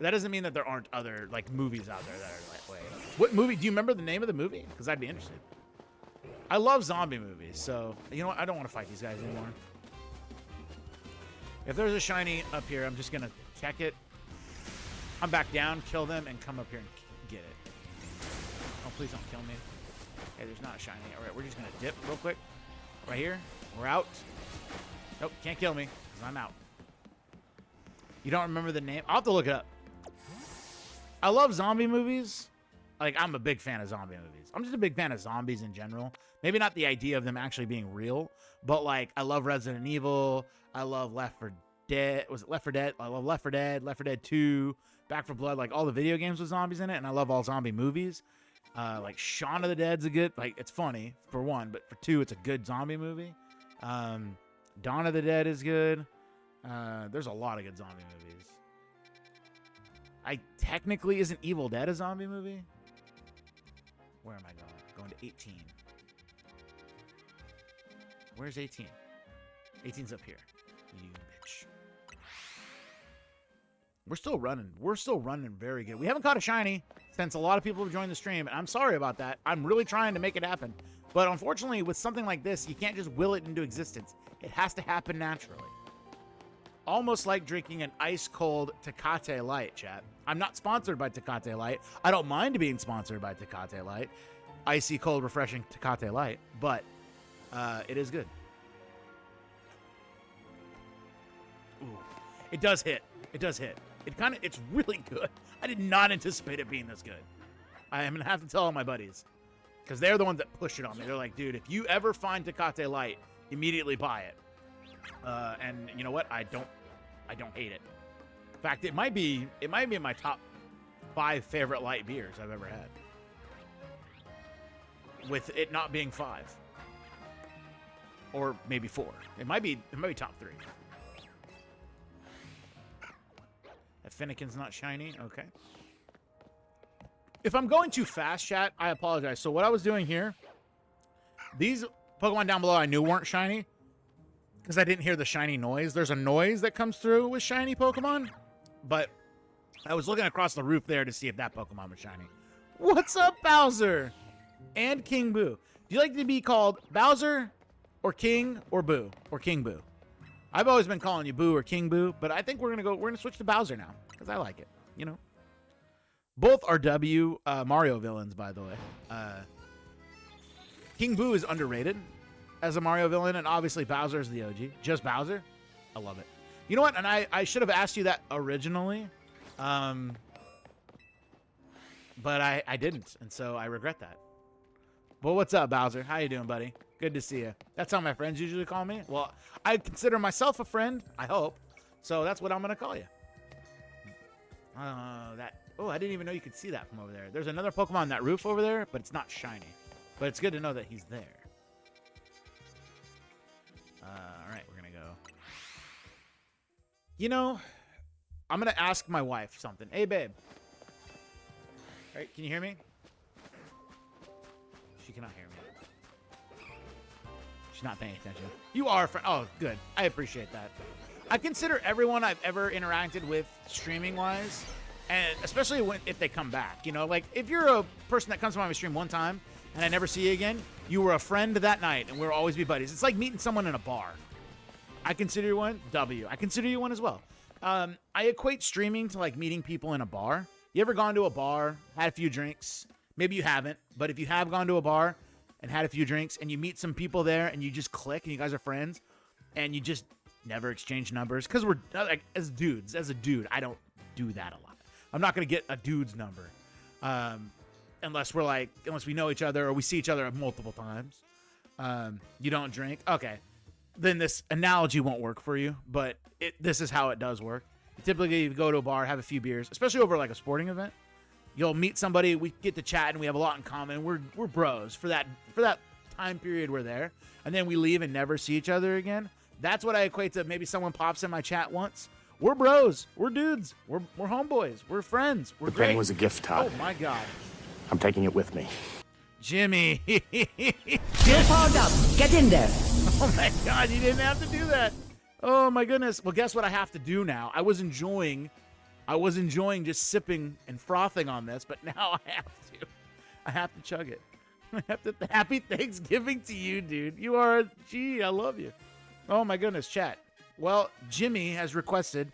That doesn't mean that there aren't other like movies out there that are like, wait, what movie? Do you remember the name of the movie? Because I'd be interested. I love zombie movies, so you know what? I don't want to fight these guys anymore. If there's a shiny up here, I'm just gonna check it. I'm back down, kill them, and come up here and get it. Oh, please don't kill me. Hey, there's not a shiny. All right, we're just gonna dip real quick. Right here. We're out. Nope, can't kill me, because I'm out. You don't remember the name? I'll have to look it up. I love zombie movies. Like, I'm a big fan of zombie movies. I'm just a big fan of zombies in general. Maybe not the idea of them actually being real, but, like, I love Resident Evil. I love Left 4 Dead. Was it Left 4 Dead? I love Left 4 Dead, Left 4 Dead 2, Back 4 Blood, like, all the video games with zombies in it, and I love all zombie movies. Like, Shaun of the Dead's a good, like, it's funny, for one, but for two, it's a good zombie movie. Dawn of the Dead is good. There's a lot of good zombie movies. Technically, isn't Evil Dead a zombie movie? Where am I going? Going to 18. Where's 18? 18's up here. You bitch. We're still running. We're still running very good. We haven't caught a shiny since a lot of people have joined the stream, and I'm sorry about that. I'm really trying to make it happen. But unfortunately, with something like this, you can't just will it into existence. It has to happen naturally. Almost like drinking an ice-cold Tecate Light, chat. I'm not sponsored by Tecate Light. I don't mind being sponsored by Tecate Light. Icy, cold, refreshing Tecate Light. But it is good. Ooh. It does hit. It does hit. It's really good. I did not anticipate it being this good. I am going to have to tell all my buddies. Because they're the ones that push it on me. They're like, dude, if you ever find Tecate Light, immediately buy it. And you know what? I don't hate it. In fact, it might be in my top 5 favorite light beers I've ever had. With it not being 5. or maybe 4. It might be top 3. That Finnegan's not shiny. Okay. If I'm going too fast, chat, I apologize. So what I was doing here, these Pokemon down below I knew weren't shiny because I didn't hear the shiny noise. There's a noise that comes through with shiny Pokemon, but I was looking across the roof there to see if that Pokemon was shiny. What's up, Bowser? And King Boo. Do you like to be called Bowser or King or Boo or King Boo? I've always been calling you Boo or King Boo, but I think we're gonna switch to Bowser now because I like it. You know, both are Mario villains, by the way. King Boo is underrated as a Mario villain, and obviously Bowser is the OG. Just Bowser, I love it. You know what? And I should have asked you that originally, but I didn't, and so I regret that. Well, what's up, Bowser? How you doing, buddy? Good to see you. That's how my friends usually call me. Well, I consider myself a friend, I hope. So that's what I'm going to call you. Oh, I didn't even know you could see that from over there. There's another Pokemon on that roof over there, but it's not shiny. But it's good to know that he's there. All right, we're going to go. You know, I'm going to ask my wife something. Hey, babe. All right, can you hear me? She cannot hear me. She's not paying attention. You are a friend. Oh, good. I appreciate that. I consider everyone I've ever interacted with streaming-wise, and especially if they come back. You know, like if you're a person that comes to my stream one time and I never see you again, you were a friend that night, and we'll always be buddies. It's like meeting someone in a bar. I consider you one. W. I consider you one as well. I equate streaming to like meeting people in a bar. You ever gone to a bar, had a few drinks? Maybe you haven't, but if you have gone to a bar and had a few drinks and you meet some people there and you just click and you guys are friends and you just never exchange numbers, because we're like, as a dude, I don't do that a lot. I'm not going to get a dude's number unless we know each other or we see each other multiple times. You don't drink. Okay. Then this analogy won't work for you, but this is how it does work. Typically, you go to a bar, have a few beers, especially over like a sporting event. You'll meet somebody, we get to chat, and we have a lot in common. We're bros for that time period we're there, and then we leave and never see each other again. That's what I equate to. Maybe someone pops in my chat once. We're bros. We're dudes. We're homeboys. We're friends. We're The great. painting was a gift, Todd. Oh my God, I'm taking it with me. Jimmy. You're powered up. Get in there. Oh my God, you didn't have to do that. Oh my goodness. Well, guess what I have to do now? I was enjoying just sipping and frothing on this, but now I have to chug it. Happy Thanksgiving to you, dude. You are a G. I love you. Oh my goodness, chat. Well, Jimmy has requested,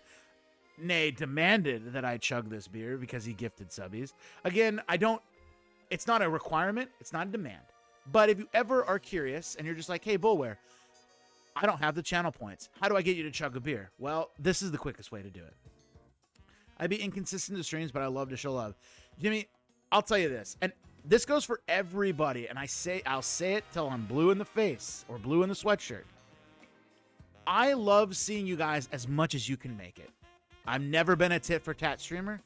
nay, demanded that I chug this beer because he gifted subbies. Again, it's not a requirement. It's not a demand. But if you ever are curious and you're just like, hey, Bullware, I don't have the channel points. How do I get you to chug a beer? Well, this is the quickest way to do it. I'd be inconsistent to streams, but I love to show love. Jimmy, I'll tell you this, and this goes for everybody, and I'll say it till I'm blue in the face or blue in the sweatshirt. I love seeing you guys as much as you can make it. I've never been a tit for tat streamer.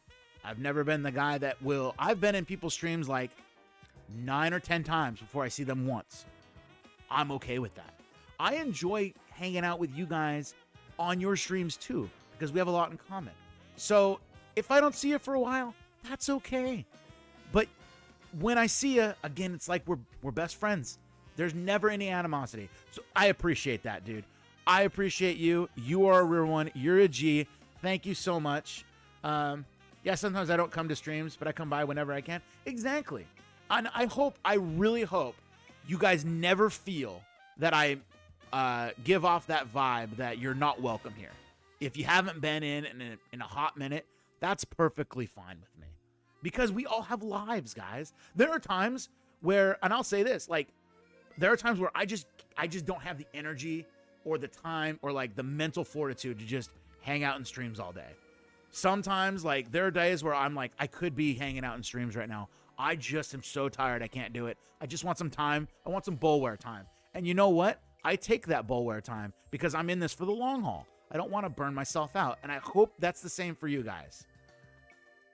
I've never been the guy that I've been in people's streams like 9 or 10 times before I see them once. I'm okay with that. I enjoy hanging out with you guys on your streams too, because we have a lot in common. So if I don't see you for a while, that's okay. But when I see you, again, it's like we're best friends. There's never any animosity. So I appreciate that, dude. I appreciate you. You are a real one. You're a G. Thank you so much. Yeah, sometimes I don't come to streams, but I come by whenever I can. Exactly. And I really hope you guys never feel that I give off that vibe that you're not welcome here. If you haven't been in a hot minute, that's perfectly fine with me. Because we all have lives, guys. There are times where, and I'll say this, like, there are times where I just don't have the energy or the time or like the mental fortitude to just hang out in streams all day. Sometimes, like, there are days where I'm like, I could be hanging out in streams right now. I just am so tired, I can't do it. I just want some time. I want some Bullware time. And you know what? I take that Bullware time because I'm in this for the long haul. I don't want to burn myself out. And I hope that's the same for you guys.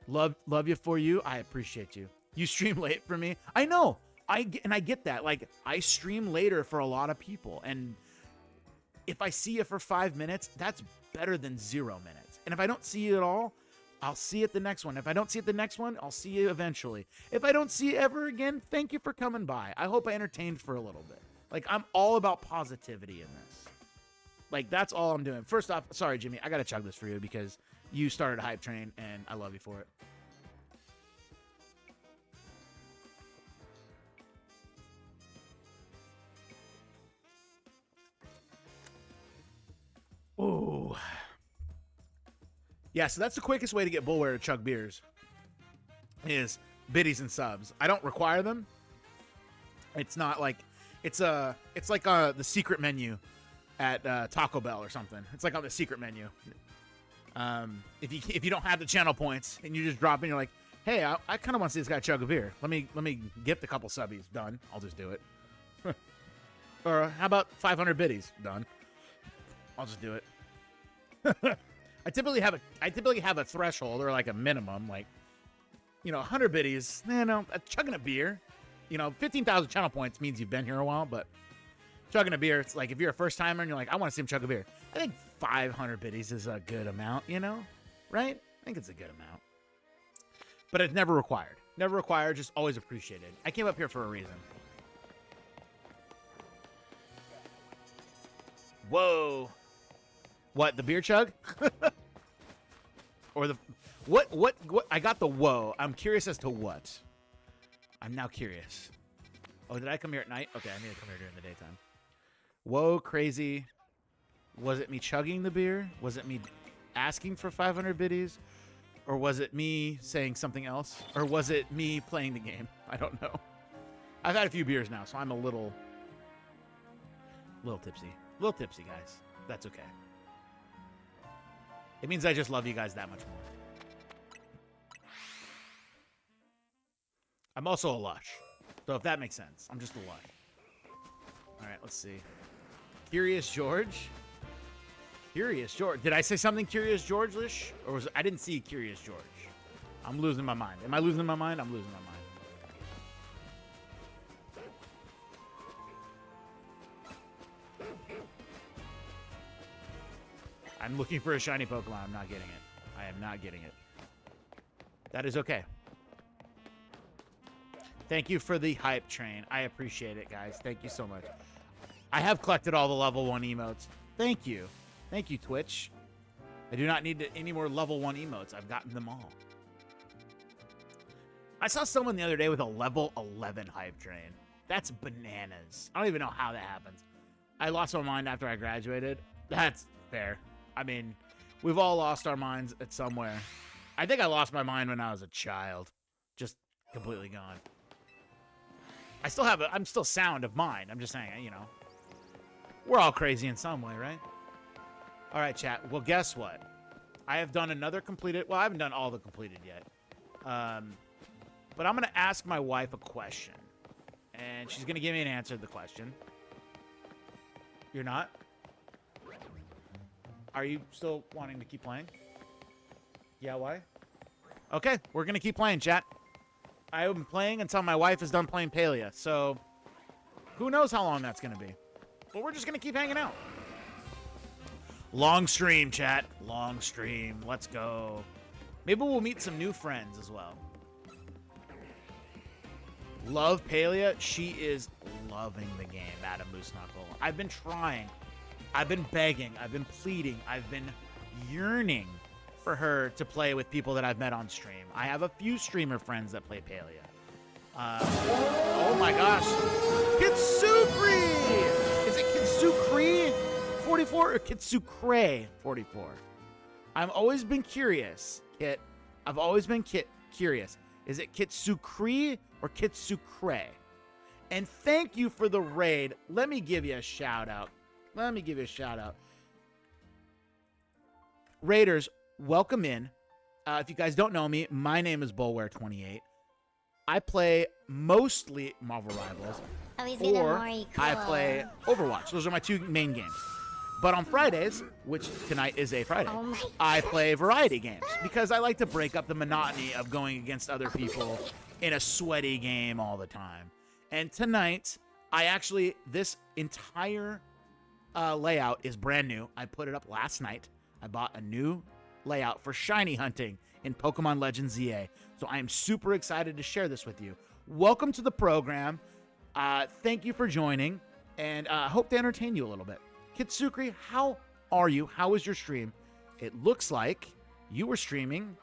Love you for you. I appreciate you. You stream late for me. I know. I get that. Like, I stream later for a lot of people. And if I see you for 5 minutes, that's better than 0 minutes. And if I don't see you at all, I'll see you at the next one. If I don't see you at the next one, I'll see you eventually. If I don't see you ever again, thank you for coming by. I hope I entertained for a little bit. Like, I'm all about positivity in this. Like, that's all I'm doing. First off, sorry, Jimmy, I got to chug this for you because you started a hype train, and I love you for it. Ooh. Yeah, so that's the quickest way to get Bullware to chug beers is biddies and subs. I don't require them. It's not like it's like the secret menu at Taco Bell or something. It's like on the secret menu. If you don't have the channel points and you just drop in, you're like, hey, I kind of want to see this guy chug a beer. Let me gift a couple subbies. Done. I'll just do it. Or how about 500 biddies? Done. I'll just do it. I typically have a threshold or like a minimum, like 100 biddies. Chugging a beer, 15,000 channel points means you've been here a while, but chugging a beer, it's like if you're a first timer and you're like, I want to see him chug a beer. I think 500 biddies is a good amount, right? I think it's a good amount, but it's never required. Never required, just always appreciated. I came up here for a reason. Whoa. What, the beer chug? Or the what I got the whoa. I'm curious as to what. I'm now curious. Oh, did I come here at night? Okay, I need to come here during the daytime. Whoa, crazy. Was it me chugging the beer? Was it me asking for 500 biddies? Or was it me saying something else? Or was it me playing the game? I don't know. I've had a few beers now, so I'm a little tipsy. Little tipsy, guys. That's okay. It means I just love you guys that much more. I'm also a lush. So if that makes sense, I'm just a lush. All right, let's see. Curious George? Curious George. Did I say something Curious George-ish? Or was I didn't see Curious George. I'm losing my mind. Am I losing my mind? I'm losing my mind. I'm looking for a shiny Pokemon. I'm not getting it. I am not getting it. That is okay. Thank you for the hype train. I appreciate it, guys. Thank you so much. I have collected all the level 1 emotes. Thank you. Thank you, Twitch. I do not need any more level 1 emotes. I've gotten them all. I saw someone the other day with a level 11 hype train. That's bananas. I don't even know how that happens. I lost my mind after I graduated. That's fair. I mean, we've all lost our minds at somewhere. I think I lost my mind when I was a child. Just completely gone. I'm still sound of mind. I'm just saying, we're all crazy in some way, right? All right, chat. Well, guess what? I have done another completed. Well, I haven't done all the completed yet. But I'm going to ask my wife a question. And she's going to give me an answer to the question. You're not? Are you still wanting to keep playing? Yeah, why? Okay, we're going to keep playing, chat. I have been playing until my wife is done playing Palia. So, who knows how long that's going to be. But we're just going to keep hanging out. Long stream, chat. Long stream. Let's go. Maybe we'll meet some new friends as well. Love Palia. She is loving the game, Madam Moose Knuckle. I've been trying. I've been begging. I've been pleading. I've been yearning for her to play with people that I've met on stream. I have a few streamer friends that play Palia. Oh my gosh. Kitsukri! Is it Kitsukri 44 or Kitsukre 44? I've always been curious, Kit. I've always been curious. Is it Kitsukri or Kitsukre? And thank you for the raid. Let me give you a shout out. Raiders, welcome in. If you guys don't know me, my name is Bullware28. I play mostly Marvel Rivals, or I play Overwatch. Those are my two main games. But on Fridays, which tonight is a Friday, I play variety games because I like to break up the monotony of going against other people in a sweaty game all the time. And tonight, this entire layout is brand new. I put it up last night. I bought a new layout for shiny hunting in Pokemon Legends Z-A. So I am super excited to share this with you. Welcome to the program. Thank you for joining, and I hope to entertain you a little bit. Kitsukri, how are you? How was your stream? It looks like you were streaming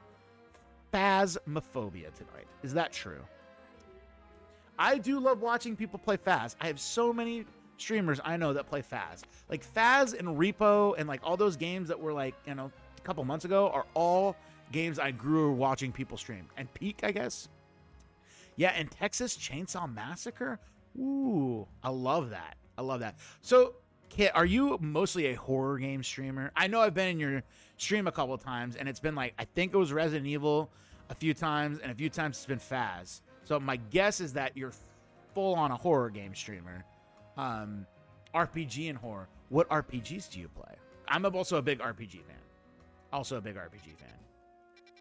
Phasmophobia tonight. Is that true? I do love watching people play Phas. I have so many streamers I know that play Phas. Like Phas and Repo and like all those games that were like, you know, a couple months ago are all games I grew watching people stream. And Peak, I guess. Yeah, and Texas Chainsaw Massacre. Ooh, I love that. I love that. So, Kit, are you mostly a horror game streamer? I know I've been in your stream a couple of times, and it's been like, I think it was Resident Evil a few times, and a few times it's been Phas. So my guess is that you're full on a horror game streamer. RPG and horror. What RPGs do you play? I'm also a big RPG fan. Also a big RPG fan.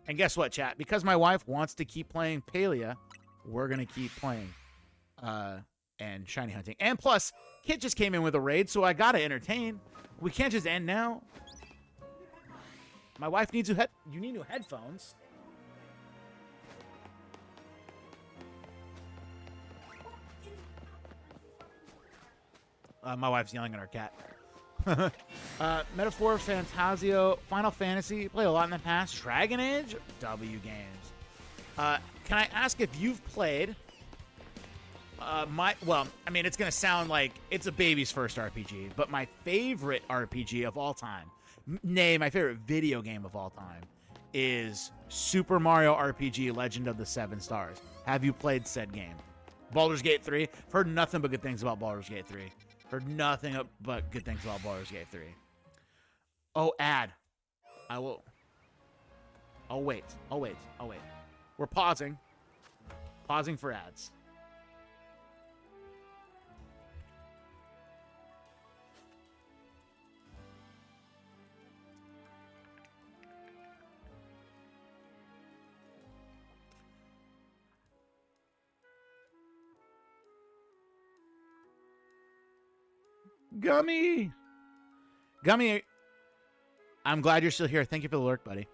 And guess what, chat? Because my wife wants to keep playing Palia, we're going to keep playing and shiny hunting. And plus, Kit just came in with a raid, so I got to entertain. We can't just end now. My wife needs you need new headphones. My wife's yelling at our cat. Metaphor, Fantasio, Final Fantasy. Play a lot in the past. Dragon Age, W games. Can I ask if you've played well, I mean, it's going to sound like it's a baby's first RPG, but my favorite RPG of all time, my favorite video game of all time, is Super Mario RPG Legend of the Seven Stars. Have you played said game? Baldur's Gate 3? I've heard nothing but good things about Baldur's Gate 3. Heard nothing but good things about Baldur's Gate 3. Oh, ad. I'll wait. We're pausing. Pausing for ads. Gummy, I'm glad you're still here. Thank you for the lurk, buddy.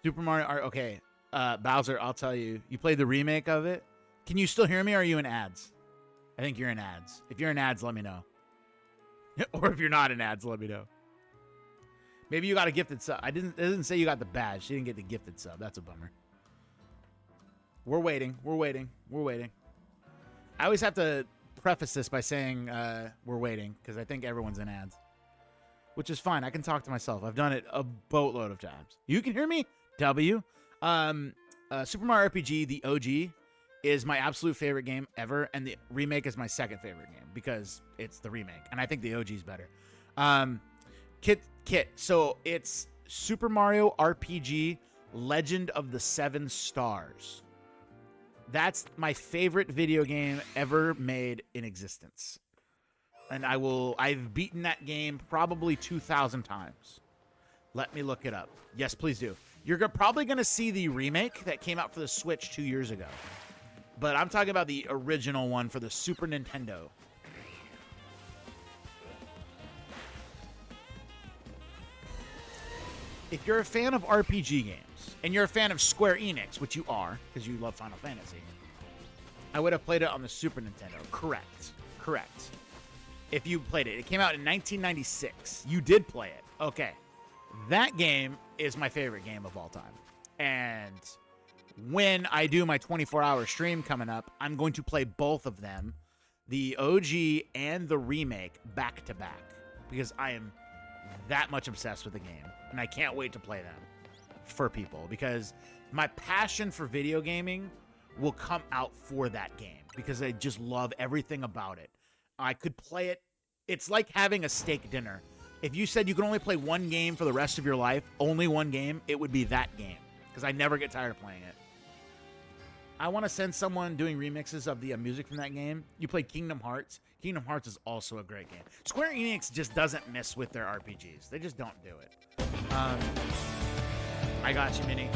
Super Mario Art. Okay, Bowser, I'll tell you. You played the remake of it. Can you still hear me, or are you in ads? I think you're in ads. If you're in ads, let me know. Or if you're not in ads, let me know. Maybe you got a gifted sub. It didn't say you got the badge. She didn't get the gifted sub. That's a bummer. We're waiting. I always have to preface this by saying we're waiting because I think everyone's in ads, which is fine. I can talk to myself. I've done it a boatload of times. You can hear me? W. Super Mario RPG, the OG, is my absolute favorite game ever, and the remake is my second favorite game because it's the remake, and I think the OG is better. Kit. So it's Super Mario RPG Legend of the Seven Stars. That's my favorite video game ever made in existence. And I've beaten that game probably 2,000 times. Let me look it up. Yes, please do. You're probably going to see the remake that came out for the Switch 2 years ago. But I'm talking about the original one for the Super Nintendo. If you're a fan of RPG games, and you're a fan of Square Enix, which you are, because you love Final Fantasy, I would have played it on the Super Nintendo. Correct. If you played it. It came out in 1996. You did play it. Okay. That game is my favorite game of all time. And when I do my 24-hour stream coming up, I'm going to play both of them, the OG and the remake, back to back, because I am that much obsessed with the game, and I can't wait to play them for people, because my passion for video gaming will come out for that game, because I just love everything about it. I could play it. It's like having a steak dinner. If you said you could only play one game for the rest of your life, only one game, it would be that game, because I never get tired of playing it. I want to send someone doing remixes of the music from that game. You play Kingdom Hearts. Kingdom Hearts is also a great game. Square Enix just doesn't miss with their RPGs. They just don't do it. I got you, Minnie.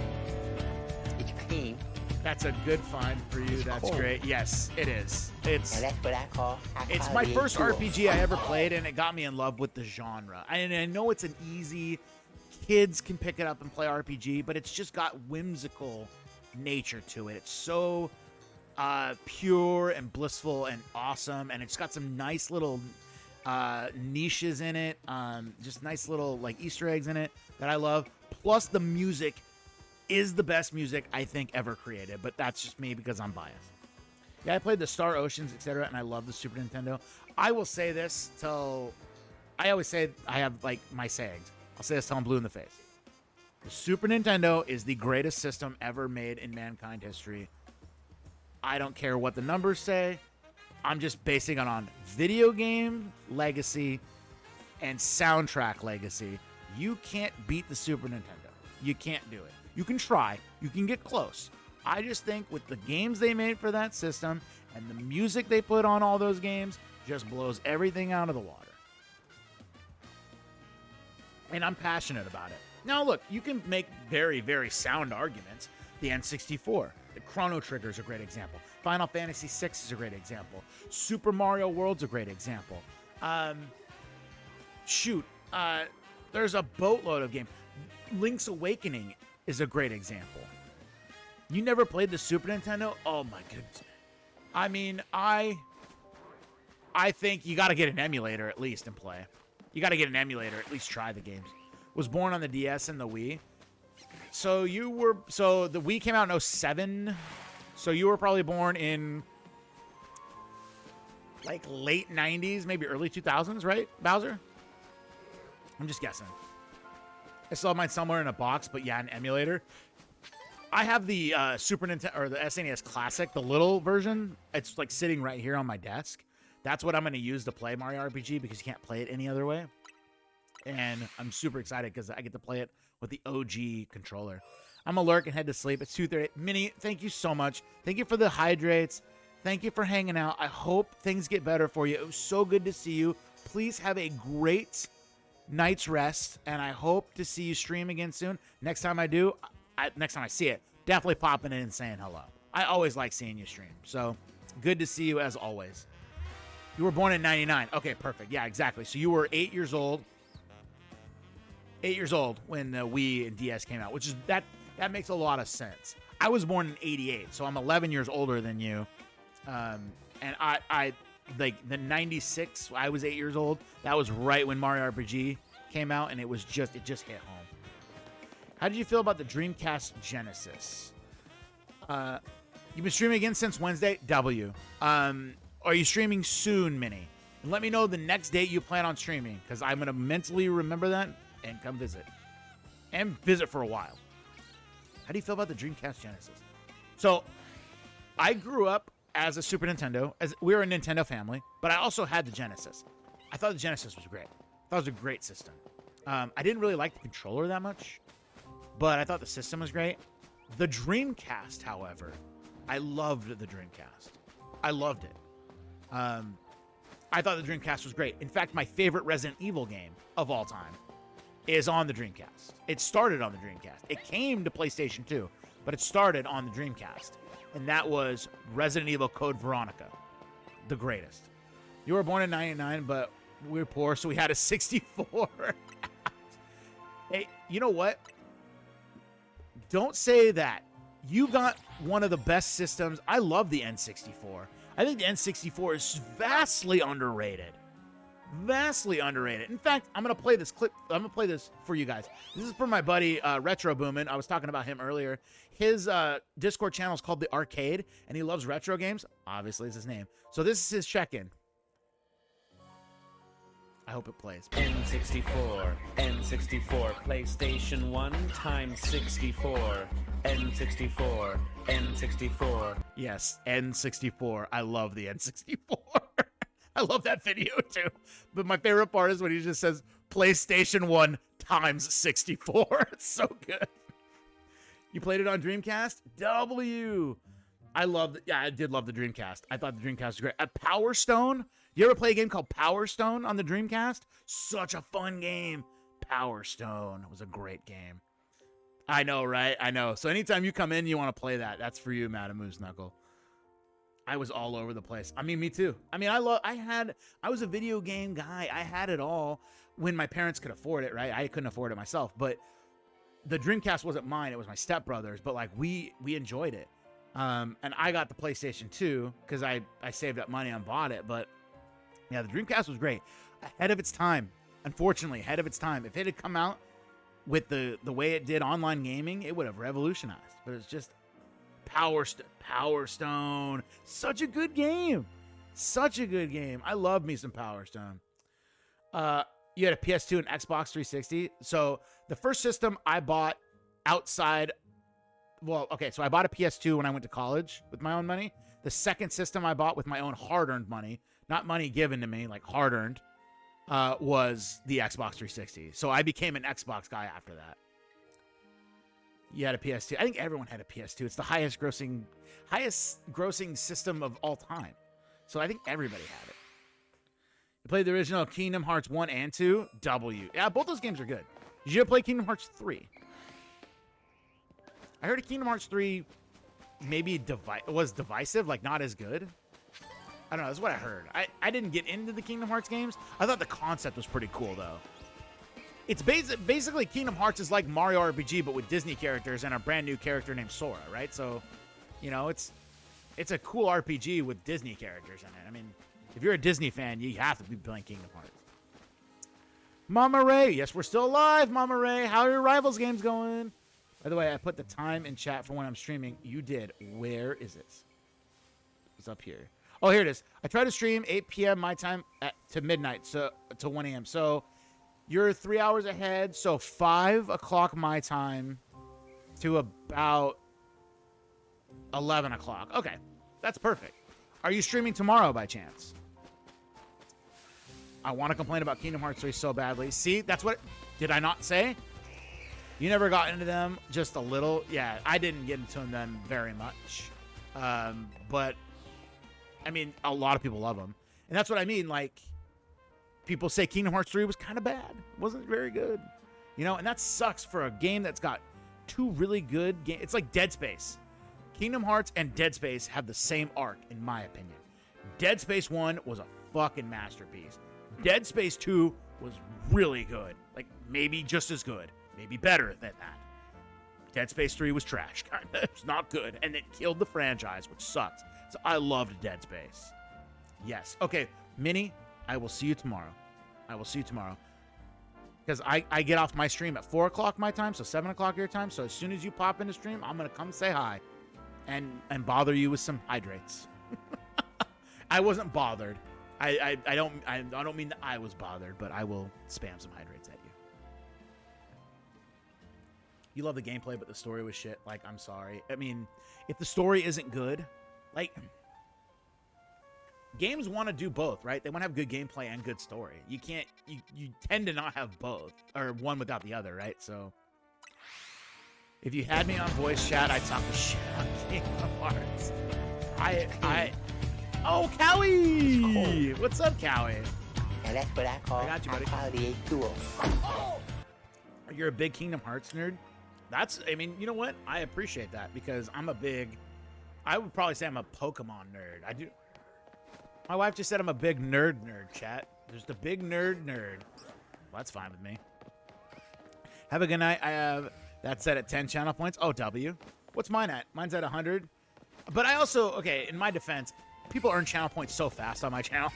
It's clean. That's a good find for you. That's cold. great. Yes, it is. Now It's that's what I call high it's my quality first H2O. RPG I ever played, and it got me in love with the genre. And I know it's an easy, kids can pick it up and play RPG, but it's just got whimsical nature to it. It's so pure and blissful and awesome, and it's got some nice little niches in it, just nice little like Easter eggs in it that I love. Plus, the music is the best music I think ever created, but that's just me because I'm biased. Yeah, I played the Star Oceans, etc., and I love the Super Nintendo. I will say this till I always say I have like my sayings. I'll say this till I'm blue in the face. The Super Nintendo is the greatest system ever made in mankind history. I don't care what the numbers say. I'm just basing it on video game legacy and soundtrack legacy. You can't beat the Super Nintendo. You can't do it. You can try. You can get close. I just think with the games they made for that system and the music they put on all those games just blows everything out of the water. And I'm passionate about it. Now, look, you can make very, very sound arguments. The N64, the Chrono Trigger is a great example. Final Fantasy VI is a great example. Super Mario World's a great example. There's a boatload of games. Link's Awakening is a great example. You never played the Super Nintendo? Oh my goodness. I mean, I think you got to get an emulator at least and play. You got to get an emulator, at least try the games. Was born on the DS and the Wii. So the Wii came out in 07. So you were probably born in like late 90s, maybe early 2000s, right, Bowser? I'm just guessing. I still have mine somewhere in a box, but yeah, an emulator. I have the Super Nintendo or the SNES Classic, the little version. It's like sitting right here on my desk. That's what I'm going to use to play Mario RPG because you can't play it any other way. And I'm super excited because I get to play it with the OG controller. I'm going to lurk and head to sleep. It's 2:30. Minnie, thank you so much. Thank you for the hydrates. Thank you for hanging out. I hope things get better for you. It was so good to see you. Please have a great night's rest, and I hope to see you stream again soon. Next time I do, next time I see it, definitely popping in and saying hello. I always like seeing you stream. So good to see you as always. You were born in 99. Okay, perfect. Yeah, exactly. So you were 8 years old. 8 years old when the Wii and DS came out, which is that makes a lot of sense. I was born in 88, so I'm 11 years older than you. And I like the 96, I was 8 years old. That was right when Mario RPG came out, and it just hit home. How did you feel about the Dreamcast Genesis? You've been streaming again since Wednesday? W. Are you streaming soon, Minnie? And let me know the next date you plan on streaming, because I'm going to mentally remember that and come visit. And visit for a while. How do you feel about the Dreamcast Genesis? So, I grew up as a Super Nintendo. We were a Nintendo family, but I also had the Genesis. I thought the Genesis was great. I thought it was a great system. I didn't really like the controller that much, but I thought the system was great. The Dreamcast, however, I loved the Dreamcast. I loved it. I thought the Dreamcast was great. In fact, my favorite Resident Evil game of all time is on the Dreamcast. It started on the Dreamcast. It came to PlayStation 2, but it started on the Dreamcast. And that was Resident Evil Code Veronica. The greatest. You were born in 99, but we were poor, so we had a 64. Hey, you know what? Don't say that. You got one of the best systems. I love the N64. I think the N64 is vastly underrated. Vastly underrated. In fact, I'm going to play this clip. I'm going to play this for you guys. This is from my buddy, Retro Boomin. I was talking about him earlier. His Discord channel is called The Arcade, and he loves retro games. Obviously, it's his name. So this is his check-in. I hope it plays. N64, PlayStation 1 times 64, N64, N64. Yes, N64. I love the N64. I love that video too. But my favorite part is when he just says PlayStation 1 times 64. It's so good. You played it on Dreamcast? W. I did love the Dreamcast. I thought the Dreamcast was great. Power Stone? You ever play a game called Power Stone on the Dreamcast? Such a fun game. Power Stone was a great game. I know, right? I know. So anytime you come in, you want to play that. That's for you, Madam Moose Knuckle. I was all over the place. I mean, me too. I mean, I was a video game guy. I had it all when my parents could afford it, right? I couldn't afford it myself, but the Dreamcast wasn't mine. It was my stepbrother's, but like we enjoyed it. And I got the PlayStation 2 because I saved up money and bought it. But yeah, the Dreamcast was great. Ahead of its time. Unfortunately, ahead of its time. If it had come out with the way it did online gaming, it would have revolutionized. But it's just Power Stone. Such a good game. Such a good game. I love me some Power Stone. You had a PS2 and Xbox 360. So the first system I bought outside, well, okay, so I bought a PS2 when I went to college with my own money. The second system I bought with my own hard-earned money, not money given to me, like hard-earned, was the Xbox 360. So I became an Xbox guy after that. You had a PS2. I think everyone had a PS2. It's the highest grossing system of all time. So I think everybody had it. You played the original Kingdom Hearts 1 and 2. W. Yeah, both those games are good. Did you ever play Kingdom Hearts 3? I heard Kingdom Hearts 3 maybe was divisive, like not as good. I don't know. That's what I heard. I didn't get into the Kingdom Hearts games. I thought the concept was pretty cool, though. It's basically Kingdom Hearts is like Mario RPG, but with Disney characters and a brand new character named Sora, right? So, you know, it's a cool RPG with Disney characters in it. I mean, if you're a Disney fan, you have to be playing Kingdom Hearts. Mama Ray. Yes, we're still alive, Mama Ray. How are your Rivals games going? By the way, I put the time in chat for when I'm streaming. You did. Where is it? It's up here. Oh, here it is. I try to stream 8 p.m. my time to midnight, so to 1 a.m. So you're 3 hours ahead. So 5 o'clock my time to about 11 o'clock. Okay, that's perfect. Are you streaming tomorrow by chance? I want to complain about Kingdom Hearts 3 so badly. See, that's what... Did I not say? You never got into them, just a little. Yeah, I didn't get into them very much. But, I mean, a lot of people love them. And that's what I mean, like, people say Kingdom Hearts 3 was kind of bad. It wasn't very good. You know, and that sucks for a game that's got 2 really good games. It's like Dead Space. Kingdom Hearts and Dead Space have the same arc, in my opinion. Dead Space 1 was a fucking masterpiece. Dead Space 2 was really good. Like, maybe just as good. Maybe better than that. Dead Space 3 was trash. It's not good. And it killed the franchise, which sucks. So I loved Dead Space. Yes. Okay, Minnie, I will see you tomorrow. I will see you tomorrow. Because I get off my stream at 4 o'clock my time, so 7 o'clock your time. So as soon as you pop into stream, I'm going to come say hi and bother you with some hydrates. I wasn't bothered. I don't mean that I was bothered, but I will spam some hydrates at you. You love the gameplay, but the story was shit. Like, I'm sorry. I mean, if the story isn't good, like, games want to do both, right? They want to have good gameplay and good story. You can't, you tend to not have both, or one without the other, right? So, if you had me on voice chat, I'd talk the shit on Kingdom Hearts. Oh, Cowie! What's up, Cowie? And that's what I call I got you, buddy. quality A2. You're a big Kingdom Hearts nerd? I mean, you know what? I appreciate that because I would probably say I'm a Pokemon nerd. My wife just said I'm a big nerd, chat. Just a big nerd. Well, that's fine with me. Have a good night. I have that set at 10 channel points. Oh, W. What's mine at? Mine's at 100. But I also, okay, in my defense, people earn channel points so fast on my channel.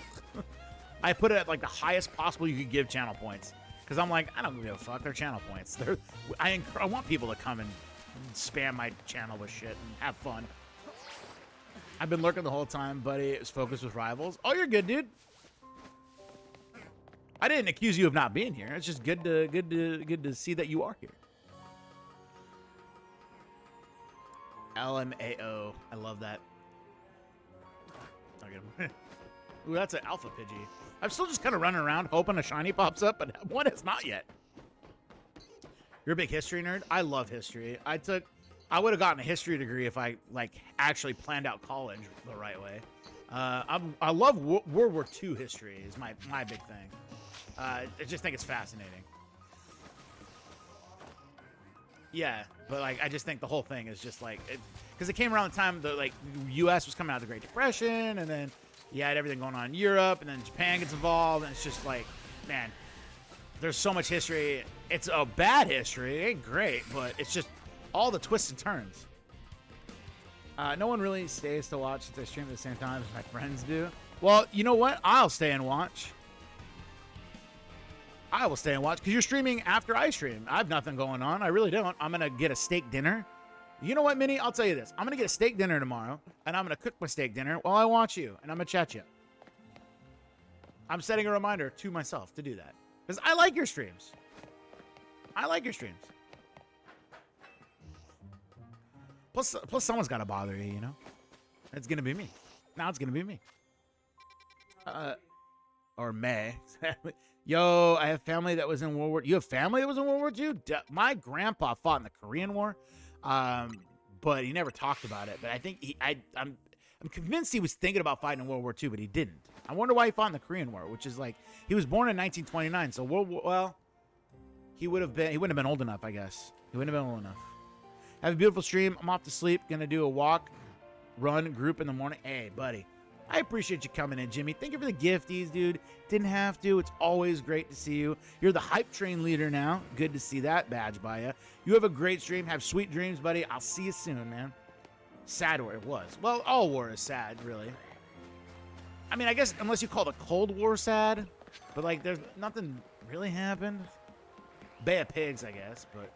I put it at like the highest possible you could give channel points. Because I'm like, I don't give a fuck. They're channel points. I want people to come and spam my channel with shit and have fun. I've been lurking the whole time, buddy. It was focused with Rivals. Oh, you're good, dude. I didn't accuse you of not being here. It's just good to see that you are here. LMAO. I love that. Ooh, that's an alpha Pidgey. I'm still just kind of running around hoping a shiny pops up, but one has not yet. You're a big history nerd? I love history. I would have gotten a history degree if I actually planned out college the right way. I love World War II history is my big thing. I just think it's fascinating. Yeah, but like I just think the whole thing is just like because it came around the time the like U.S. was coming out of the Great Depression, and then you had everything going on in Europe, and then Japan gets involved, and it's just like, man, there's so much history. It's a bad history. It ain't great, but it's just all the twists and turns. No one really stays to watch since I stream at the same time as my friends do. Well, you know what? I'll stay and watch. I will stay and watch because you're streaming after I stream. I have nothing going on. I really don't. I'm going to get a steak dinner. You know what, Minnie? I'll tell you this. I'm going to get a steak dinner tomorrow, and I'm going to cook my steak dinner while I watch you, and I'm going to chat you. I'm setting a reminder to myself to do that because I like your streams. I like your streams. Plus someone's got to bother you, you know? It's going to be me. Now it's going to be me. Or May. Yo, I have family that was in World War. You have family that was in World War II? My grandpa fought in the Korean War, but he never talked about it. But I think I'm convinced he was thinking about fighting in World War II, but he didn't. I wonder why he fought in the Korean War, which is like he was born in 1929, so he wouldn't have been old enough, I guess. He wouldn't have been old enough. Have a beautiful stream. I'm off to sleep. Gonna do a walk, run group in the morning. Hey, buddy. I appreciate you coming in, Jimmy. Thank you for the gifties, dude. Didn't have to. It's always great to see you. You're the hype train leader now. Good to see that badge by you. You have a great stream. Have sweet dreams, buddy. I'll see you soon, man. Sad war it was. Well, all war is sad, really. I mean, I guess unless you call the Cold War sad, but like there's nothing really happened. Bay of Pigs, I guess, but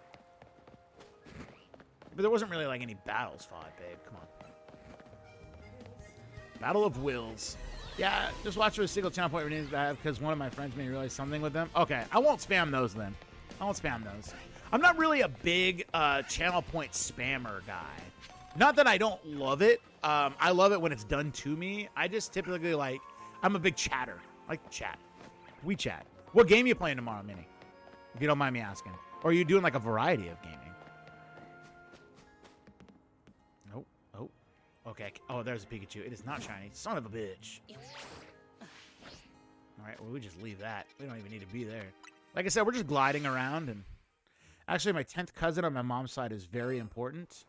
there wasn't really like any battles fought, babe. Come on. Battle of Wills. Yeah, just watch for a single channel point readings I have because one of my friends made me realize something with them. Okay, I won't spam those then. I won't spam those. I'm not really a big channel point spammer guy. Not that I don't love it. I love it when it's done to me. I just typically like, I'm a big chatter. I like to chat. We chat. What game are you playing tomorrow, Minnie? If you don't mind me asking. Or are you doing like a variety of gaming? Nope. Oh. Okay. Oh, there's a Pikachu. It is not shiny. Son of a bitch. All right. Well, we just leave that. We don't even need to be there. Like I said, we're just gliding around. And actually, my 10th cousin on my mom's side is very important.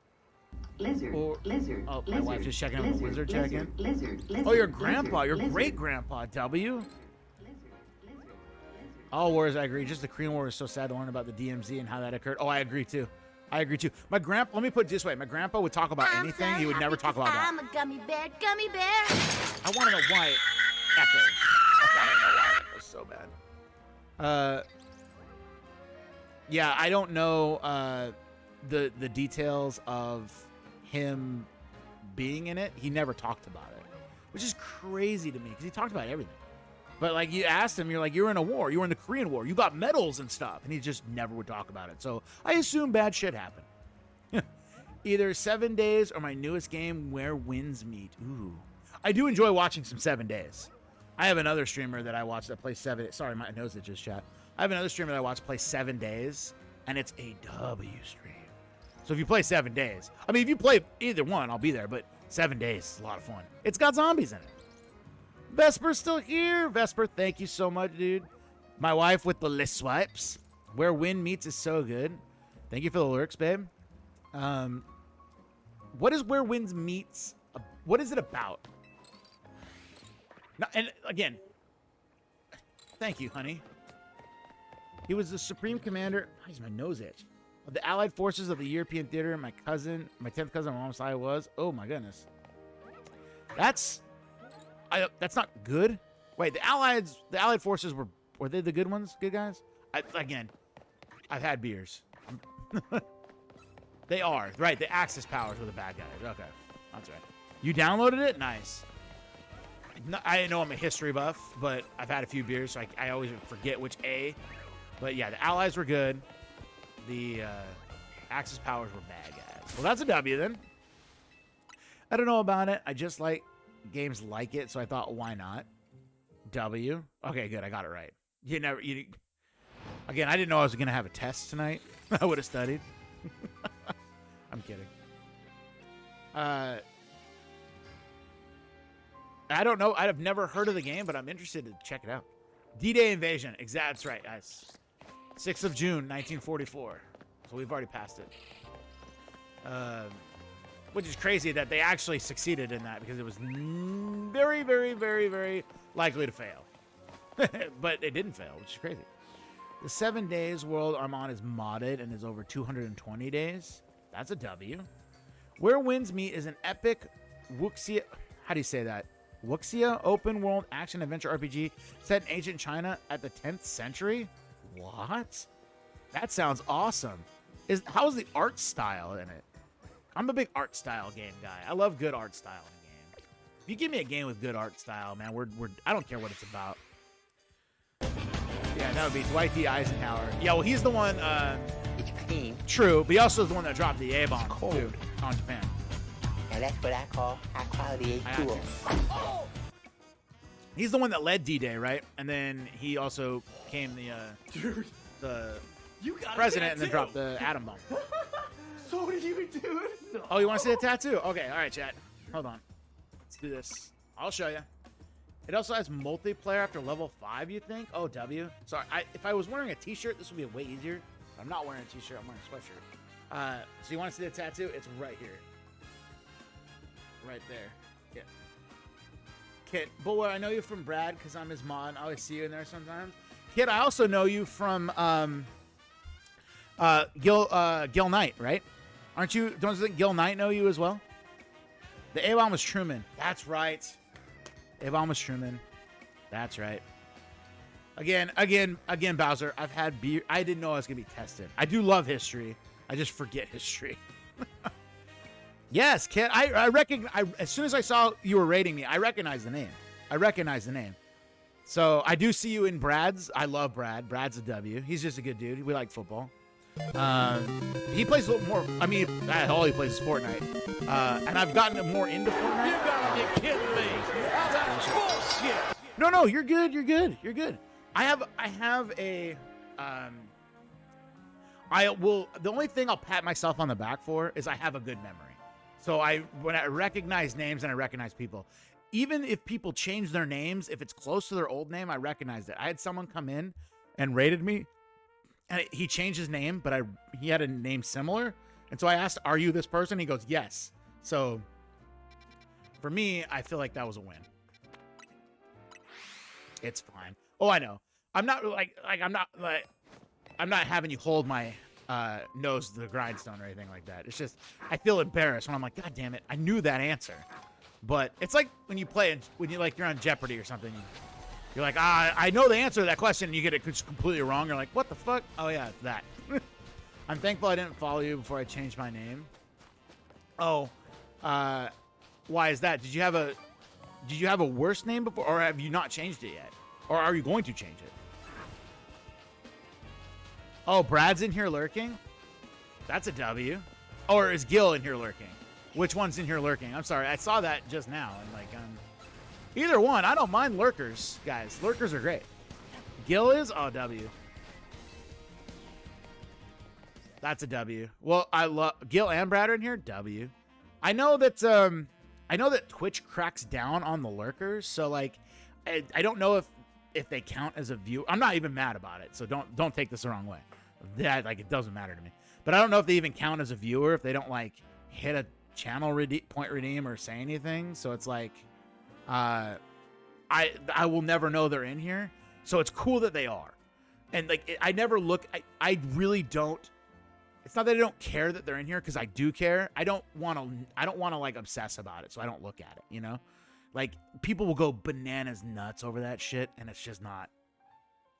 Lizard. Lizard. Oh, my wife just checking out the wizard check-in. Lizard. Oh, your grandpa. Your great-grandpa, W. All wars, I agree. Just the Korean War is so sad to learn about the DMZ and how that occurred. Oh, I agree, too. I agree, too. My grandpa, let me put it this way. My grandpa would talk about anything. He would never talk about that. I'm a gummy bear, gummy bear. I want to know why it echoes. I want to know why it echoes so bad. Yeah, I don't know the details of him being in it. He never talked about it, which is crazy to me because he talked about everything. But like you asked him, you're like, you're in a war. You were in the Korean War. You got medals and stuff. And he just never would talk about it. So I assume bad shit happened. Either 7 Days or my newest game, Where Winds Meet. Ooh. I do enjoy watching some 7 Days. I have another streamer that I watch that plays 7 Days. Sorry, my nose that just shot. I have another streamer that I watch play 7 Days. And it's a W stream. So if you play 7 Days, I mean, if you play either one, I'll be there. But 7 Days is a lot of fun. It's got zombies in it. Vesper's still here. Vesper, thank you so much, dude. My wife with the list swipes. Where Wind Meets is so good. Thank you for the lurks, babe. What is Where Winds Meets? What is it about? No, and again, thank you, honey. He was the supreme commander. Why is my nose itch? Of the Allied forces of the European theater. My 10th cousin on my mom's side was. Oh my goodness. That's not good. Wait, the Allied forces were they the good ones? Good guys? I've had beers. They are right. The Axis powers were the bad guys. Okay, that's right. You downloaded it? Nice. No, I know I'm a history buff, but I've had a few beers, so I always forget which A. But yeah, the Allies were good. The Axis powers were bad guys. Well, that's a W then. I don't know about it. I just like games like it, so I thought, why not? W. Okay, good. I got it right. Again, I didn't know I was going to have a test tonight. I would have studied. I'm kidding. I don't know. I've never heard of the game, but I'm interested to check it out. D-Day Invasion. That's right, guys. 6th of June, 1944. so we've already passed it. Which is crazy that they actually succeeded in that because it was very, very, very, very likely to fail. But it didn't fail, which is crazy. The 7 days world I'm on is modded and is over 220 days. That's a W. Where Winds Meet is an epic wuxia. How do you say that? Wuxia open world action adventure RPG set in ancient China at the 10th century. What? That sounds awesome. How's the art style in it? I'm a big art style game guy. I love good art style in a game. If you give me a game with good art style, man, I don't care what it's about. Yeah, that would be Dwight D. Eisenhower. Yeah, well, he's the one. It's clean. True, but he also is the one that dropped the A bomb cold on Japan. And that's what I call high quality tool. He's the one that led D-Day, right? And then he also became the president and then dropped the atom bomb. So did you, dude? No. Oh, you want to see the tattoo? Okay, all right, chat. Hold on. Let's do this. I'll show you. It also has multiplayer after level 5, you think? Oh, W. Sorry, if I was wearing a t-shirt, this would be way easier. But I'm not wearing a t-shirt. I'm wearing a sweatshirt. So you want to see the tattoo? It's right here. Right there. Yeah. Kit, Buller, I know you from Brad because I'm his mod. I always see you in there sometimes. Kit, I also know you from Gil Knight, right? Aren't you? Don't Gil Knight know you as well? The A-bomb was Truman. That's right. A-bomb was Truman. That's right. Again, Bowser. I've had beer. I didn't know I was gonna be tested. I do love history. I just forget history. Yes, Kit. I recognize. As soon as I saw you were rating me, I recognized the name. So I do see you in Brad's. I love Brad. Brad's a W. He's just a good dude. We like football. He plays a little more. I mean, all he plays is Fortnite. And I've gotten more into Fortnite. You gotta be kidding me! That's bullshit! No, you're good. You're good. I have a. The only thing I'll pat myself on the back for is I have a good memory. So when I recognize names and I recognize people, even if people change their names, if it's close to their old name, I recognize it. I had someone come in and rated me, and he changed his name, but he had a name similar, and so I asked, "Are you this person?" He goes, "Yes." So for me, I feel like that was a win. It's fine. Oh, I know. I'm not I'm not having you hold my nose to the grindstone or anything like that. It's just I feel embarrassed when I'm like, God damn it, I knew that answer. But it's like when you play when you're on Jeopardy or something. You're like, I know the answer to that question, and you get it completely wrong. You're like, what the fuck? Oh yeah, it's that. I'm thankful I didn't follow you before I changed my name. Oh, why is that? Did you have a worse name before, or have you not changed it yet, or are you going to change it? Oh, Brad's in here lurking? That's a W. Or is Gil in here lurking? Which one's in here lurking? I'm sorry, I saw that just now. And like, either one. I don't mind lurkers, guys. Lurkers are great. Gil is? Oh, W. That's a W. Well, I love Gil and Brad are in here. W. I know that Twitch cracks down on the lurkers, so like, I don't know if they count as a view. I'm not even mad about it, so don't take this the wrong way. That like it doesn't matter to me. But I don't know if they even count as a viewer if they don't like hit a channel point redeem or say anything. So it's like, I will never know they're in here. So it's cool that they are, and like I never look. I really don't. It's not that I don't care that they're in here, because I do care. I don't want to like obsess about it, so I don't look at it. You know, like people will go bananas nuts over that shit, and it's just not.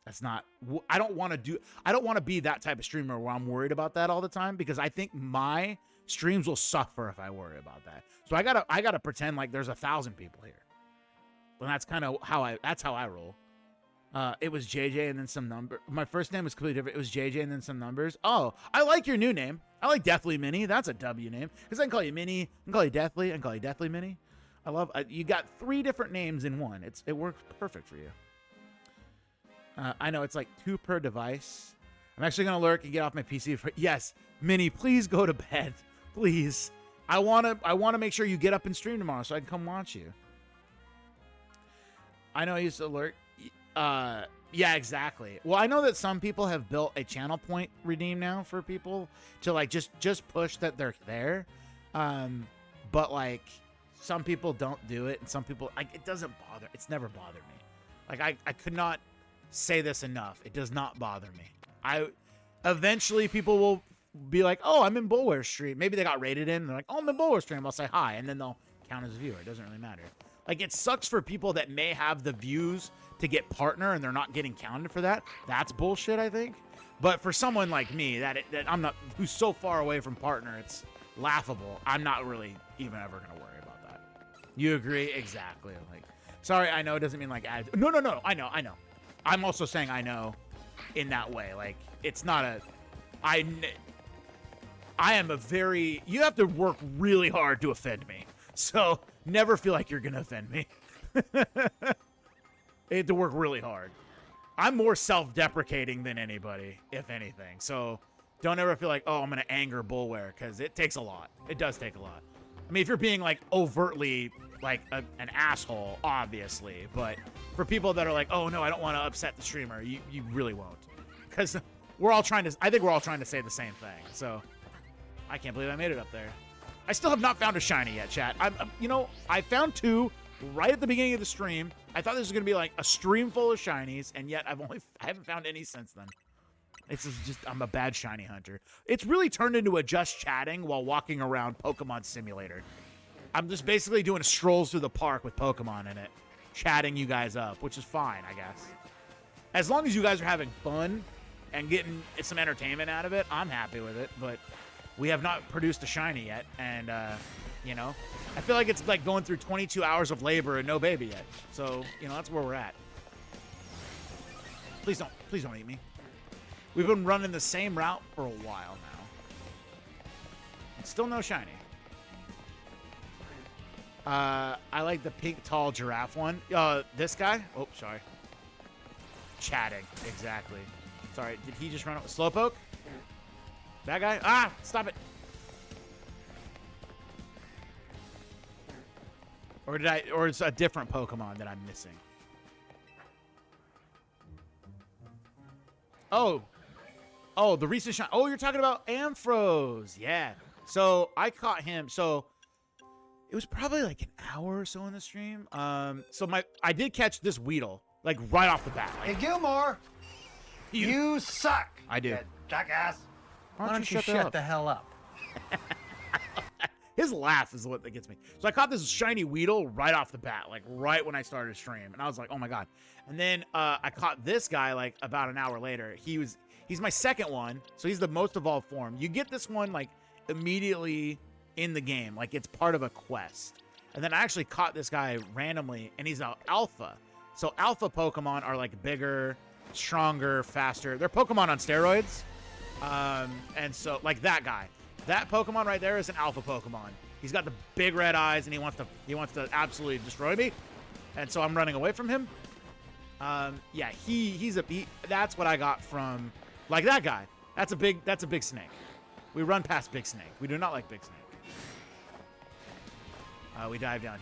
That's not. I don't want to be that type of streamer where I'm worried about that all the time, because I think my streams will suffer if I worry about that. So I gotta pretend like there's 1,000 people here, and that's kind of how I roll. It was JJ and then some number. My first name was completely different. It was JJ and then some numbers. Oh, I like your new name. I like Deathly Mini. That's a W name, because I can call you Mini, I can call you Deathly, I can call you Deathly Mini. I love. You got 3 different names in one. It works perfect for you. I know it's like 2 per device. I'm actually gonna lurk and get off my PC. Yes, Mini, please go to bed, please. I wanna make sure you get up and stream tomorrow so I can come watch you. I know I used to lurk. Yeah, exactly. Well, I know that some people have built a channel point redeem now for people to like just push that they're there. But like some people don't do it, and some people like it doesn't bother. It's never bothered me. Like I could not say this enough. It does not bother me. Eventually people will be like, oh, I'm in Bulware stream. Maybe they got rated in. And they're like, oh, I'm in Bulware stream. I'll say hi, and then they'll count as a viewer. It doesn't really matter. Like it sucks for people that may have the views to get partner and they're not getting counted for that. That's bullshit, I think. But for someone like me that I'm not, who's so far away from partner, it's laughable. I'm not really even ever gonna worry about that. You agree? Exactly. Like, sorry, I know it doesn't mean like no. I know. I'm also saying I know in that way. Like it's not a. I am a very. You have to work really hard to offend me. So never feel like you're gonna offend me. They had to work really hard. I'm more self-deprecating than anybody, if anything. So don't ever feel like, oh, I'm going to anger Bulware, because it takes a lot. It does take a lot. I mean, if you're being, like, overtly, like, an asshole, obviously. But for people that are like, oh, no, I don't want to upset the streamer, you really won't. Because we're all trying to, I think we're all trying to say the same thing. So I can't believe I made it up there. I still have not found a shiny yet, chat. You know, I found 2 right at the beginning of the stream. I thought this was gonna be like a stream full of shinies, and yet I haven't found any since then. It's just I'm a bad shiny hunter. It's really turned into a just chatting while walking around Pokemon Simulator. I'm just basically doing strolls through the park with Pokemon in it, chatting you guys up, which is fine, I guess. As long as you guys are having fun and getting some entertainment out of it, I'm happy with it. But we have not produced a shiny yet, and you know, I feel like it's like going through 22 hours of labor and no baby yet. So, you know, that's where we're at. Please don't eat me. We've been running the same route for a while now. And still no shiny. I like the pink tall giraffe one. This guy? Oh, sorry. Chatting, exactly. Sorry, did he just run up with Slowpoke? That guy? Ah, stop it. Or it's a different Pokemon that I'm missing. Oh, the recent shot. Oh, you're talking about Ampharos. Yeah. So I caught him. So it was probably like an hour or so in the stream. So I did catch this Weedle like right off the bat. Like, Hey, Gilmore, you suck. I do. You jackass. Why don't you shut the hell up? His laugh is what that gets me. So I caught this shiny Weedle right off the bat, like right when I started stream, and I was like, oh my god. And then I caught this guy like about an hour later. He's my second one, so he's the most evolved form. You get this one like immediately in the game, like it's part of a quest. And then I actually caught this guy randomly, and he's an alpha. So alpha Pokemon are like bigger, stronger, faster. They're Pokemon on steroids. And so like that guy. That Pokemon right there is an alpha Pokemon. He's got the big red eyes, and he wants to absolutely destroy me. And so I'm running away from him. Yeah, that's what I got from like that guy. That's a big snake. We run past big snake. We do not like big snake. We dive down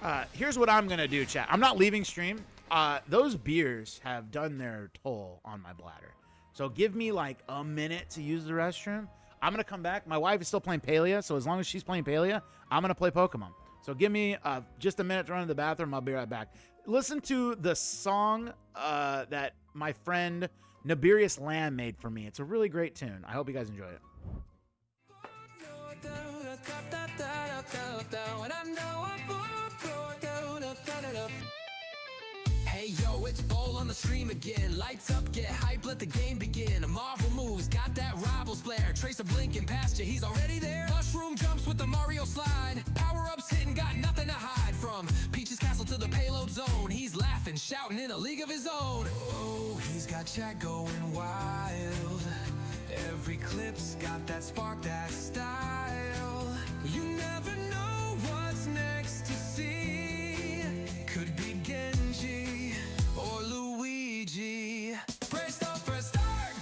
here. Here's what I'm gonna do, chat. I'm not leaving stream. Those beers have done their toll on my bladder. So give me like a minute to use the restroom. I'm going to come back. My wife is still playing Palia, so as long as she's playing Palia, I'm going to play Pokemon. So give me just a minute to run to the bathroom. I'll be right back. Listen to the song that my friend Nabirius Lamb made for me. It's a really great tune. I hope you guys enjoy it. Hey yo, it's Bowl on the stream again. Lights up, get hype, let the game begin. Marvel moves, got that rivals flair. Tracer blinking past you, he's already there. Mushroom jumps with the Mario slide. Power-ups hitting, got nothing to hide from. Peach's castle to the payload zone. He's laughing, shouting in a league of his own. Oh, he's got chat going wild. Every clip's got that spark, that style. You never know what's next to see. Could be Genji or Luigi. Press start,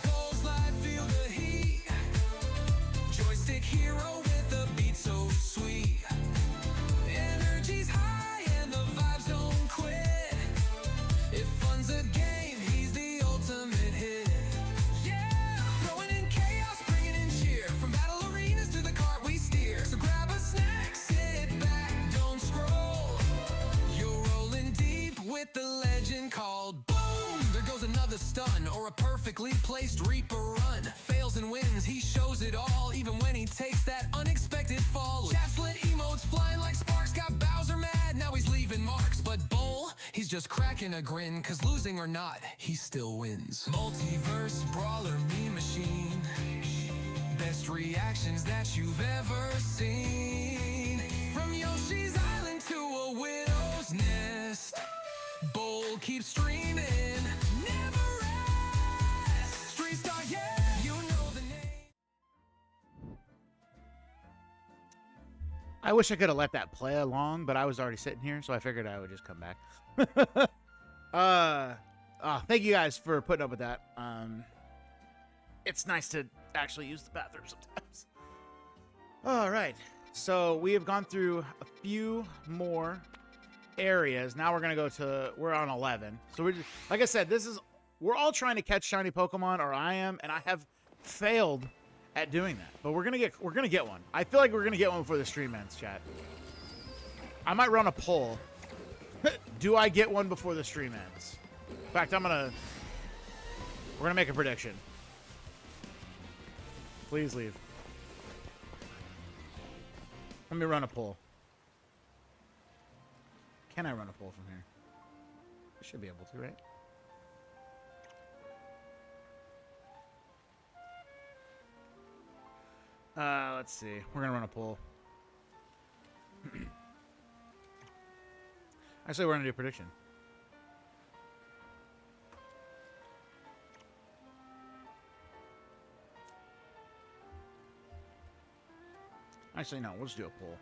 goals live, feel the heat. Joystick hero with a beat so sweet. Energy's high and the vibes don't quit. perfectly placed Reaper run. Fails and wins, he shows it all, even when he takes that unexpected fall. Chapslit emotes flying like sparks, got Bowser mad, now he's leaving marks. But Bull, he's just cracking a grin, cause losing or not, he still wins. Multiverse brawler meme machine, best reactions that you've ever seen. From Yoshi's Island to a widow's nest, Bull keeps streaming, never rest. Street Star, yeah, you know the name. I wish I could have let that play along, but I was already sitting here, so I figured I would just come back. Thank you guys for putting up with that. It's nice to actually use the bathroom sometimes. All right, so we have gone through a few more areas. Now we're gonna we're on 11. So we're just, like I said, we're all trying to catch shiny Pokemon, or I am, and I have failed at doing that. But we're gonna get one. I feel like we're gonna get one before the stream ends, chat. I might run a poll. Do I get one before the stream ends? In fact, we're gonna make a prediction. Please leave. Let me run a poll. Can I run a poll from here? I should be able to, right? Let's see. We're gonna run a poll. Actually, we're gonna do a prediction. Actually, no. We'll just do a poll.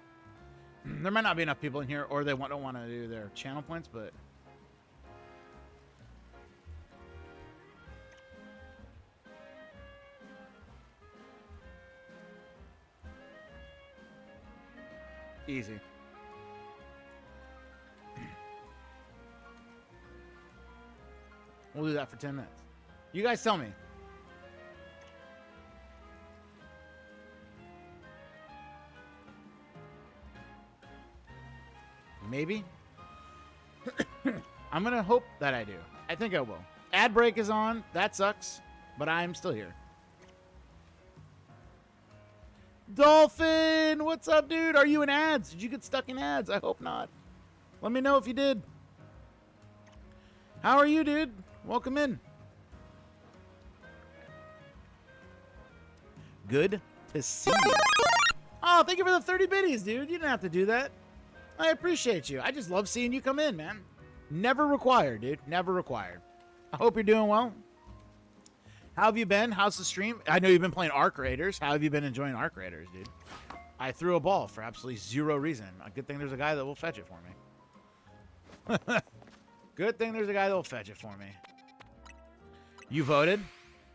There might not be enough people in here, or they don't want to do their channel points, but... Easy. We'll do that for 10 minutes. You guys tell me. Maybe. I'm going to hope that I do. I think I will. Ad break is on. That sucks. But I'm still here. Dolphin! What's up, dude? Are you in ads? Did you get stuck in ads? I hope not. Let me know if you did. How are you, dude? Welcome in. Good to see you. Oh, thank you for the 30 biddies, dude. You didn't have to do that. I appreciate you. I just love seeing you come in, man. Never required, dude. Never required. I hope you're doing well. How have you been? How's the stream? I know you've been playing Arc Raiders. How have you been enjoying Arc Raiders, dude? I threw a ball for absolutely zero reason. A good thing there's a guy that will fetch it for me. Good thing there's a guy that will fetch it for me. You voted?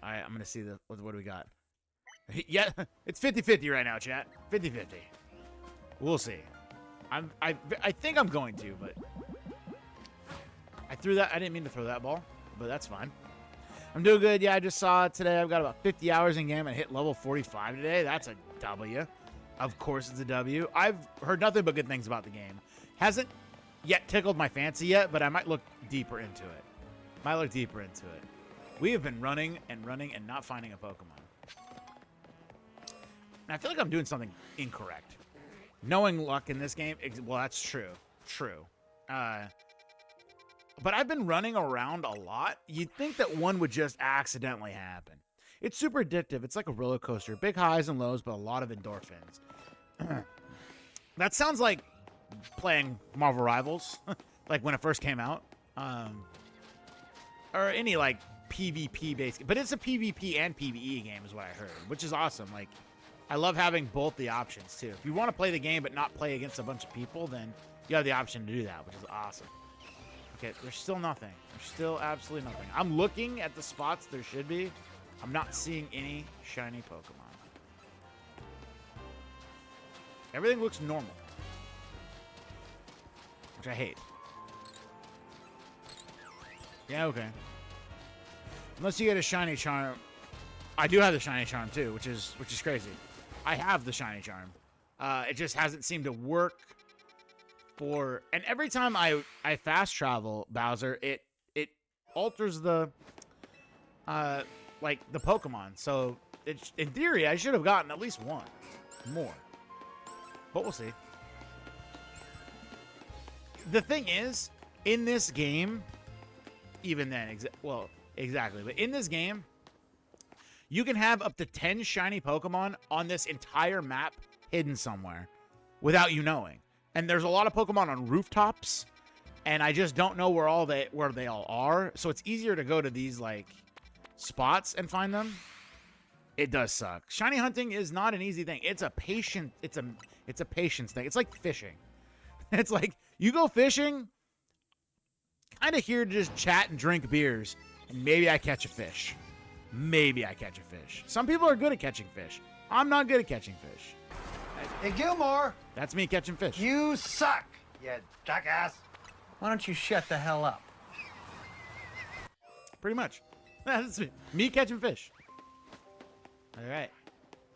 All right, I'm going to see what do we got. Yeah, it's 50-50 right now, chat. 50-50. We'll see. I think I'm going to, but I threw that. I didn't mean to throw that ball, but that's fine. I'm doing good. Yeah, I just saw it today. I've got about 50 hours in game and hit level 45 today. That's a W. Of course it's a W. I've heard nothing but good things about the game. Hasn't yet tickled my fancy yet, but I might look deeper into it. We have been running and not finding a Pokemon. And I feel like I'm doing something incorrect. Knowing luck in this game, well, that's true. True. But I've been running around a lot. You'd think that one would just accidentally happen. It's super addictive. It's like a roller coaster. Big highs and lows, but a lot of endorphins. That sounds like playing Marvel Rivals, like when it first came out. Or any, like, PvP-based... But it's a PvP and PvE game is what I heard, which is awesome. Like, I love having both the options, too. If you want to play the game but not play against a bunch of people, then you have the option to do that, which is awesome. Okay, there's still nothing. There's still absolutely nothing. I'm looking at the spots there should be. I'm not seeing any shiny Pokemon. Everything looks normal, which I hate. Yeah, okay. Unless you get a shiny charm. I do have the shiny charm too, which is crazy. I have the shiny charm. It just hasn't seemed to work for. And every time I fast travel Bowser, it alters the like the Pokemon. So in theory, I should have gotten at least one more, but we'll see. The thing is, in this game, even then, well, exactly, but in this game, you can have up to 10 shiny Pokemon on this entire map hidden somewhere without you knowing. And there's a lot of Pokemon on rooftops, and I just don't know where they all are. So it's easier to go to these like spots and find them. It does suck. Shiny hunting is not an easy thing. It's a patience thing. It's like fishing. It's like you go fishing, kind of here to just chat and drink beers, and maybe I catch a fish. Maybe I catch a fish. Some people are good at catching fish. I'm not good at catching fish. Hey, Gilmore! That's me catching fish. You suck, you jackass! Why don't you shut the hell up? Pretty much. That's me catching fish. All right.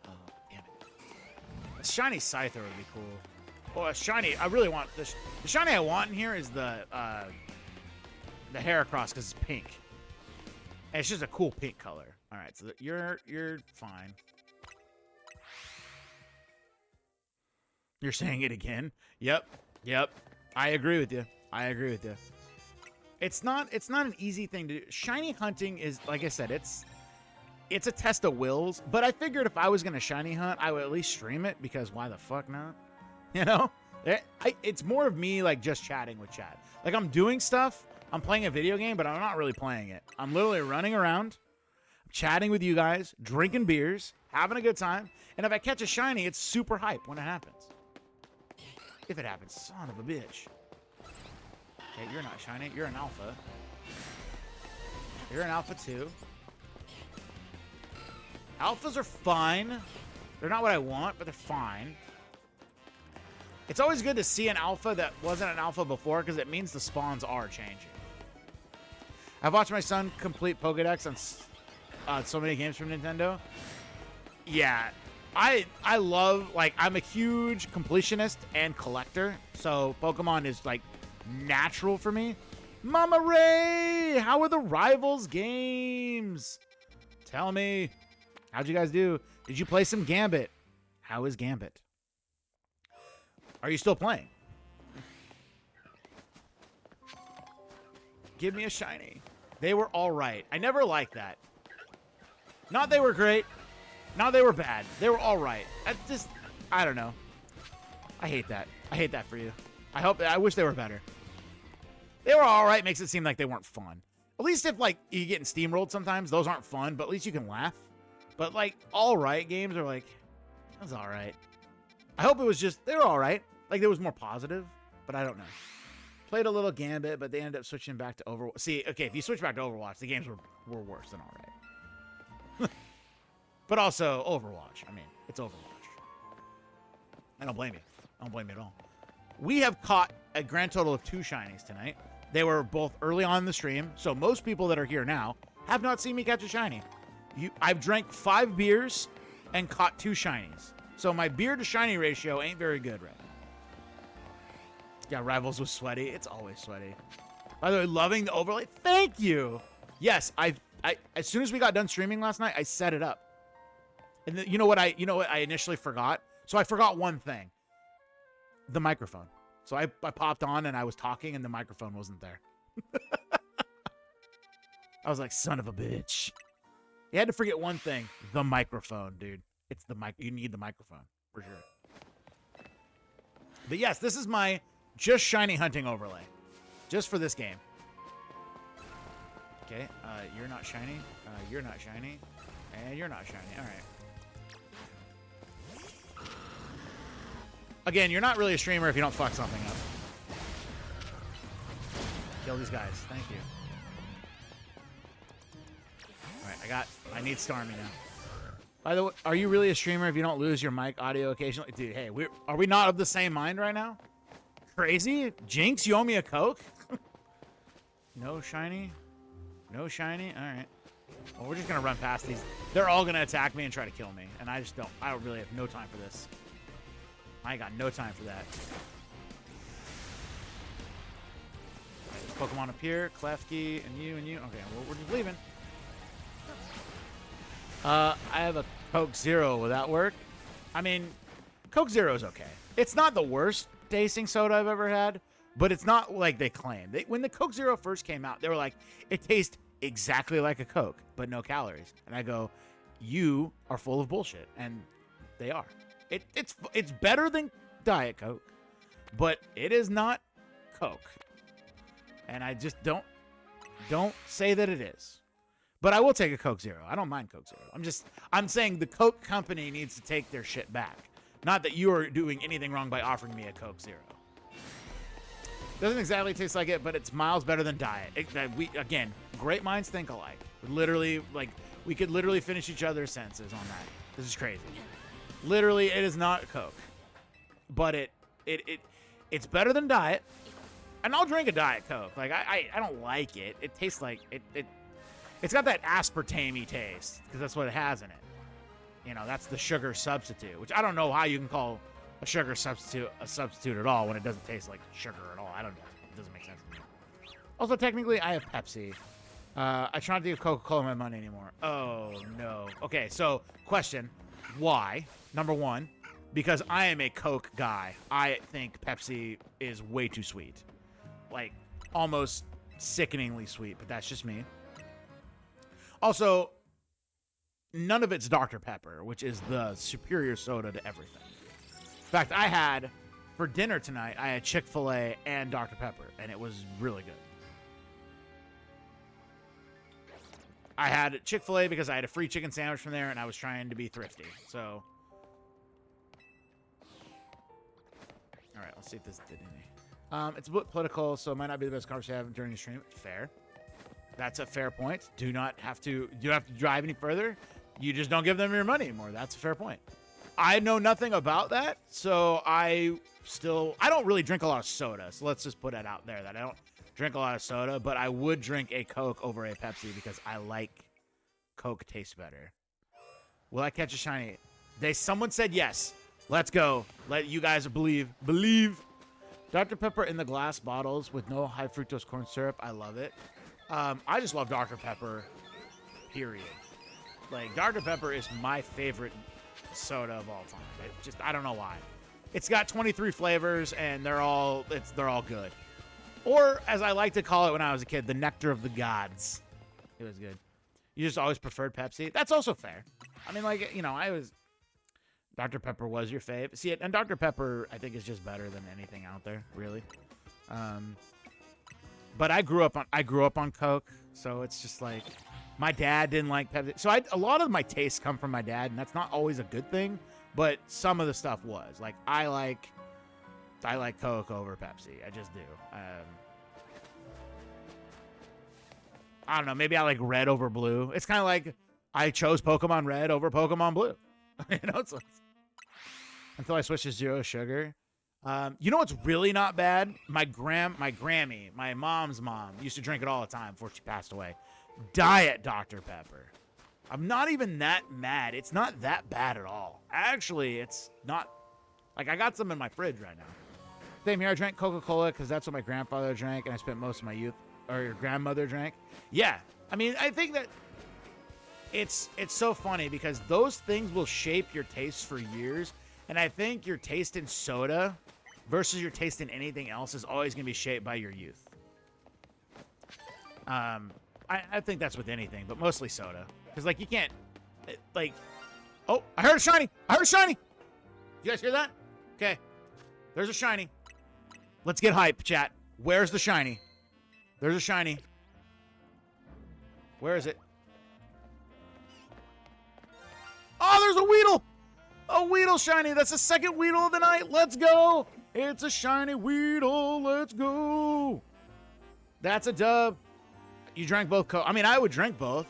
Oh, damn it. A shiny Scyther would be cool. Well, a shiny, I really want this. The shiny I want in here is the Heracross because it's pink. And it's just a cool pink color. All right, so you're fine. You're saying it again? Yep. I agree with you. It's not an easy thing to do. Shiny hunting is, like I said, it's a test of wills. But I figured if I was gonna shiny hunt, I would at least stream it because why the fuck not? You know? It's more of me like just chatting with chat. Like I'm doing stuff. I'm playing a video game, but I'm not really playing it. I'm literally running around, chatting with you guys, drinking beers, having a good time. And if I catch a shiny, it's super hype when it happens. If it happens, son of a bitch. Okay, you're not shiny. You're an alpha. You're an alpha too. Alphas are fine. They're not what I want, but they're fine. It's always good to see an alpha that wasn't an alpha before because it means the spawns are changing. I've watched my son complete Pokedex on so many games from Nintendo. Yeah, I love, like, I'm a huge completionist and collector, so Pokemon is, like, natural for me. Mama Ray, how are the Rivals games? Tell me, how'd you guys do? Did you play some Gambit? How is Gambit? Are you still playing? Give me a shiny. They were all right. I never liked that. Not they were great. Not they were bad. They were all right. I don't know. I hate that. I hate that for you. I wish they were better. They were all right. Makes it seem like they weren't fun. At least if like you get steamrolled sometimes, those aren't fun. But at least you can laugh. But like all right games are like, that's all right. I hope it was just they were all right. Like there was more positive, but I don't know. Played a little Gambit, but they ended up switching back to Overwatch. See, okay, if you switch back to Overwatch, the games were worse than all right. But also Overwatch. I mean, it's Overwatch. I don't blame you. I don't blame you at all. We have caught a grand total of 2 shinies tonight. They were both early on in the stream, so most people that are here now have not seen me catch a shiny. I've drank 5 beers and caught 2 shinies. So my beer to shiny ratio ain't very good right now. Yeah, Rivals was sweaty. It's always sweaty. By the way, loving the overlay. Thank you. Yes, I as soon as we got done streaming last night, I set it up. And you know what I initially forgot? So I forgot one thing. The microphone. So I popped on and I was talking and the microphone wasn't there. I was like, son of a bitch. You had to forget one thing. The microphone, dude. It's the mic. You need the microphone for sure. But yes, this is my just shiny hunting overlay. Just for this game. Okay, you're not shiny. You're not shiny. And you're not shiny. All right. Again, you're not really a streamer if you don't fuck something up. Kill these guys. Thank you. Alright, I need Starmie now. By the way, are you really a streamer if you don't lose your mic audio occasionally? Dude, hey, are we not of the same mind right now? Crazy? Jinx, you owe me a Coke? No shiny? No shiny? Alright. Well, we're just gonna run past these. They're all gonna attack me and try to kill me. And I don't really have no time for this. I ain't got no time for that. Right, Pokemon up here, Klefki, and you. Okay, well, we're just leaving. I have a Coke Zero. Will that work? I mean, Coke Zero is okay. It's not the worst tasting soda I've ever had, but it's not like they claim. When the Coke Zero first came out, they were like, it tastes exactly like a Coke, but no calories. And I go, you are full of bullshit. And they are. It's better than Diet Coke, but it is not Coke. And I just don't say that it is. But I will take a Coke Zero. I don't mind Coke Zero. I'm saying the Coke company needs to take their shit back. Not that you are doing anything wrong by offering me a Coke Zero. Doesn't exactly taste like it, but it's miles better than Diet. Again, great minds think alike. Literally, like, we could literally finish each other's sentences on that. This is crazy. Literally, it is not Coke, but it's better than Diet. And I'll drink a Diet Coke. Like, I don't like it. It tastes like it's got that aspartame-y taste because that's what it has in it. You know, that's the sugar substitute, which I don't know how you can call a sugar substitute a substitute at all when it doesn't taste like sugar at all. I don't know. It doesn't make sense to me. Also, technically, I have Pepsi. I try not to give Coca-Cola my money anymore. Oh, no. Okay, so question. Why? Number one, because I am a Coke guy. I think Pepsi is way too sweet. Like, almost sickeningly sweet, but that's just me. Also, none of it's Dr. Pepper, which is the superior soda to everything. In fact, for dinner tonight, I had Chick-fil-A and Dr. Pepper, and it was really good. I had Chick-fil-A because I had a free chicken sandwich from there, and I was trying to be thrifty. So, all right, let's see if this did anything. It's a bit political, so it might not be the best conversation to have during the stream. Fair. That's a fair point. Do you have to drive any further? You just don't give them your money anymore. That's a fair point. I know nothing about that, so I don't really drink a lot of soda. So let's just put that out there that I don't drink a lot of soda, but I would drink a Coke over a Pepsi because I like Coke tastes better. Will I catch a shiny? Someone said yes. Let's go. Let you guys believe. Dr. Pepper in the glass bottles with no high fructose corn syrup. I love it. I just love Dr. Pepper, period. Like, Dr. Pepper is my favorite soda of all time. I don't know why. It's got 23 flavors, and they're all good. Or, as I like to call it when I was a kid, the nectar of the gods. It was good. You just always preferred Pepsi? That's also fair. I mean, like, you know, Dr. Pepper was your fave. See, and Dr. Pepper, I think, is just better than anything out there, really. But I grew up on Coke, so it's just like, my dad didn't like Pepsi. So a lot of my tastes come from my dad, and that's not always a good thing, but some of the stuff was. Like, I like Coke over Pepsi. I just do. I don't know. Maybe I like red over blue. It's kind of like I chose Pokemon Red over Pokemon Blue. You know, until I switched to zero sugar. You know what's really not bad? My Grammy, my mom's mom, used to drink it all the time before she passed away. Diet Dr. Pepper. I'm not even that mad. It's not that bad at all. Actually, it's not. Like, I got some in my fridge right now. Same here. I drank Coca-Cola because that's what my grandfather drank, and I spent most of my youth, or your grandmother drank. Yeah. I mean, I think that it's so funny because those things will shape your tastes for years, and I think your taste in soda versus your taste in anything else is always going to be shaped by your youth. I think that's with anything, but mostly soda. Because, like, you can't, like, oh, I heard a shiny. You guys hear that? Okay. There's a shiny. Let's get hype, chat. Where's the shiny? There's a shiny. Where is it? Oh, there's a Weedle. A Weedle shiny. That's the second Weedle of the night. Let's go. It's a shiny Weedle. Let's go. That's a dub. You drank both I mean, I would drink both.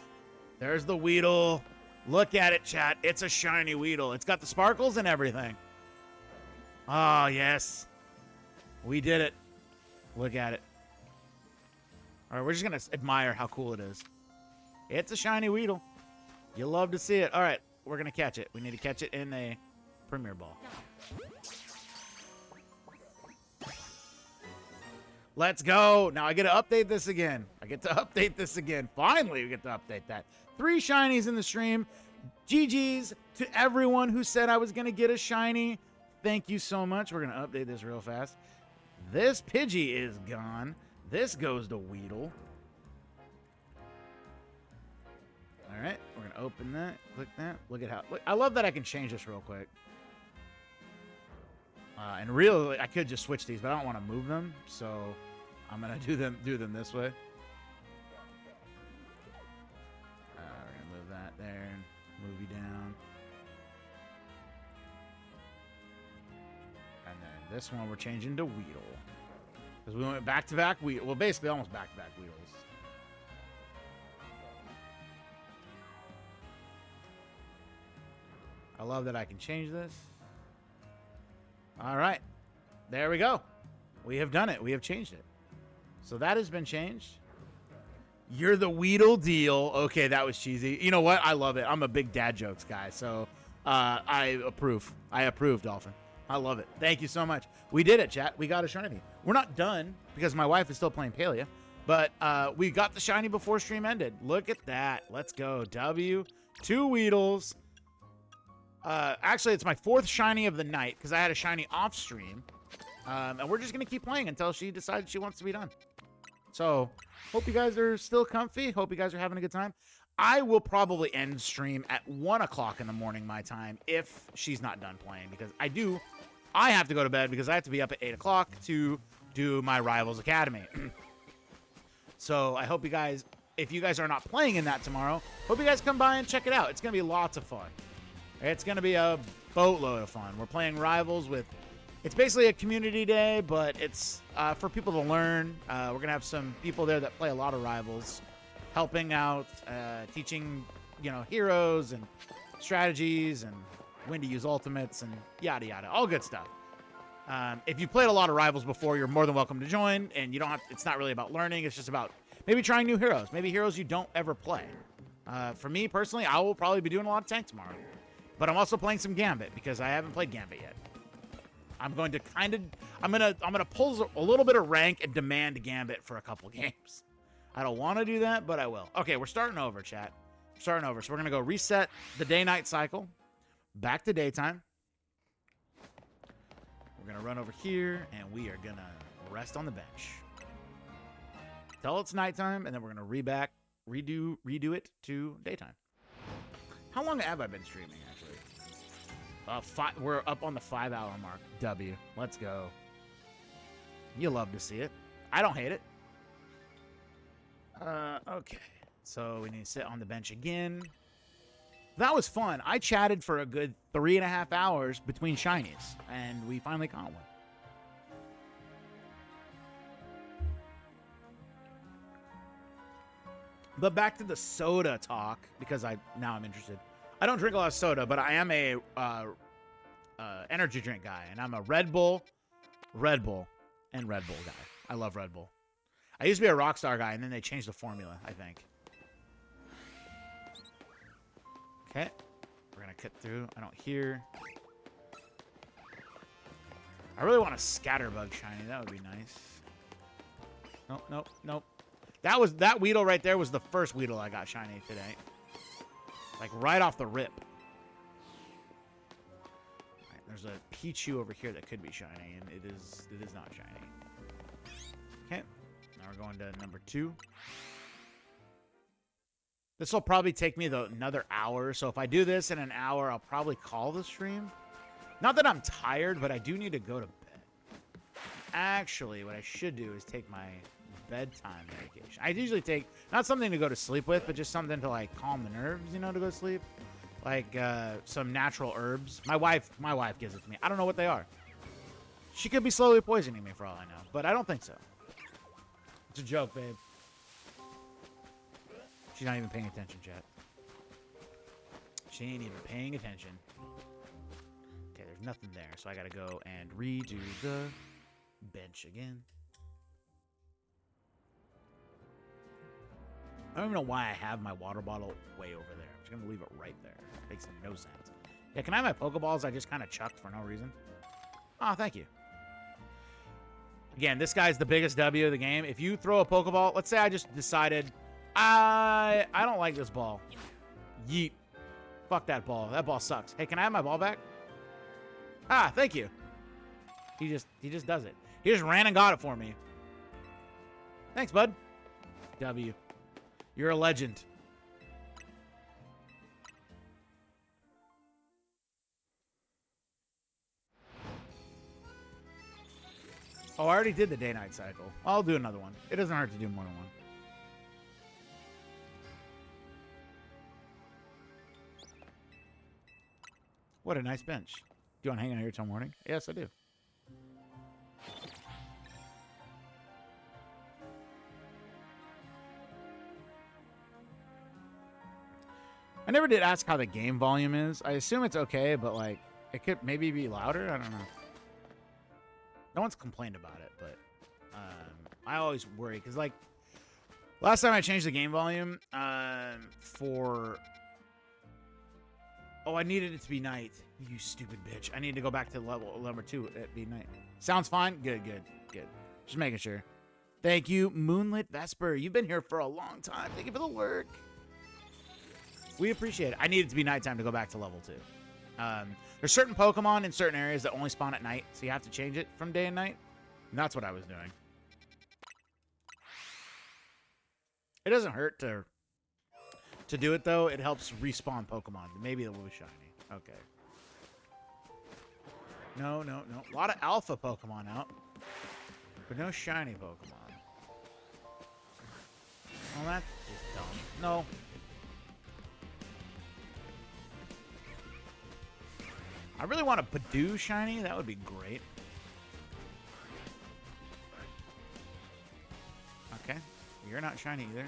There's the Weedle. Look at it, chat. It's a shiny Weedle. It's got the sparkles and everything. Oh, yes. We did it. Look at it. All right, we're just going to admire how cool it is. It's a shiny Weedle. You love to see it. All right, we're going to catch it. We need to catch it in a Premier Ball. Let's go. Now I get to update this again. Finally, we get to update that. 3 shinies in the stream. GG's to everyone who said I was going to get a shiny. Thank you so much. We're going to update this real fast. This Pidgey is gone. This goes to Weedle. All right, we're going to open that. Click that. Look at how... Look, I love that I can change this real quick. And really, I could just switch these, but I don't want to move them, so I'm going to do them this way. We're going to move that there. Move you down. And then this one we're changing to Weedle. Because we went back-to-back Weedle. Well, basically almost back-to-back Weedles. I love that I can change this. All right. There we go. We have done it. We have changed it. So that has been changed. You're the Weedle deal. Okay, that was cheesy. You know what? I love it. I'm a big dad jokes guy. So I approve. I approve, Dolphin. I love it. Thank you so much. We did it, chat. We got a shiny. We're not done because my wife is still playing Palia. But we got the shiny before stream ended. Look at that. Let's go. W. 2 Weedles. Actually, it's my 4th shiny of the night because I had a shiny off stream. And we're just going to keep playing until she decides she wants to be done. So, hope you guys are still comfy. Hope you guys are having a good time. I will probably end stream at 1 o'clock in the morning my time if she's not done playing because I have to go to bed because I have to be up at 8 o'clock to do my Rivals Academy. So, I hope you guys, if you guys are not playing in that tomorrow, hope you guys come by and check it out. It's going to be lots of fun. It's going to be a boatload of fun. We're playing Rivals with... It's basically a community day, but it's for people to learn. We're going to have some people there that play a lot of Rivals, helping out, teaching, heroes and strategies and when to use ultimates and yada, yada. All good stuff. If you played a lot of Rivals before, you're more than welcome to join, and you don't have... It's not really about learning. It's just about maybe trying new heroes, maybe heroes you don't ever play. For me, personally, I will probably be doing a lot of tank tomorrow. But I'm also playing some Gambit because I haven't played Gambit yet. I'm going to I'm gonna pull a little bit of rank and demand Gambit for a couple games. I don't want to do that, but I will. Okay, we're starting over, chat. We're starting over. So we're gonna go reset the day-night cycle, back to daytime. We're gonna run over here, and we are gonna rest on the bench till it's nighttime, and then we're gonna redo it to daytime. How long have I been streaming, actually? We're up on the 5-hour mark. W. Let's go. You love to see it. I don't hate it. Okay. So we need to sit on the bench again. That was fun. I chatted for a good 3.5 hours between shinies, and we finally caught one. But back to the soda talk, because now I'm interested. I don't drink a lot of soda, but I am a energy drink guy, and I'm a Red Bull, and Red Bull guy. I love Red Bull. I used to be a Rockstar guy, and then they changed the formula, I think. Okay, we're gonna cut through. I don't hear. I really want a Scatterbug shiny. That would be nice. Nope, nope, nope. That Weedle right there was the first Weedle I got shiny today. Like right off the rip. Right, there's a Pichu over here that could be shiny, and it is not shiny. Okay, now we're going to number 2. This will probably take me another hour, so if I do this in an hour, I'll probably call the stream. Not that I'm tired, but I do need to go to bed. Actually, what I should do is take my bedtime medication. I usually take not something to go to sleep with, but just something to like calm the nerves, to go to sleep. Like some natural herbs. My wife gives it to me. I don't know what they are. She could be slowly poisoning me for all I know, but I don't think so. It's a joke, babe. She's not even paying attention, chat. She ain't even paying attention. Okay, there's nothing there, so I gotta go and redo the bench again. I don't even know why I have my water bottle way over there. I'm just going to leave it right there. It makes no sense. Yeah, can I have my Pokeballs I just kind of chucked for no reason? Oh, thank you. Again, this guy's the biggest W of the game. If you throw a Pokeball, let's say I just decided, I don't like this ball. Yeet. Fuck that ball. That ball sucks. Hey, can I have my ball back? Ah, thank you. He just does it. He just ran and got it for me. Thanks, bud. W. You're a legend. Oh, I already did the day-night cycle. I'll do another one. It doesn't hurt to do more than one. What a nice bench. Do you want to hang out here till morning? Yes, I do. I never did ask how the game volume is. I assume it's okay, but like it could maybe be louder. I don't know. No one's complained about it, but I always worry because like last time I changed the game volume for I needed it to be night. You stupid bitch. I need to go back to level number 2 at be night. Sounds fine. Good. Just making sure. Thank you, Moonlit Vesper. You've been here for a long time. Thank you for the work. We appreciate it. I need it to be nighttime to go back to level 2. There's certain Pokemon in certain areas that only spawn at night, so you have to change it from day and night. And that's what I was doing. It doesn't hurt to do it, though. It helps respawn Pokemon. Maybe it will be shiny. Okay. No. A lot of alpha Pokemon out, but no shiny Pokemon. Well, that's just dumb. No. I really want a Pidoo shiny. That would be great. Okay. You're not shiny either.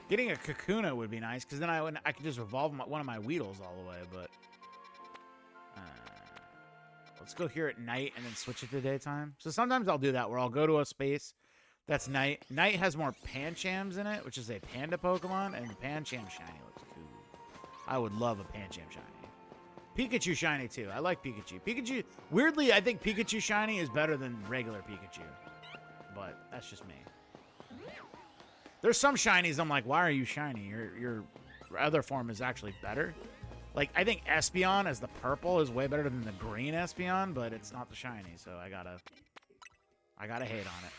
Getting a Kakuna would be nice, because then I could just evolve one of my Weedles all the way, but... let's go here at night and then switch it to daytime. So sometimes I'll do that, where I'll go to a space that's night. Night has more Panchams in it, which is a panda Pokemon, and Pancham shiny looks cool. I would love a Pancham shiny. Pikachu shiny, too. I like Pikachu. Weirdly, I think Pikachu shiny is better than regular Pikachu. But that's just me. There's some shinies I'm like, why are you shiny? Your other form is actually better. Like, I think Espeon as the purple is way better than the green Espeon, but it's not the shiny, so I gotta hate on it.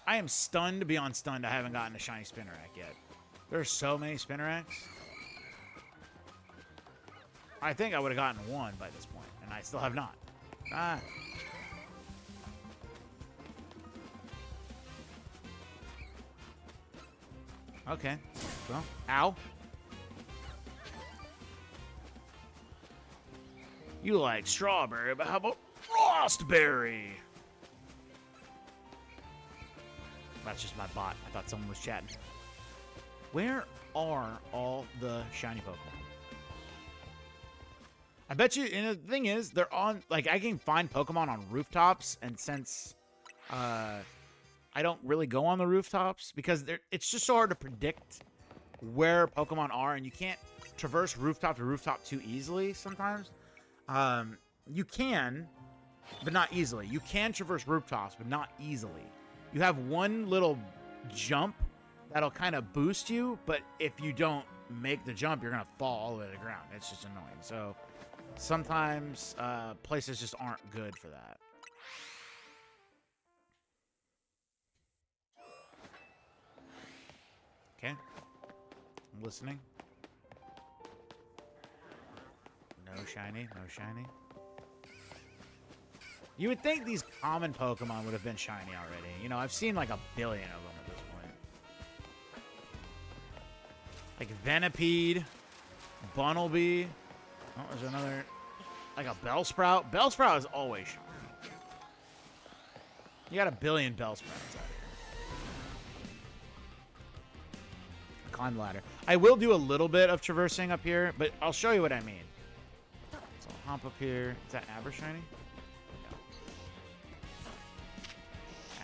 I am stunned beyond stunned I haven't gotten a shiny Spinarak yet. There's so many Spinaraks. I think I would have gotten one by this point, and I still have not. Ah. Okay. Well, ow. You like strawberry, but how about frostberry? That's just my bot. I thought someone was chatting. Where are all the shiny Pokemon? I bet you, and the thing is, they're on, like, I can find Pokemon on rooftops, and since I don't really go on the rooftops, because it's just so hard to predict where Pokemon are, and you can't traverse rooftop to rooftop too easily sometimes. You can, but not easily. You can traverse rooftops, but not easily. You have one little jump that'll kind of boost you, but if you don't make the jump, you're going to fall all the way to the ground. It's just annoying. So sometimes places just aren't good for that. Okay. I'm listening. No shiny, no shiny. You would think these common Pokemon would have been shiny already. You know, I've seen like a billion of them at this point. Like Venipede, Bunnelby. Oh, there's another, like a Bellsprout. Bellsprout is always shiny. You got a billion Bellsprouts out here. Climb the ladder. I will do a little bit of traversing up here, but I'll show you what I mean. So I'll hop up here. Is that Aber shiny? No.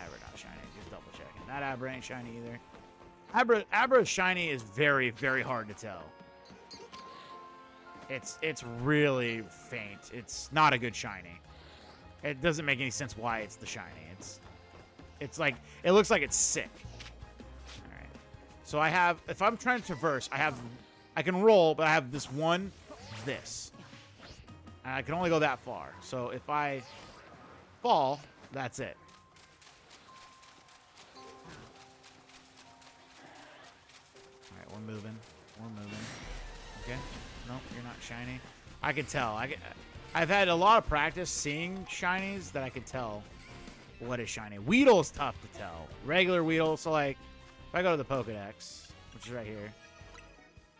Aber not shiny. Just double checking. That Aber ain't shiny either. Abra's shiny is very, very hard to tell. It's really faint. It's not a good shiny. It doesn't make any sense why it's the shiny. It's like, it looks like it's sick. So I have, if I'm trying to traverse, I can roll, but I have this one, this. And I can only go that far. So if I fall, that's it. All right, we're moving. We're moving. Okay. Nope, you're not shiny. I can tell. I've had a lot of practice seeing shinies that I can tell what is shiny. Weedle's tough to tell. Regular Weedle. So like, if I go to the Pokedex, which is right here,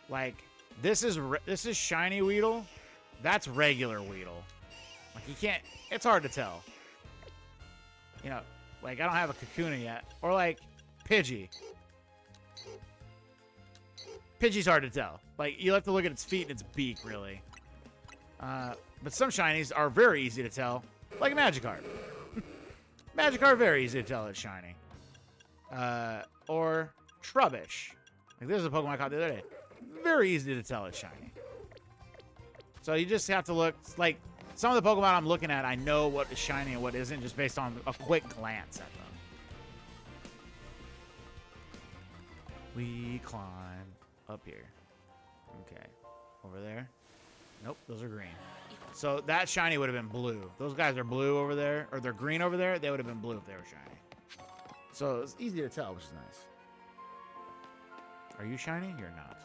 like this is shiny Weedle. That's regular Weedle. Like you can't. It's hard to tell. You know, like I don't have a Kakuna yet, or like Pidgey. Pidgey's hard to tell. Like you have to look at its feet and its beak, really. But some shinies are very easy to tell, like a Magikarp. Magikarp, very easy to tell it's shiny. Or Trubbish. Like this is a Pokemon I caught the other day. Very easy to tell it's shiny. So you just have to look, like some of the Pokemon I'm looking at, I know what is shiny and what isn't just based on a quick glance at them. We climb up here. Okay. Over there. Nope, those are green. So that shiny would have been blue. Those guys are blue over there, or they're green over there. They would have been blue if they were shiny. So it's easy to tell, which is nice. Are you shiny? You're not.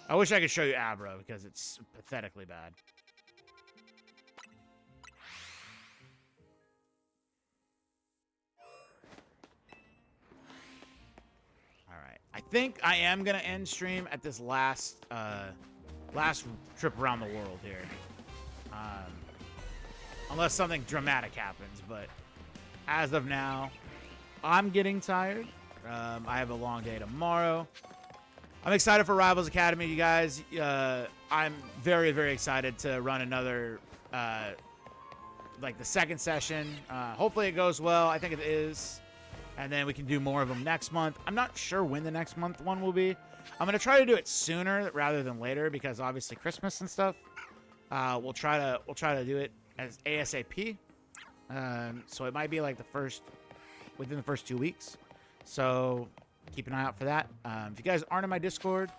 I wish I could show you Abra because it's pathetically bad. All right. I think I am going to end stream at this last trip around the world here. Unless something dramatic happens, but as of now, I'm getting tired. I have a long day tomorrow. I'm excited for Rivals Academy, you guys. I'm very, very excited to run another, like the second session. Hopefully it goes well. I think it is. And then we can do more of them next month. I'm not sure when the next month one will be. I'm going to try to do it sooner rather than later because obviously Christmas and stuff. We'll try to do it as ASAP. So it might be like within the first 2 weeks. So keep an eye out for that. If you guys aren't in my Discord,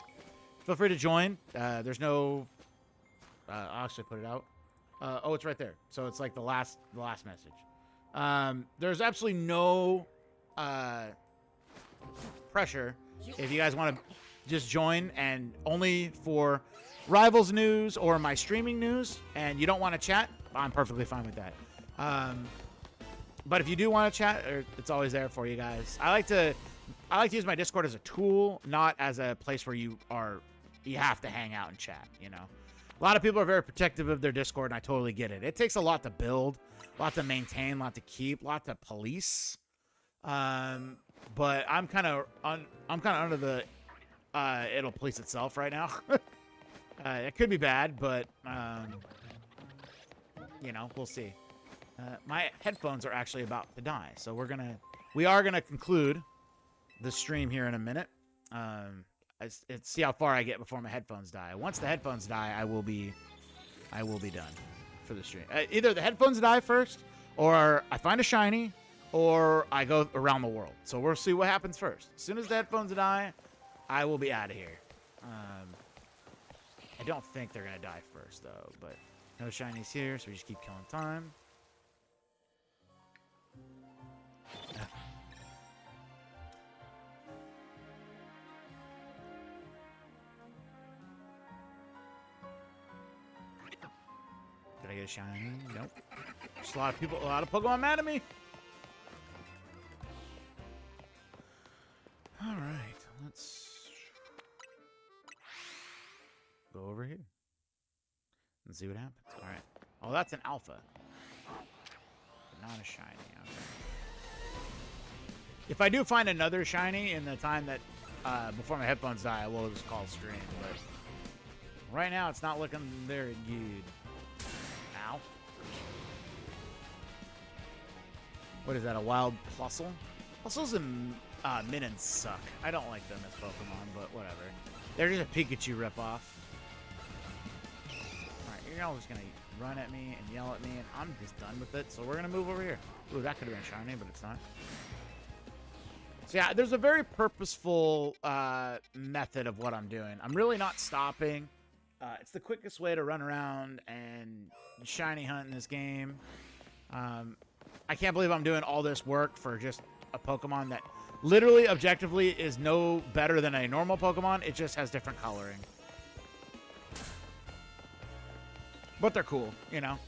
feel free to join. There's no, I'll actually put it out. Oh, it's right there. So it's like the last message. There's absolutely no pressure if you guys want to just join, and only for Rivals news or my streaming news, and you don't want to chat, I'm perfectly fine with that. But if you do want to chat, it's always there for you guys. I like to use my Discord as a tool, not as a place where you have to hang out and chat, you know. A lot of people are very protective of their Discord, and I totally get it. It takes a lot to build, a lot to maintain, a lot to keep, a lot to police. But I'm kind of under the it'll police itself right now. It could be bad, but you know, we'll see. My headphones are actually about to die, so we are gonna conclude the stream here in a minute. See how far I get before my headphones die. Once the headphones die, I will be done for the stream. Either the headphones die first, or I find a shiny, or I go around the world. So we'll see what happens first. As soon as the headphones die, I will be out of here. I don't think they're gonna die first though, but no shinies here, so we just keep killing time. Did I get a shiny? Nope. Just a lot of Pokemon mad at me. All right, let's go over here and see what happens. All right. Oh, that's an alpha, but not a shiny. Okay. If I do find another shiny in the time that before my headphones die, I will just call stream. But right now, it's not looking very good. Ow. What is that? A wild Plusle? Plusles and Minons suck. I don't like them as Pokemon, but whatever. They're just a Pikachu ripoff. Alright, you're all just gonna run at me and yell at me, and I'm just done with it, so we're gonna move over here. Ooh, that could have been shiny, but it's not. So yeah, there's a very purposeful method of what I'm doing. I'm really not stopping. It's the quickest way to run around and shiny hunt in this game. I can't believe I'm doing all this work for just a Pokemon that literally, objectively, is no better than a normal Pokemon. It just has different coloring. But they're cool, you know?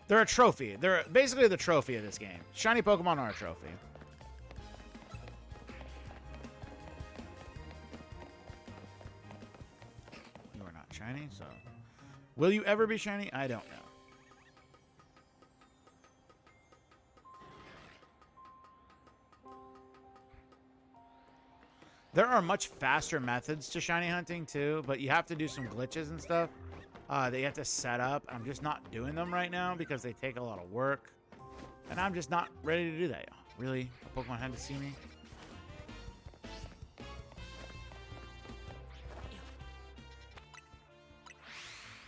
They're a trophy. They're basically the trophy of this game. Shiny Pokemon are a trophy. You are not shiny, so... Will you ever be shiny? I don't know. There are much faster methods to shiny hunting, too, but you have to do some glitches and stuff that you have to set up. I'm just not doing them right now because they take a lot of work, and I'm just not ready to do that. Oh, really? Pokemon had to see me?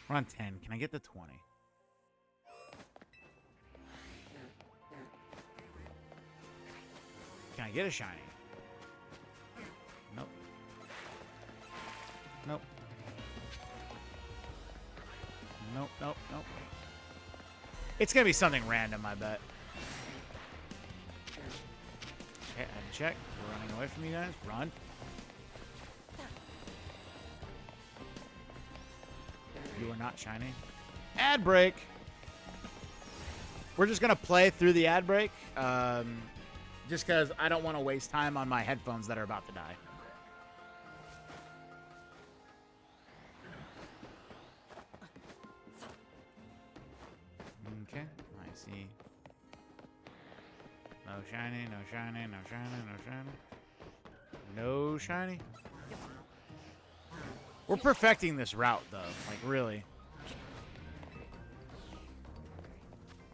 We're on 10. Can I get the 20? Can I get a shiny? Nope. Nope. Nope, nope, nope. It's gonna be something random, I bet. Okay, I had to check. We're running away from you guys. Run. You are not shiny. Ad break. We're just gonna play through the ad break. Just because I don't want to waste time on my headphones that are about to die. Okay, I see. No shiny, no shiny, no shiny, no shiny. No shiny. We're perfecting this route, though. Like, really.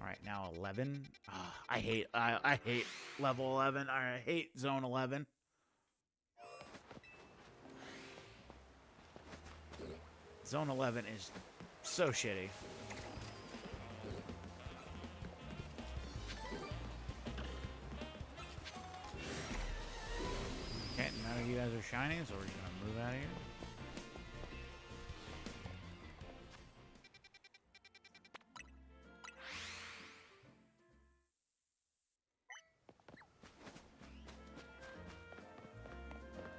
All right, now 11. I hate level 11. I hate zone 11. Zone 11 is so shitty. Okay, none of you guys are shiny, so we're just gonna move out of here.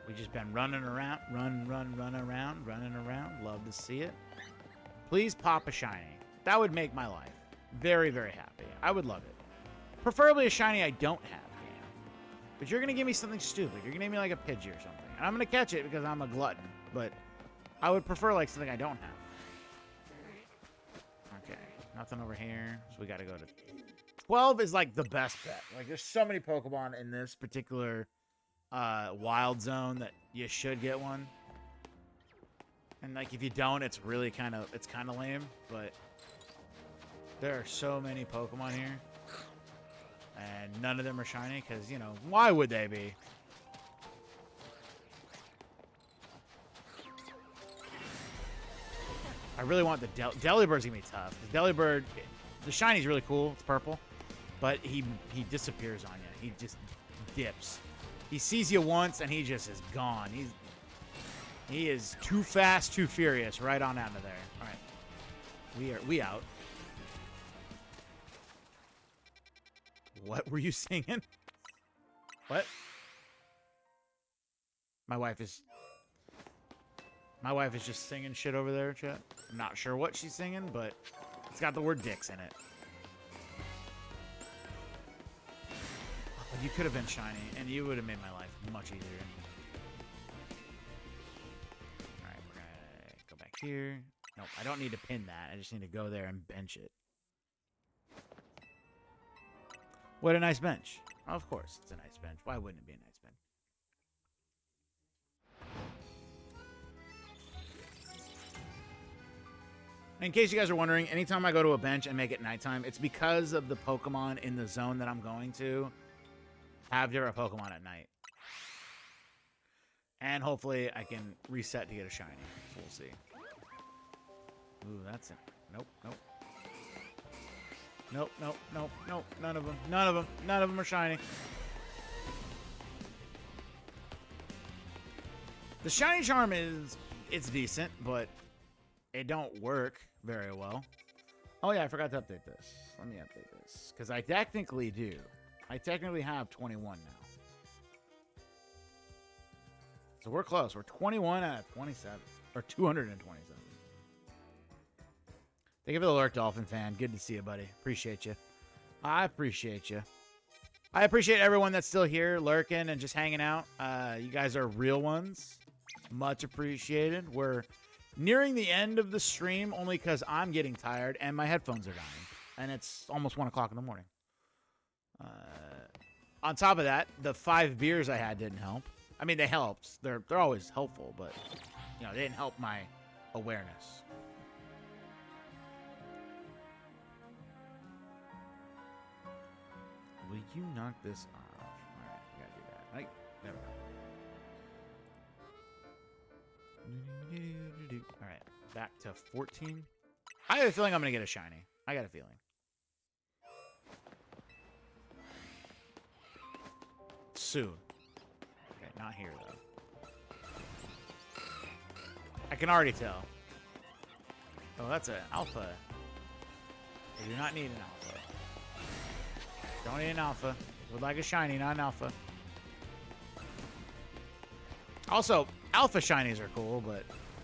We just been running around, running around. Love to see it. Please pop a shiny. That would make my life very, very happy. I would love it. Preferably a shiny I don't have. But you're going to give me something stupid. You're going to give me like a Pidgey or something. And I'm going to catch it because I'm a glutton. But I would prefer like something I don't have. Okay. Nothing over here. So we got to go to... 12 is like the best bet. Like there's so many Pokemon in this particular wild zone that you should get one. And like if you don't, it's really kind of lame. But there are so many Pokemon here. And none of them are shiny because, you know, why would they be? I really want the Delibird's gonna be tough. The Delibird, the shiny's really cool. It's purple, but he disappears on you. He just dips. He sees you once and he just is gone. He is too fast, too furious. Right on out of there. All right, we out. What were you singing? What? My wife is just singing shit over there, chat. I'm not sure what she's singing, but it's got the word dicks in it. Oh, you could have been shiny, and you would have made my life much easier. Alright, we're gonna go back here. Nope, I don't need to pin that. I just need to go there and bench it. What a nice bench. Of course, it's a nice bench. Why wouldn't it be a nice bench? In case you guys are wondering, anytime I go to a bench and make it nighttime, it's because of the Pokemon in the zone that I'm going to have different Pokemon at night. And hopefully I can reset to get a shiny. So we'll see. Ooh, that's it. Nope, nope. Nope, nope, nope, nope. None of them. None of them. None of them are shiny. The shiny charm it's decent, but it don't work very well. Oh yeah, I forgot to update this. Let me update this because I technically do. I technically have 21 now. So we're close. We're 21 out of 27 or 227. Thank you for the alert, Dolphin fan. Good to see you, buddy. Appreciate you. I appreciate you. I appreciate everyone that's still here, lurking and just hanging out. You guys are real ones. Much appreciated. We're nearing the end of the stream only because I'm getting tired and my headphones are dying. And it's almost 1 o'clock in the morning. On top of that, the 5 beers I had didn't help. I mean, they helped. They're always helpful, but, you know, they didn't help my awareness. Will you knock this off? All right, we gotta do that. Right, there we go. All right, back to 14. I have a feeling I'm gonna get a shiny. I got a feeling. Soon. Okay, not here though. I can already tell. Oh, that's an alpha. I do not need an alpha. Don't need an alpha. Would like a shiny, not an alpha. Also, alpha shinies are cool, but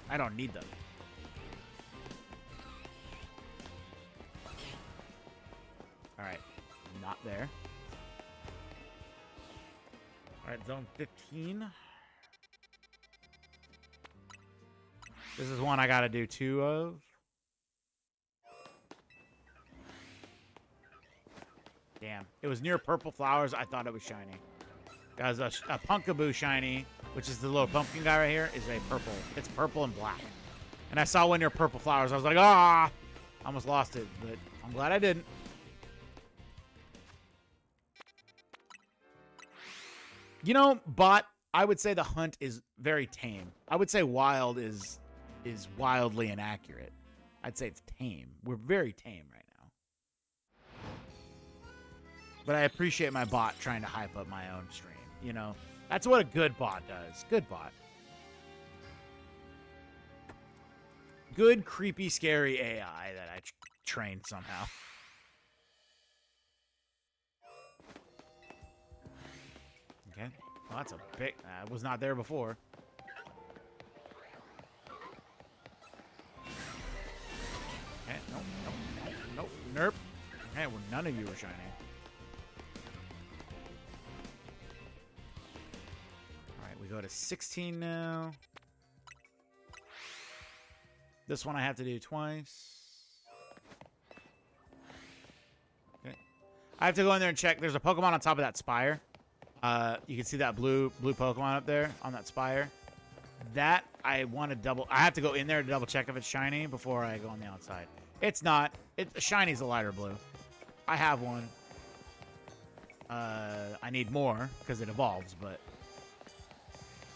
I don't need them. Alright. Not there. Alright, zone 15. This is one I gotta do 2 of. Damn. It was near purple flowers. I thought it was shiny. Guys, a Punkaboo shiny, which is the little pumpkin guy right here, is a purple. It's purple and black. And I saw one near purple flowers. I was like, ah! I almost lost it, but I'm glad I didn't. You know, bot, I would say the hunt is very tame. I would say wild is wildly inaccurate. I'd say it's tame. We're very tame right now. But I appreciate my bot trying to hype up my own stream. You know, that's what a good bot does. Good bot. Good, creepy, scary AI that I trained somehow. Okay. Well, that's a big... I was not there before. Okay. Nope. Nope. Nope. Nope. Okay. Well, none of you are shiny. Alright, we go to 16 now. This one I have to do twice. Okay. I have to go in there and check. There's a Pokemon on top of that spire. You can see that blue Pokemon up there on that spire. That I want to double. I have to go in there to double check if it's shiny before I go on the outside. It's not. Shiny's a lighter blue. I have one. I need more because it evolves, but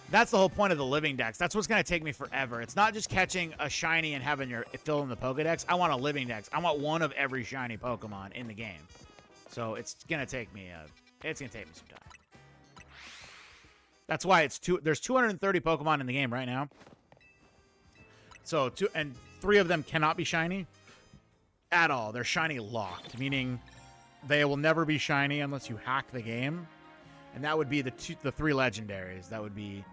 that's the whole point of the living dex. That's what's gonna take me forever. It's not just catching a shiny and having it fill in the Pokedex. I want a living dex. I want one of every shiny Pokemon in the game. So it's gonna take me. It's gonna take me some time. That's why there's 230 Pokemon in the game right now. So 3 of them cannot be shiny at all. They're shiny locked, meaning they will never be shiny unless you hack the game. And that would be the 3 legendaries. That would be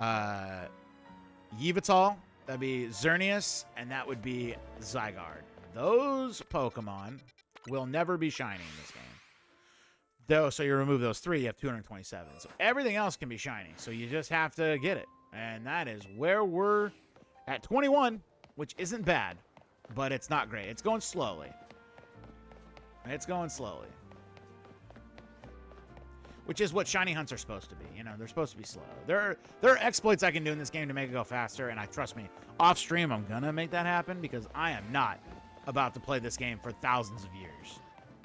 Yveltal, that'd be Xerneas, and that would be Zygarde. Those Pokemon will never be shiny in this game. Though, so you remove those 3, you have 227. So everything else can be shiny. So you just have to get it. And that is where we're at 21, which isn't bad, but it's not great. It's going slowly. It's going slowly. Which is what shiny hunts are supposed to be. You know, they're supposed to be slow. There are exploits I can do in this game to make it go faster, and trust me, off stream I'm gonna make that happen because I am not about to play this game for thousands of years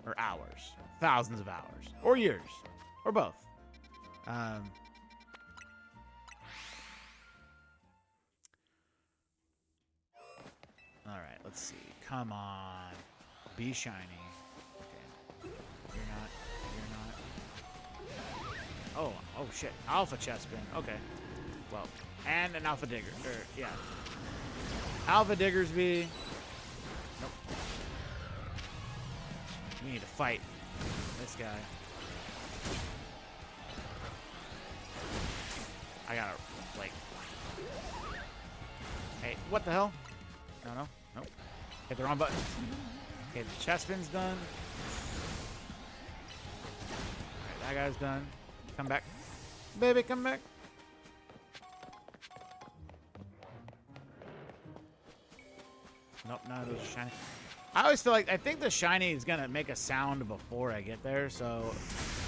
or hours. Thousands of hours or years or both. All right, let's see. Come on, be shiny. Okay, you're not. Oh shit, alpha chestbin. Okay, Well, and an Alpha Digger. Yeah. Alpha Diggersby. Nope. We need to fight this guy. I gotta, like... Hey, what the hell? No. Nope. Hit the wrong button. Okay, the chest spin's done. Alright, that guy's done. Come back. Baby, come back. Nope, none of those are shiny. I always feel like, I think the shiny is gonna make a sound before I get there, so...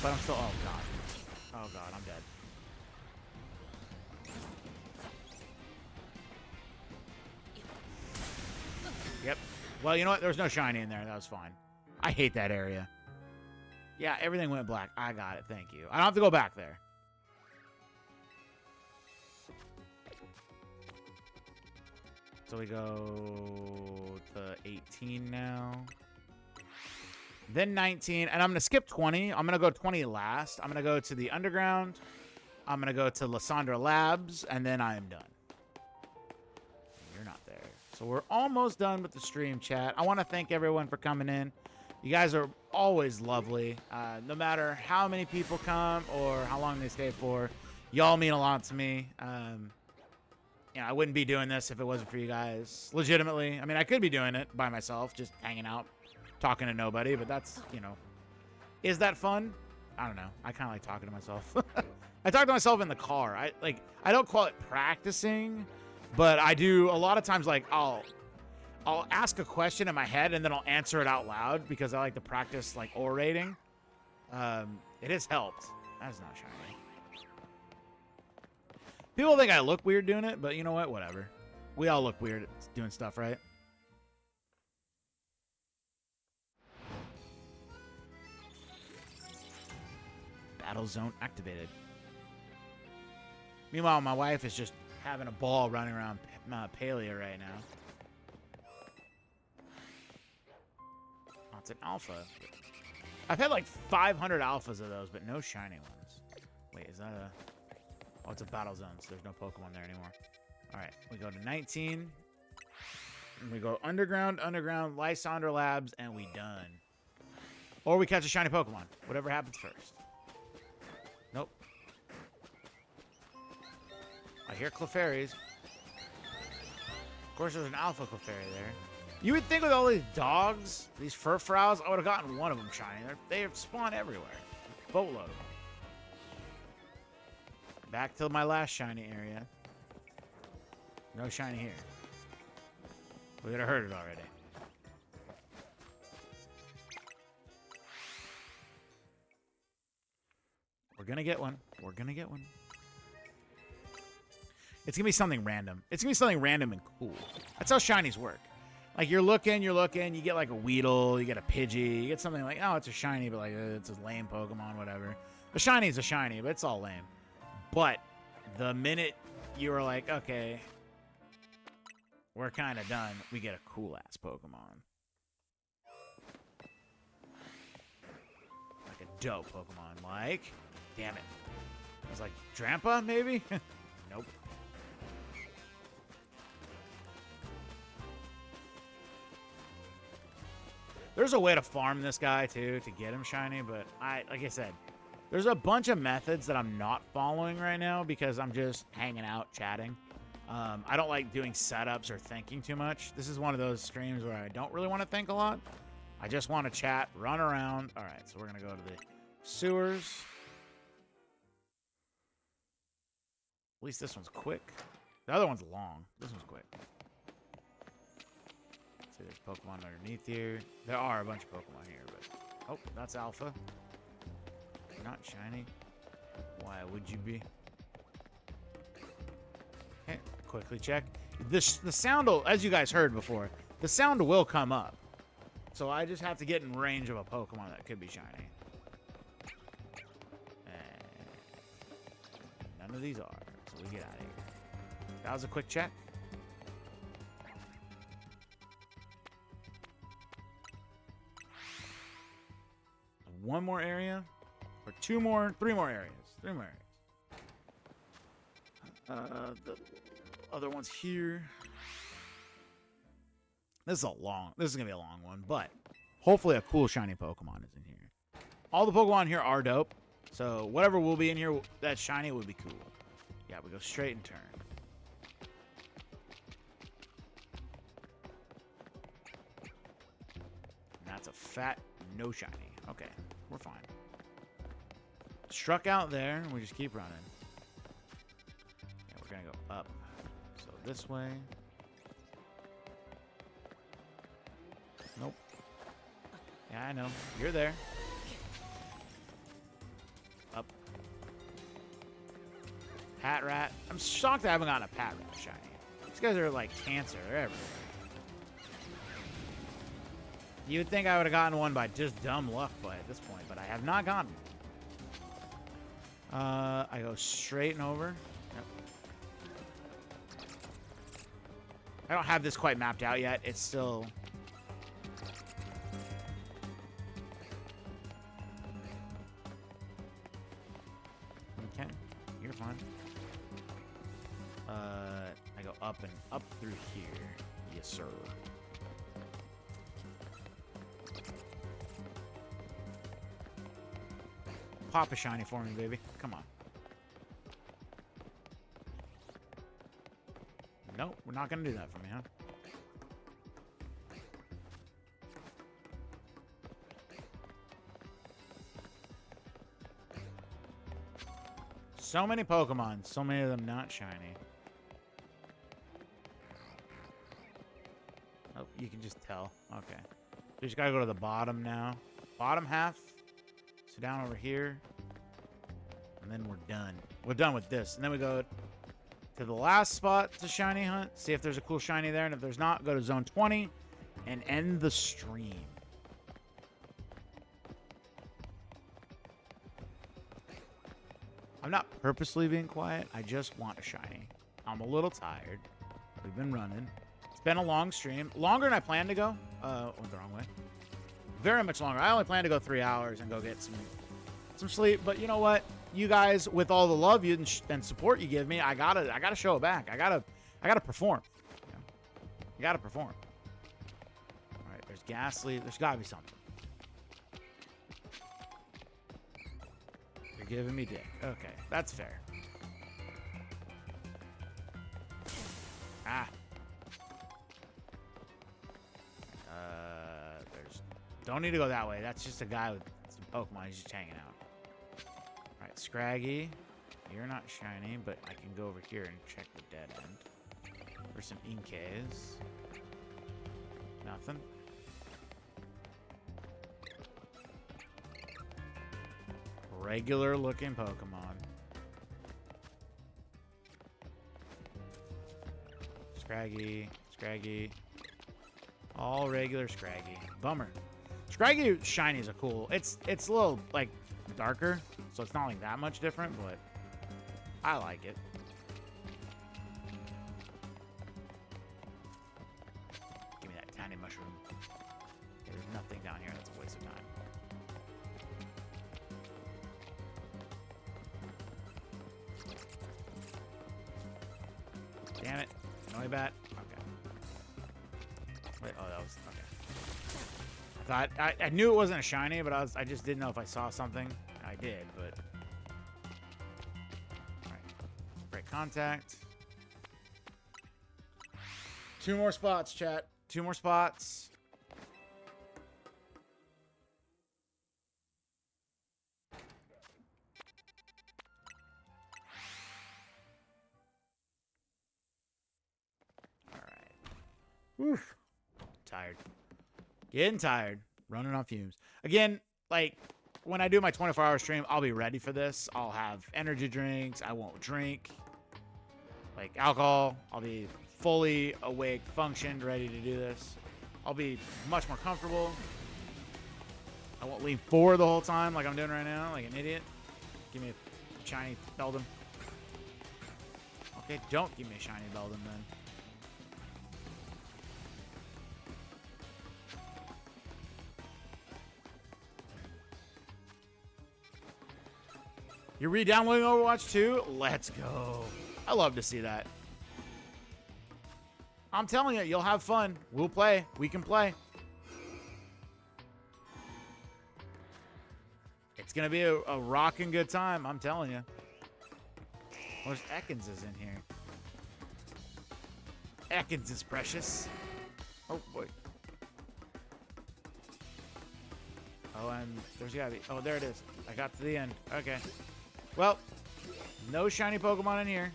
But I'm still, oh god. Oh god, I'm dead. Yep. Well, you know what? There was no shiny in there. That was fine. I hate that area. Yeah, everything went black. I got it. Thank you. I don't have to go back there. So we go to 18 now. Then 19. And I'm going to skip 20. I'm going to go 20 last. I'm going to go to the underground. I'm going to go to Lysandra Labs. And then I am done. You're not there. So we're almost done with the stream, chat. I want to thank everyone for coming in. You guys are always lovely. No matter how many people come or how long they stay for, y'all mean a lot to me. You know, I wouldn't be doing this if it wasn't for you guys. Legitimately. I mean, I could be doing it by myself, just hanging out, talking to nobody, but that's, you know. Is that fun? I don't know. I kind of like talking to myself. I talk to myself in the car. I don't call it practicing, but I do a lot of times, like, I'll ask a question in my head and then I'll answer it out loud because I like to practice, like, orating. It has helped. That's not shiny. People think I look weird doing it, but you know what? Whatever. We all look weird at doing stuff, right? Battle zone activated. Meanwhile, my wife is just having a ball running around Palia right now. Oh, it's an alpha. I've had like 500 alphas of those, but no shiny ones. Wait, is that a... Oh, it's a battle zone, so there's no Pokemon there anymore. All right, we go to 19. And we go underground, Lysandra Labs, and we done. Or we catch a shiny Pokemon. Whatever happens first. Nope. I hear Clefairies. Of course, there's an Alpha Clefairy there. You would think with all these dogs, these Furfrows, I would have gotten one of them shiny. They spawn everywhere. Boatload of them. Back to my last shiny area. No shiny here. We would have heard it already. We're gonna get one. We're gonna get one. It's gonna be something random. It's gonna be something random and cool. That's how shinies work. Like, you're looking, you get like a Weedle, you get a Pidgey, you get something like, oh, it's a shiny, but like, it's a lame Pokemon, whatever. A shiny is a shiny, but it's all lame. But the minute you are like, okay, we're kind of done, we get a cool-ass Pokemon. Like a dope Pokemon. Like, damn it. I was like, Drampa, maybe? Nope. There's a way to farm this guy, too, to get him shiny, but like I said, there's a bunch of methods that I'm not following right now because I'm just hanging out, chatting. I don't like doing setups or thinking too much. This is one of those streams where I don't really want to think a lot. I just want to chat, run around. All right, so we're going to go to the sewers. At least this one's quick. The other one's long. This one's quick. Let's see, there's Pokemon underneath here. There are a bunch of Pokemon here, but... Oh, that's Alpha. Not shiny. Why would you be? Okay, quickly check. The sound will, as you guys heard before, the sound will come up. So I just have to get in range of a Pokemon that could be shiny. And none of these are. So we get out of here. That was a quick check. One more area. Or three more areas. The other one's here. This is gonna be a long one, but hopefully a cool shiny Pokemon is in here. All the Pokemon here are dope, so whatever will be in here that's shiny would be cool. Yeah, we go straight and turn. And that's a fat no shiny. Okay, we're fine. Struck out there, and we just keep running. Yeah, we're gonna go up. So this way. Nope. Yeah, I know. You're there. Up. Pat Rat. I'm shocked I haven't gotten a Pat Rat shiny. These guys are like cancer. They're everywhere. You would think I would have gotten one by just dumb luck at this point, but I have not gotten one. I go straight and over. Yep. I don't have this quite mapped out yet. It's still... Okay, you're fine. I go up and up through here. Yes, sir. Pop a shiny for me, baby. Come on. Nope, we're not gonna do that for me, huh? So many Pokemon, so many of them not shiny. Oh, you can just tell. Okay. We just gotta go to the bottom now. Bottom half. So down over here. And then we're done. We're done with this. And then we go to the last spot to shiny hunt. See if there's a cool shiny there. And if there's not, go to zone 20 and end the stream. I'm not purposely being quiet. I just want a shiny. I'm a little tired. We've been running. It's been a long stream. Longer than I planned to go. Went the wrong way. Very much longer. I only plan to go 3 hours and go get some sleep. But you know what? You guys, with all the love you and support you give me, I gotta show it back. I gotta perform. You gotta perform. All right, there's Ghastly. There's gotta be something. You're giving me dick. Okay, that's fair. Ah. Don't need to go that way. That's just a guy with some Pokemon. He's just hanging out. Alright, Scraggy. You're not shiny, but I can go over here and check the dead end. For some Inkays. Nothing. Regular looking Pokemon. Scraggy. Scraggy. All regular Scraggy. Bummer. Scraggy shinies are cool. It's a little like darker, so it's not like that much different, but I like it. Give me that tiny mushroom. There's nothing down here. That's a waste of time. Damn it. Noibat. Okay. Wait, oh, that was okay. I knew it wasn't a shiny, but I just didn't know if I saw something. I did, but all right. Break contact. 2 more spots, chat. 2 more spots. All right. Oof. Tired. Getting tired. Running on fumes. Again, like, when I do my 24-hour stream, I'll be ready for this. I'll have energy drinks. I won't drink, like, alcohol. I'll be fully awake, functioned, ready to do this. I'll be much more comfortable. I won't lean forward the whole time like I'm doing right now, like an idiot. Give me a shiny Beldum. Okay, don't give me a shiny Beldum then. You're re-downloading Overwatch 2? Let's go. I love to see that. I'm telling you, you'll have fun. We'll play. We can play. It's going to be a rocking good time. I'm telling you. Where's Ekans is in here? Ekans is precious. Oh, boy. Oh, and there's gotta be... Oh, there it is. I got to the end. Okay. Well, no shiny Pokemon in here.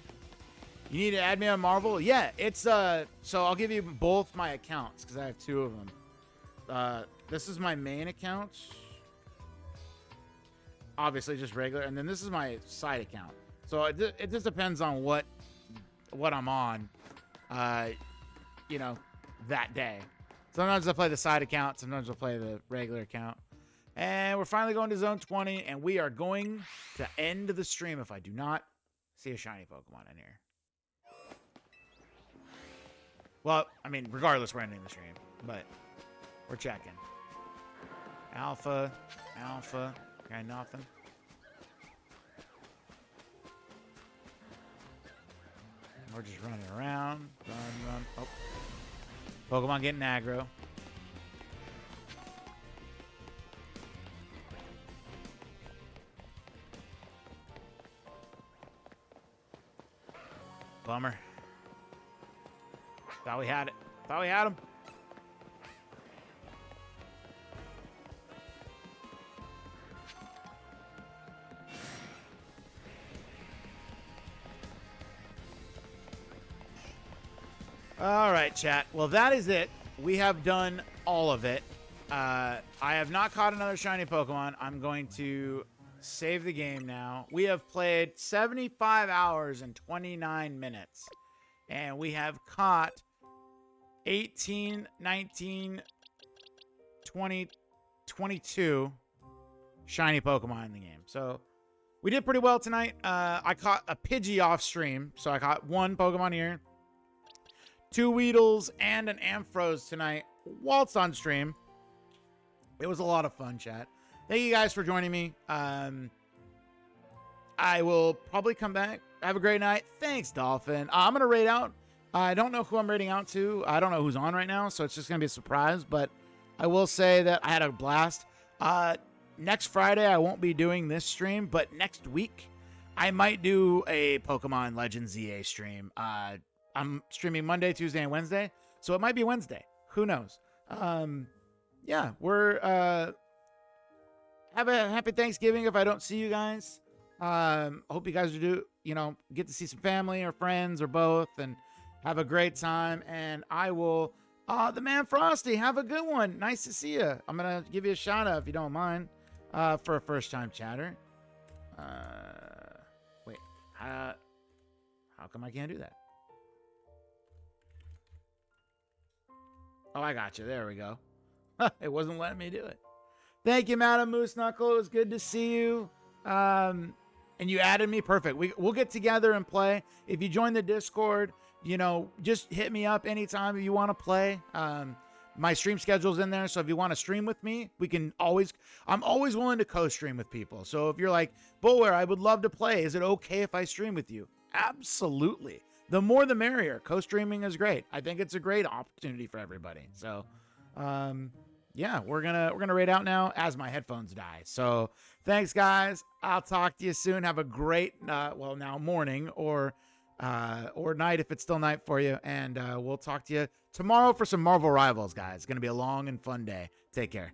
You need to add me on Marvel? Yeah, it's... So I'll give you both my accounts, because I have two of them. This is my main account. Obviously, just regular. And then this is my side account. So it just depends on what I'm on, you know, that day. Sometimes I play the side account. Sometimes I'll play the regular account. And we're finally going to Zone 20. And we are going to end the stream if I do not see a shiny Pokemon in here. Well, I mean, regardless, we're ending the stream. But we're checking. Alpha. Okay, nothing. We're just running around. Run. Oh. Pokemon getting aggro. Bummer. Thought we had it. Thought we had him. All right, chat. Well, that is it. We have done all of it. I have not caught another shiny Pokemon. I'm going to save the game now. We have played 75 hours and 29 minutes. And we have caught 18, 19, 20, 22 shiny Pokemon in the game. So we did pretty well tonight. I caught a Pidgey off stream. So I caught one Pokemon here. 2 Weedles and an Ampharos tonight whilst on stream. It was a lot of fun, chat. Thank you guys for joining me. I will probably come back. Have a great night. Thanks, Dolphin. I'm going to raid out. I don't know who I'm raiding out to. I don't know who's on right now, so it's just going to be a surprise. But I will say that I had a blast. Next Friday, I won't be doing this stream, but next week, I might do a Pokemon Legends Z-A stream. I'm streaming Monday, Tuesday, and Wednesday, so it might be Wednesday. Who knows? Yeah, we're have a happy Thanksgiving if I don't see you guys. Hope you guys get to see some family or friends or both, and have a great time. And I will, the man Frosty, have a good one. Nice to see you. I'm gonna give you a shout out if you don't mind, for a first time chatter. Wait, how come I can't do that? Oh, I got you. There we go. It wasn't letting me do it. Thank you, Madam Moose Knuckle. It was good to see you. And you added me. Perfect. We'll get together and play. If you join the Discord, just hit me up anytime if you want to play. My stream schedule's in there, so if you want to stream with me, I'm always willing to co-stream with people. So if you're like, Bulwer, I would love to play. Is it okay if I stream with you? Absolutely. The more the merrier. Co-streaming is great. I think it's a great opportunity for everybody. So, yeah, we're gonna raid out now as my headphones die. So, thanks, guys. I'll talk to you soon. Have a great, now morning or night if it's still night for you. And we'll talk to you tomorrow for some Marvel Rivals, guys. It's gonna be a long and fun day. Take care.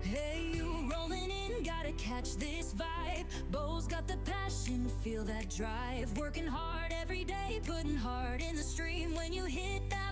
Hey, you rolling in, gotta catch this vibe. Bo's got the passion, feel that drive. Working hard every day, putting heart in the stream. When you hit that